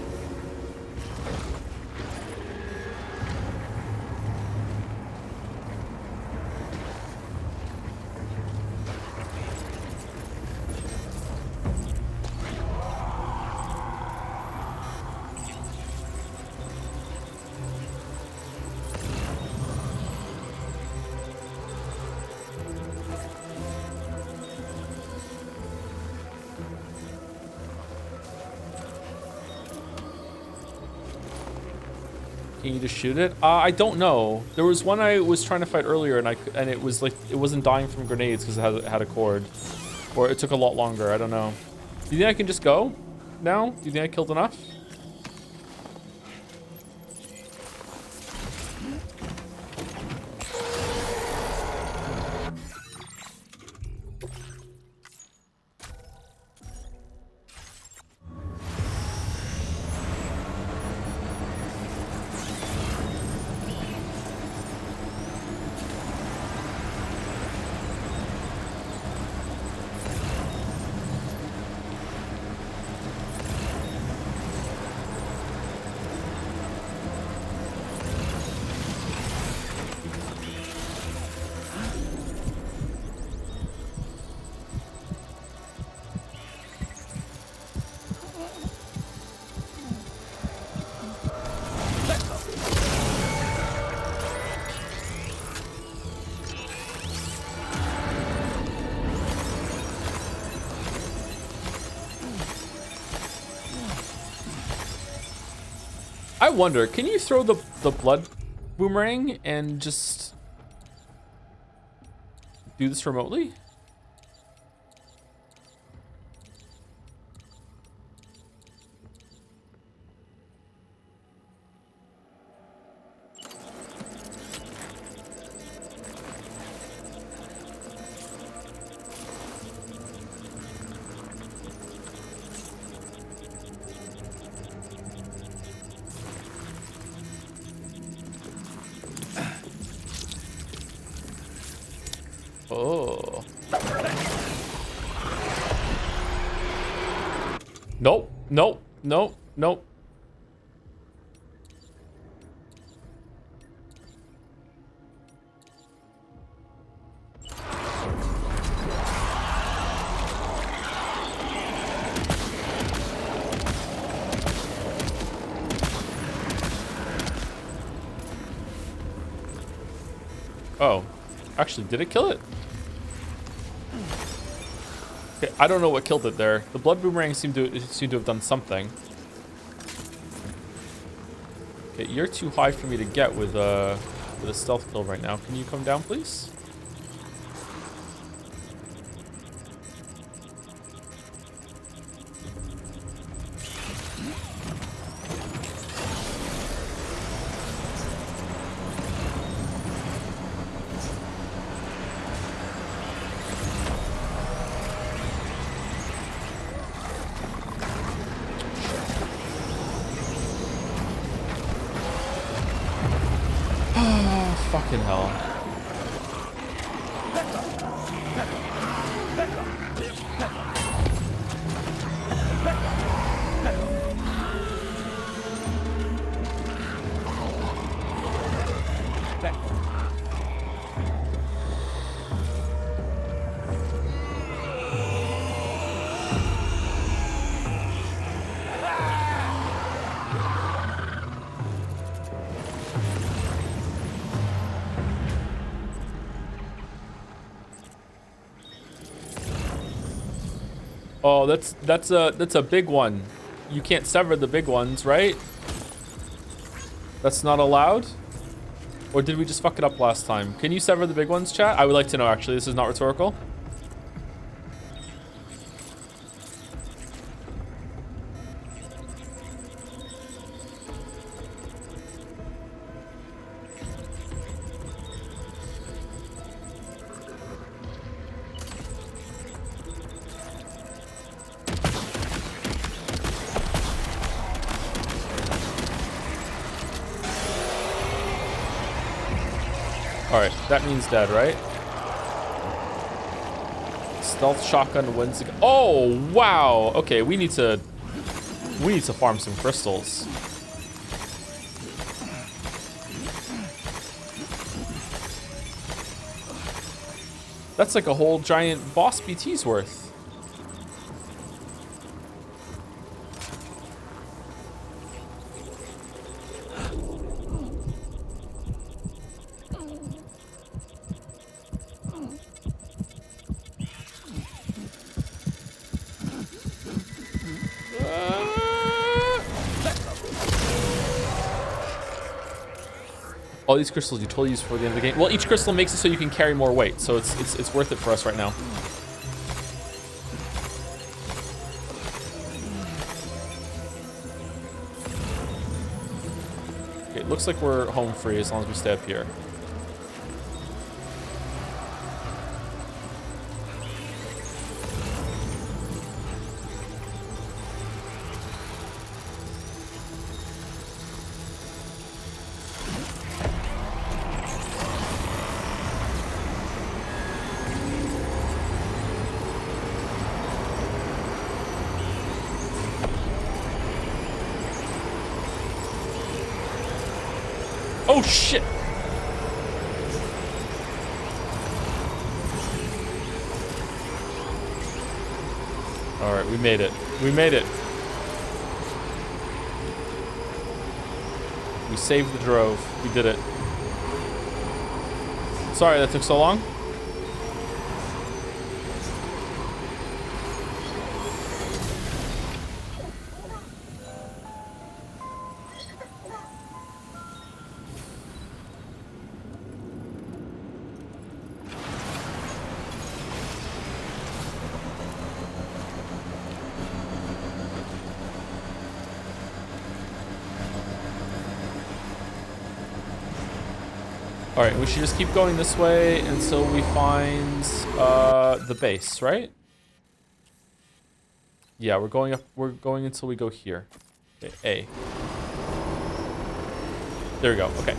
Can you just shoot it? I don't know. There was one I was trying to fight earlier, and it was like it wasn't dying from grenades because it had a cord, or it took a lot longer. I don't know. Do you think I can just go now? Do you think I killed enough? I wonder, can you throw the blood boomerang and just do this remotely? Nope. Nope. Nope. Nope. Oh, actually, did it kill it? Okay, I don't know what killed it there. The blood boomerang seemed to have done something. Okay, you're too high for me to get with a stealth kill right now. Can you come down, please? Fucking hell. Oh, that's a big one. You can't sever the big ones, right? That's not allowed? Or did we just fuck it up last time? Can you sever the big ones, chat? I would like to know, actually. This is not rhetorical. Alright, that means dead, right? Stealth shotgun wins again. Oh, wow! Okay, we need to farm some crystals. That's like a whole giant boss BT's worth. All these crystals you totally use before the end of the game. Well, each crystal makes it so you can carry more weight, so it's worth it for us right now. Okay, it looks like we're home free as long as we stay up here. Oh shit! Alright, we made it. We made it. We saved the drove. We did it. Sorry that took so long. Alright, we should just keep going this way until we find the base, right? Yeah, we're going until we go here. Okay, A. There we go, okay.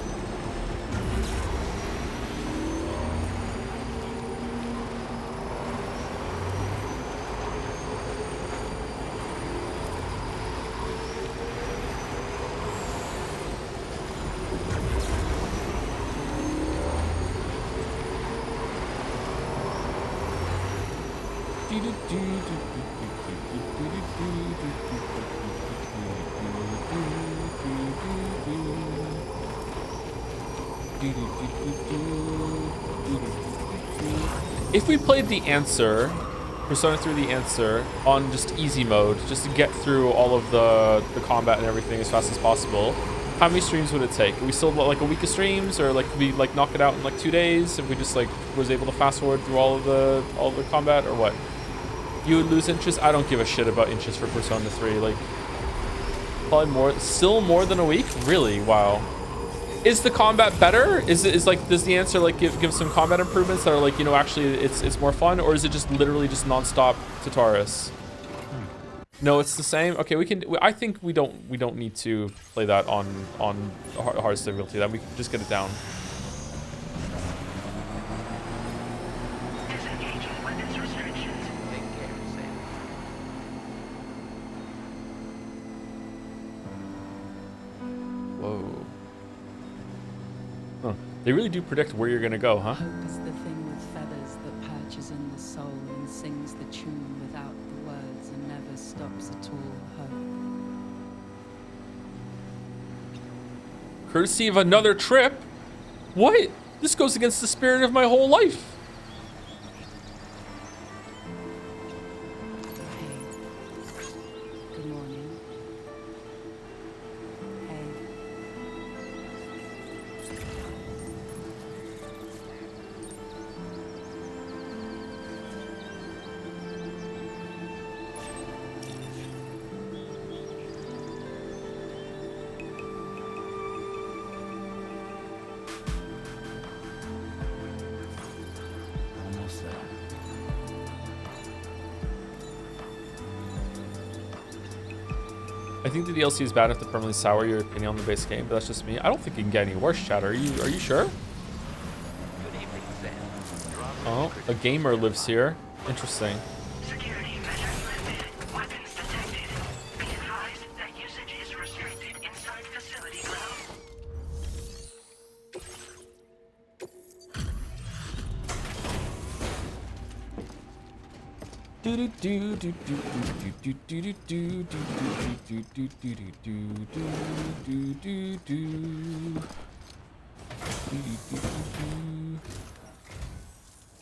If we played the answer, Persona 3 the answer, on just easy mode, just to get through all of the combat and everything as fast as possible, how many streams would it take? Are we still like a week of streams, or like could we like knock it out in like 2 days if we just like was able to fast forward through all of the combat, or what? You would lose interest? I don't give a shit about interest for Persona 3. Like, probably still more than a week? Really? Wow. Is the combat better? Does the answer like give some combat improvements that are like, you know, actually it's more fun, or is it just literally just non-stop Tataris? No, it's the same. Okay, I think we don't need to play that on hardest difficulty. Then we can just get it down. Whoa. Huh. They really do predict where you're gonna go, huh? Hope is the thing with feathers that perches in the soul and sings the tune without the words and never stops at all. Hope. Courtesy of another trip? What? This goes against the spirit of my whole life. Good morning. Hey. Almost there. I think the DLC is bad enough to permanently sour your opinion on the base game, but that's just me. I don't think it can get any worse, Chad. Are you sure? Oh, a gamer lives here. Interesting.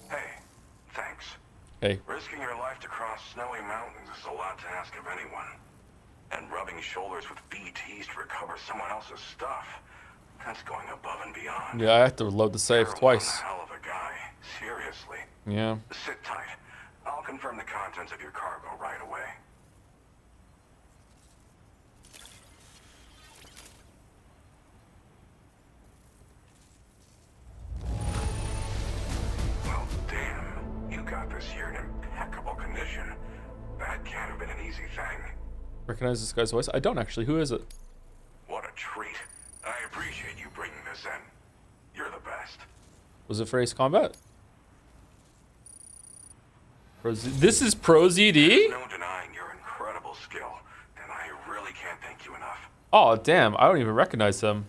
Hey, thanks. Hey. Risking your life to cross snowy mountains is a lot to ask of anyone. And rubbing shoulders with BTs to recover someone else's stuff, that's going above and beyond. Yeah, I have to load the save twice. You're one hell of a guy. Seriously. Yeah. Sit tight. I'll confirm the contents of your cargo right away. Well, damn. You got this here in impeccable condition. That can't have been an easy thing. Recognize this guy's voice? I don't actually. Who is it? What a treat. I appreciate you bringing this in. You're the best. Was it for Ace Combat? This is Pro ZD? There's no denying your incredible skill, and I really can't thank you enough. Oh, damn. I don't even recognize him.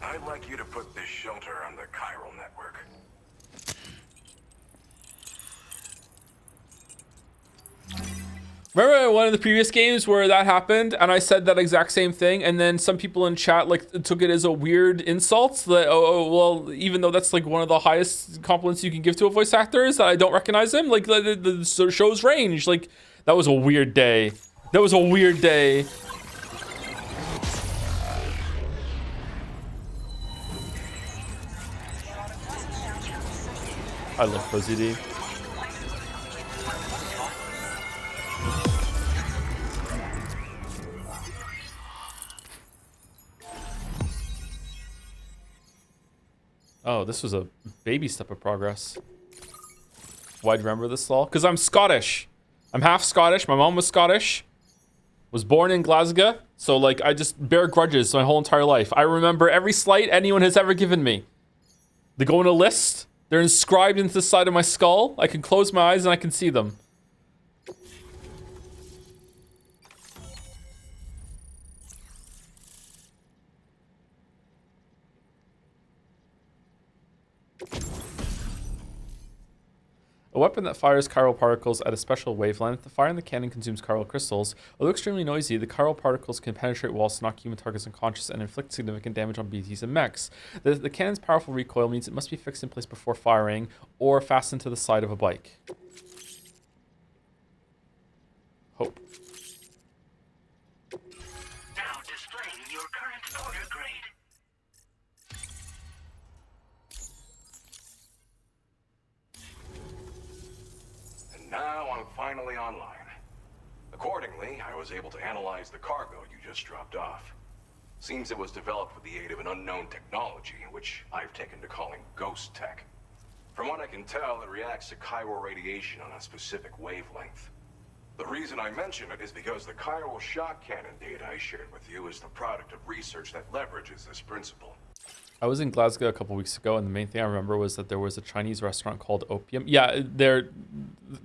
I'd like you to put this shelter on the chiral network. Remember one of the previous games where that happened and I said that exact same thing, and then some people in chat like took it as a weird insult that, oh well, even though that's like one of the highest compliments you can give to a voice actor is that I don't recognize him, like the show's range. Like, that was a weird day. That was a weird day. I love ProZD. Oh, this was a baby step of progress. Why'd you remember this all? Because I'm Scottish. I'm half Scottish. My mom was Scottish. Was born in Glasgow. So, like, I just bear grudges my whole entire life. I remember every slight anyone has ever given me. They go in a list. They're inscribed into the side of my skull. I can close my eyes and I can see them. A weapon that fires chiral particles at a special wavelength. The fire in the cannon consumes chiral crystals. Although extremely noisy, the chiral particles can penetrate walls to knock human targets unconscious and inflict significant damage on BTs and mechs. The cannon's powerful recoil means it must be fixed in place before firing or fastened to the side of a bike. Hope. Now displaying your current order grade. And now I'm finally online. Accordingly, I was able to analyze the cargo you just dropped off. Seems it was developed with the aid of an unknown technology, which I've taken to calling ghost tech. From what I can tell, it reacts to chiral radiation on a specific wavelength. The reason I mention it is because the chiral shock cannon data I shared with you is the product of research that leverages this principle. I was in Glasgow a couple weeks ago, and the main thing I remember was that there was a Chinese restaurant called Opium. Yeah, the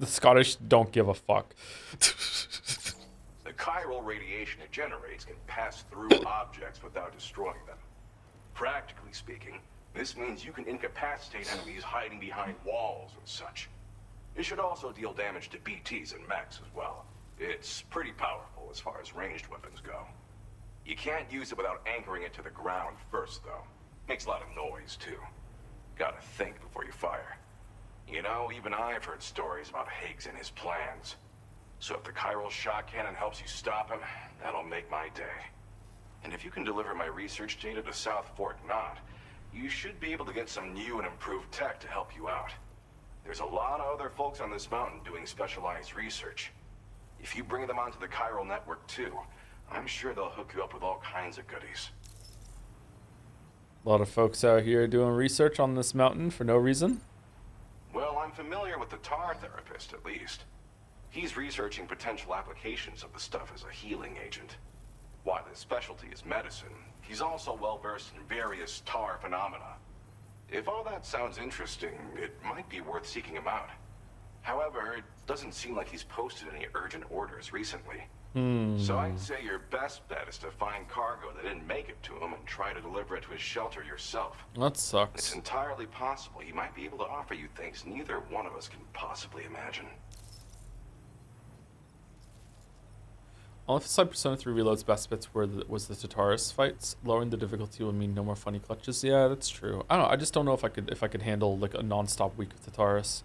Scottish don't give a fuck. The chiral radiation it generates can pass through objects without destroying them. Practically speaking, this means you can incapacitate enemies hiding behind walls and such. It should also deal damage to BTs and mechs as well. It's pretty powerful as far as ranged weapons go. You can't use it without anchoring it to the ground first, though. Makes a lot of noise, too. Gotta think before you fire. You know, even I've heard stories about Higgs and his plans. So if the chiral shock cannon helps you stop him, that'll make my day. And if you can deliver my research data to South Fort Knot, you should be able to get some new and improved tech to help you out. There's a lot of other folks on this mountain doing specialized research. If you bring them onto the chiral network too, I'm sure they'll hook you up with all kinds of goodies. A lot of folks out here doing research on this mountain for no reason. Well, I'm familiar with the tar therapist, at least. He's researching potential applications of the stuff as a healing agent. While his specialty is medicine, he's also well-versed in various tar phenomena. If all that sounds interesting, it might be worth seeking him out. However, it doesn't seem like he's posted any urgent orders recently. So I'd say your best bet is to find cargo that didn't make it to him and try to deliver it to his shelter yourself. That sucks. It's entirely possible he might be able to offer you things neither one of us can possibly imagine. On the side, Persona 3 Reload's best bits was the Tataris fights. Lowering the difficulty will mean no more funny clutches. Yeah, that's true. I don't know. I just don't know if I could handle like a non-stop week of Tataris.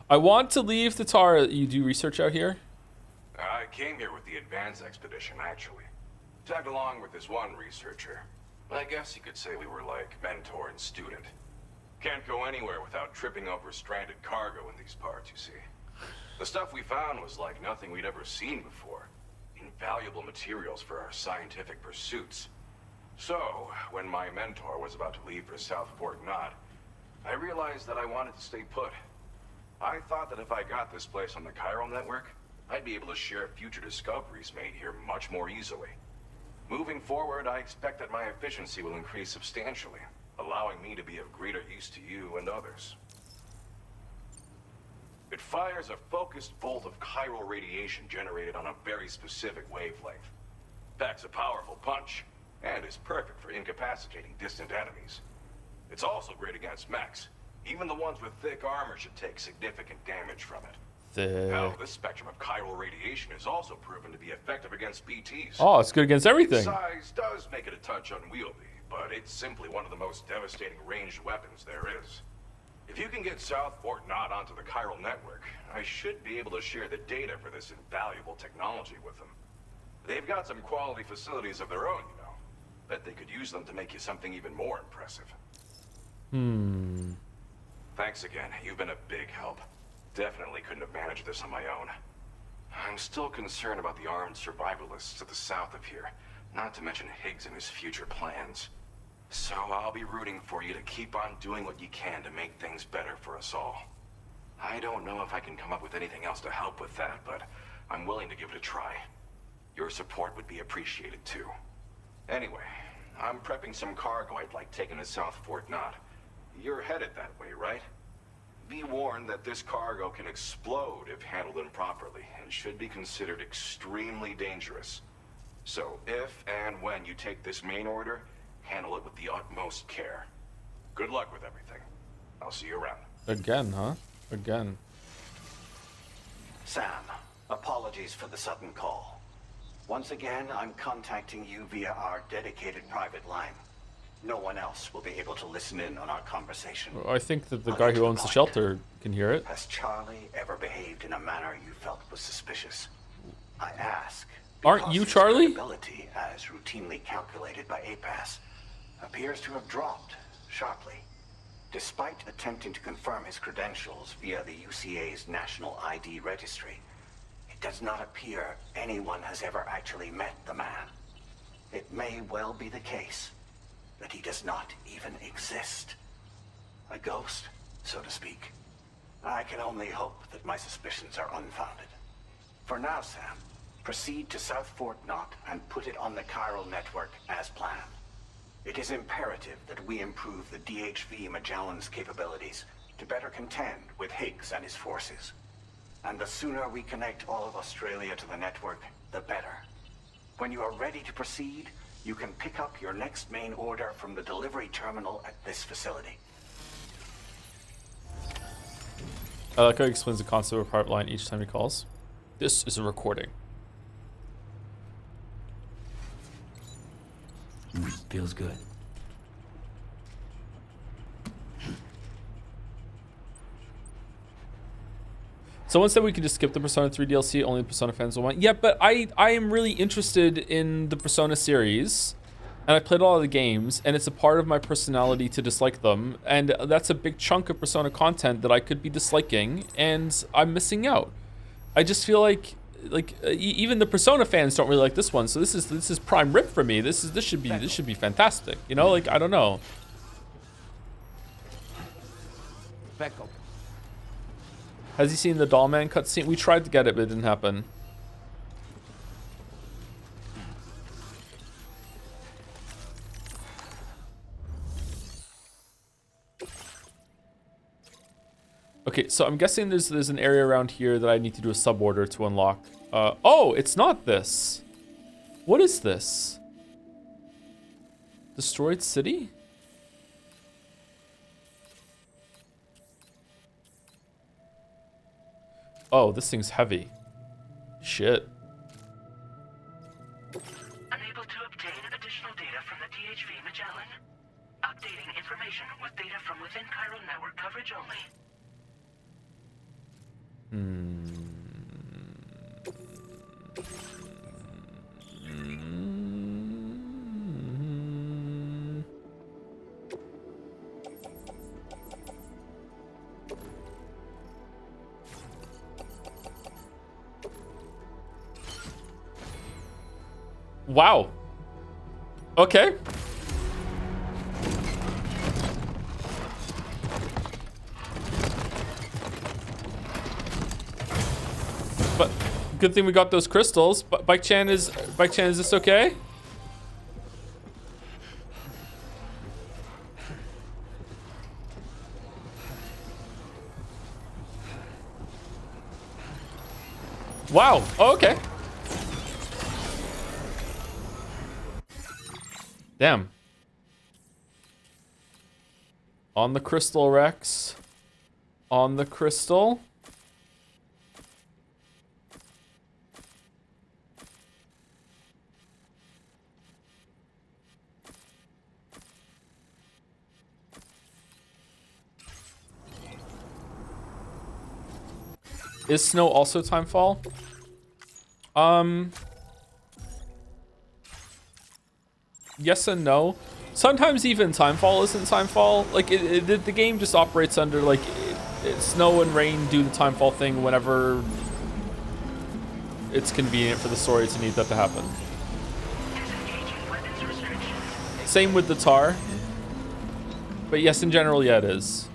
I want to leave Tatara. You do research out here? I came here with the advance expedition, actually. Tagged along with this one researcher. I guess you could say we were like mentor and student. Can't go anywhere without tripping over stranded cargo in these parts, you see. The stuff we found was like nothing we'd ever seen before. Invaluable materials for our scientific pursuits. So, when my mentor was about to leave for South Fort Knot, I realized that I wanted to stay put. I thought that if I got this place on the chiral network, I'd be able to share future discoveries made here much more easily. Moving forward, I expect that my efficiency will increase substantially, allowing me to be of greater use to you and others. It fires a focused bolt of chiral radiation generated on a very specific wavelength. Packs a powerful punch, and is perfect for incapacitating distant enemies. It's also great against mechs. Even the ones with thick armor should take significant damage from it. Hell, this spectrum of chiral radiation is also proven to be effective against BTs. Oh, it's good against everything. Its size does make it a touch unwieldy, but it's simply one of the most devastating ranged weapons there is. If you can get South Fort Knot onto the chiral network, I should be able to share the data for this invaluable technology with them. They've got some quality facilities of their own, you know. Bet they could use them to make you something even more impressive. Thanks again. You've been a big help. Definitely couldn't have managed this on my own. I'm still concerned about the armed survivalists to the south of here, not to mention Higgs and his future plans. So I'll be rooting for you to keep on doing what you can to make things better for us all. I don't know if I can come up with anything else to help with that, but I'm willing to give it a try. Your support would be appreciated too. Anyway, I'm prepping some cargo I'd like taken to South Fort Knot. You're headed that way, right? Be warned that this cargo can explode if handled improperly, and should be considered extremely dangerous. So if and when you take this main order, handle it with the utmost care. Good luck with everything. I'll see you around. Again, huh? Again. Sam, apologies for the sudden call. Once again, I'm contacting you via our dedicated private line. No one else will be able to listen in on our conversation. I think that the guy who owns the shelter can hear it. Has Charlie ever behaved in a manner you felt was suspicious? I ask. Aren't you Charlie? Ability, as routinely calculated by APAS, appears to have dropped sharply. Despite attempting to confirm his credentials via the UCA's National ID Registry, it does not appear anyone has ever actually met the man. It may well be the case that he does not even exist. A ghost, so to speak. I can only hope that my suspicions are unfounded. For now, Sam, proceed to South Fort Knott and put it on the chiral network as planned. It is imperative that we improve the DHV Magellan's capabilities to better contend with Higgs and his forces. And the sooner we connect all of Australia to the network, the better. When you are ready to proceed, you can pick up your next main order from the delivery terminal at this facility. I like how he explains the concept of a private line each time he calls. This is a recording. Feels good. Someone said we could just skip the Persona 3 DLC, only Persona fans will want. Yeah, but I am really interested in the Persona series, and I played a lot of the games, and it's a part of my personality to dislike them, and that's a big chunk of Persona content that I could be disliking, and I'm missing out. I just feel like even the Persona fans don't really like this one, so this is prime rib for me. This should be fantastic. You know, like I don't know. Beckel. Has he seen the Dollman cutscene? We tried to get it, but it didn't happen. Okay, so I'm guessing there's an area around here that I need to do a suborder to unlock. Oh, it's not this. What is this? Destroyed city? Oh, this thing's heavy. Shit. Unable to obtain additional data from the DHV Magellan. Updating information with data from within chiral network coverage only. Wow. Okay. But good thing we got those crystals. But Bike-chan, is this okay? Wow. Oh, okay. Damn. On the crystal, Rex. On the crystal. Is snow also timefall? Yes and no. Sometimes even timefall isn't timefall. Like the game just operates under like snow and rain do the timefall thing whenever it's convenient for the story to need that to happen. Same with the tar. But yes, in general, yeah, it is.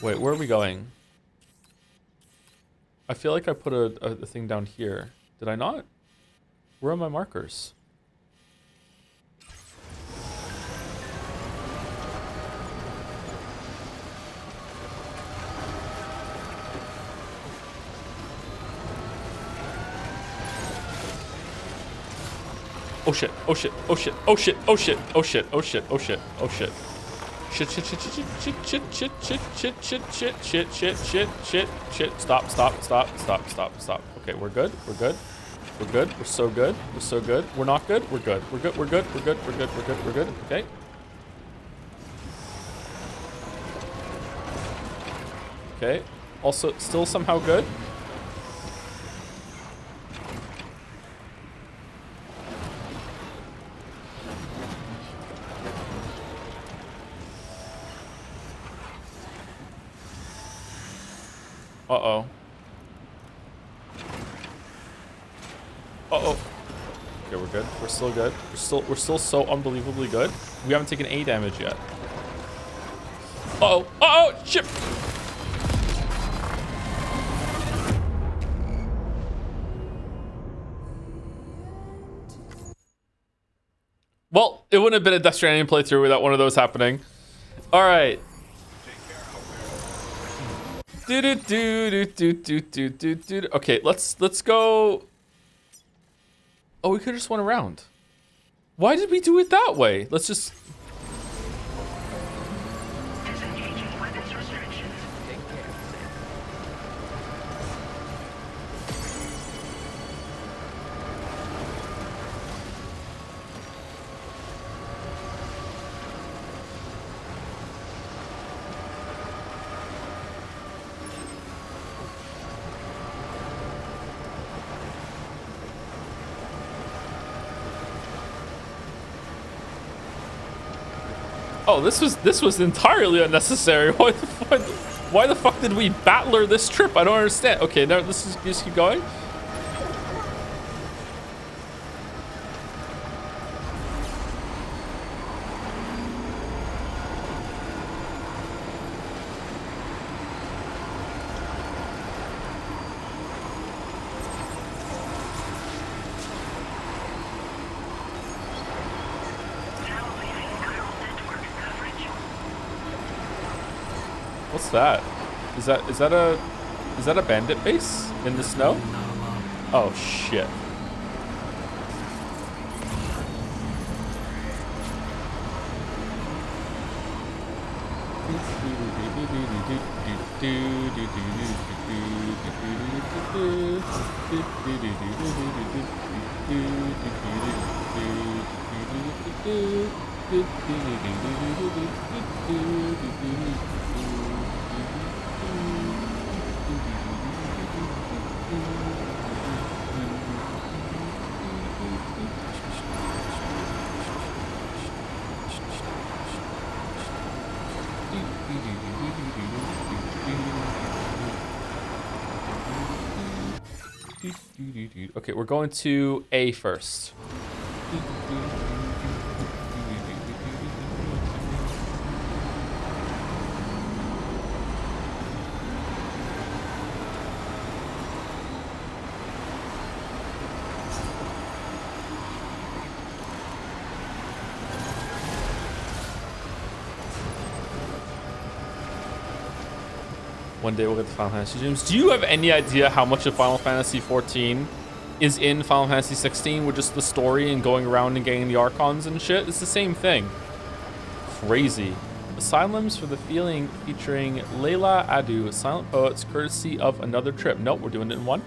Wait, where are we going? I feel like I put a thing down here. Did I not? Where are my markers? Oh shit, oh shit, oh shit, oh shit, oh shit, oh shit, oh shit, oh shit, oh shit. Shit, shit, shit, shit, shit, shit, shit, shit, shit, shit, shit, shit, shit, shit, shit, shit. Stop, stop, stop, stop, stop, stop. Okay, we're good. We're good. We're good. We're so good. We're so good. We're not good. We're good. We're good. We're good. We're good. We're good. We're good. We're good. Okay. Okay. Also, still somehow good. Uh-oh. Uh-oh. Okay, we're good. We're still good. We're still so unbelievably good. We haven't taken any damage yet. Uh-oh. Uh-oh! Shit! Well, it wouldn't have been a Death Stranding playthrough without one of those happening. All right. Okay, let's go. Oh, we could have just went around. Why did we do it that way? Let's just. Disengaging weapons restrictions. Take care. Oh, this was entirely unnecessary. Why the fuck did we battler this trip? I don't understand. Okay, now let's just keep going. What's that? Is that a bandit base in the snow? Oh shit. Okay, we're going to A first. One day we'll get the Final Fantasy dreams. Do you have any idea how much of Final Fantasy 14 is in Final Fantasy 16 with just the story and going around and getting the Archons and shit? It's the same thing. Crazy. Asylums for the Feeling featuring Layla Adu, Silent Poets, courtesy of Another Trip. Nope, we're doing it in one.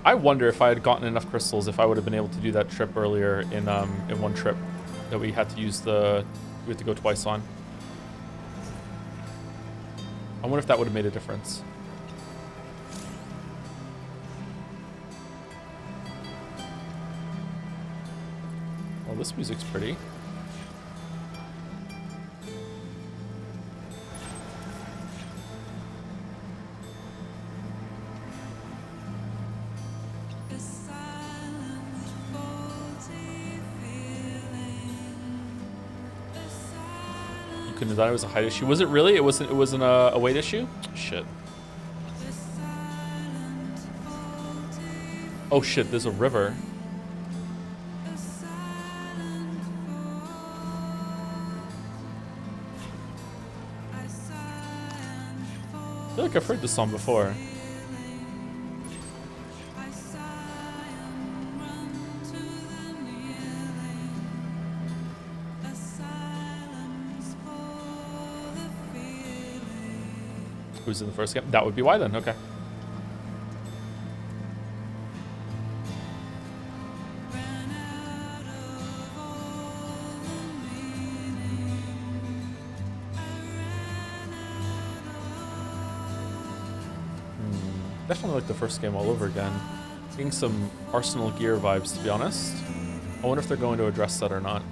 I wonder if I had gotten enough crystals, if I would have been able to do that trip earlier in one trip that we had to use we had to go twice on. I wonder if that would have made a difference. Well, this music's pretty. Couldn't have done it. It was a height issue. Was it really? It wasn't a weight issue? Shit. Oh shit, there's a river. feel like I've heard this song before. Who's in the first game? That would be why then, okay. Definitely like the first game all over again. Getting some Arsenal Gear vibes, to be honest. I wonder if they're going to address that or not.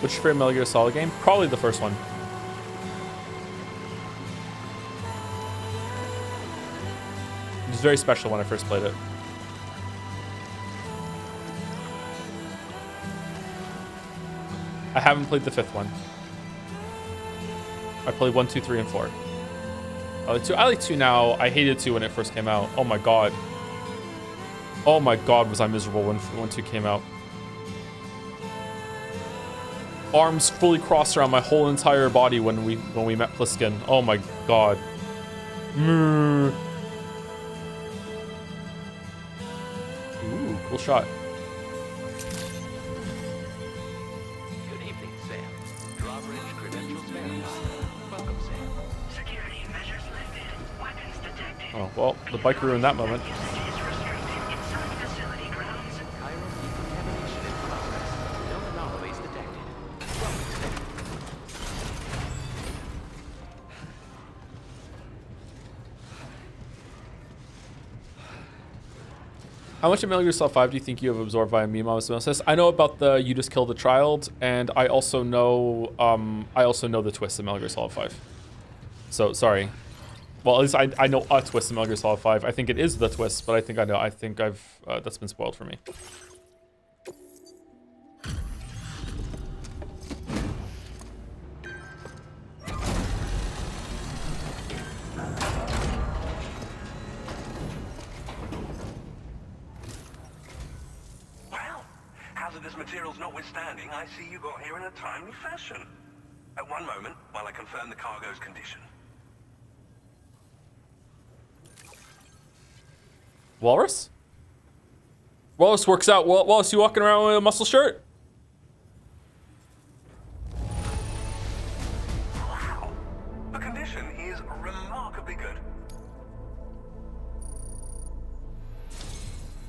What's your favorite Metal Gear Solid game? Probably the first one. It was very special when I first played it. I haven't played the fifth one. I played 1, 2, 3, and 4. I like 2. I like 2 now. I hated 2 when it first came out. Oh my god. Oh my god, was I miserable when 2 came out. Arms fully crossed around my whole entire body when we met Pliskin. Oh my god. Ooh, cool shot. Good evening, Sam. Drawbridge credentials verified. Welcome, Sam. Security measures lifted. Weapons detected. Oh, well, the bike ruined that moment. How much of Metal Gear Solid 5 do you think you have absorbed via meme osmosis? I know about the you just killed a child, and I also know the twist in Metal Gear Solid 5. So sorry. Well, at least I know a twist in Metal Gear Solid 5. I think it is the twist, but I think I know. I think I've that's been spoiled for me. Hazardous materials notwithstanding, I see you got here in a timely fashion. At one moment, while I confirm the cargo's condition. Walrus? Walrus works out. Walrus, you walking around with a muscle shirt? Wow. The condition is remarkably good.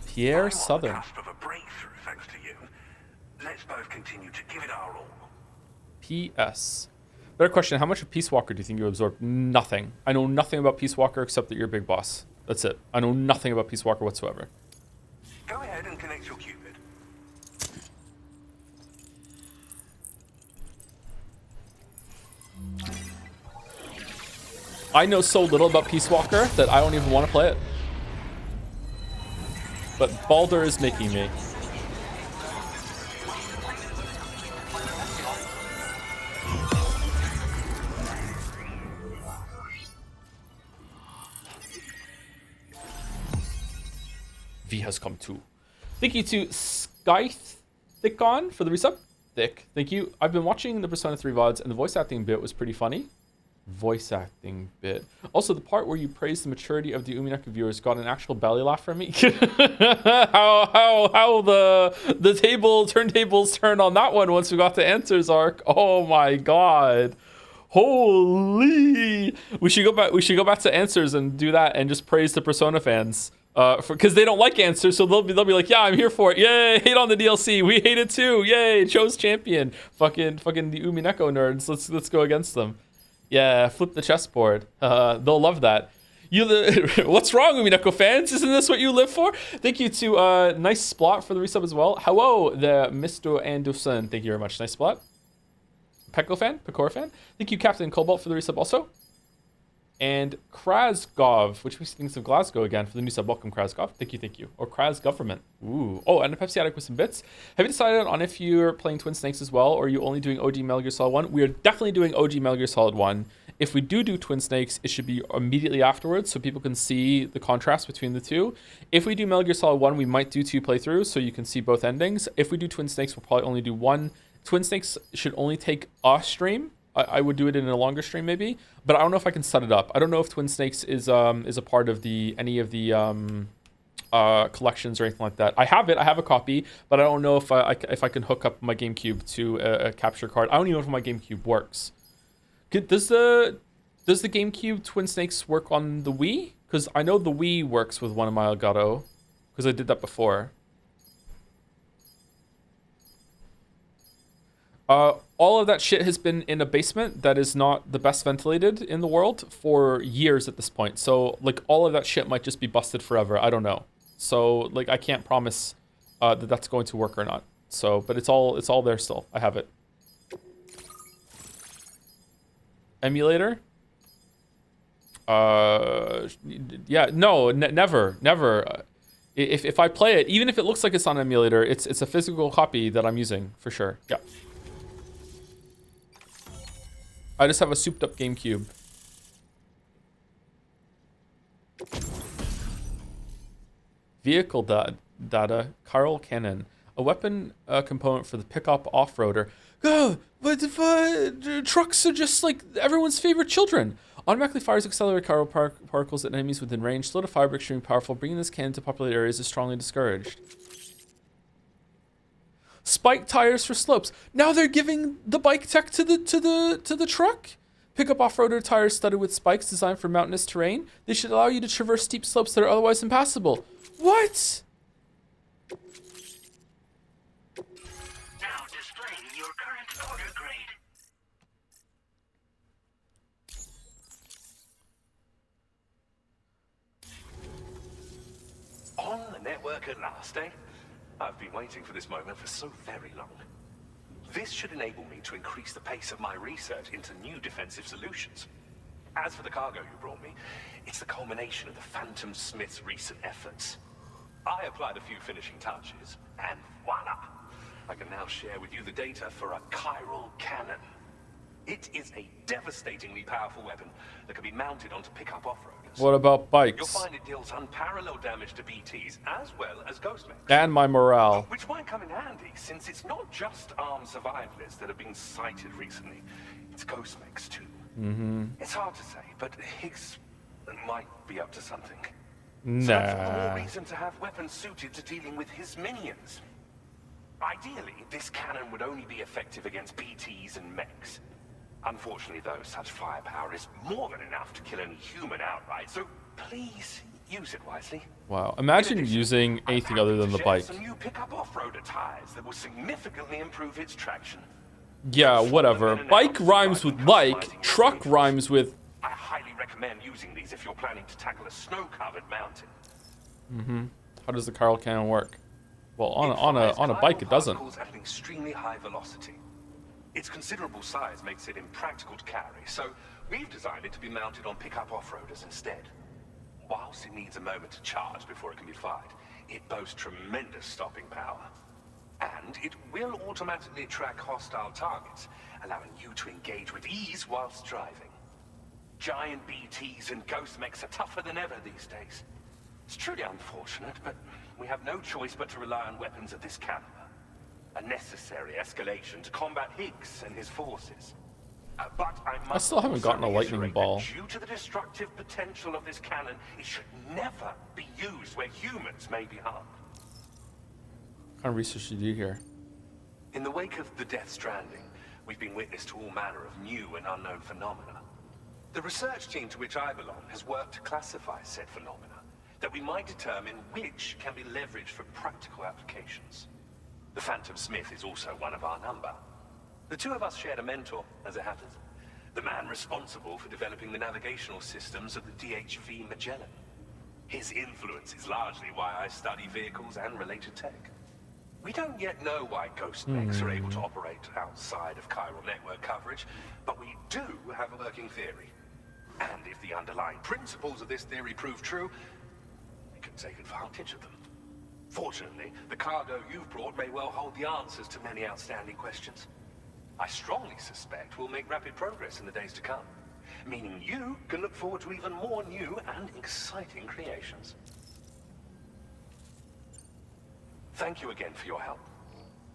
Pierre Southern. Cusp of a breakthrough, thanks to you. Let's both continue to give it our all. P.S. Better question, how much of Peace Walker do you think you absorbed? Nothing. I know nothing about Peace Walker except that you're a big boss. That's it. I know nothing about Peace Walker whatsoever. Go ahead and connect your Cupid. I know so little about Peace Walker that I don't even want to play it. But Baldur is making me. V has come too. Thank you to Skythicon for the resub. Thick, thank you. I've been watching the Persona 3 VODs and the voice acting bit was pretty funny. Voice acting bit. Also, the part where you praised the maturity of the Umineko viewers got an actual belly laugh from me. how the turntables turned on that one once we got to Answers arc. Oh my god. Holy. We should go back to Answers and do that and just praise the Persona fans. Because they don't like Answers, so they'll be like, yeah, I'm here for it. Yay, hate on the DLC. We hate it too. Yay, chose champion. Fucking the Umineko nerds. Let's go against them. Yeah, flip the chessboard. They'll love that. What's wrong, Umineko fans? Isn't this what you live for? Thank you to Nice Splot for the resub as well. Hello, the Mr. Anderson. Thank you very much. Nice Splot. Pecor fan. Thank you, Captain Cobalt, for the resub also. And Krasgov, which makes me think of Glasgow again for the new sub. Welcome, Krasgov. Thank you. Or Kras Government. Ooh. Oh, and a Pepsi Addict with some bits. Have you decided on if you're playing Twin Snakes as well, or are you only doing OG Metal Gear Solid 1? We are definitely doing OG Metal Gear Solid 1. If we do Twin Snakes, it should be immediately afterwards so people can see the contrast between the two. If we do Metal Gear Solid 1, we might do 2 playthroughs so you can see both endings. If we do Twin Snakes, we'll probably only do 1. Twin Snakes should only take a stream. I would do it in a longer stream maybe, but I don't know if I can set it up. I don't know if Twin Snakes is a part of any of the collections or anything like that. I have it. I have a copy, but I don't know if I can hook up my GameCube to a capture card. I don't even know if my GameCube works. Does the GameCube Twin Snakes work on the Wii? Because I know the Wii works with one of my Elgato, because I did that before. All of that shit has been in a basement that is not the best ventilated in the world for years at this point. So, like, all of that shit might just be busted forever. I don't know. So, like, I can't promise that that's going to work or not. So, but it's all there still. I have it. Emulator? Yeah, no, never. If I play it, even if it looks like it's on emulator, it's a physical copy that I'm using for sure. Yeah. I just have a souped up GameCube. Vehicle data. Chiral cannon. A weapon component for the pickup off-roader. Oh, but if, trucks are just like everyone's favorite children. Automatically fires accelerate chiral particles at enemies within range. Slow to fire but extremely powerful. Bringing this cannon to populated areas is strongly discouraged. Spike tires for slopes. Now they're giving the bike tech to the truck. Pick up off-roader tires studded with spikes designed for mountainous terrain. They should allow you to traverse steep slopes that are otherwise impassable. What? Now displaying your current order grade. On the network at last, eh? I've been waiting for this moment for so very long. This should enable me to increase the pace of my research into new defensive solutions. As for the cargo you brought me, it's the culmination of the Phantom Smith's recent efforts. I applied a few finishing touches, and voila! I can now share with you the data for a chiral cannon. It is a devastatingly powerful weapon that can be mounted onto pickup off-roaders. What about bikes? You'll find it deals unparalleled damage to BTs as well as ghost mechs. And my morale. Which might come in handy, since it's not just armed survivalists that have been sighted recently. It's ghost mechs too. Mm-hmm. It's hard to say, but Higgs might be up to something. Nah. So that's all the more reason to have weapons suited to dealing with his minions. Ideally, this cannon would only be effective against BTs and mechs. Unfortunately, though, such firepower is more than enough to kill any human outright, so please use it wisely. Wow. Imagine using anything other than the bike. Some new pickup off-roader tires that will significantly improve its traction. Yeah, whatever. Bike rhymes with like. Truck rhymes with... I highly recommend using these if you're planning to tackle a snow-covered mountain. Mm-hmm. How does the chiral cannon work? Well, on a bike, it doesn't. At an extremely high velocity. Its considerable size makes it impractical to carry, so we've designed it to be mounted on pickup off-roaders instead. Whilst it needs a moment to charge before it can be fired, it boasts tremendous stopping power. And it will automatically track hostile targets, allowing you to engage with ease whilst driving. Giant BTs and ghost mechs are tougher than ever these days. It's truly unfortunate, but we have no choice but to rely on weapons of this caliber. A necessary escalation to combat Higgs and his forces. But I still haven't gotten a lightning ball. Due to the destructive potential of this cannon, it should never be used where humans may be harmed. What kind of research did you do here? In the wake of the Death Stranding, we've been witness to all manner of new and unknown phenomena. The research team to which I belong has worked to classify said phenomena, that we might determine which can be leveraged for practical applications. The Phantom Smith is also one of our number. The two of us shared a mentor, as it happens. The man responsible for developing the navigational systems of the DHV Magellan. His influence is largely why I study vehicles and related tech. We don't yet know why ghost mechs are able to operate outside of chiral network coverage, but we do have a working theory. And if the underlying principles of this theory prove true, we can take advantage of them. Fortunately, the cargo you've brought may well hold the answers to many outstanding questions. I strongly suspect we'll make rapid progress in the days to come, meaning you can look forward to even more new and exciting creations. Thank you again for your help.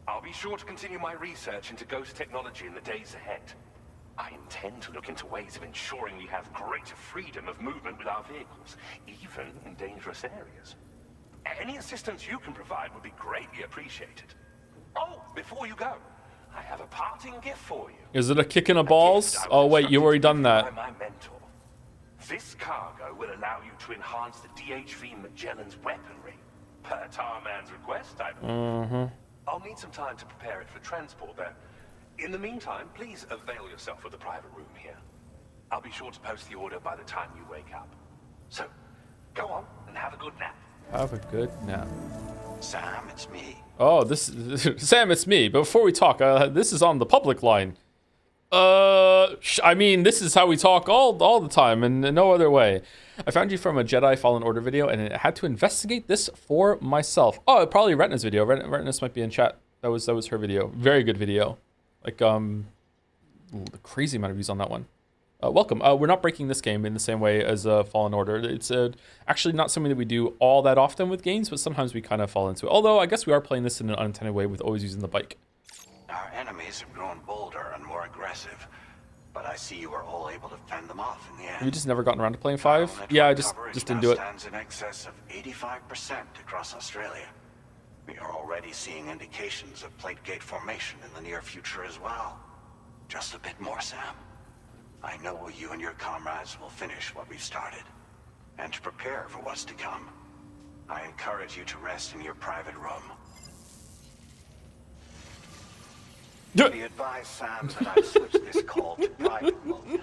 I'll be sure to continue my research into ghost technology in the days ahead. I intend to look into ways of ensuring we have greater freedom of movement with our vehicles, even in dangerous areas. Any assistance you can provide would be greatly appreciated. Oh, before you go, I have a parting gift for you. Is it a kick in the balls? Oh wait, you already done that. By my mentor. This cargo will allow you to enhance the DHV Magellan's weaponry. Per Tarman's request, I'll need some time to prepare it for transport there. In the meantime, please avail yourself of the private room here. I'll be sure to post the order by the time you wake up. So, go on and have a good nap. Have a good nap. Sam, it's me. Oh, Sam, it's me. But before we talk, this is on the public line. I mean, this is how we talk all the time, and no other way. I found you from a Jedi Fallen Order video, and I had to investigate this for myself. Oh, probably Retina's video. Retina's might be in chat. That was her video. Very good video. Like the crazy amount of views on that one. Welcome. We're not breaking this game in the same way as Fallen Order. It's actually not something that we do all that often with games, but sometimes we kind of fall into it. Although I guess we are playing this in an unintended way with always using the bike. Our enemies have grown bolder and more aggressive, but I see you were all able to fend them off in the end. Have you just never gotten around to playing 5? Yeah, I just didn't do it. Stands in excess of 85% across Australia. We are already seeing indications of plate gate formation in the near future as well. Just a bit more, Sam. I know you and your comrades will finish what we've started, and to prepare for what's to come. I encourage you to rest in your private room. Be advised, Sam, that I've switched this call to private mode.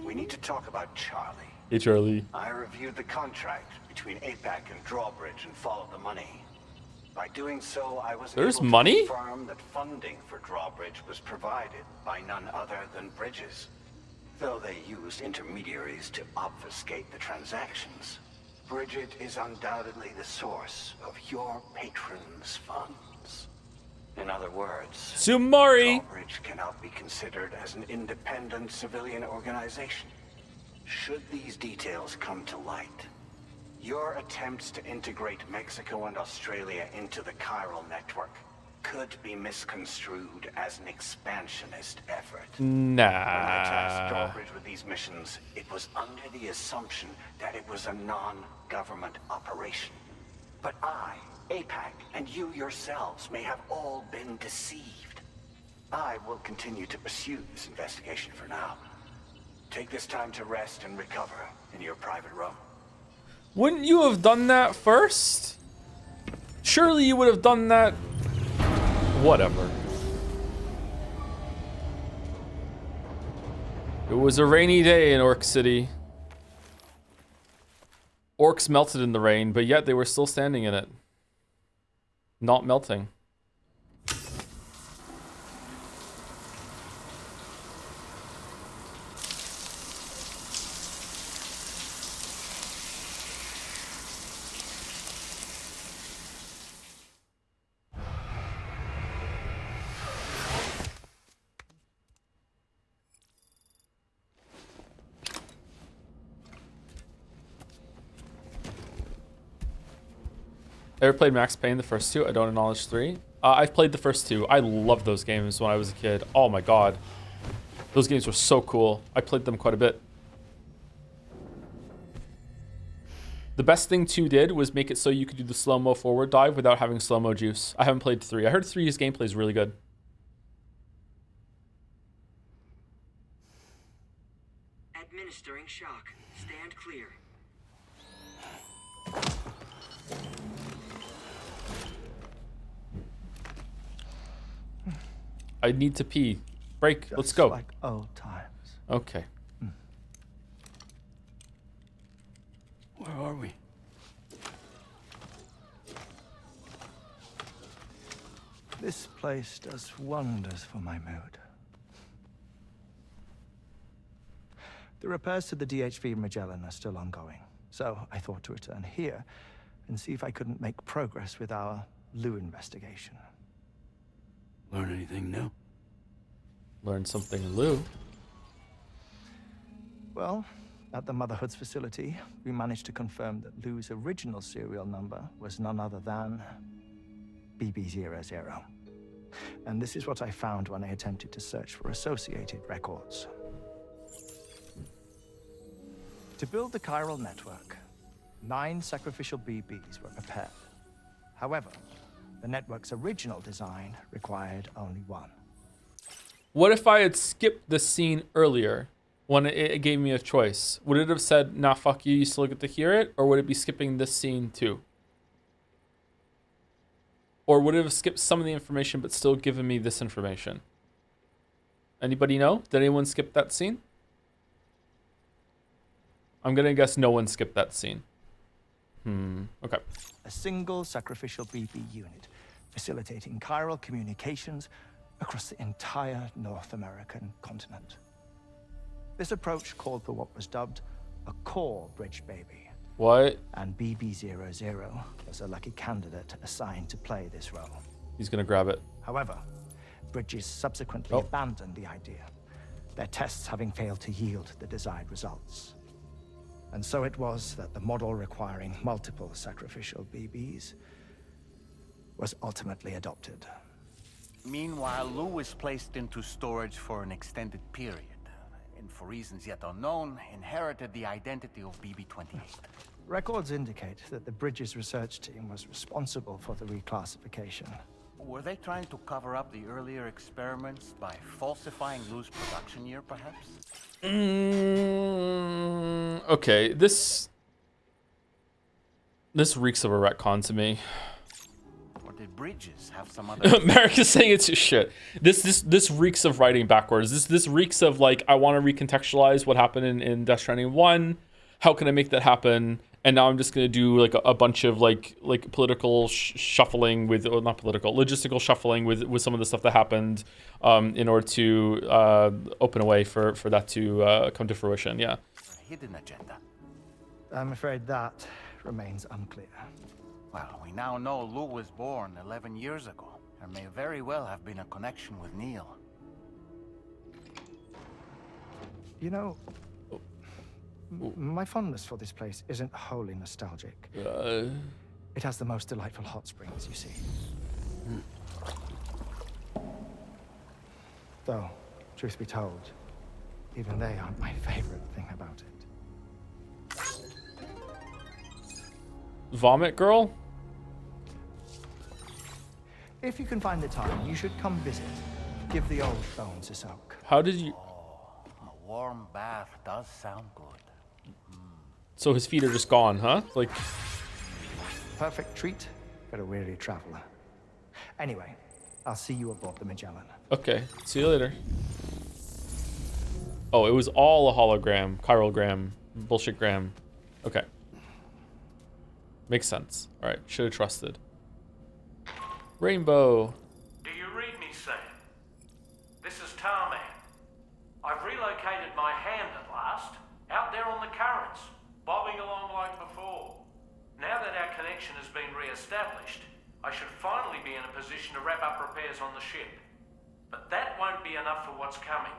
We need to talk about Charlie. Hey, Charlie. I reviewed the contract between APAC and Drawbridge and followed the money. By doing so, I was able to confirm that funding for Drawbridge was provided by none other than Bridges, though they used intermediaries to obfuscate the transactions. Bridget is undoubtedly the source of your patrons' funds. In other words, Drawbridge cannot be considered as an independent civilian organization. Should these details come to light, your attempts to integrate Mexico and Australia into the chiral network could be misconstrued as an expansionist effort. Nah. When I tasked Drawbridge with these missions, it was under the assumption that it was a non-government operation. But I, APAC, and you yourselves may have all been deceived. I will continue to pursue this investigation for now. Take this time to rest and recover in your private room. Wouldn't you have done that first? Surely you would have done that. Whatever. It was a rainy day in Orc City. Orcs melted in the rain, but yet they were still standing in it. Not melting. Ever played Max Payne, the first 2? I don't acknowledge 3. I've played the first 2. I loved those games when I was a kid. Oh my god. Those games were so cool. I played them quite a bit. The best thing 2 did was make it so you could do the slow-mo forward dive without having slow-mo juice. I haven't played 3. I heard 3's gameplay is really good. Administering shock. Stand clear. I need to pee. Break. Let's go. Like old times. Okay. Where are we? This place does wonders for my mood. The repairs to the DHV Magellan are still ongoing, so I thought to return here and see if I couldn't make progress with our Lou investigation. Learn anything new? Learn something, Lou. Well, at the Motherhood's facility, we managed to confirm that Lou's original serial number was none other than BB00. And this is what I found when I attempted to search for associated records. To build the chiral network, 9 sacrificial BBs were prepared. However, the network's original design required only 1. What if I had skipped the scene earlier when it gave me a choice? Would it have said, nah, fuck you, you still get to hear it? Or would it be skipping this scene too? Or would it have skipped some of the information but still given me this information? Anybody know? Did anyone skip that scene? I'm gonna guess no one skipped that scene. Okay. A single sacrificial BB unit, facilitating chiral communications across the entire North American continent. This approach called for what was dubbed a core bridge baby. What? And BB00 was a lucky candidate assigned to play this role. He's gonna grab it. However, Bridges subsequently abandoned the idea, their tests having failed to yield the desired results. And so it was that the model requiring multiple sacrificial BBs was ultimately adopted. Meanwhile, Lou was placed into storage for an extended period, and for reasons yet unknown, inherited the identity of BB-28. Records indicate that the Bridges research team was responsible for the reclassification. Were they trying to cover up the earlier experiments by falsifying Lou's production year, perhaps? Okay, this reeks of a retcon to me. Or did Bridges have some other... America's saying it's just shit. This reeks of writing backwards. This reeks of, like, I want to recontextualize what happened in Death Stranding 1. How can I make that happen? And now I'm just going to do like a bunch of like political shuffling with, or not political, logistical shuffling with some of the stuff that happened in order to open a way for that to come to fruition. Yeah. A hidden agenda. I'm afraid that remains unclear. Well, we now know Lou was born 11 years ago. There may very well have been a connection with Neil. You know, my fondness for this place isn't wholly nostalgic. It has the most delightful hot springs, you see. Though, truth be told, even they aren't my favorite thing about it. Vomit girl? If you can find the time, you should come visit. Give the old bones a soak. How did you... A warm bath does sound good. So his feet are just gone, huh? Like... Perfect treat for a weary traveler. Anyway, I'll see you aboard the Magellan. Okay, see you later. Oh, it was all a hologram, chiralgram, bullshitgram. Okay. Makes sense. All right, should have trusted. Rainbow. Do you read me, Sam? This is Tarman. I've relocated my hand at last, out there on the currents, bobbing along like before. Now that our connection has been re-established, I should finally be in a position to wrap up repairs on the ship. But that won't be enough for what's coming.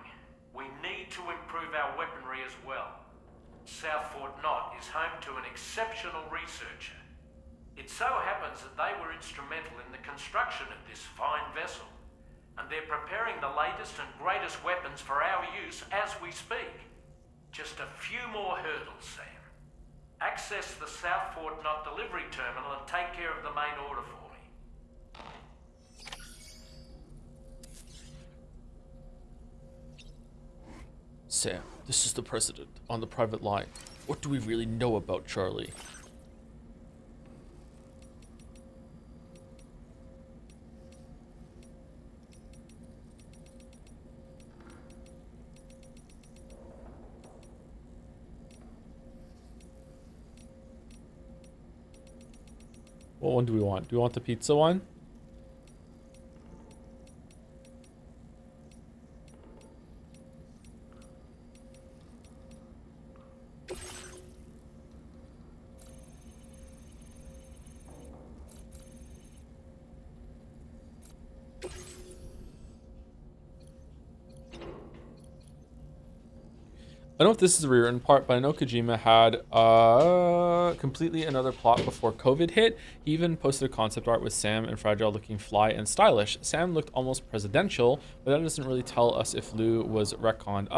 We need to improve our weaponry as well. South Fort Knot is home to an exceptional researcher. It so happens that they were instrumental in the construction of this fine vessel, and they're preparing the latest and greatest weapons for our use as we speak. Just a few more hurdles, Sam. Access the South Fort Knot delivery terminal and take care of the main order for me. Sam, this is the president on the private line. What do we really know about Charlie? What one do we want? Do we want the pizza one? I don't know if this is a rewritten part, but I know Kojima had completely another plot before COVID hit. He even posted a concept art with Sam and Fragile looking fly and stylish. Sam looked almost presidential, but that doesn't really tell us if Lou was retconned.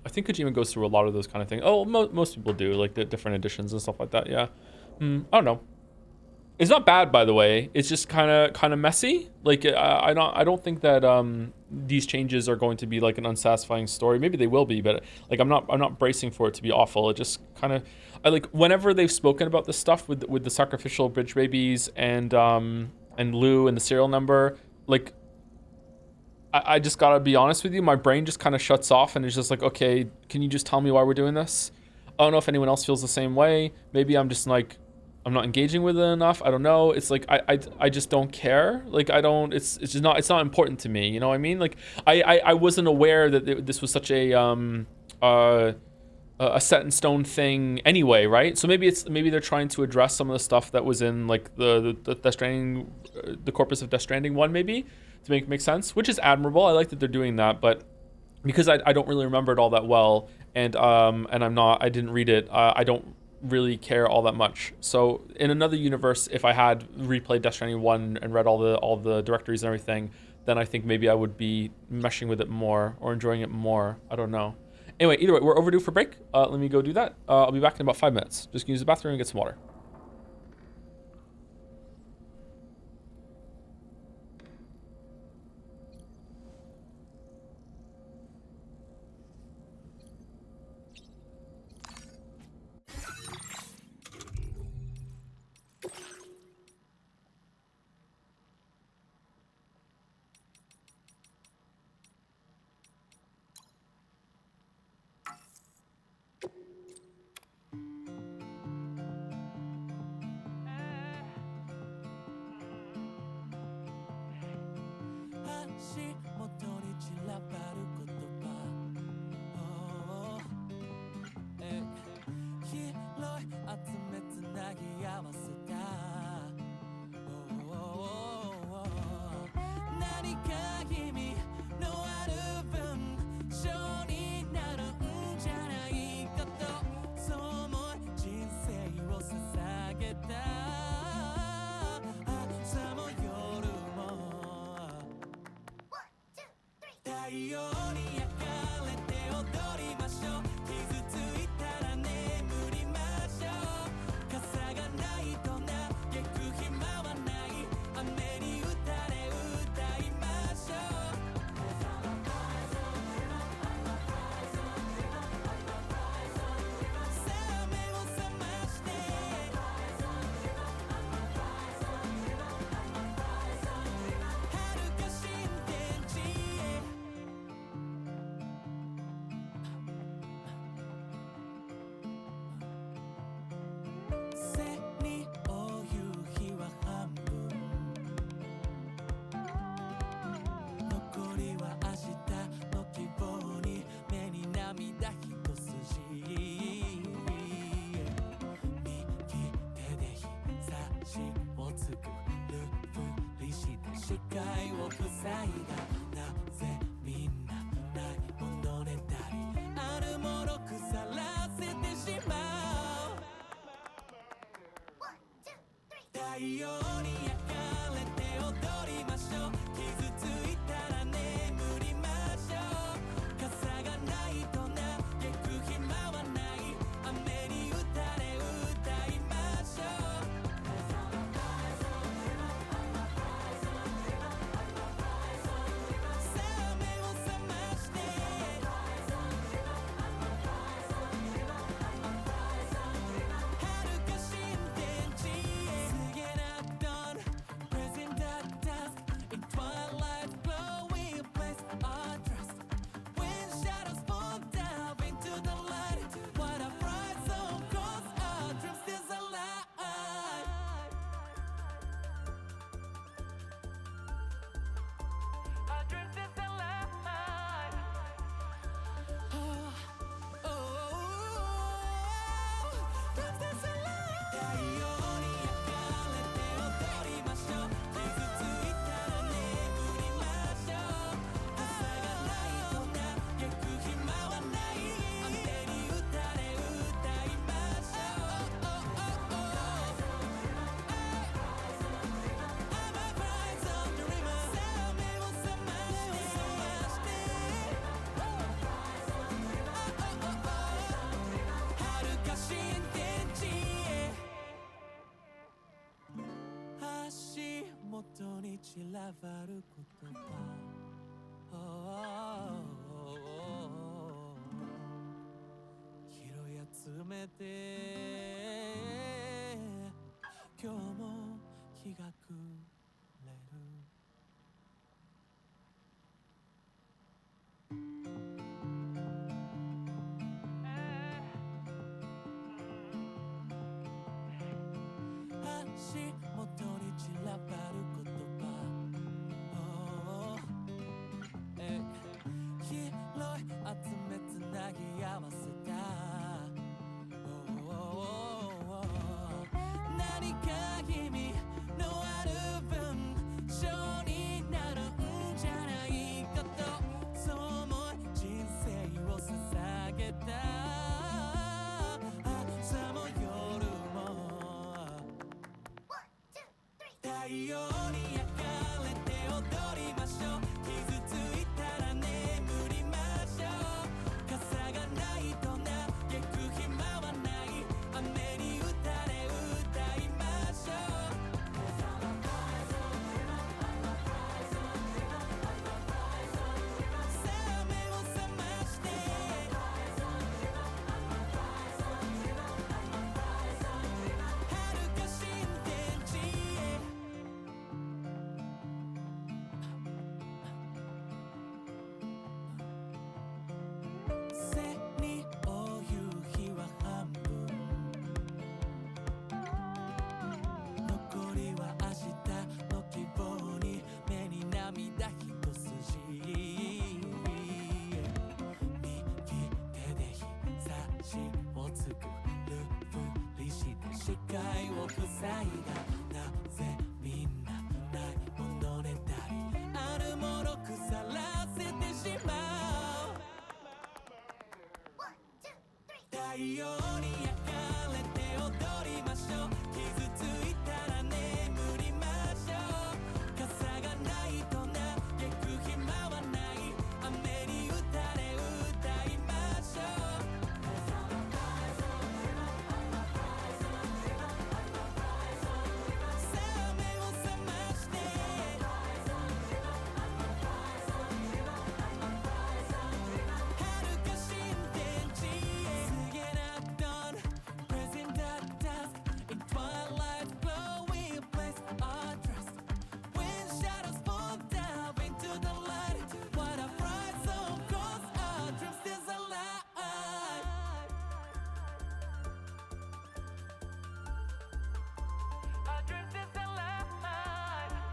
I think Kojima goes through a lot of those kind of things. Oh, most people do, like the different editions and stuff like that. Yeah, I don't know. It's not bad, by the way. It's just kind of messy. Like I don't think that these changes are going to be like an unsatisfying story. Maybe they will be, but like I'm not bracing for it to be awful. It just kind of, I like whenever they've spoken about this stuff with the sacrificial bridge babies and Lou and the serial number, like I just gotta be honest with you, my brain just kind of shuts off and it's just like, okay, can you just tell me why we're doing this? I don't know if anyone else feels the same way. Maybe I'm just like, I'm not engaging with it enough. I don't know. It's like I just don't care. Like I don't. It's just not. It's not important to me. You know what I mean? Like I wasn't aware that this was such a set in stone thing anyway, right? So maybe they're trying to address some of the stuff that was in like the Death Stranding, the corpus of Death Stranding 1, maybe to make sense, which is admirable. I like that they're doing that, but because I don't really remember it all that well, and I didn't read it. I don't really care all that much. So in another universe, if I had replayed Death Stranding 1 and read all the directories and everything, then I think maybe I would be meshing with it more or enjoying it more. I don't know. Anyway, either way, we're overdue for break. Let me go do that. I'll be back in about 5 minutes. Just use the bathroom and get some water. 足元に散らばる言葉拾い集めて今日も日が暮れる足元に散らばる言葉拾い集めつなぎ合わせた何か意味のある文章になるんじゃないかとそう思い人生を捧げた朝も夜も太陽に焼かれて踊りましょう傷ついたら眠りましょう傘がないと嘆く暇はない雨に打たれ歌いましょうさあ目を覚まして遥か新天地へ背に追う夕日は半分残りは明日の希望に目に涙一筋右手で日差しを作るふりして視界を塞いだなぜみんなないものねだりあるもの腐らせてしまう太陽に焼かれて踊りましょう傷ついたら眠りましょう傘がないと嘆く暇はない雨に打たれ歌いましょうさあ目を覚まして遥か新天地へ告げなdawn present at dusk in twilight glow we place our trust when shadows fall down into the light what a bright song cause our dream stays alive our dream stays alive dream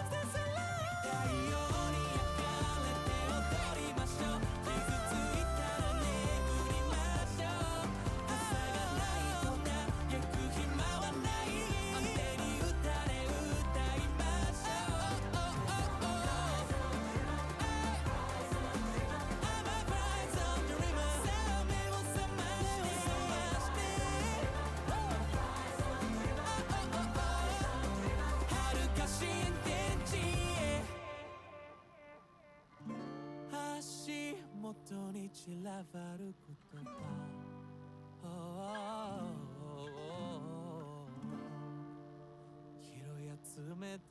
stays alive 太陽に焼かれて踊りましょう傷ついたら眠りましょう傘がないと嘆く暇はない雨に打たれ歌いましょう I'm a bright sun dreamer さあ目を覚まして遥か新天地へ足元に散らばる言葉拾い集めて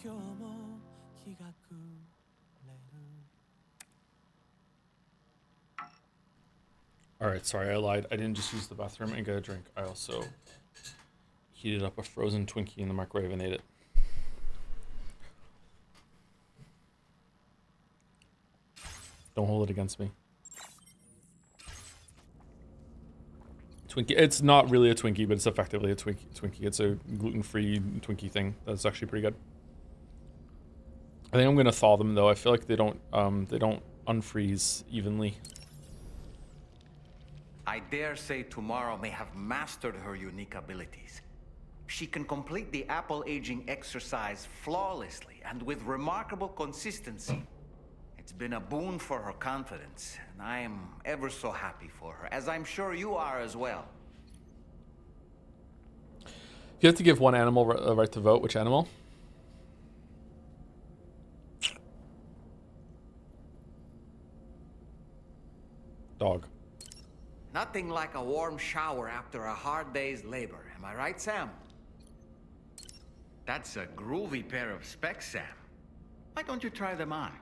今日も日が暮れる Alright, sorry, I lied. I didn't just use the bathroom and get a drink. I also heated up a frozen Twinkie in the microwave and ate it. Don't hold it against me. Twinkie. It's not really a Twinkie, but it's effectively a Twinkie. It's a gluten-free Twinkie thing. That's actually pretty good. I think I'm gonna thaw them though. I feel like they don't unfreeze evenly. I dare say Tomorrow may have mastered her unique abilities. She can complete the apple aging exercise flawlessly and with remarkable consistency. It's been a boon for her confidence, and I am ever so happy for her, as I'm sure you are as well. If you have to give one animal a right to vote, which animal? Dog. Nothing like a warm shower after a hard day's labor. Am I right, Sam? That's a groovy pair of specs, Sam. Why don't you try them on?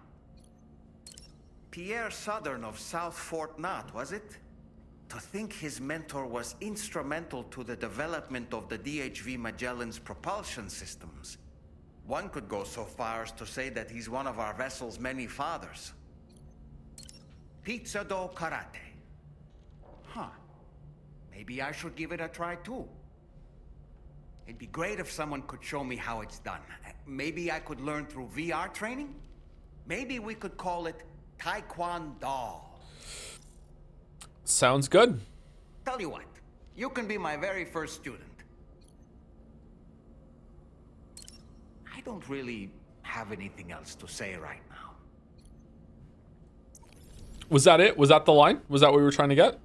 Pierre Southern of South Fort Knott, was it? To think his mentor was instrumental to the development of the DHV Magellan's propulsion systems. One could go so far as to say that he's one of our vessel's many fathers. Pizza dough karate. Huh. Maybe I should give it a try too. It'd be great if someone could show me how it's done. Maybe I could learn through VR training? Maybe we could call it Taekwondo. Sounds good. Tell you what, you can be my very first student. I don't really have anything else to say right now. Was that it? Was that the line? Was that what we were trying to get?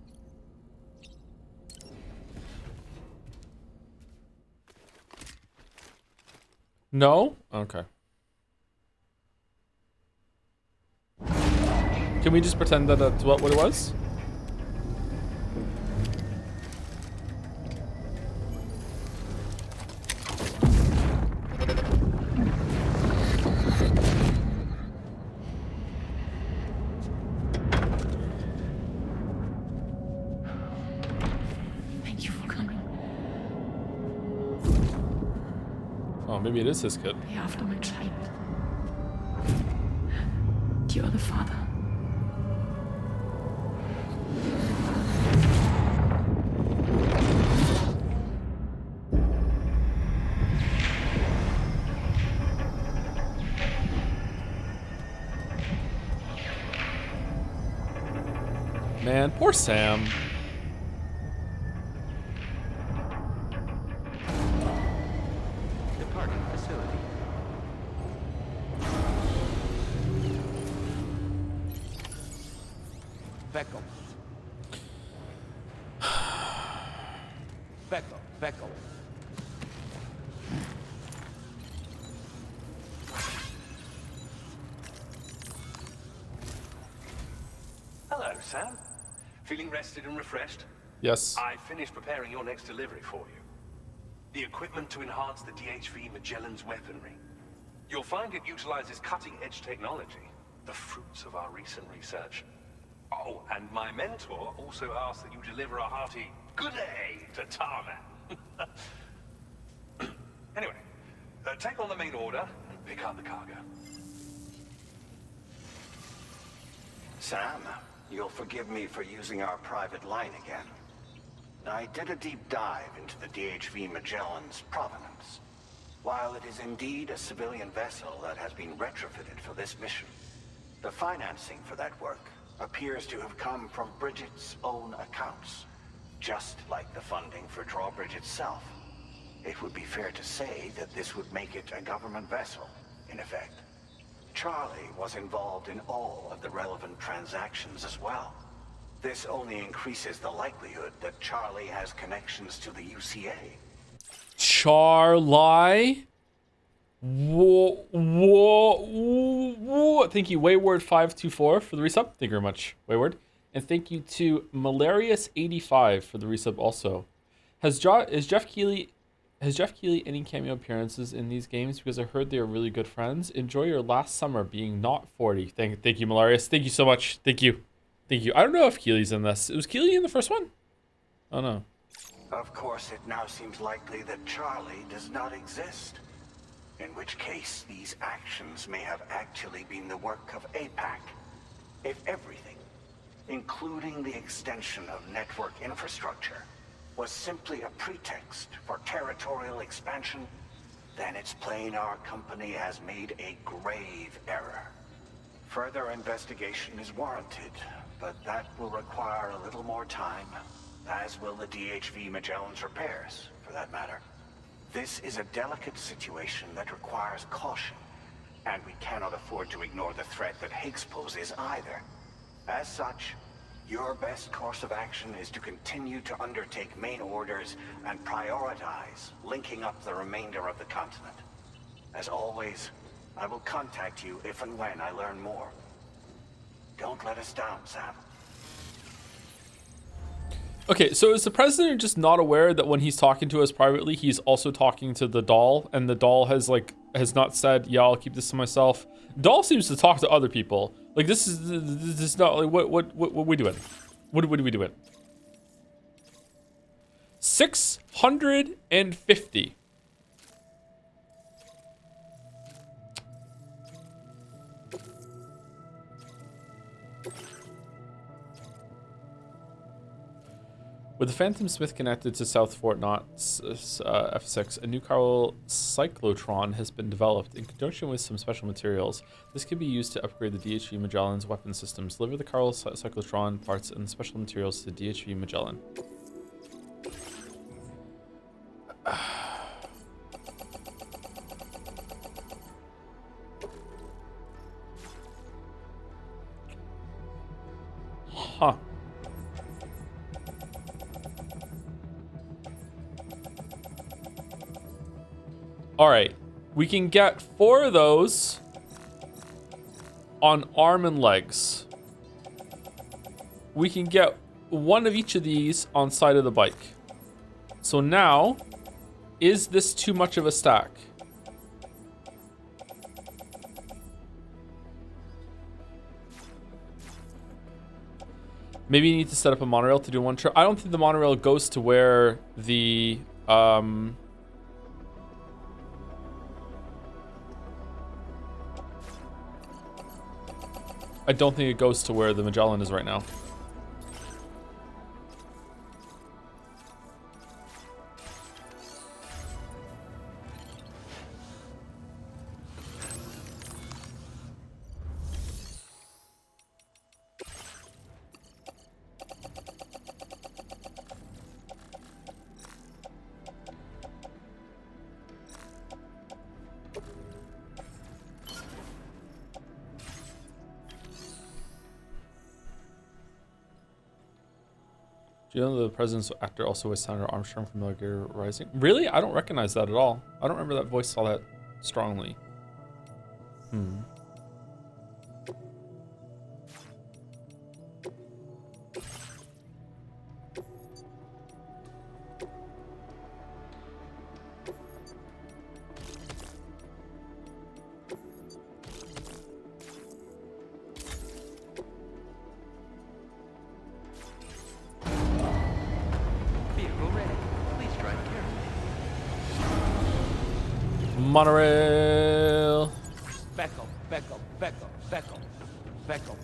No? Okay. Can we just pretend that that's what it was? Thank you for coming. Oh, maybe it is his kid. You're after my child. You're the father. Man, poor Sam. Departing facility. Beckel. Beckel. Hello, Sam. Feeling rested and refreshed? Yes. I finished preparing your next delivery for you. The equipment to enhance the DHV Magellan's weaponry. You'll find it utilizes cutting-edge technology, the fruits of our recent research. Oh, and my mentor also asked that you deliver a hearty good day to Tarman. Anyway, take on the main order and pick up the cargo. Sam, you'll forgive me for using our private line again. I did a deep dive into the DHV Magellan's provenance. While it is indeed a civilian vessel that has been retrofitted for this mission, the financing for that work appears to have come from Bridget's own accounts, just like the funding for Drawbridge itself. It would be fair to say that this would make it a government vessel, in effect. Charlie was involved in all of the relevant transactions as well. This only increases the likelihood that Charlie has connections to the UCA. Charlie? Whoa. Thank you, Wayward524 for the resub. Thank you very much, Wayward. And thank you to Malarius85 for the resub also. Has Jeff Keighley any cameo appearances in these games? Because I heard they are really good friends. Enjoy your last summer being not 40. Thank you, Malarius. Thank you so much. Thank you. I don't know if Keely's in this. Was Keely in the first one? Oh no. Of course, it now seems likely that Charlie does not exist. In which case, these actions may have actually been the work of APAC. If everything, including the extension of network infrastructure, was simply a pretext for territorial expansion, then it's plain our company has made a grave error. Further investigation is warranted, but that will require a little more time, as will the DHV Magellan's repairs, for that matter. This is a delicate situation that requires caution, and we cannot afford to ignore the threat that Higgs poses either. As such, your best course of action is to continue to undertake main orders and prioritize linking up the remainder of the continent. As always, I will contact you if and when I learn more. Don't let us down, Sam. Okay, so is the president just not aware that when he's talking to us privately, he's also talking to the doll, and the doll has not said, "Yeah, I'll keep this to myself." Doll seems to talk to other people. Like this is not like what we doing? What are we doing? 650. With the Phantom Smith connected to South Fort Knott F6, a new chiral cyclotron has been developed in conjunction with some special materials. This can be used to upgrade the DHV Magellan's weapon systems. Deliver the chiral cyclotron parts and special materials to DHV Magellan. Huh. All right, we can get 4 of those on arm and legs. We can get 1 of each of these on side of the bike. So now, is this too much of a stack? Maybe you need to set up a monorail to do one trip. I don't think the monorail goes to where the I don't think it goes to where the Magellan is right now. Do you know the president's actor also was Senator Armstrong from Metal Gear Rising? Really? I don't recognize that at all. I don't remember that voice all that strongly. Vehicle ready. Please drive carefully. Monorail. Beckel, Beckel, Beckel, Beckel, Beckel.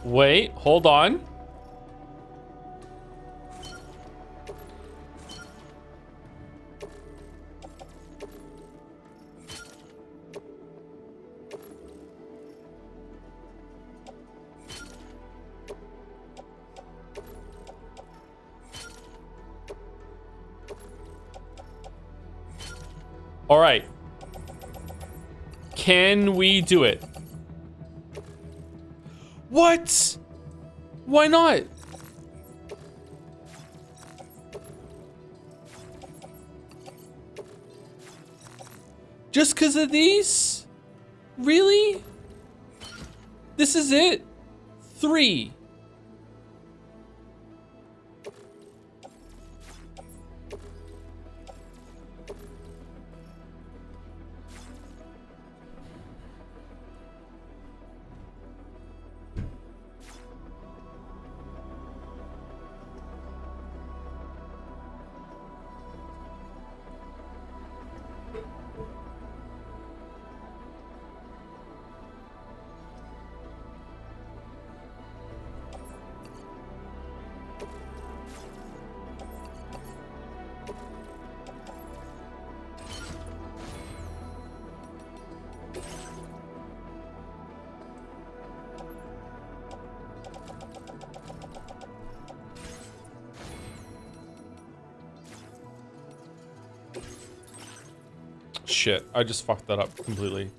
Wait, hold on. All right. Can we do it? What? Why not? Just because of these? Really? This is it? 3. shit. I just fucked that up completely.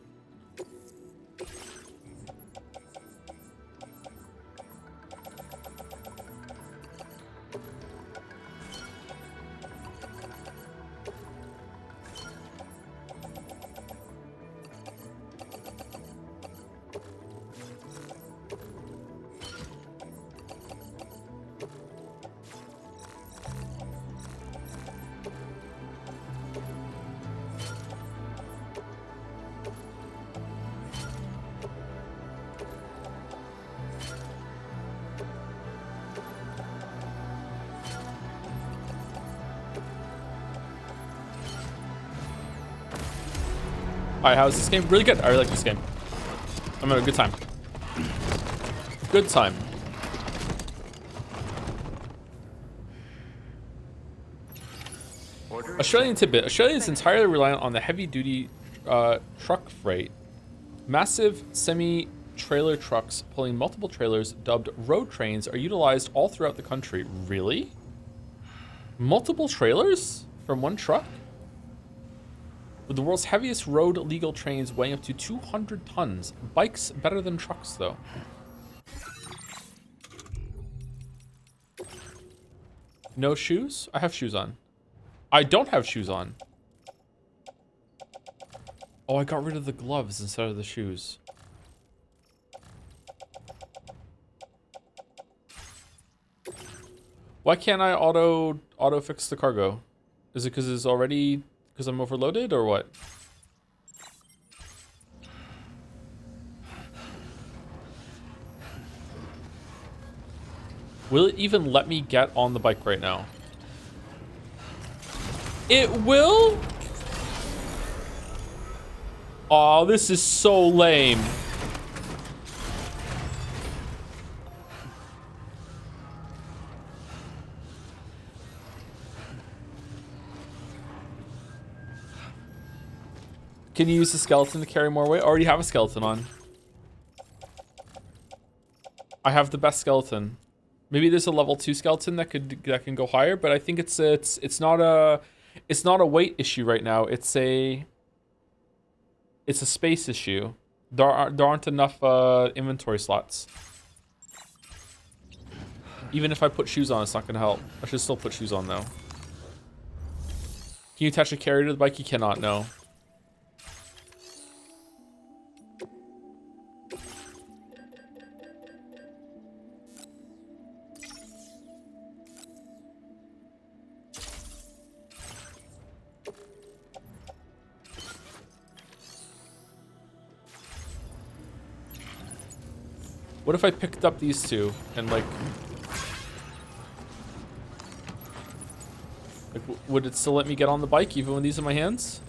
Alright, how's this game? Really good. I really like this game. I'm having a good time. Good time. Australian tidbit. Australia is entirely reliant on the heavy-duty truck freight. Massive semi-trailer trucks pulling multiple trailers, dubbed road trains, are utilized all throughout the country. Really? Multiple trailers from one truck? With the world's heaviest road legal trains weighing up to 200 tons. Bikes better than trucks, though. No shoes? I have shoes on. I don't have shoes on. Oh, I got rid of the gloves instead of the shoes. Why can't I auto fix the cargo? Is it because it's already... because I'm overloaded or what? Will it even let me get on the bike right now? It will? Oh, this is so lame. Can you use the skeleton to carry more weight? I already have a skeleton on. I have the best skeleton. Maybe there's a level 2 skeleton that can go higher, but I think it's not a weight issue right now. It's a space issue. There aren't enough inventory slots. Even if I put shoes on, it's not gonna help. I should still put shoes on though. Can you attach a carrier to the bike? You cannot, no. What if I picked up these two and like would it still let me get on the bike even with these in my hands?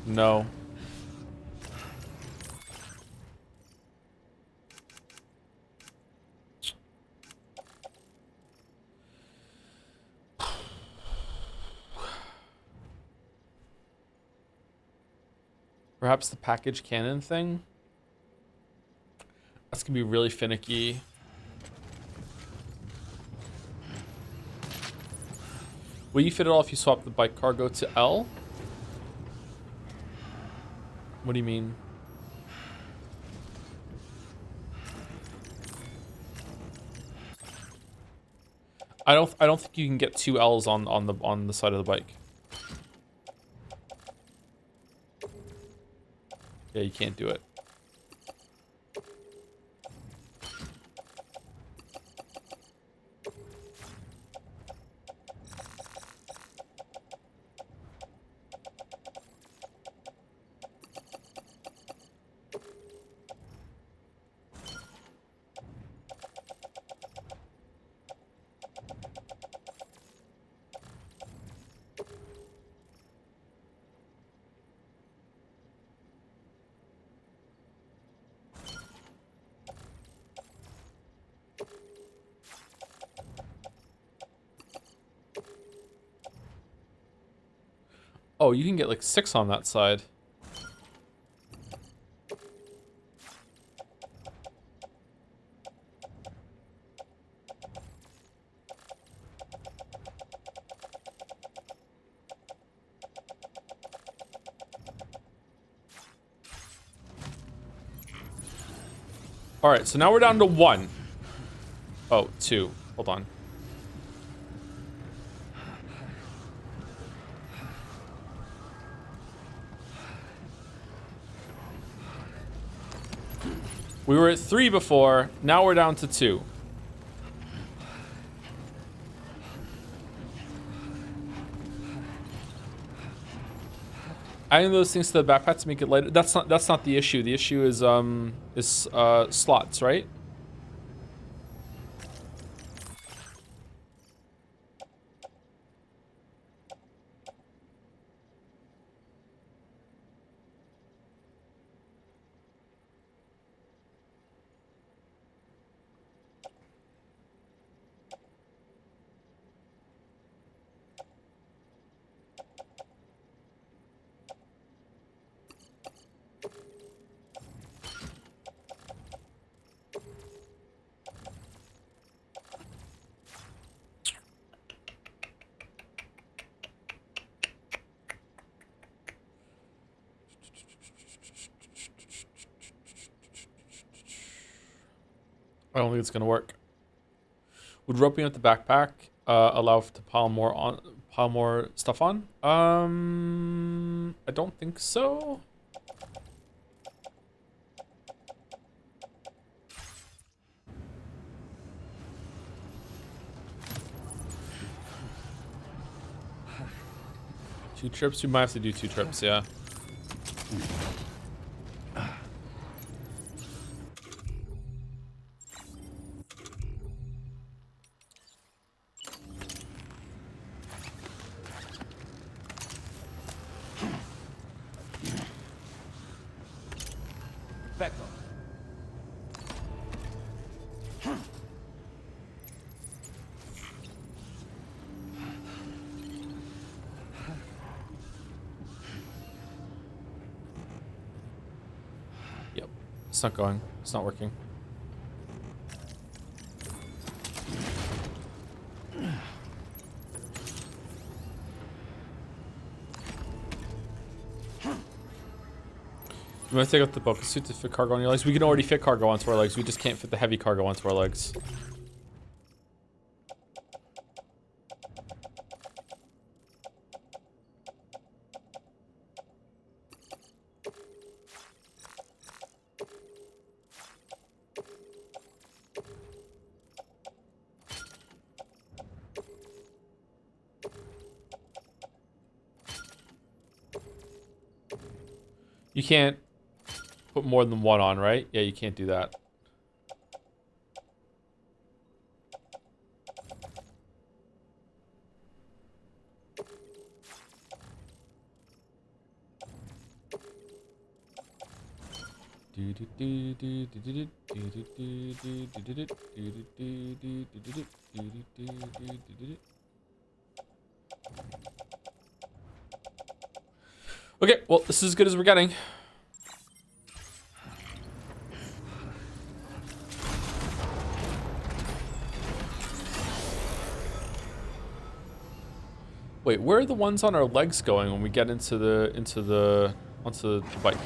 No. Perhaps the package cannon thing? That's gonna be really finicky. Will you fit it all if you swap the bike cargo to L? What do you mean? I don't think you can get 2 L's on the side of the bike. Yeah, you can't do it. Oh, you can get like 6 on that side. All right, so now we're down to 1. Oh, 2. Hold on. We were at 3 before. Now we're down to 2. Adding those things to the backpack to make it lighter. That's not the issue. The issue is slots, right? I don't think it's gonna work. Would roping up the backpack allow to pile more stuff on? I don't think so. Two trips? We might have to do 2 trips, yeah. Back up. Yep. It's not going. It's not working. You want to take out the bulk suit to fit cargo on your legs? We can already fit cargo onto our legs. We just can't fit the heavy cargo onto our legs. You can't put more than 1 on, right? Yeah, you can't do that. Okay, well, this is as good as we're getting. Wait, where are the ones on our legs going when we get onto the bike?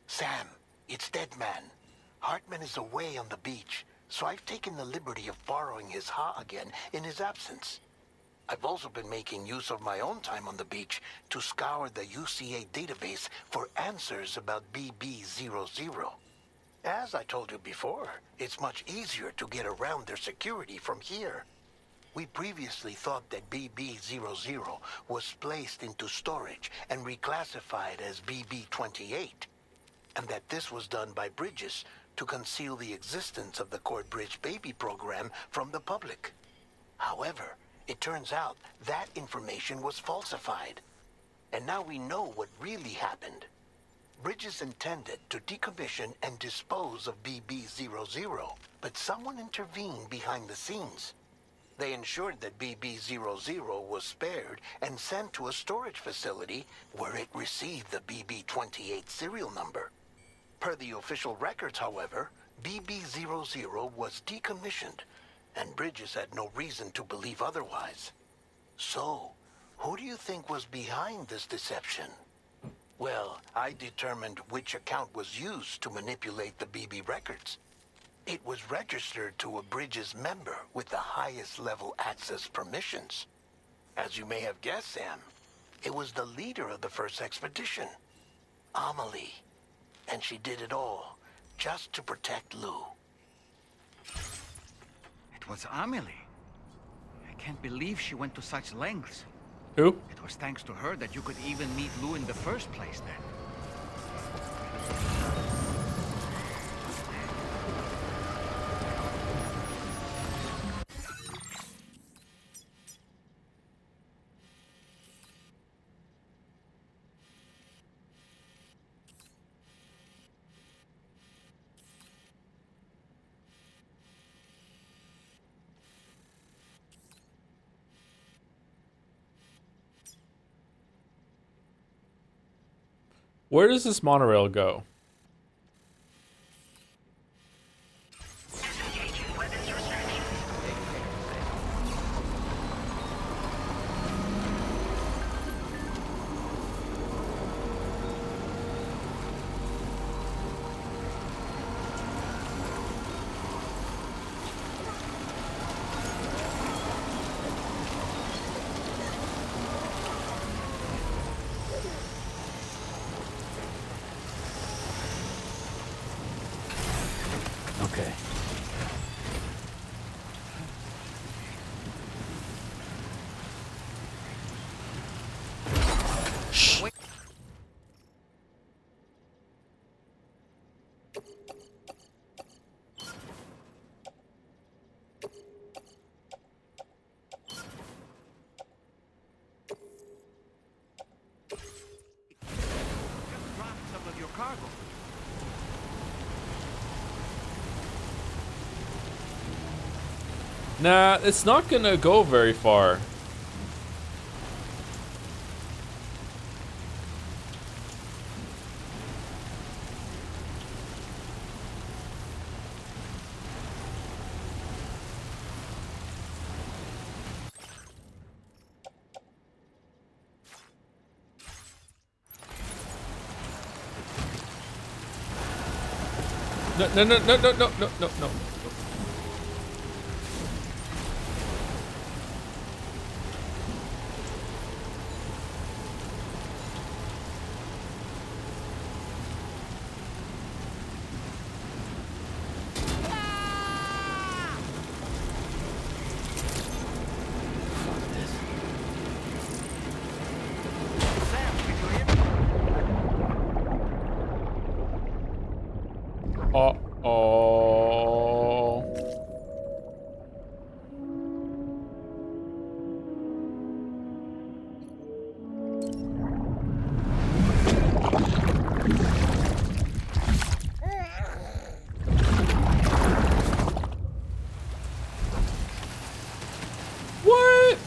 Sam, it's Dead Man. Hartman is away on the beach, so I've taken the liberty of borrowing his Ha again in his absence. I've also been making use of my own time on the beach to scour the UCA database for answers about BB00. As I told you before, it's much easier to get around their security from here. We previously thought that BB-00 was placed into storage and reclassified as BB-28, and that this was done by Bridges to conceal the existence of the Cord Bridge baby program from the public. However, it turns out that information was falsified, and now we know what really happened. Bridges intended to decommission and dispose of BB-00, but someone intervened behind the scenes. They ensured that BB-00 was spared and sent to a storage facility where it received the BB-28 serial number. Per the official records, however, BB-00 was decommissioned, and Bridges had no reason to believe otherwise. So, who do you think was behind this deception? Well, I determined which account was used to manipulate the BB records. It was registered to a Bridges member with the highest level access permissions. As you may have guessed, Sam, it was the leader of the first expedition, Amelie. And she did it all just to protect Lou. It was Amelie. I can't believe she went to such lengths. Who? It was thanks to her that you could even meet Lou in the first place then. Where does this monorail go? Okay. Shh. Drop some of your cargo. Nah, it's not gonna go very far. No, no, no, no, no, no, no, no, no. Uh-oh. What?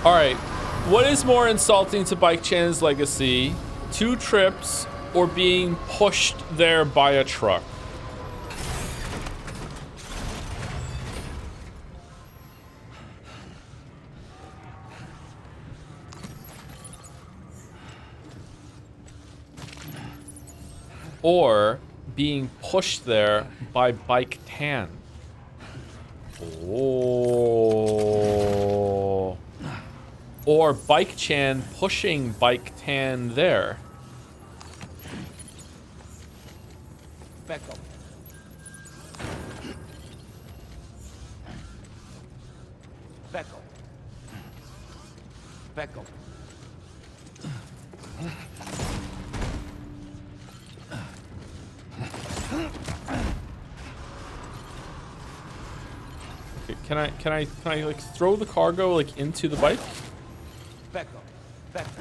All right. What is more insulting to Bike Chan's legacy? 2 trips or being pushed there by a truck? or being pushed there by Bike Tan. Oh. Or Bike Chan pushing Bike Tan there. Back up. Back up. Back up. Okay, can I like throw the cargo like into the bike? Back up. Back up.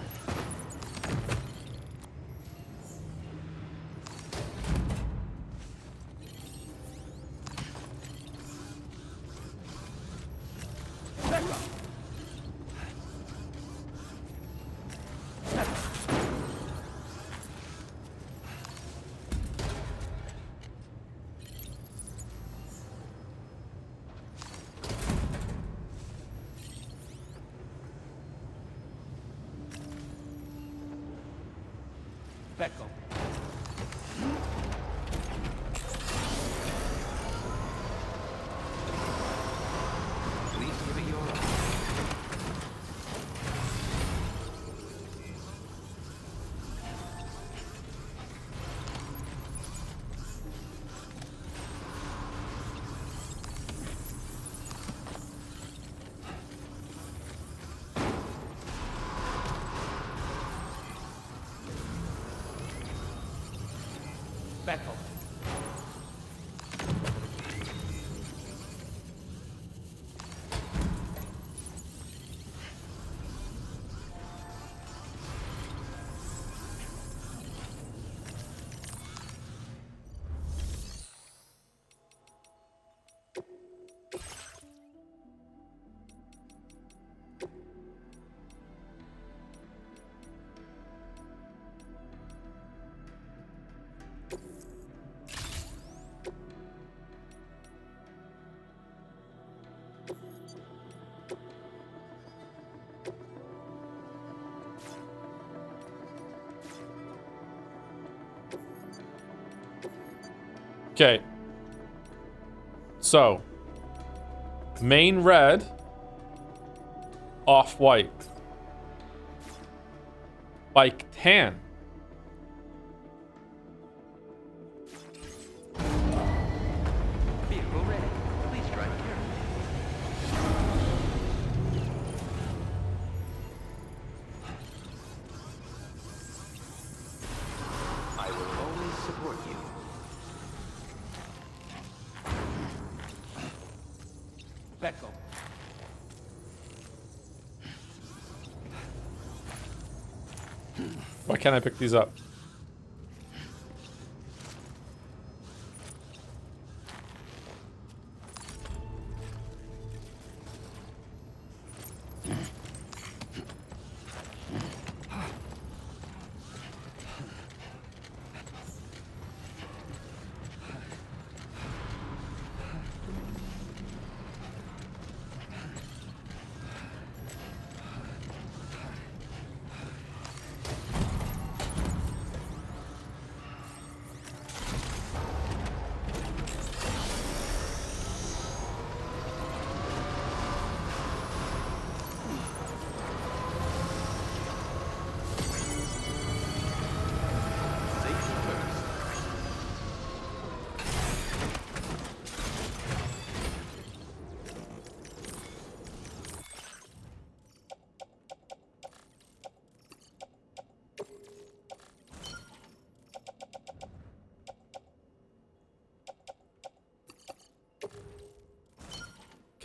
Back up. Please give me your Back up. Okay. So, main red, off white. Bike tan. vehicle ready. Please drive carefully. I will always support you. Back up. Why can't I pick these up?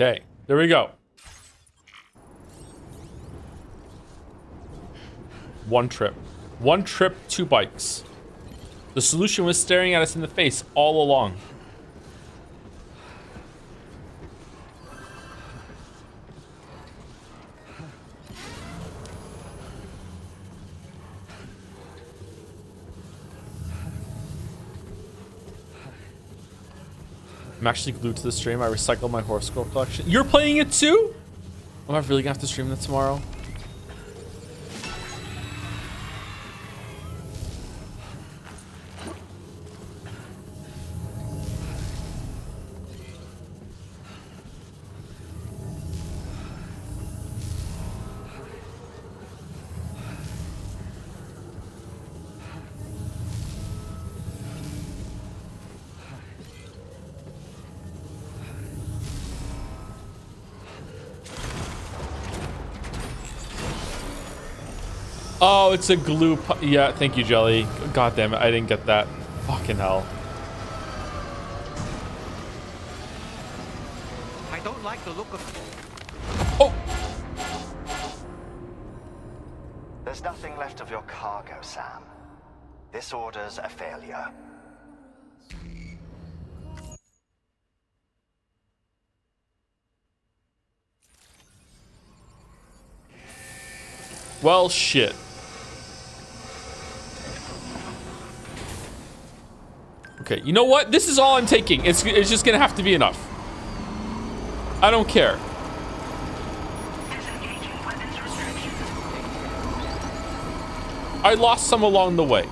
Okay, there we go. One trip. One trip, two bikes. The solution was staring at us in the face all along. I'm actually glued to the stream. I recycled my horoscope collection. You're playing it too? Am I really gonna have to stream that tomorrow? Oh, it's a glue. Yeah, thank you, Jelly. God damn it, I didn't get that. Fucking hell. I don't like the look of... There's nothing left of your cargo, Sam. This order's a failure. Well, shit. Okay, you know what? This is all I'm taking. It's just gonna have to be enough. I don't care. I lost some along the way.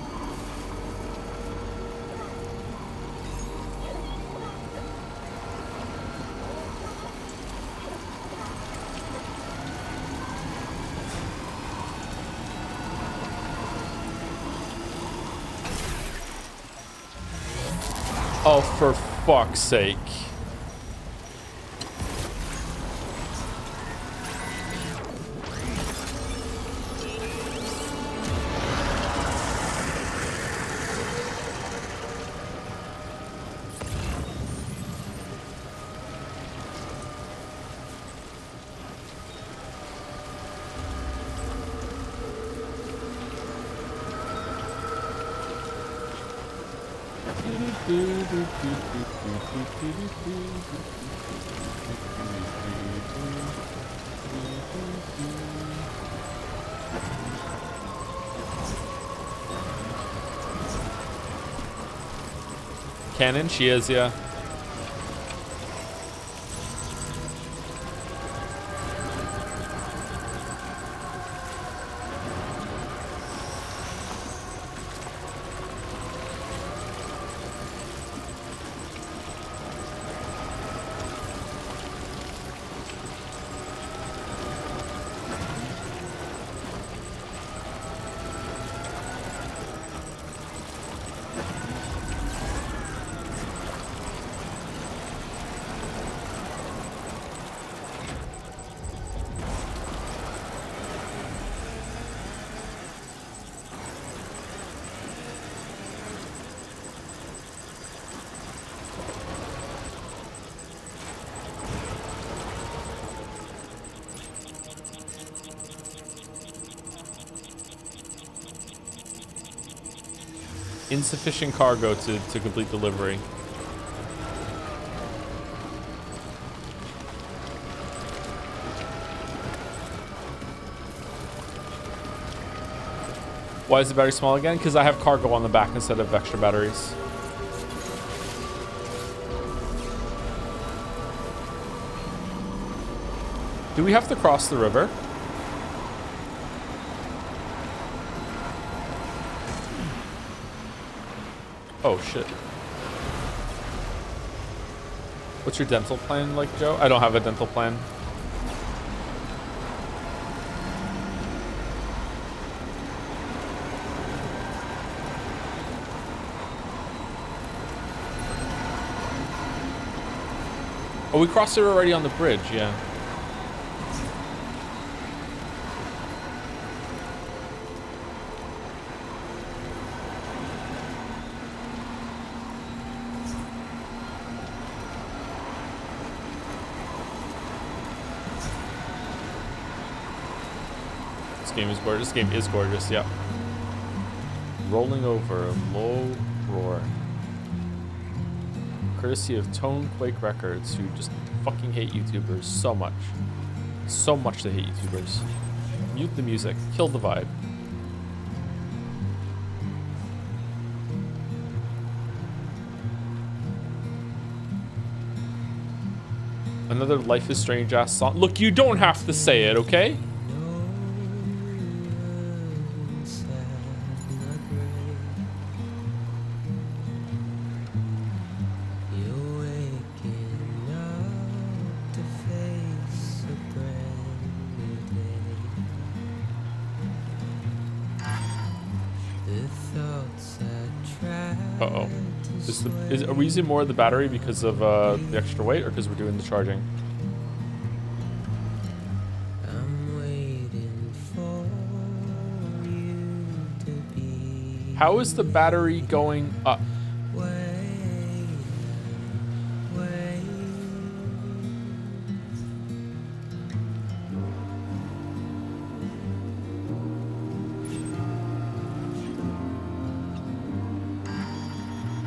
Oh, for fuck's sake. Cannon, she is, yeah. Insufficient cargo to complete delivery. Why is the battery small again? Because I have cargo on the back instead of extra batteries. Do we have to cross the river? Oh shit. What's your dental plan like, Joe? I don't have a dental plan. Oh, we crossed it already on the bridge, yeah. This game is gorgeous, yeah. Rolling over, low roar. Courtesy of Tone Quake Records, who just fucking hate YouTubers so much. So much they hate YouTubers. Mute the music, kill the vibe. Another Life is Strange ass song. Look, you don't have to say it, okay? Are we using more of the battery because of the extra weight, or because we're doing the charging? How is the battery going up?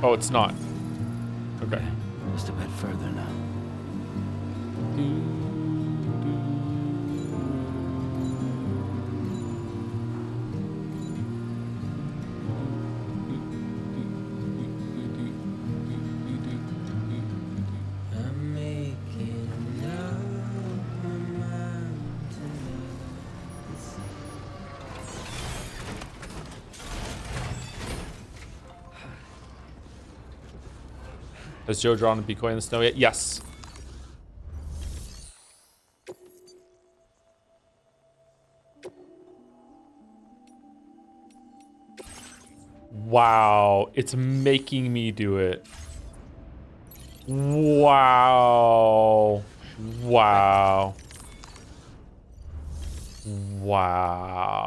Oh, it's not. Okay. Just a bit further now. I'm making up my mind Has Joe drawn a decoy in the snow yet? Yes. Wow, it's making me do it. Wow. Wow. Wow.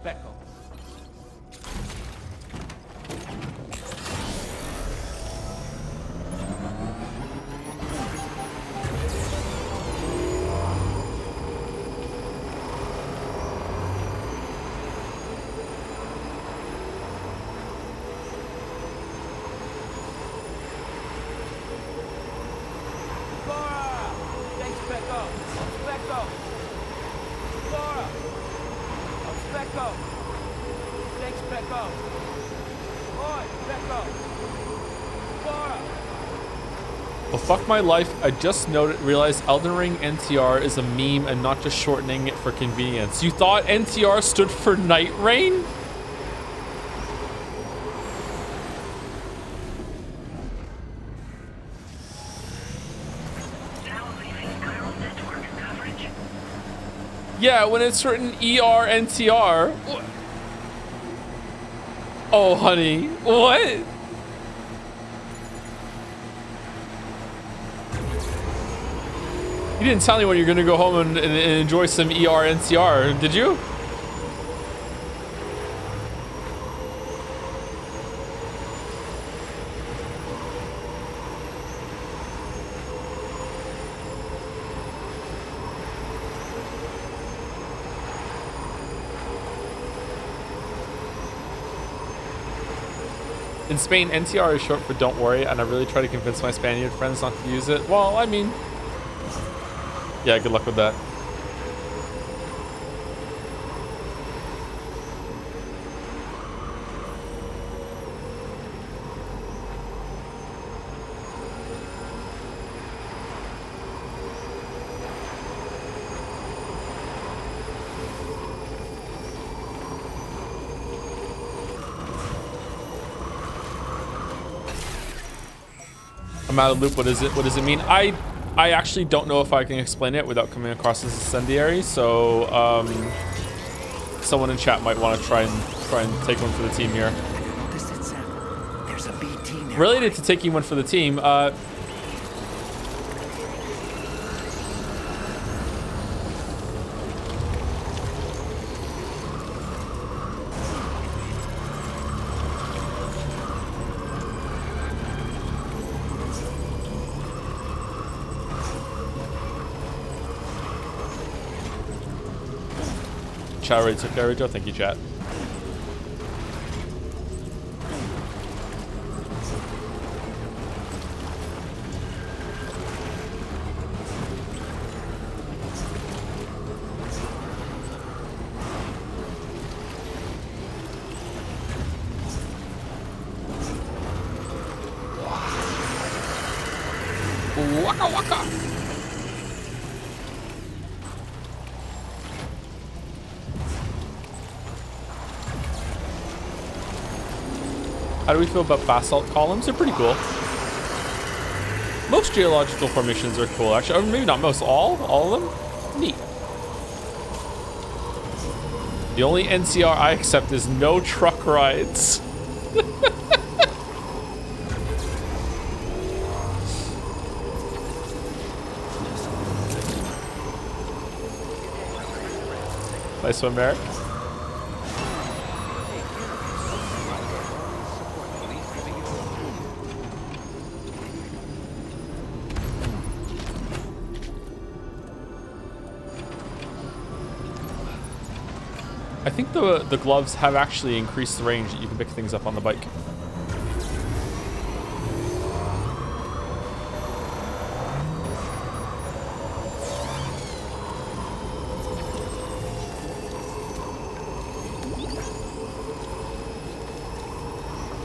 Becco. Laura! Thanks, Becco. Becco. Laura! Becco! Thanks, Becco! Oi, Becco! Laura! Well, fuck my life. I just realized Elden Ring NTR is a meme and not just shortening it for convenience. You thought NTR stood for Night Rain? Yeah, when it's written ER NTR. Oh, honey. What? You didn't tell me when you're gonna go home and enjoy some ER NTR, did you? In Spain, NTR is short for don't worry, and I really try to convince my Spaniard friends not to use it. Well, I mean, yeah, good luck with that. I'm out of loop. What is it? What does it mean? I actually don't know if I can explain it without coming across as incendiary. So someone in chat might want to try and take one for the team here. There's a BT nearby. Related to taking one for the team, chat already took care of it, Joe. Thank you, chat. Waka waka. How do we feel about basalt columns? They're pretty cool. Most geological formations are cool, actually. Or maybe not most, all of them? Neat. The only NCR I accept is no truck rides. Nice one, Merrick. I think the gloves have actually increased the range that you can pick things up on the bike.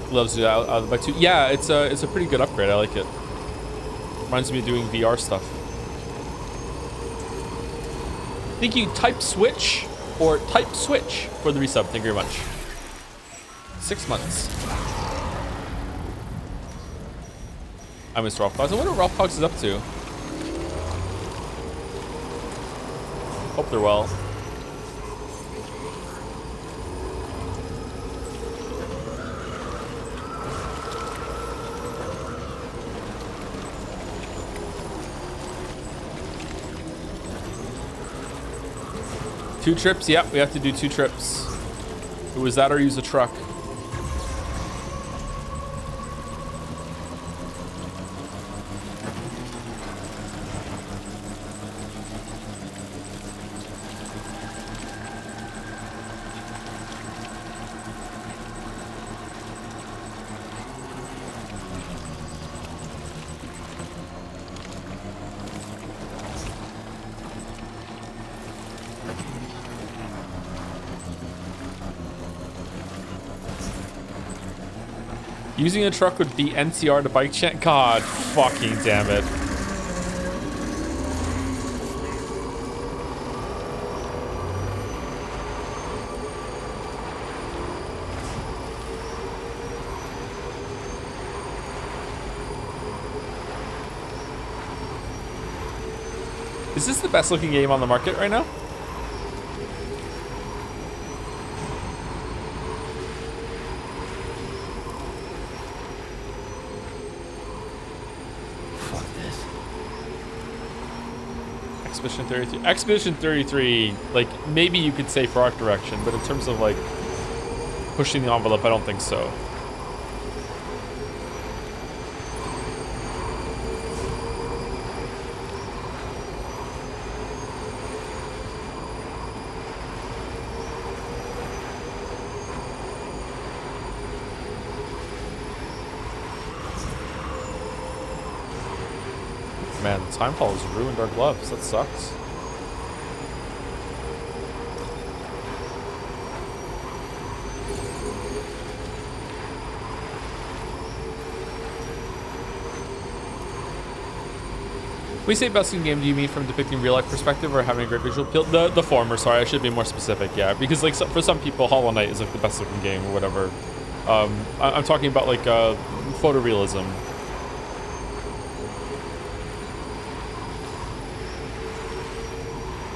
Gloves do out of the bike too. Yeah, it's a pretty good upgrade. I like it. Reminds me of doing VR stuff. Thank you, Type Switch. Or type switch for the resub. Thank you very much. 6 months. I miss Ralph Cogs. I wonder what Ralph Cogs is up to. Hope they're well. Two trips? Yep, we have to do 2 trips. It was that or use a truck. Using a truck would be NCR to bike chain. God fucking damn it. Is this the best looking game on the market right now? Expedition 33. Expedition 33, like, maybe you could say for art direction, but in terms of, like, pushing the envelope, I don't think so. Man, Timefall has ruined our gloves. That sucks. When we say best in game, do you mean from depicting real life perspective or having a great visual appeal? The former, sorry, I should be more specific, yeah. Because like for some people, Hollow Knight is like the best looking game or whatever. I'm talking about like photorealism.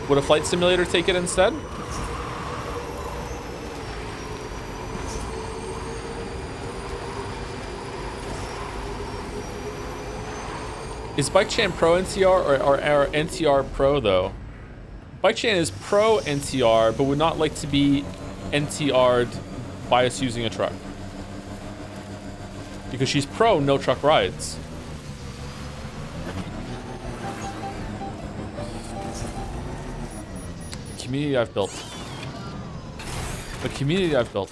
Would a flight simulator take it instead? Is Bike Chain Pro NTR or NTR Pro though? Bike Chain is Pro NTR, but would not like to be NTR'd by us using a truck. Because she's Pro, no truck rides. Community I've built. The community I've built.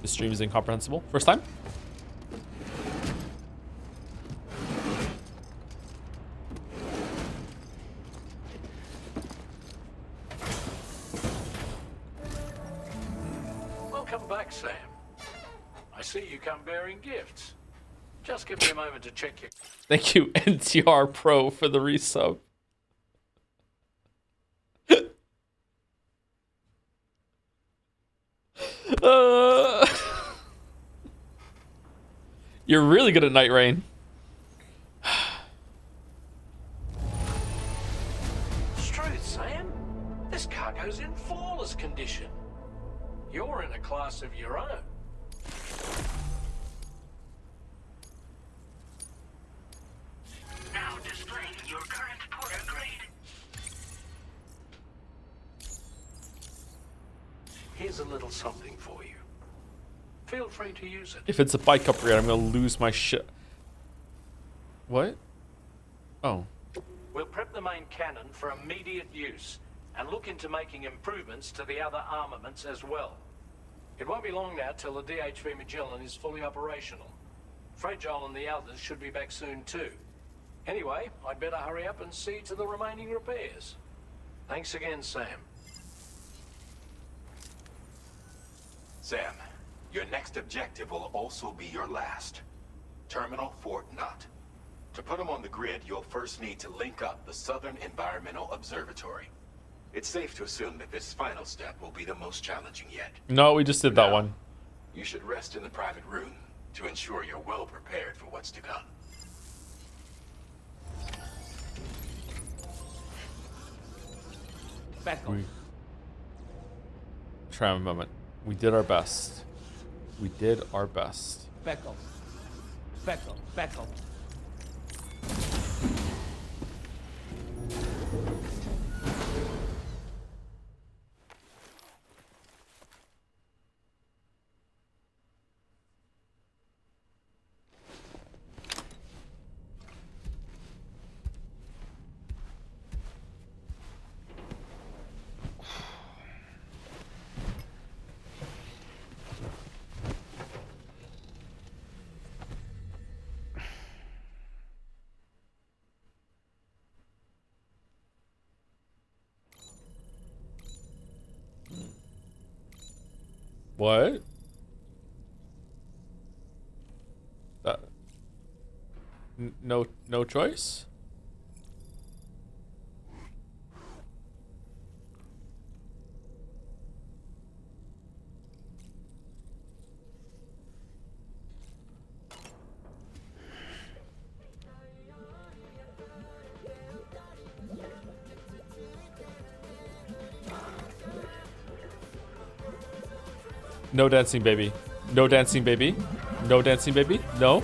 This stream is incomprehensible. First time? Welcome back, Sam. I see you come bearing gifts. Just give me a moment to check your... Thank you, NTR Pro, for the resub. You're really good at Night Rain. Truth, Sam. This cargo's in flawless condition. You're in a class of your own. Now displaying your current Porter grade. Here's a little something for you. Feel free to use it. If it's a bike upgrade, I'm gonna lose my shit. What? Oh. We'll prep the main cannon for immediate use and look into making improvements to the other armaments as well. It won't be long now till the DHV Magellan is fully operational. Fragile and the others should be back soon too. Anyway, I'd better hurry up and see to the remaining repairs. Thanks again, Sam. Sam, your next objective will also be your last. Terminal Fort Knott. To put them on the grid, you'll first need to link up the Southern Environmental Observatory. It's safe to assume that this final step will be the most challenging yet. No, we just did that one. You should rest in the private room to ensure you're well prepared for what's to come. Back on. Try a moment. We did our best. We did our best. Back on. Back on. Back on. What? No choice? No dancing, baby. No dancing, baby. No dancing, baby. No.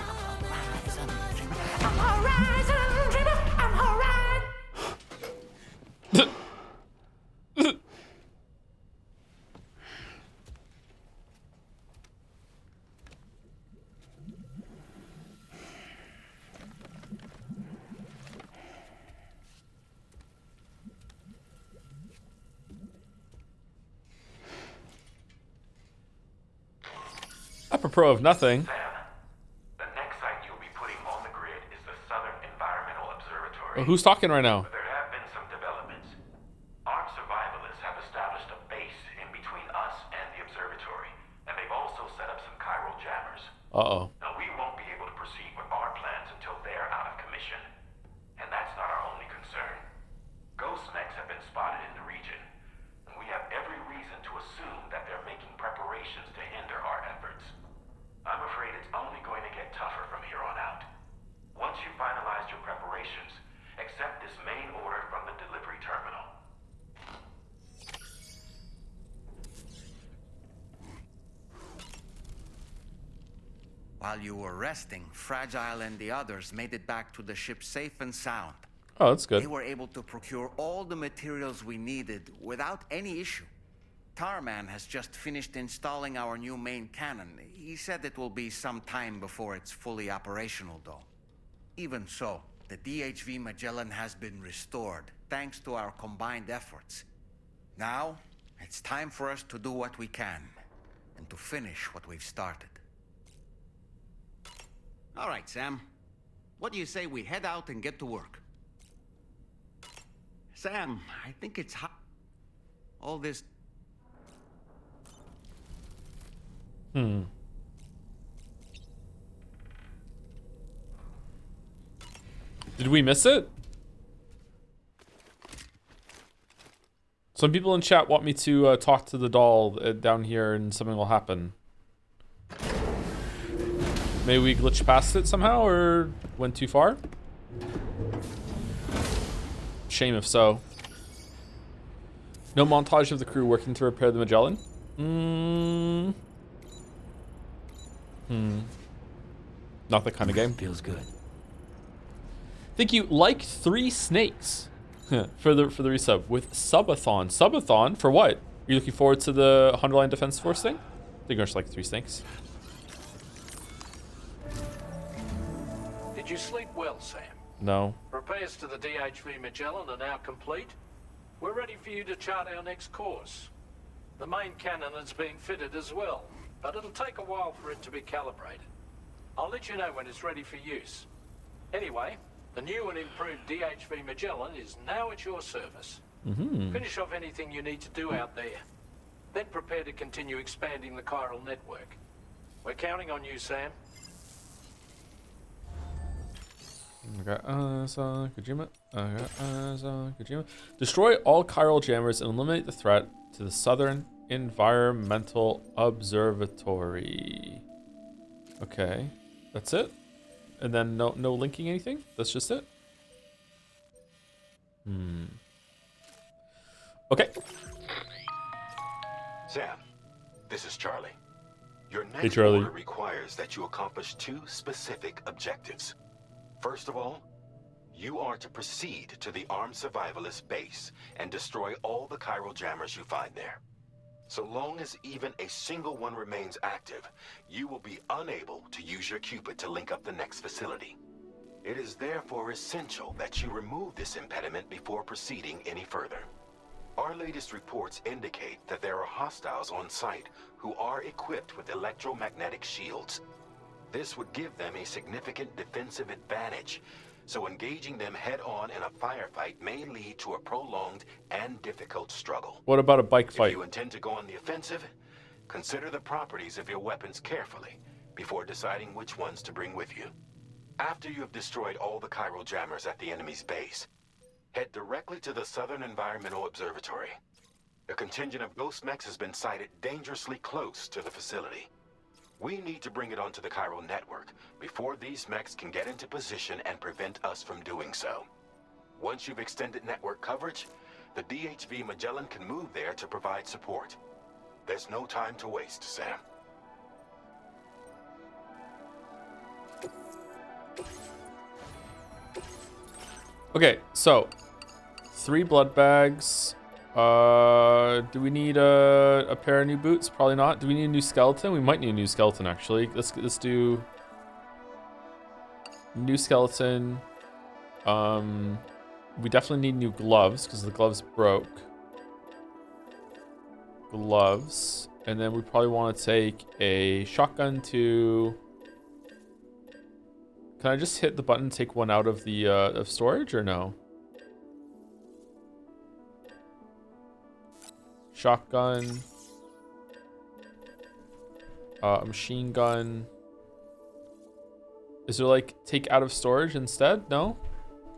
Apropos of nothing. The next site you'll be putting on the grid is the Southern Environmental Observatory. Who's talking right now? There have been some developments. Armed survivalists have established a base in between us and the observatory, and they've also set up some chiral jammers. Uh-oh. Now, we won't be able to proceed with our plans until they're out of commission. And that's not our only concern. Ghost mechs have been spotted in the region, and we have every reason to assume that they're making preparations to hinder our efforts. I'm afraid it's only going to get tougher from here on out. Once you've finalized your preparations, accept this main order from the delivery terminal. While you were resting, Fragile and the others made it back to the ship safe and sound. Oh, that's good. They were able to procure all the materials we needed without any issue. Tarman has just finished installing our new main cannon. He said it will be some time before it's fully operational, though. Even so, the DHV Magellan has been restored, thanks to our combined efforts. Now, it's time for us to do what we can, and to finish what we've started. All right, Sam. What do you say we head out and get to work? Sam, I think it's all this... Did we miss it? Some people in chat want me to talk to the doll down here and something will happen. Maybe we glitched past it somehow or went too far? Shame if so. No montage of the crew working to repair the Magellan? Not that kind of game. Feels good. Thank you. Like 3 snakes for the resub with subathon. Subathon for what? Are you looking forward to the Underline Defense Force thing? I think there's like 3 snakes. Did you sleep well, Sam? No. Repairs to the DHV Magellan are now complete. We're ready for you to chart our next course. The main cannon is being fitted as well, but it'll take a while for it to be calibrated. I'll let you know when it's ready for use. Anyway, the new and improved DHV Magellan is now at your service. Finish off anything you need to do out there. Then prepare to continue expanding the chiral network. We're counting on you, Sam. Kojima. Kojima. Destroy all chiral jammers and eliminate the threat to the Southern Environmental Observatory. Okay, that's it. And then no linking anything. That's just it. Okay. Sam, this is Charlie. Your Hey, next Charlie. order requires that you accomplish 2 specific objectives. First of all, you are to proceed to the armed survivalist base and destroy all the chiral jammers you find there. So long as even a single one remains active, you will be unable to use your Cupid to link up the next facility. It is therefore essential that you remove this impediment before proceeding any further. Our latest reports indicate that there are hostiles on site who are equipped with electromagnetic shields. This would give them a significant defensive advantage, so engaging them head-on in a firefight may lead to a prolonged and difficult struggle. What about a bike fight? If you intend to go on the offensive, consider the properties of your weapons carefully before deciding which ones to bring with you. After you have destroyed all the chiral jammers at the enemy's base, head directly to the Southern Environmental Observatory. A contingent of ghost mechs has been sighted dangerously close to the facility. We need to bring it onto the chiral network before these mechs can get into position and prevent us from doing so. Once you've extended network coverage, the DHV Magellan can move there to provide support. There's no time to waste, Sam. Okay, so 3 blood bags. Do we need a pair of new boots? Probably not. Do we need a new skeleton? We might need a new skeleton actually. Let's do new skeleton. We definitely need new gloves because the gloves broke. Gloves, and then we probably want to take a shotgun to. Can I just hit the button, take one out of the of storage, or no? Shotgun. A machine gun. Is there like take out of storage instead? No?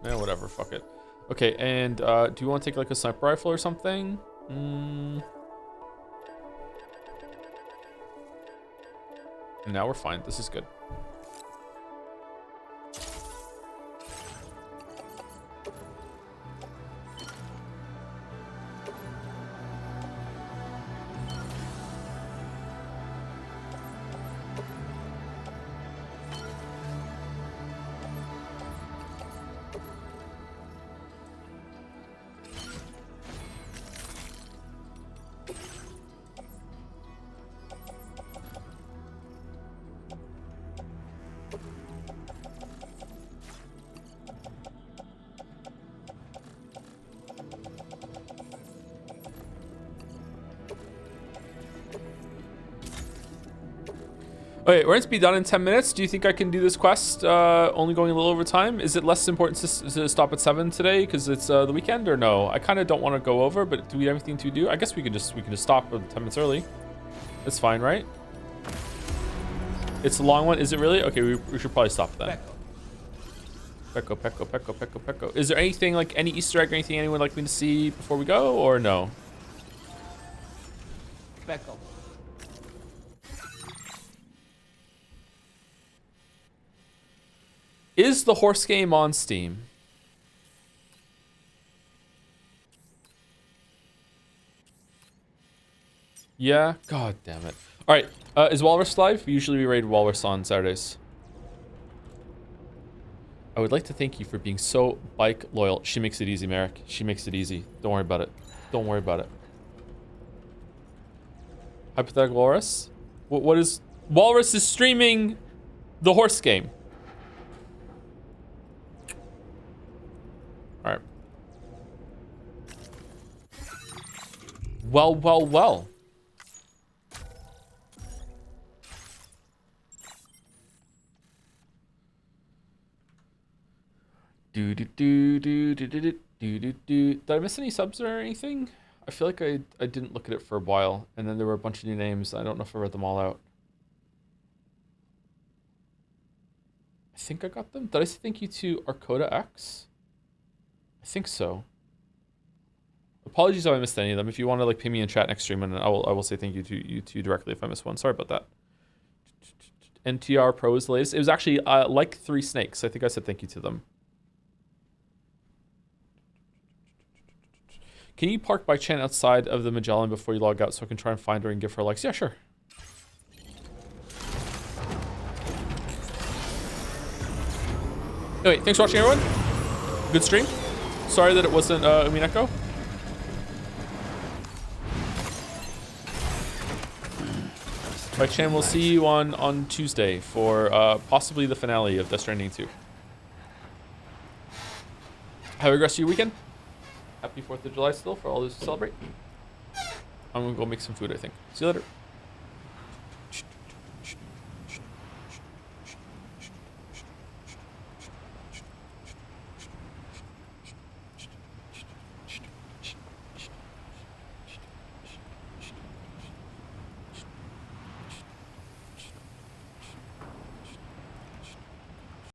Yeah, whatever, fuck it. Okay, and do you want to take like a sniper rifle or something? Now we're fine. This is good. Okay, we're going to be done in 10 minutes. Do you think I can do this quest only going a little over time? Is it less important to stop at 7 today because it's the weekend, or no? I kind of don't want to go over, but do we have anything to do? I guess we can just stop 10 minutes early. That's fine, right? It's a long one. Is it really? Okay, we should probably stop then. Pecco, Pecco, Pecco, Pecco, Pecco. Is there anything, like, any Easter egg or anything anyone would like me to see before we go, or no? Beckel. Is the horse game on Steam? Yeah? God damn it. Alright, is Walrus live? Usually we raid Walrus on Saturdays. I would like to thank you for being so bike loyal. She makes it easy, Merrick. She makes it easy. Don't worry about it. Don't worry about it. Hypothetical Walrus? What is... Walrus is streaming the horse game. Alright. Well, well, well. Did I miss any subs or anything? I feel like I didn't look at it for a while, and then there were a bunch of new names. I don't know if I read them all out. I think I got them. Did I say thank you to Arcoda X? I think so. Apologies if I missed any of them. If you want to like ping me in chat next stream, and I will say thank you to you two directly if I miss one. Sorry about that. NTR Pro is the latest. It was actually like 3 snakes. I think I said thank you to them. Can you park by chance outside of the Magellan before you log out so I can try and find her and give her likes? Yeah, sure. Anyway, thanks for watching, everyone. Good stream. Sorry that it wasn't Umineko. By Chan, we'll see you on Tuesday for possibly the finale of Death Stranding 2. Have a good rest of your weekend. Happy 4th of July still for all those who celebrate. I'm gonna go make some food, I think. See you later.